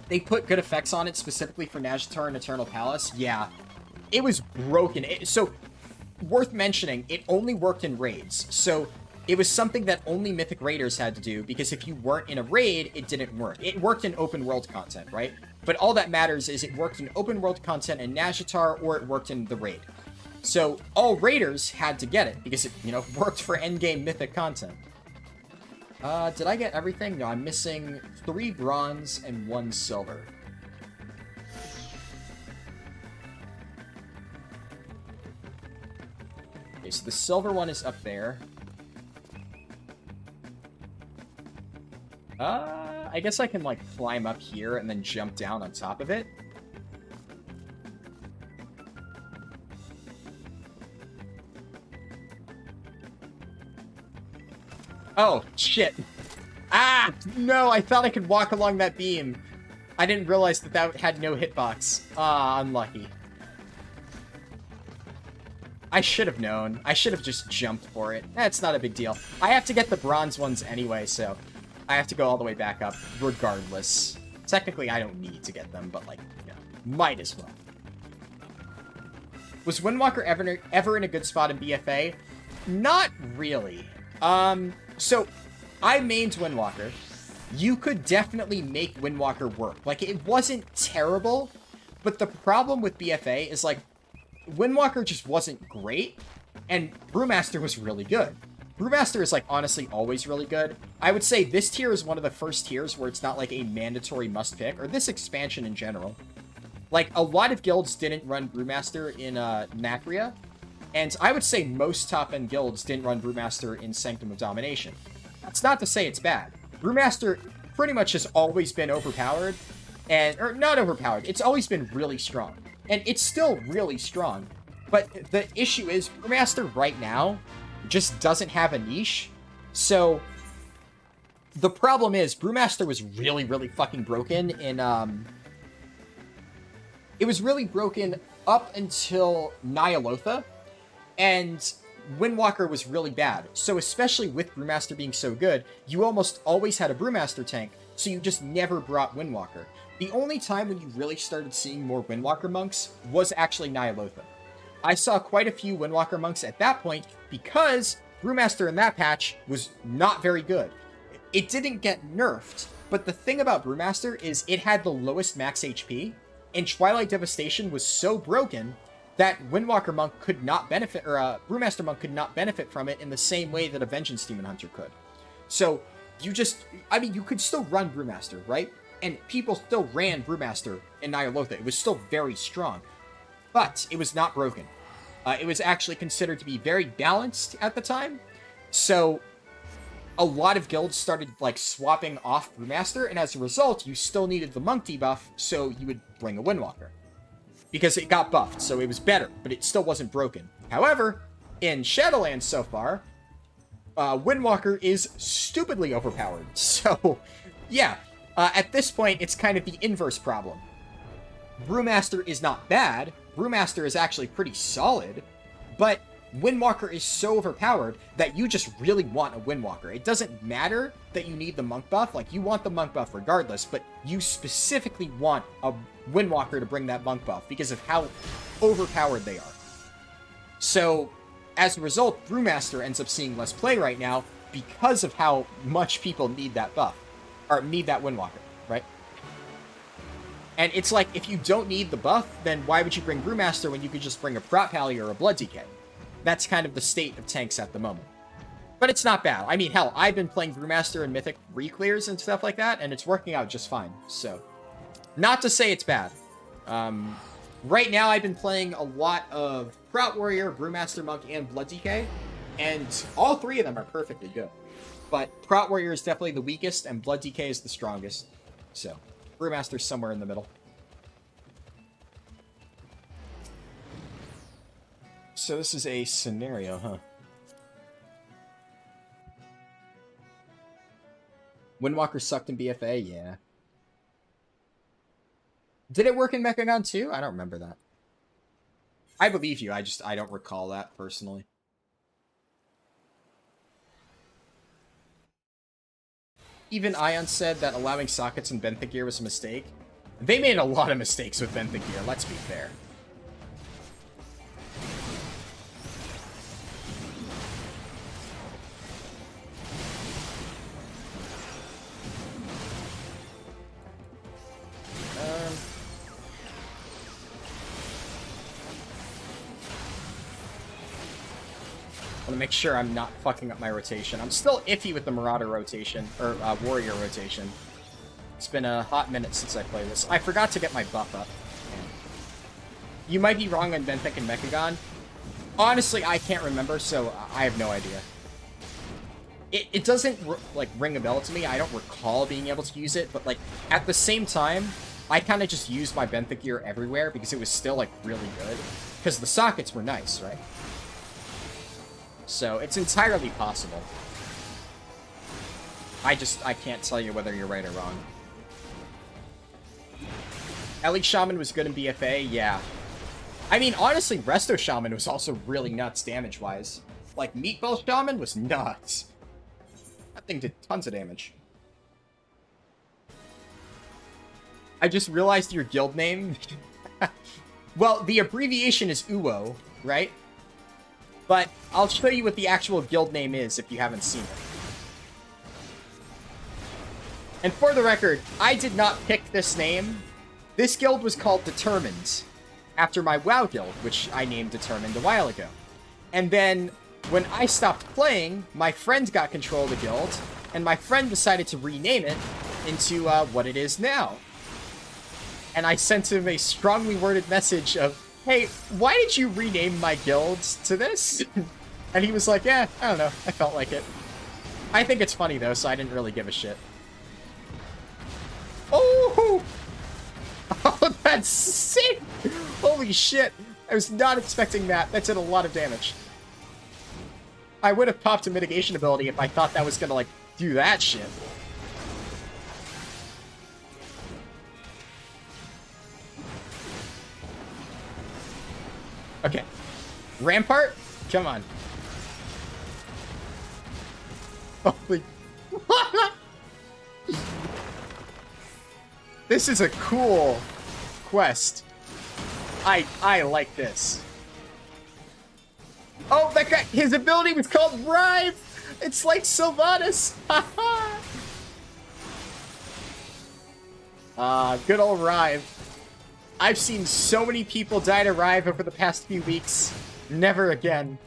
Speaker 1: They put good effects on it specifically for Nazjatar and Eternal Palace. Yeah. It was broken. So, worth mentioning, it only worked in raids. So, it was something that only Mythic Raiders had to do, because if you weren't in a raid, it didn't work. It worked in open world content, right? But all that matters is it worked in open world content in Nazjatar, or it worked in the raid. So, all raiders had to get it, because it, you know, worked for endgame Mythic content. Did I get everything? No, I'm missing 3 bronze and 1 silver. Okay, so the silver one is up there. I guess I can, like, climb up here and then jump down on top of it. Oh, shit. Ah! No, I thought I could walk along that beam. I didn't realize that that had no hitbox. Ah, unlucky. I should have known. I should have just jumped for it. That's not a big deal. I have to get the bronze ones anyway, so I have to go all the way back up regardless. Technically, I don't need to get them, but, like, you know, might as well. Was Windwalker ever in a good spot in BFA? Not really. So, I mained Windwalker. You could definitely make Windwalker work. Like, it wasn't terrible, but the problem with BFA is, like, Windwalker just wasn't great, and Brewmaster was really good. Brewmaster is, like, honestly always really good. I would say this tier is one of the first tiers where it's not, like, a mandatory must-pick, or this expansion in general. Like, a lot of guilds didn't run Brewmaster in, Nacria, and I would say most top-end guilds didn't run Brewmaster in Sanctum of Domination. That's not to say it's bad. Brewmaster pretty much has always been overpowered, or not overpowered, it's always been really strong. And it's still really strong. But the issue is, Brewmaster right now just doesn't have a niche. So, the problem is, Brewmaster was really, really fucking broken in, it was really broken up until Nyalotha, and Windwalker was really bad. So especially with Brewmaster being so good, you almost always had a Brewmaster tank, so you just never brought Windwalker. The only time when you really started seeing more Windwalker monks was actually Nyalotha. I saw quite a few Windwalker monks at that point because Brewmaster in that patch was not very good. It didn't get nerfed, but the thing about Brewmaster is it had the lowest max HP, and Twilight Devastation was so broken that Windwalker Monk could not benefit, or Brewmaster Monk could not benefit from it in the same way that a Vengeance Demon Hunter could. So, you just, I mean, you could still run Brewmaster, right? And people still ran Brewmaster in Nyalotha. It was still very strong. But it was not broken. It was actually considered to be very balanced at the time. So, a lot of guilds started, like, swapping off Brewmaster, and as a result, you still needed the Monk debuff, so you would bring a Windwalker. Because it got buffed, so it was better, but it still wasn't broken. However, in Shadowlands so far, Windwalker is stupidly overpowered. So, yeah, at this point, it's kind of the inverse problem. Brewmaster is not bad. Brewmaster is actually pretty solid, but Windwalker is so overpowered that you just really want a Windwalker. It doesn't matter that you need the Monk buff. Like, you want the Monk buff regardless, but you specifically want a Windwalker to bring that Monk buff because of how overpowered they are. So, as a result, Brewmaster ends up seeing less play right now because of how much people need that buff, or need that Windwalker, right? And it's like, if you don't need the buff, then why would you bring Brewmaster when you could just bring a Prot Pally or a Blood DK? That's kind of the state of tanks at the moment. But it's not bad. I mean, hell, I've been playing Brewmaster and Mythic reclears and stuff like that, and it's working out just fine. So, not to say it's bad. Right now, I've been playing a lot of Prout Warrior, Brewmaster Monk, and Blood Decay, and all three of them are perfectly good. But Prout Warrior is definitely the weakest, and Blood Decay is the strongest. So, Brewmaster's somewhere in the middle. So this is a scenario, huh? Windwalker sucked in BFA? Yeah. Did it work in Mechagon too? I don't remember that. I believe you, I don't recall that personally. Even Ion said that allowing sockets in Benthic Gear was a mistake. They made a lot of mistakes with Benthic Gear, let's be fair. I want to make sure I'm not fucking up my rotation. I'm still iffy with the Marauder rotation, or Warrior rotation. It's been a hot minute since I played this. I forgot to get my buff up. You might be wrong on Benthic and Mechagon. Honestly, I can't remember, so I have no idea. It doesn't, like, ring a bell to me. I don't recall being able to use it, but, like, at the same time, I kind of just used my Benthic gear everywhere because it was still, like, really good. Because the sockets were nice, right? So, it's entirely possible. I can't tell you whether you're right or wrong. Elite Shaman was good in BFA, yeah. I mean, honestly, Resto Shaman was also really nuts damage-wise. Like, Meatball Shaman was nuts. That thing did tons of damage. I just realized your guild name. Well, the abbreviation is UO, right? But I'll show you what the actual guild name is if you haven't seen it. And for the record, I did not pick this name. This guild was called Determined, after my WoW guild, which I named Determined a while ago. And then, when I stopped playing, my friend got control of the guild, and my friend decided to rename it into what it is now. And I sent him a strongly worded message of, hey, why did you rename my guild to this? And he was like, yeah, I don't know, I felt like it. I think it's funny though, so I didn't really give a shit. Oh! Oh, that's sick! Holy shit! I was not expecting that. That did a lot of damage. I would have popped a mitigation ability if I thought that was gonna, like, do that shit. Okay. Rampart? Come on. Holy... This is a cool quest. I like this. Oh, that guy, his ability was called Rive! It's like Sylvanas! Good old Rive. I've seen so many people die to Rive over the past few weeks. Never again.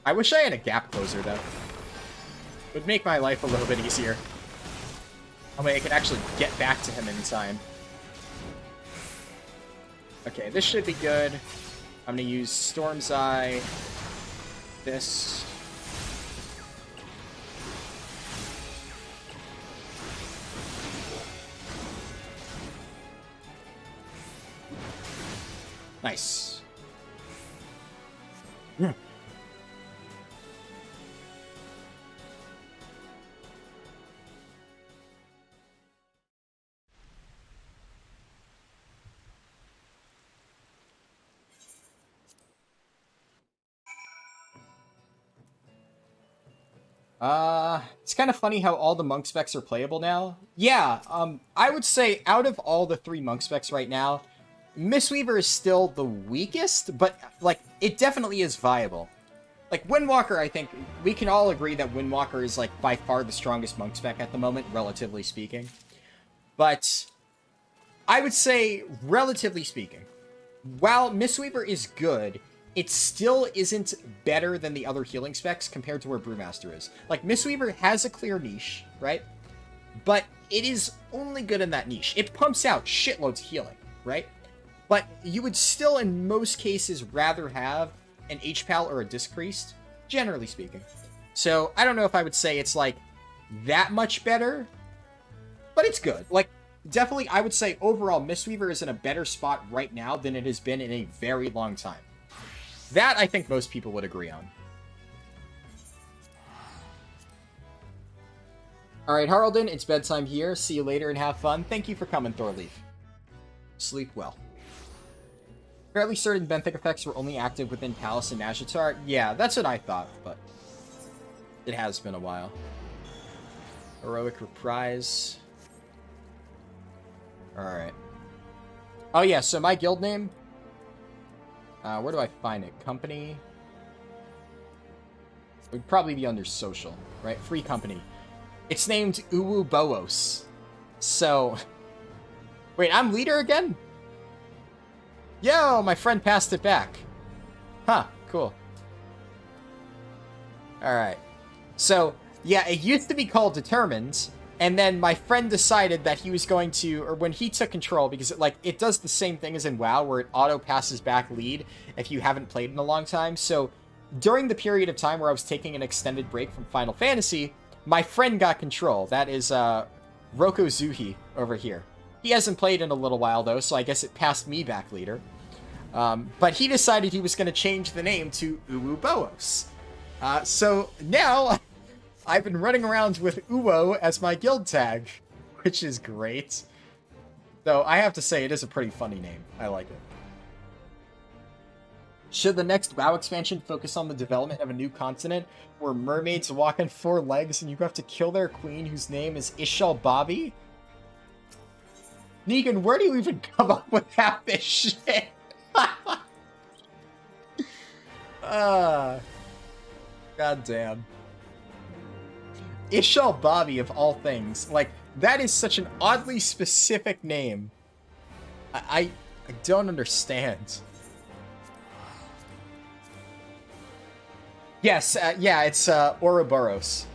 Speaker 1: I wish I had a gap closer, though. Would make my life a little bit easier. That way I could actually get back to him in time. Okay, this should be good. I'm gonna use Storm's Eye. This. Nice. It's kind of funny how all the monk specs are playable now. Yeah, I would say out of all the 3 monk specs right now, Mistweaver is still the weakest, but, like, it definitely is viable. Like, Windwalker, I think, we can all agree that Windwalker is, like, by far the strongest monk spec at the moment, relatively speaking. But I would say, relatively speaking, while Mistweaver is good, it still isn't better than the other healing specs compared to where Brewmaster is. Like, Mistweaver has a clear niche, right? But it is only good in that niche. It pumps out shitloads of healing, right? But you would still, in most cases, rather have an H-Pal or a Disc Priest, generally speaking. So, I don't know if I would say it's, like, that much better, but it's good. Like, definitely, I would say, overall, Mistweaver is in a better spot right now than it has been in a very long time. That, I think most people would agree on. Alright, Haraldin, it's bedtime here. See you later and have fun. Thank you for coming, Thorleaf. Sleep well. Fairly certain benthic effects were only active within Palace and Nazjatar. Yeah, that's what I thought, but it has been a while. Heroic Reprise. Alright. Oh yeah, so my guild name... where do I find it? Company? It would probably be under social, right? Free company. It's named Uwu Boos. So... Wait, I'm leader again? Yo, my friend passed it back. Huh, cool. Alright. So, yeah, it used to be called Determined, and then my friend decided that he was going to, or when he took control, because it does the same thing as in WoW, where it auto-passes back lead if you haven't played in a long time. So, during the period of time where I was taking an extended break from Final Fantasy, my friend got control. That is, Roko Zuhi over here. He hasn't played in a little while, though, so I guess it passed me back leader. But he decided he was going to change the name to Uwu Boos. So now, I've been running around with Uwo as my guild tag, which is great. Though, I have to say, it is a pretty funny name. I like it. Should the next WoW expansion focus on the development of a new continent where mermaids walk on 4 legs and you have to kill their queen whose name is Ishal Bobby? Negan, where do you even come up with half this shit? God damn. Ishal Bobby, of all things. Like, that is such an oddly specific name. I don't understand. Yes, yeah, it's Ouroboros.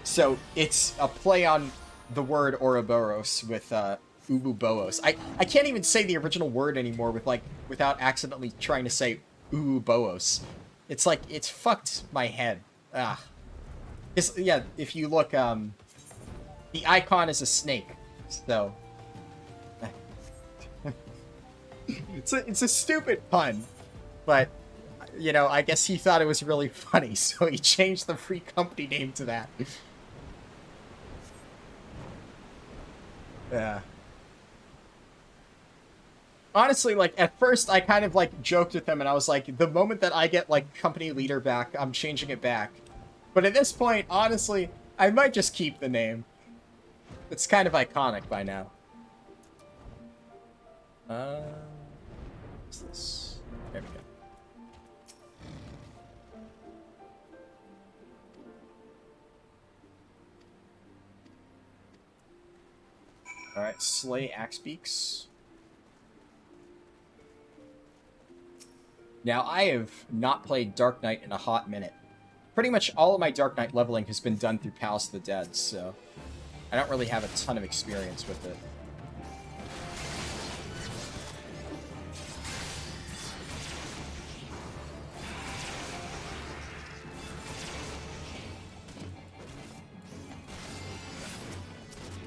Speaker 1: So, it's a play on the word Ouroboros with Uwu Boos. I can't even say the original word anymore without accidentally trying to say Uwu Boos. It's like, it's fucked my head. Ah. Yeah, if you look, the icon is a snake, so... it's a stupid pun, but, you know, I guess he thought it was really funny, so he changed the free company name to that. Yeah. Honestly, like, at first, I kind of, like, joked with him, and I was like, the moment that I get, like, company leader back, I'm changing it back. But at this point, honestly, I might just keep the name. It's kind of iconic by now. What's this? There we go. Alright, Slay Axebeaks. Now, I have not played Dark Knight in a hot minute. Pretty much all of my Dark Knight leveling has been done through Palace of the Dead, so I don't really have a ton of experience with it.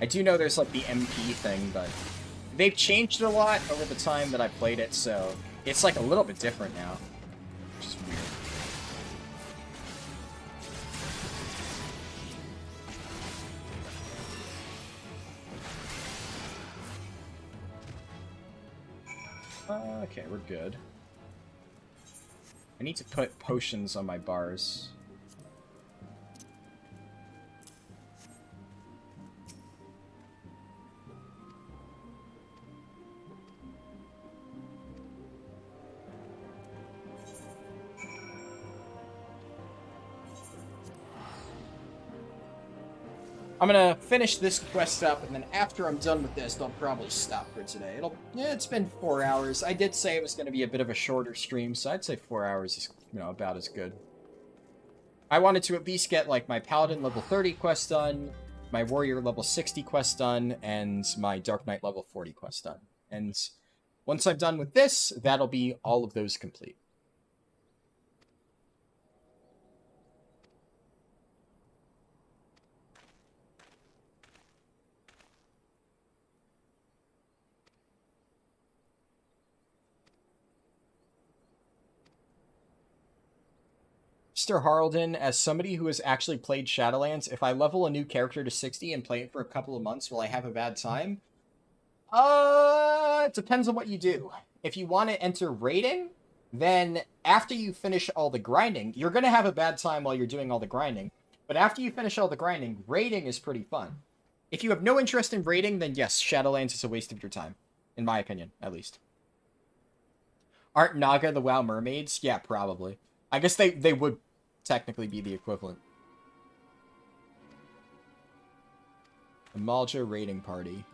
Speaker 1: I do know there's, like, the MP thing, but they've changed it a lot over the time that I played it, so it's, like, a little bit different now, which is weird. Okay, we're good. I need to put potions on my bars. I'm gonna finish this quest up, and then after I'm done with this, I'll probably stop for today. Yeah, it's been 4 hours. I did say it was gonna be a bit of a shorter stream, so I'd say 4 hours is, about as good. I wanted to at least get, like, my Paladin level 30 quest done, my Warrior level 60 quest done, and my Dark Knight level 40 quest done. And once I'm done with this, that'll be all of those complete. Mr. Harlden, as somebody who has actually played Shadowlands, if I level a new character to 60 and play it for a couple of months, will I have a bad time? It depends on what you do. If you want to enter raiding, then after you finish all the grinding, you're going to have a bad time while you're doing all the grinding. But after you finish all the grinding, raiding is pretty fun. If you have no interest in raiding, then yes, Shadowlands is a waste of your time. In my opinion, at least. Aren't Naga the WoW mermaids? Yeah, probably. I guess they would technically be the equivalent. The Malja raiding party.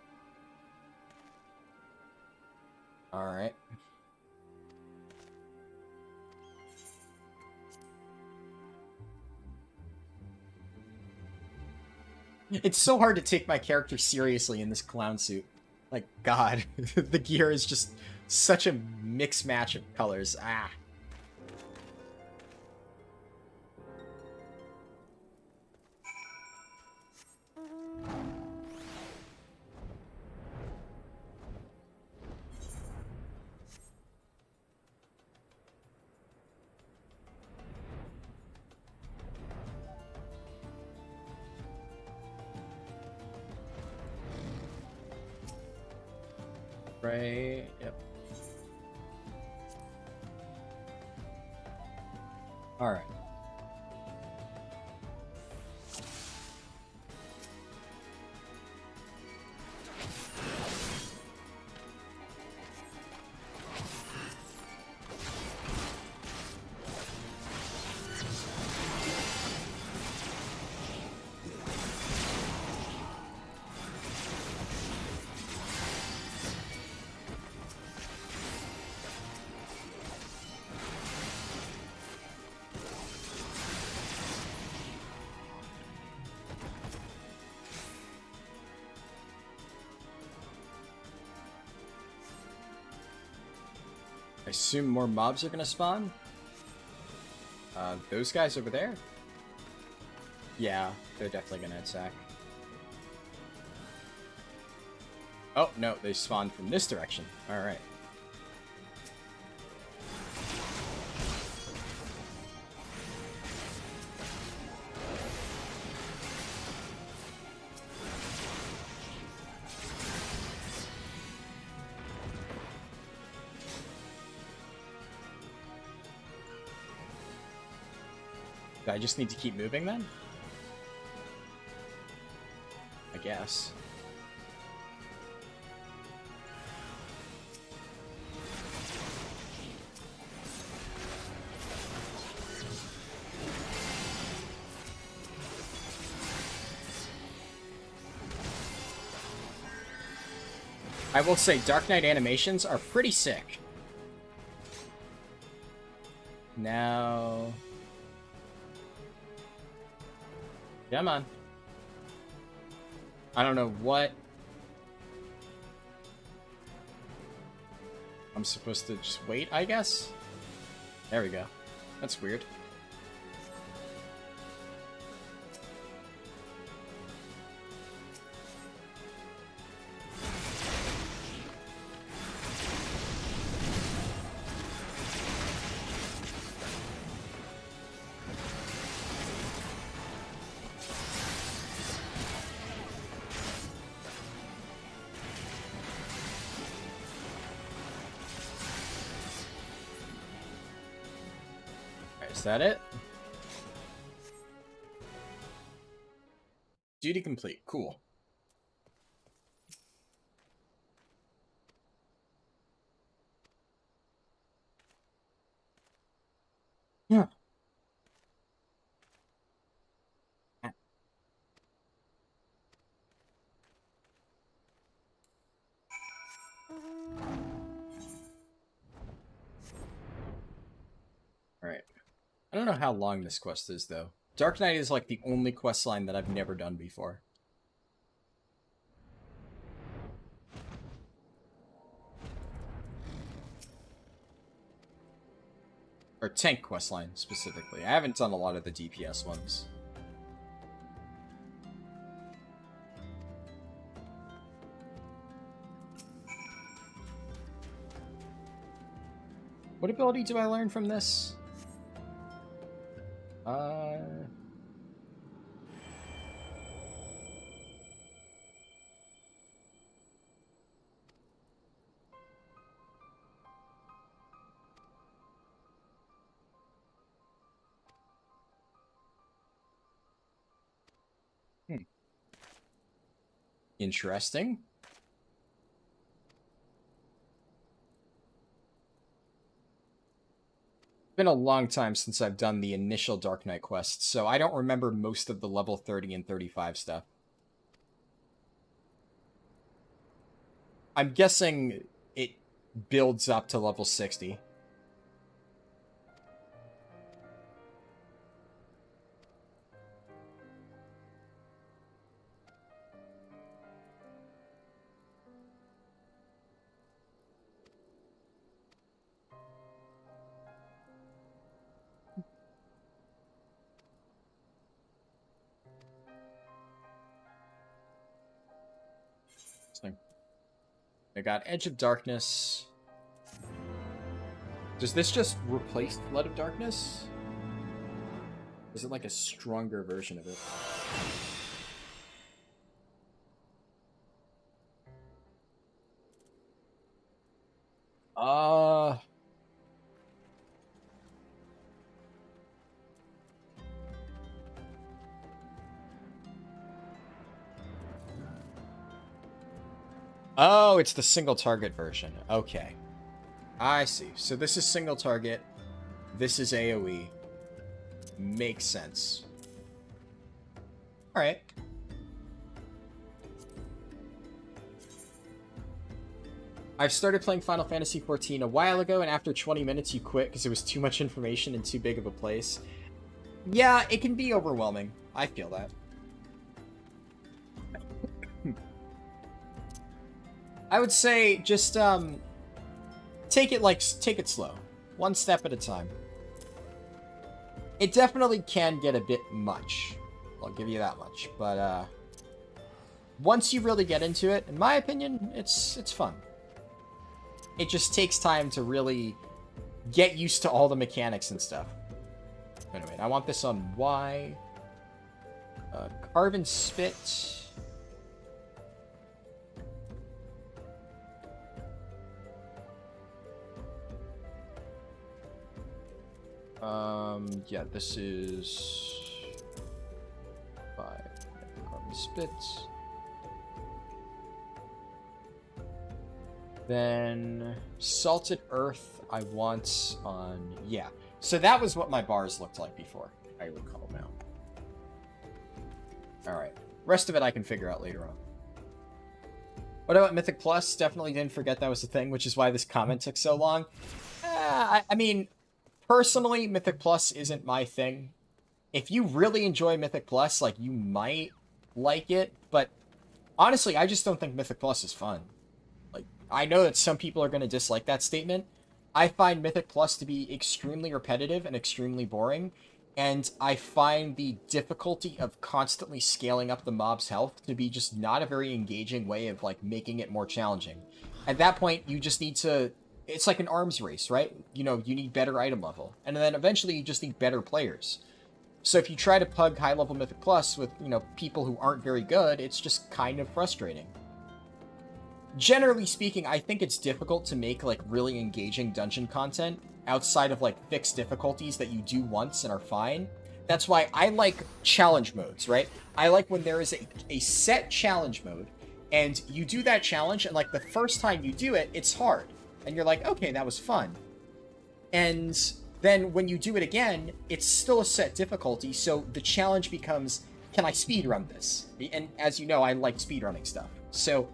Speaker 1: Alright. It's so hard to take my character seriously in this clown suit. Like, God. The gear is just such a mix match of colors. Ah. Right, yep. Alright. I assume more mobs are gonna spawn? Those guys over there? Yeah, they're definitely gonna attack. Oh, no, they spawned from this direction. Alright. I just need to keep moving then? I guess. I will say, Dark Knight animations are pretty sick. Now... Come on. I don't know what... I'm supposed to just wait, I guess? There we go. That's weird. Is that it? Duty complete. Cool. Yeah. Alright. I don't know how long this quest is, though. Dark Knight is like the only quest line that I've never done before. Or tank questline, specifically. I haven't done a lot of the DPS ones. What ability do I learn from this? Interesting. Been a long time since I've done the initial Dark Knight quests, so I don't remember most of the level 30 and 35 stuff. I'm guessing it builds up to level 60. I got Edge of Darkness. Does this just replace Flood of Darkness? Is it like a stronger version of it? Oh, it's the single target version. Okay. I see. So this is single target. This is AoE. Makes sense. Alright. I've started playing Final Fantasy XIV a while ago, and after 20 minutes you quit because it was too much information in too big of a place. Yeah, it can be overwhelming. I feel that. I would say just take it slow. One step at a time. It definitely can get a bit much. I'll give you that much. But once you really get into it, in my opinion, it's fun. It just takes time to really get used to all the mechanics and stuff. Anyway, I want this on Y. Carven Spit. Yeah, this is 5. Carven Spit. Then Salted Earth I want on... Yeah. So that was what my bars looked like before, I recall now. Alright. Rest of it I can figure out later on. What about Mythic Plus? Definitely didn't forget that was a thing, which is why this comment took so long. I mean, personally, Mythic Plus isn't my thing. If you really enjoy Mythic Plus, like, you might like it, but honestly, I just don't think Mythic Plus is fun. Like, I know that some people are going to dislike that statement. I find Mythic Plus to be extremely repetitive and extremely boring, and I find the difficulty of constantly scaling up the mob's health to be just not a very engaging way of, like, making it more challenging. At that point, you just need to... It's like an arms race, right? You know, you need better item level. And then eventually you just need better players. So if you try to pug high-level Mythic Plus with, you know, people who aren't very good, it's just kind of frustrating. Generally speaking, I think it's difficult to make, like, really engaging dungeon content outside of, like, fixed difficulties that you do once and are fine. That's why I like challenge modes, right? I like when there is a set challenge mode, and you do that challenge, and, like, the first time you do it, it's hard. And you're like, okay, that was fun. And then when you do it again, it's still a set difficulty, so the challenge becomes, can I speedrun this? And as you know, I like speedrunning stuff. So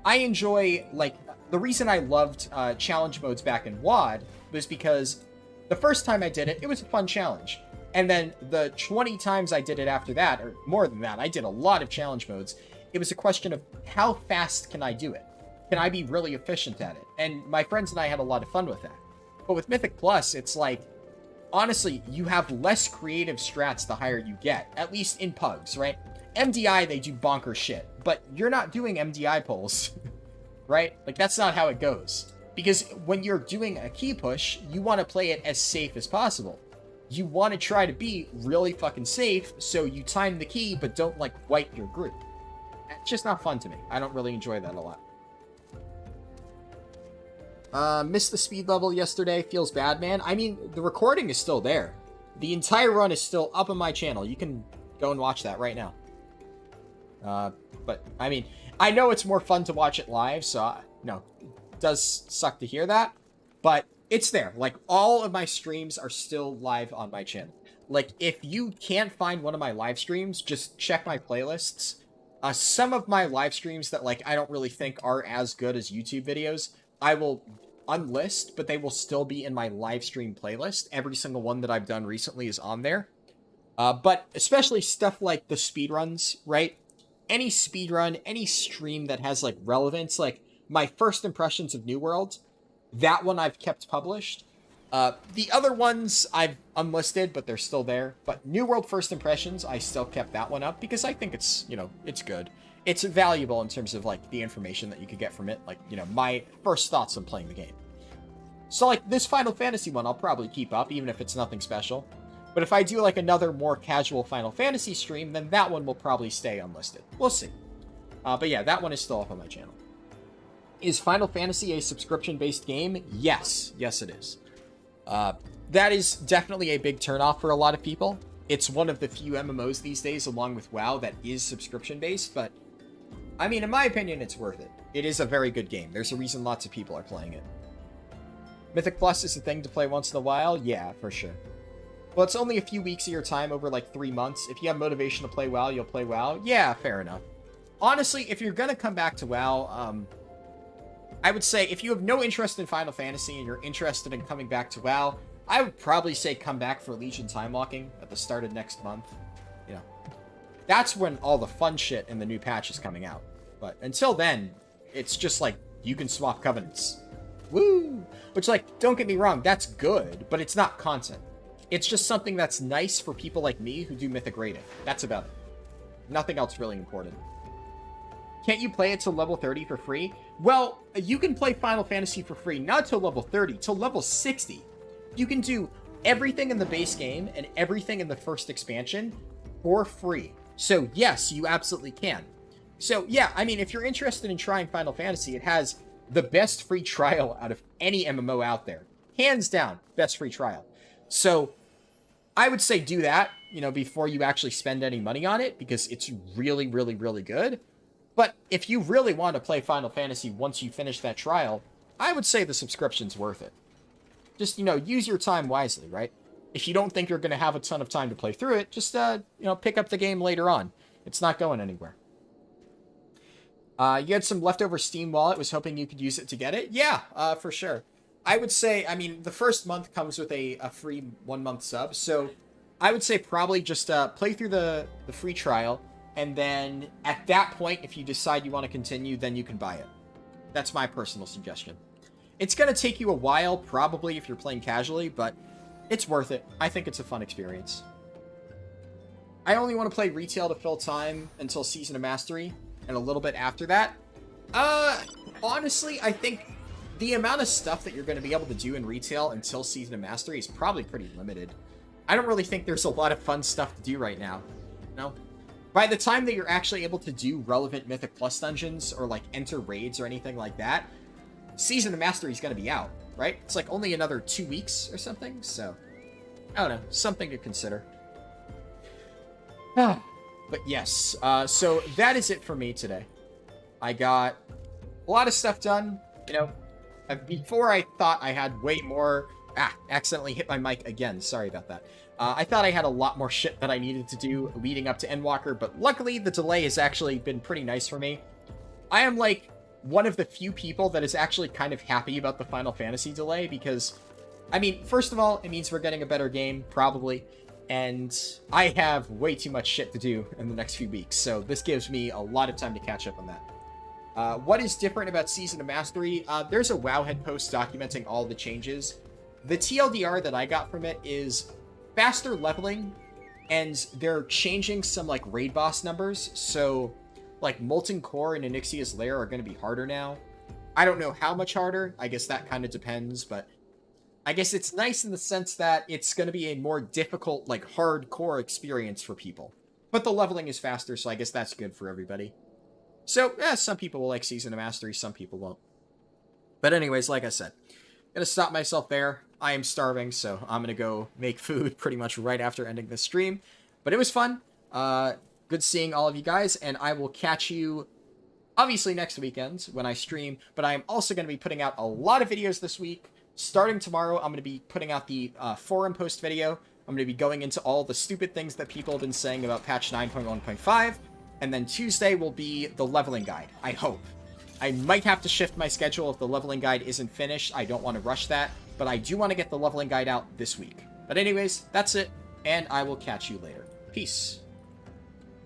Speaker 1: I enjoy, like, the reason I loved challenge modes back in WoD was because the first time I did it, it was a fun challenge. And then the 20 times I did it after that, or more than that, I did a lot of challenge modes. It was a question of how fast can I do it? Can I be really efficient at it? And my friends and I had a lot of fun with that. But with Mythic Plus, it's like, honestly, you have less creative strats the higher you get, at least in pugs, right? MDI, they do bonker shit, but you're not doing MDI pulls, right? Like, that's not how it goes. Because when you're doing a key push, you want to play it as safe as possible. You want to try to be really fucking safe, so you time the key, but don't, like, wipe your group. It's just not fun to me. I don't really enjoy that a lot. Missed the speed level yesterday. Feels bad, man. I mean, the recording is still there. The entire run is still up on my channel. You can go and watch that right now. But, I mean, I know it's more fun to watch it live, so, no, it does suck to hear that. But it's there. Like, all of my streams are still live on my channel. Like, if you can't find one of my live streams, just check my playlists. Some of my live streams that, like, I don't really think are as good as YouTube videos, I will unlist, but they will still be in my live stream playlist. Every single one that I've done recently is on there. But especially stuff like the speedruns, right? Any speedrun, any stream that has, like, relevance, like my first impressions of New World, that one I've kept published. The other ones I've unlisted, but they're still there. But New World First Impressions, I still kept that one up because I think it's, you know, it's good. It's valuable in terms of, like, the information that you could get from it. Like, you know, my first thoughts on playing the game. So, like, this Final Fantasy one I'll probably keep up, even if it's nothing special. But if I do, like, another more casual Final Fantasy stream, then that one will probably stay unlisted. We'll see. But yeah, that one is still up on my channel. Is Final Fantasy a subscription-based game? Yes. Yes, it is. That is definitely a big turnoff for a lot of people. It's one of the few MMOs these days, along with WoW, that is subscription-based, but I mean, in my opinion, it's worth it. It is a very good game. There's a reason lots of people are playing it. Mythic Plus is a thing to play once in a while? Yeah, for sure. Well, it's only a few weeks of your time over, like, 3 months. If you have motivation to play WoW, you'll play WoW. Yeah, fair enough. Honestly, if you're gonna come back to WoW, I would say if you have no interest in Final Fantasy and you're interested in coming back to WoW, I would probably say come back for Legion Time Walking at the start of next month. You know, that's when all the fun shit in the new patch is coming out. But until then, it's just like, you can swap covenants. Woo! Which, like, don't get me wrong, that's good, but it's not content. It's just something that's nice for people like me who do Mythic raiding. That's about it. Nothing else really important. Can't you play it till level 30 for free? Well, you can play Final Fantasy for free, not till level 30, till level 60. You can do everything in the base game and everything in the first expansion for free. So yes, you absolutely can. So yeah, I mean, if you're interested in trying Final Fantasy, it has the best free trial out of any MMO out there. Hands down, best free trial. So I would say do that, you know, before you actually spend any money on it, because it's really, really, really good. But if you really want to play Final Fantasy once you finish that trial, I would say the subscription's worth it. Just, you know, use your time wisely, right? If you don't think you're going to have a ton of time to play through it, just, you know, pick up the game later on. It's not going anywhere. You had some leftover Steam wallet, was hoping you could use it to get it. Yeah, for sure. I would say, I mean, the first month comes with a free 1-month sub, so I would say probably just play through the free trial, and then at that point, if you decide you want to continue, then you can buy it. That's my personal suggestion. It's going to take you a while, probably, if you're playing casually, but it's worth it. I think it's a fun experience. I only want to play retail to fill time until Season of Mastery, and a little bit after that. Honestly, I think the amount of stuff that you're going to be able to do in retail until Season of Mastery is probably pretty limited. I don't really think there's a lot of fun stuff to do right now. No? By the time that you're actually able to do relevant Mythic Plus dungeons, or, like, enter raids or anything like that, Season of Mastery is going to be out, right? It's, like, only another 2 weeks or something, so I don't know. Something to consider. But yes, so that is it for me today. I got a lot of stuff done, you know. Before I thought I had way more... accidentally hit my mic again. Sorry about that. I thought I had a lot more shit that I needed to do leading up to Endwalker, but luckily the delay has actually been pretty nice for me. I am, like, one of the few people that is actually kind of happy about the Final Fantasy delay, because, I mean, first of all, it means we're getting a better game, probably, and I have way too much shit to do in the next few weeks, so this gives me a lot of time to catch up on that. What is different about Season of Mastery? There's a Wowhead post documenting all the changes. The TLDR that I got from it is faster leveling, and they're changing some, like, raid boss numbers, so, like, Molten Core and Onyxia's Lair are going to be harder now. I don't know how much harder, I guess that kind of depends, but I guess it's nice in the sense that it's going to be a more difficult, like, hardcore experience for people. But the leveling is faster, so I guess that's good for everybody. So, yeah, some people will like Season of Mastery, some people won't. But anyways, like I said, I'm going to stop myself there. I am starving, so I'm going to go make food pretty much right after ending this stream. But it was fun. Good seeing all of you guys, and I will catch you, obviously, next weekend when I stream. But I am also going to be putting out a lot of videos this week. Starting tomorrow, I'm going to be putting out the forum post video. I'm going to be going into all the stupid things that people have been saying about patch 9.1.5. And then Tuesday will be the leveling guide, I hope. I might have to shift my schedule if the leveling guide isn't finished. I don't want to rush that, but I do want to get the leveling guide out this week. But anyways, that's it, and I will catch you later. Peace.